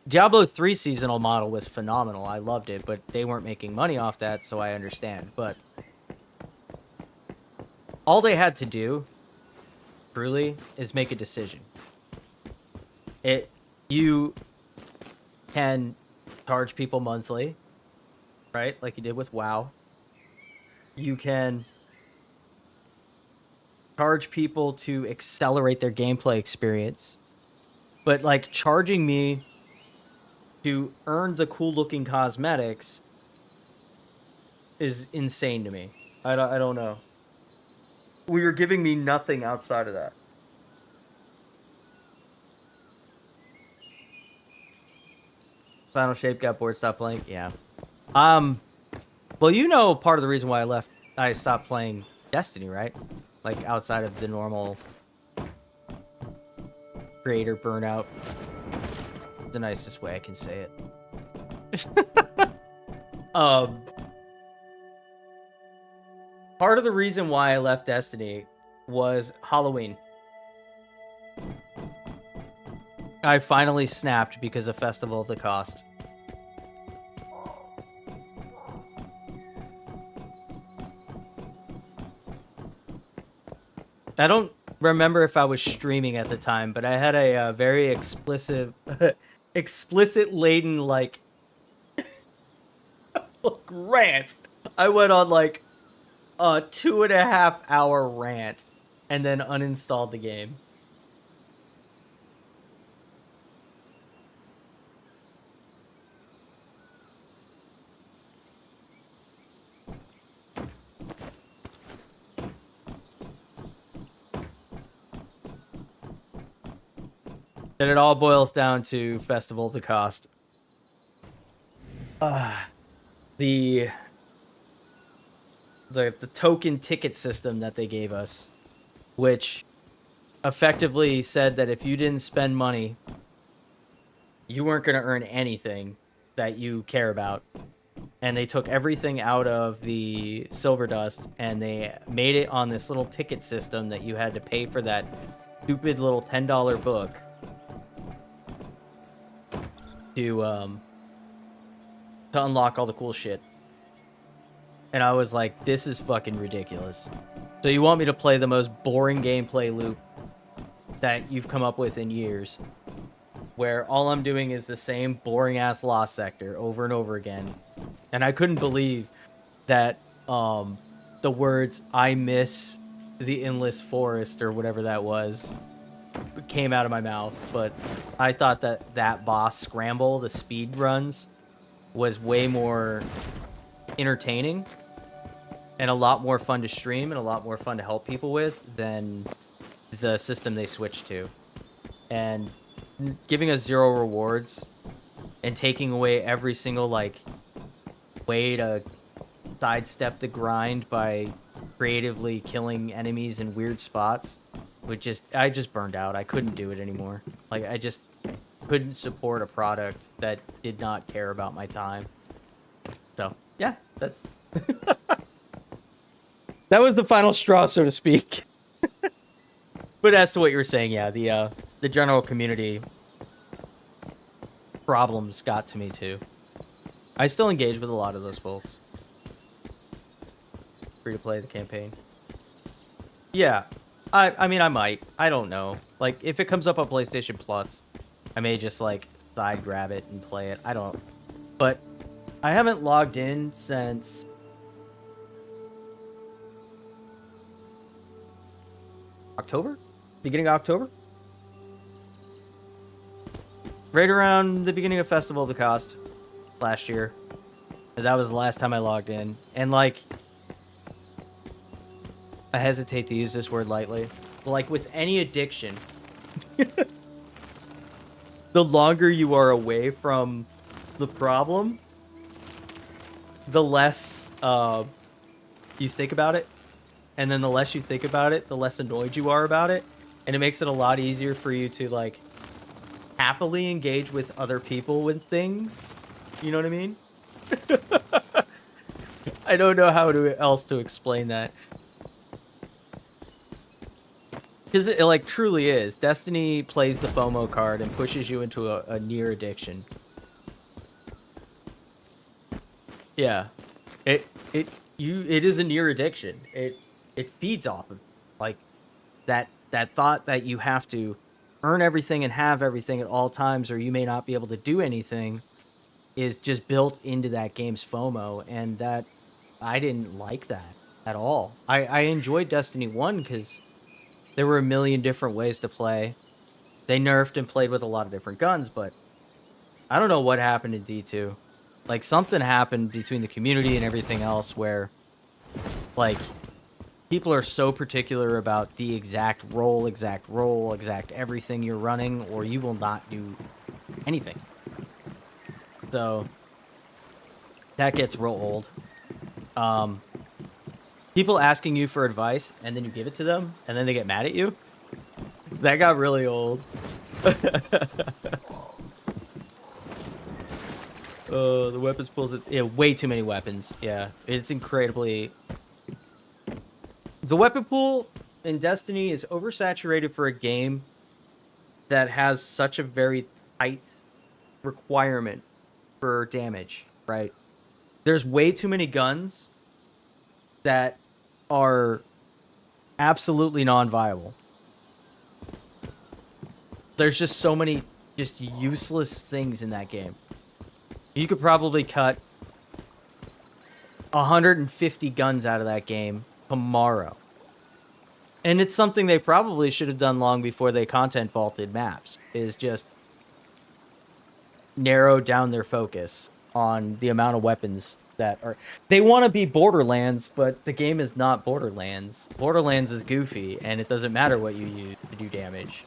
Diablo 3 seasonal model was phenomenal. I loved it, but they weren't making money off that, so I understand. But all they had to do, truly, is make a decision. You can charge people monthly, right? Like you did with WoW. You can charge people to accelerate their gameplay experience. But like charging me to earn the cool looking cosmetics is insane to me. I don't know. Well, you're giving me nothing outside of that. Final Shape got bored, stopped playing. Yeah. Well, you know, part of the reason why I stopped playing Destiny, right? Like outside of the normal creator burnout. The nicest way I can say it. Part of the reason why I left Destiny was Halloween. I finally snapped because of Festival of the Cost. I don't remember if I was streaming at the time, but I had a very explicit laden like rant. I went on like a 2.5 hour rant and then uninstalled the game. And it all boils down to Festival of the Cost. The token ticket system that they gave us, which effectively said that if you didn't spend money, you weren't going to earn anything that you care about. And they took everything out of the Silver Dust and they made it on this little ticket system that you had to pay for that stupid little $10 book to unlock all the cool shit. And I was like, this is fucking ridiculous. So you want me to play the most boring gameplay loop that you've come up with in years, where all I'm doing is the same boring ass Lost Sector over and over again. And I couldn't believe that the words "I miss the endless forest" or whatever that was came out of my mouth. But I thought that boss scramble, the speed runs, was way more entertaining and a lot more fun to stream and a lot more fun to help people with than the system they switched to. And giving us 0 rewards and taking away every single like way to sidestep the grind by creatively killing enemies in weird spots, I just burned out. I couldn't do it anymore. Like I just couldn't support a product that did not care about my time. So yeah, that's That was the final straw, so to speak. But as to what you were saying, yeah, the general community problems got to me too. I still engage with a lot of those folks. Free to play the campaign. Yeah, I mean, I might. I don't know. Like, if it comes up on PlayStation Plus, I may just, like, side grab it and play it. I don't. But I haven't logged in since... October? Beginning of October? Right around the beginning of Festival of the Cost last year. That was the last time I logged in. And, like... I hesitate to use this word lightly. But like with any addiction, the longer you are away from the problem, the less you think about it. And then the less you think about it, the less annoyed you are about it. And it makes it a lot easier for you to like happily engage with other people with things. You know what I mean? I don't know how else to explain that. Because it like truly is. Destiny plays the FOMO card and pushes you into a near addiction. Yeah. It is a near addiction. It feeds off of like that thought that you have to earn everything and have everything at all times or you may not be able to do anything is just built into that game's FOMO, and that I didn't like that at all. I enjoyed Destiny 1 because there were a million different ways to play. They nerfed and played with a lot of different guns, but I don't know what happened in D2. Like, something happened between the community and everything else where, like, people are so particular about the exact role, exact everything you're running, or you will not do anything. So, that gets real old. People asking you for advice, and then you give it to them, and then they get mad at you. That got really old. The weapons pools... Yeah, way too many weapons. Yeah, it's incredibly... The weapon pool in Destiny is oversaturated for a game that has such a very tight requirement for damage, right? There's way too many guns that are absolutely non-viable. There's just so many just useless things in that game. You could probably cut 150 guns out of that game tomorrow. And it's something they probably should have done long before they content vaulted maps, is just narrow down their focus on the amount of weapons that are... They want to be Borderlands, but the game is not Borderlands. Borderlands is goofy, and it doesn't matter what you use to do damage.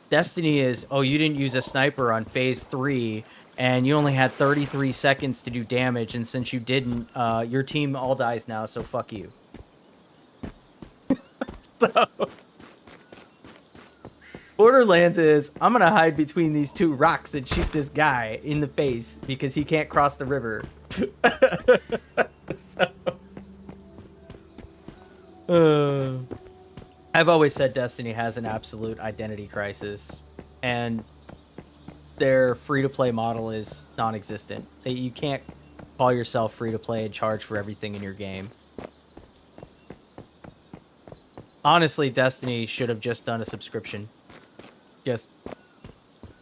Destiny is, oh, you didn't use a sniper on phase 3, and you only had 33 seconds to do damage, and since you didn't, your team all dies now, so fuck you. So... Borderlands is, I'm gonna hide between these two rocks and shoot this guy in the face because he can't cross the river. I've always said Destiny has an absolute identity crisis, and their free-to-play model is non-existent. You can't call yourself free-to-play and charge for everything in your game. Honestly, Destiny should have just done a subscription. Just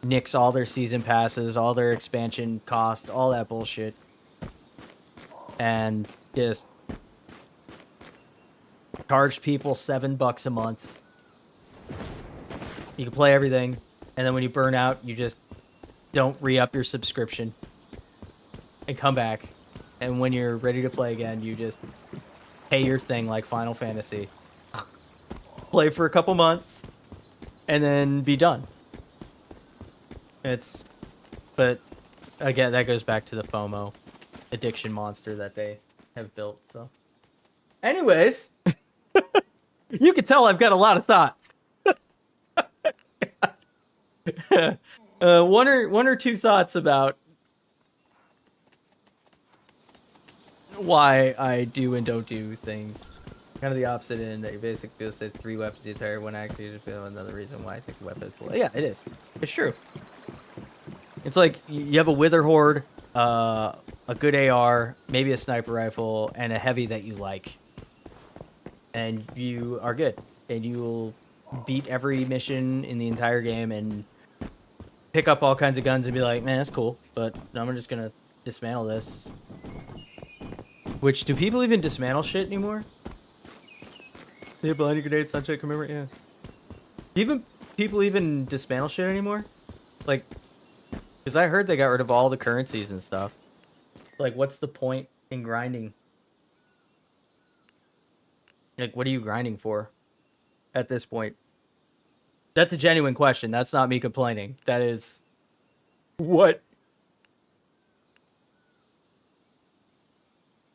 nix all their season passes, all their expansion cost, all that bullshit. And just charge people $7 a month. You can play everything, and then when you burn out, you just don't re-up your subscription and come back. And when you're ready to play again, you just pay your thing like Final Fantasy. Play for a couple months, and then be done. But again, that goes back to the FOMO addiction monster that they have built. So, anyways, you can tell I've got a lot of thoughts. one or two thoughts about why I do and don't do things. Kind of the opposite end that you basically just said 3 weapons the entire one actually just feel another reason why I think the weapon is cool. Yeah, it is. It's true. It's like you have a Wither Horde, a good AR, maybe a sniper rifle, and a heavy that you like. And you are good. And you will beat every mission in the entire game and pick up all kinds of guns and be like, man, that's cool, but I'm just gonna dismantle this. Which, do people even dismantle shit anymore? They have blinding grenade, sunshine commemorator, yeah. Even people even dismantle shit anymore? Like, because I heard they got rid of all the currencies and stuff. Like, what's the point in grinding? Like, what are you grinding for at this point? That's a genuine question. That's not me complaining. That is what?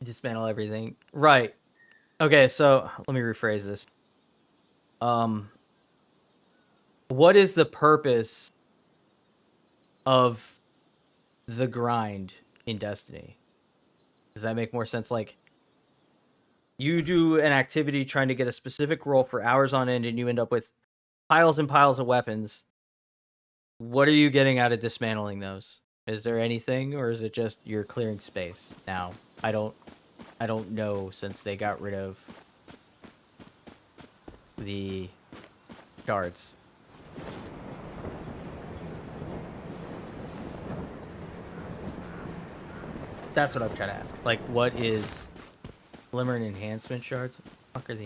Dismantle everything. Right. Okay, so let me rephrase this. What is the purpose of the grind in Destiny? Does that make more sense? Like, you do an activity trying to get a specific role for hours on end and you end up with piles and piles of weapons. What are you getting out of dismantling those? Is there anything, or is it just you're clearing space? Now, I don't know, since they got rid of the shards. That's what I'm trying to ask. Like, what is Glimmer and enhancement shards? What the fuck are the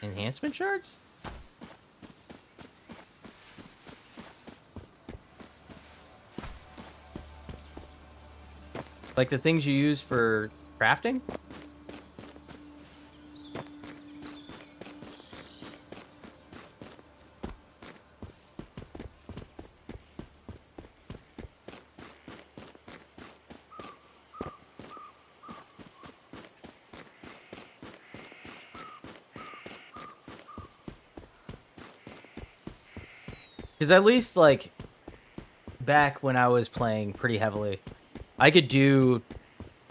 enhancement shards? Like the things you use for crafting? Because at least, like, back when I was playing pretty heavily, I could do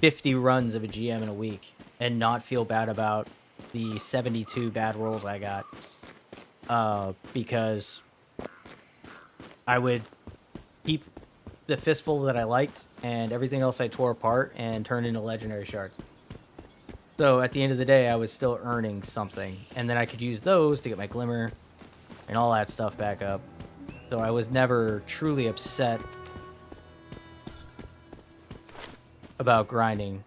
50 runs of a GM in a week and not feel bad about the 72 bad rolls I got. Because I would keep the fistful that I liked and everything else I tore apart and turn into legendary shards. So at the end of the day, I was still earning something. And then I could use those to get my Glimmer and all that stuff back up. So I was never truly upset about grinding,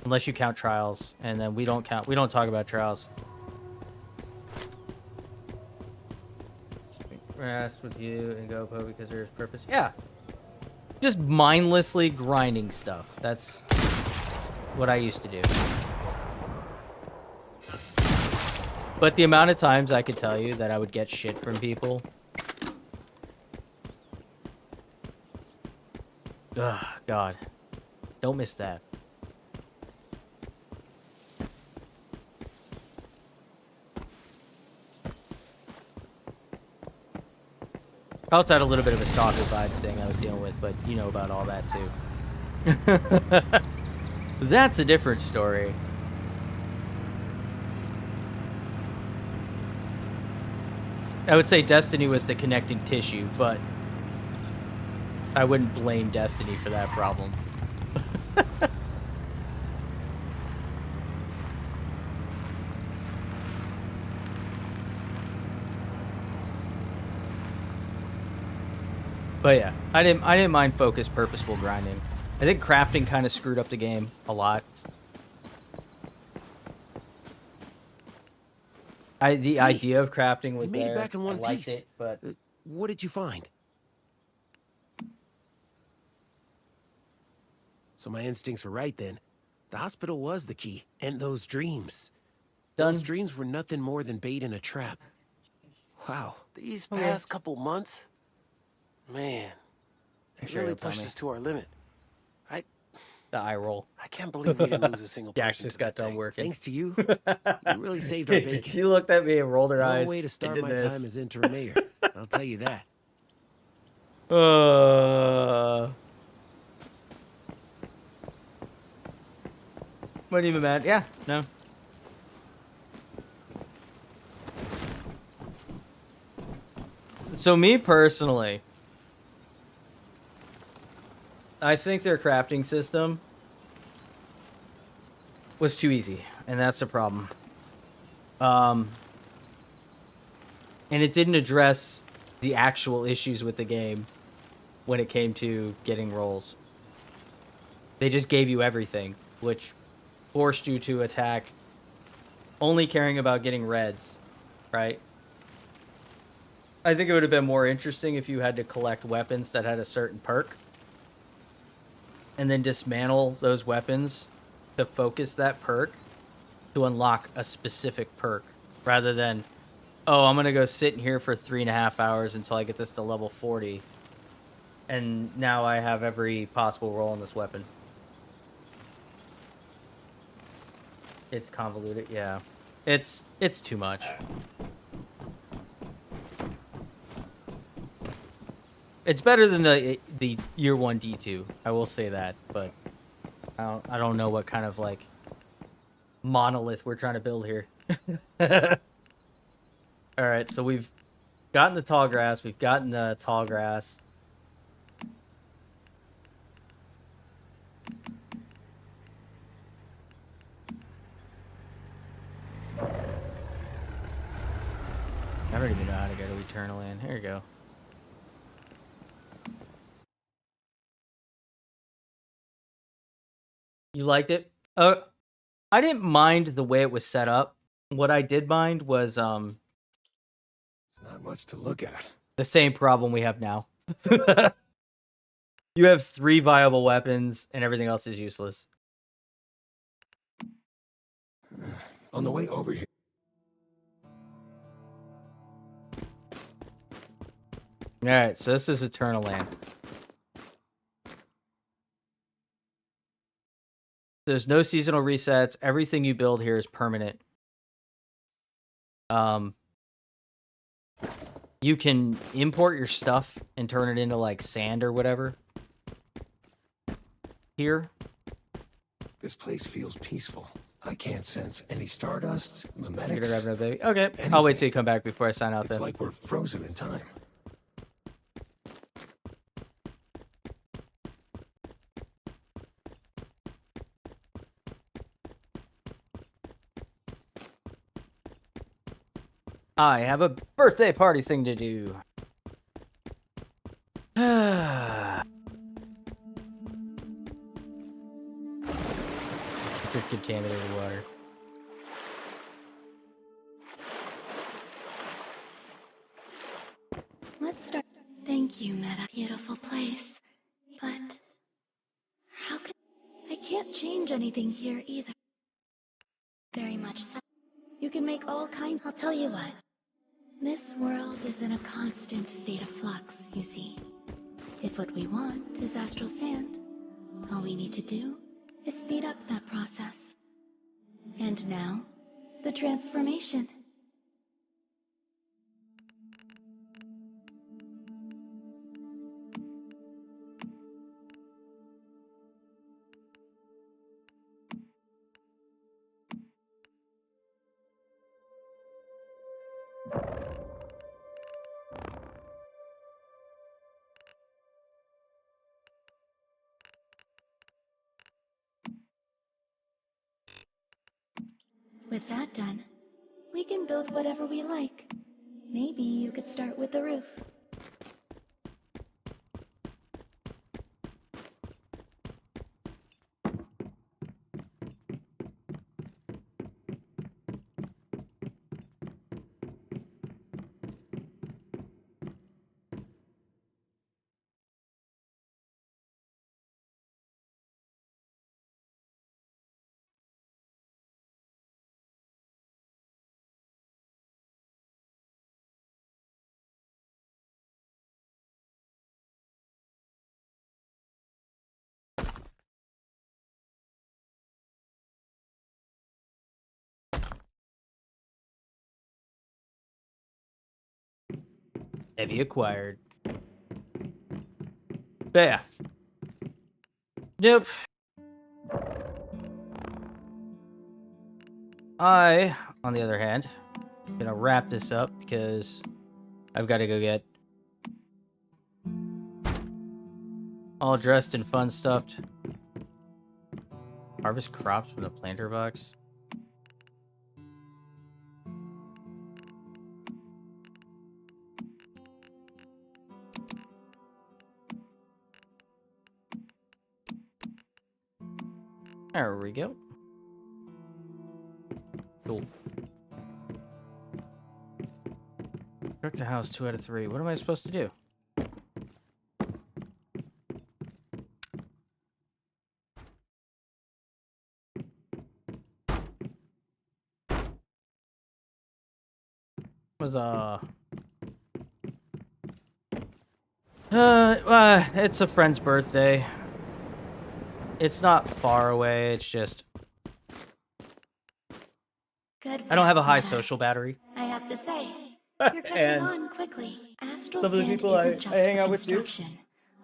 unless you count trials, and then we don't talk about trials. Rest with you and go Poe because there's purpose. Yeah, just mindlessly grinding stuff. That's what I used to do. But the amount of times I could tell you that I would get shit from people. Ugh, God. Don't miss that. I also had a little bit of a stalker vibe thing I was dealing with, but you know about all that too. That's a different story. I would say Destiny was the connecting tissue, but I wouldn't blame Destiny for that problem. But yeah, I didn't mind focused, purposeful grinding. I think crafting kind of screwed up the game a lot. The idea of crafting was made there. it back in one I liked piece. it, but What did you find? So my instincts were right then. The hospital was the key, and those dreams. Done. Those dreams were nothing more than bait in a trap. Wow, these past couple months, man, they Sure, really tell pushed me. us to our limit. the eye roll. I can't believe we didn't lose a single Jax person. just to got that done thing. working. Thanks to you, you really saved our bacon. She looked at me and rolled her No eyes. way to and start did my this. time as interim mayor. I'll tell you that. Wasn't even mad. Yeah, no. So me personally, I think their crafting system was too easy, and that's the problem. And it didn't address the actual issues with the game when it came to getting rolls. They just gave you everything, which forced you to attack only caring about getting reds, right? I think it would have been more interesting if you had to collect weapons that had a certain perk and then dismantle those weapons to focus that perk to unlock a specific perk rather than, oh, I'm going to go sit in here for 3.5 hours until I get this to level 40. And now I have every possible roll on this weapon. It's convoluted, yeah. It's too much. It's better than the year 1 D2. I will say that, but I don't know what kind of like monolith we're trying to build here. All right, so we've gotten the tall grass. We've gotten the tall grass. I don't even know how to go to Eternal Land. Here you go. You liked it? I didn't mind the way it was set up. What I did mind was It's not much to look at. the same problem we have now. You have 3 viable weapons and everything else is useless. On the way over here. All right, so this is Eternal Land. There's no seasonal resets. Everything you build here is permanent. You can import your stuff and turn it into like sand or whatever. Here. This place feels peaceful. I can't sense any stardust, You're memetics. gonna grab another baby. Okay, I'll wait till you come back before I sign out It's then. like we're frozen in time. I have a birthday party thing to do. Just contaminated water. Let's start. Thank you, Meta. Beautiful place. But how can I can't change anything here either. Very much so. You can make all kinds. I'll tell you what. This world is in a constant state of flux, you see. If what we want is astral sand, all we need to do is speed up that process. And now, the transformation. With that done, we can build whatever we like. Maybe you could start with the roof. Heavy acquired. But yeah. Nope. I, on the other hand, gonna wrap this up because I've got to go get all dressed and fun stuffed. Harvest crops from the planter box. There we go. Cool. Cook the house 2 out of 3. What am I supposed to do? Was it's a friend's birthday. It's not far away. It's just Good I don't have a work, high Meta. social battery. I have to say, you're catching And on quickly. Astral some of the sand people isn't I just hang for out with do. construction.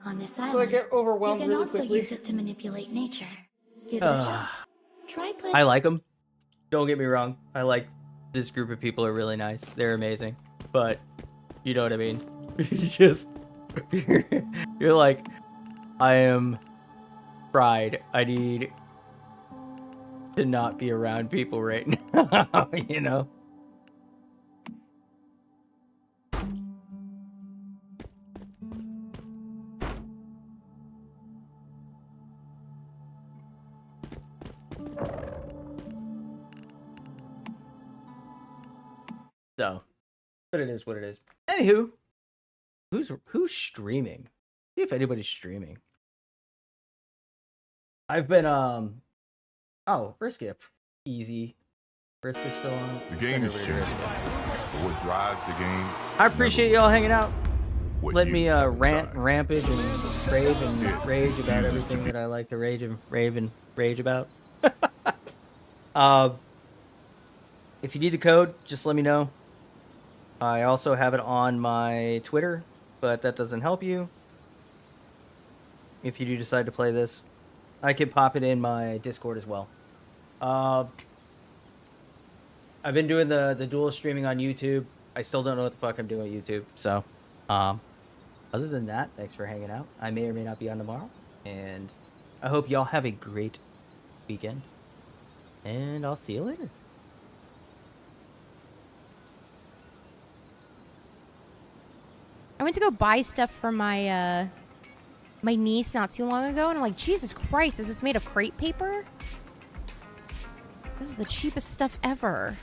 On this So I island, get overwhelmed you can really also quickly. use it to manipulate nature. Give it a shot. Try playing. I like them. Don't get me wrong. I like this group of people are really nice. They're amazing. But you know what I mean. You're like, I am fried. I need to not be around people right now. You know. So, but it is what it is. Anywho, who's streaming? See if anybody's streaming. I've been oh, Brisket, easy. Brisket still on. The game is changing. So what drives the game? I appreciate y'all hanging out. What Let you me have rant, inside. rampage, and rave and Yeah, rage about fuses everything to me. that I like to rage and rage about. If you need the code, just let me know. I also have it on my Twitter, but that doesn't help you. If you do decide to play this, I can pop it in my Discord as well. I've been doing the dual streaming on YouTube. I still don't know what the fuck I'm doing on YouTube. So, other than that, thanks for hanging out. I may or may not be on tomorrow, and I hope y'all have a great weekend. And I'll see you later. I went to go buy stuff for my my niece not too long ago, and I'm like, Jesus Christ, is this made of crepe paper? This is the cheapest stuff ever.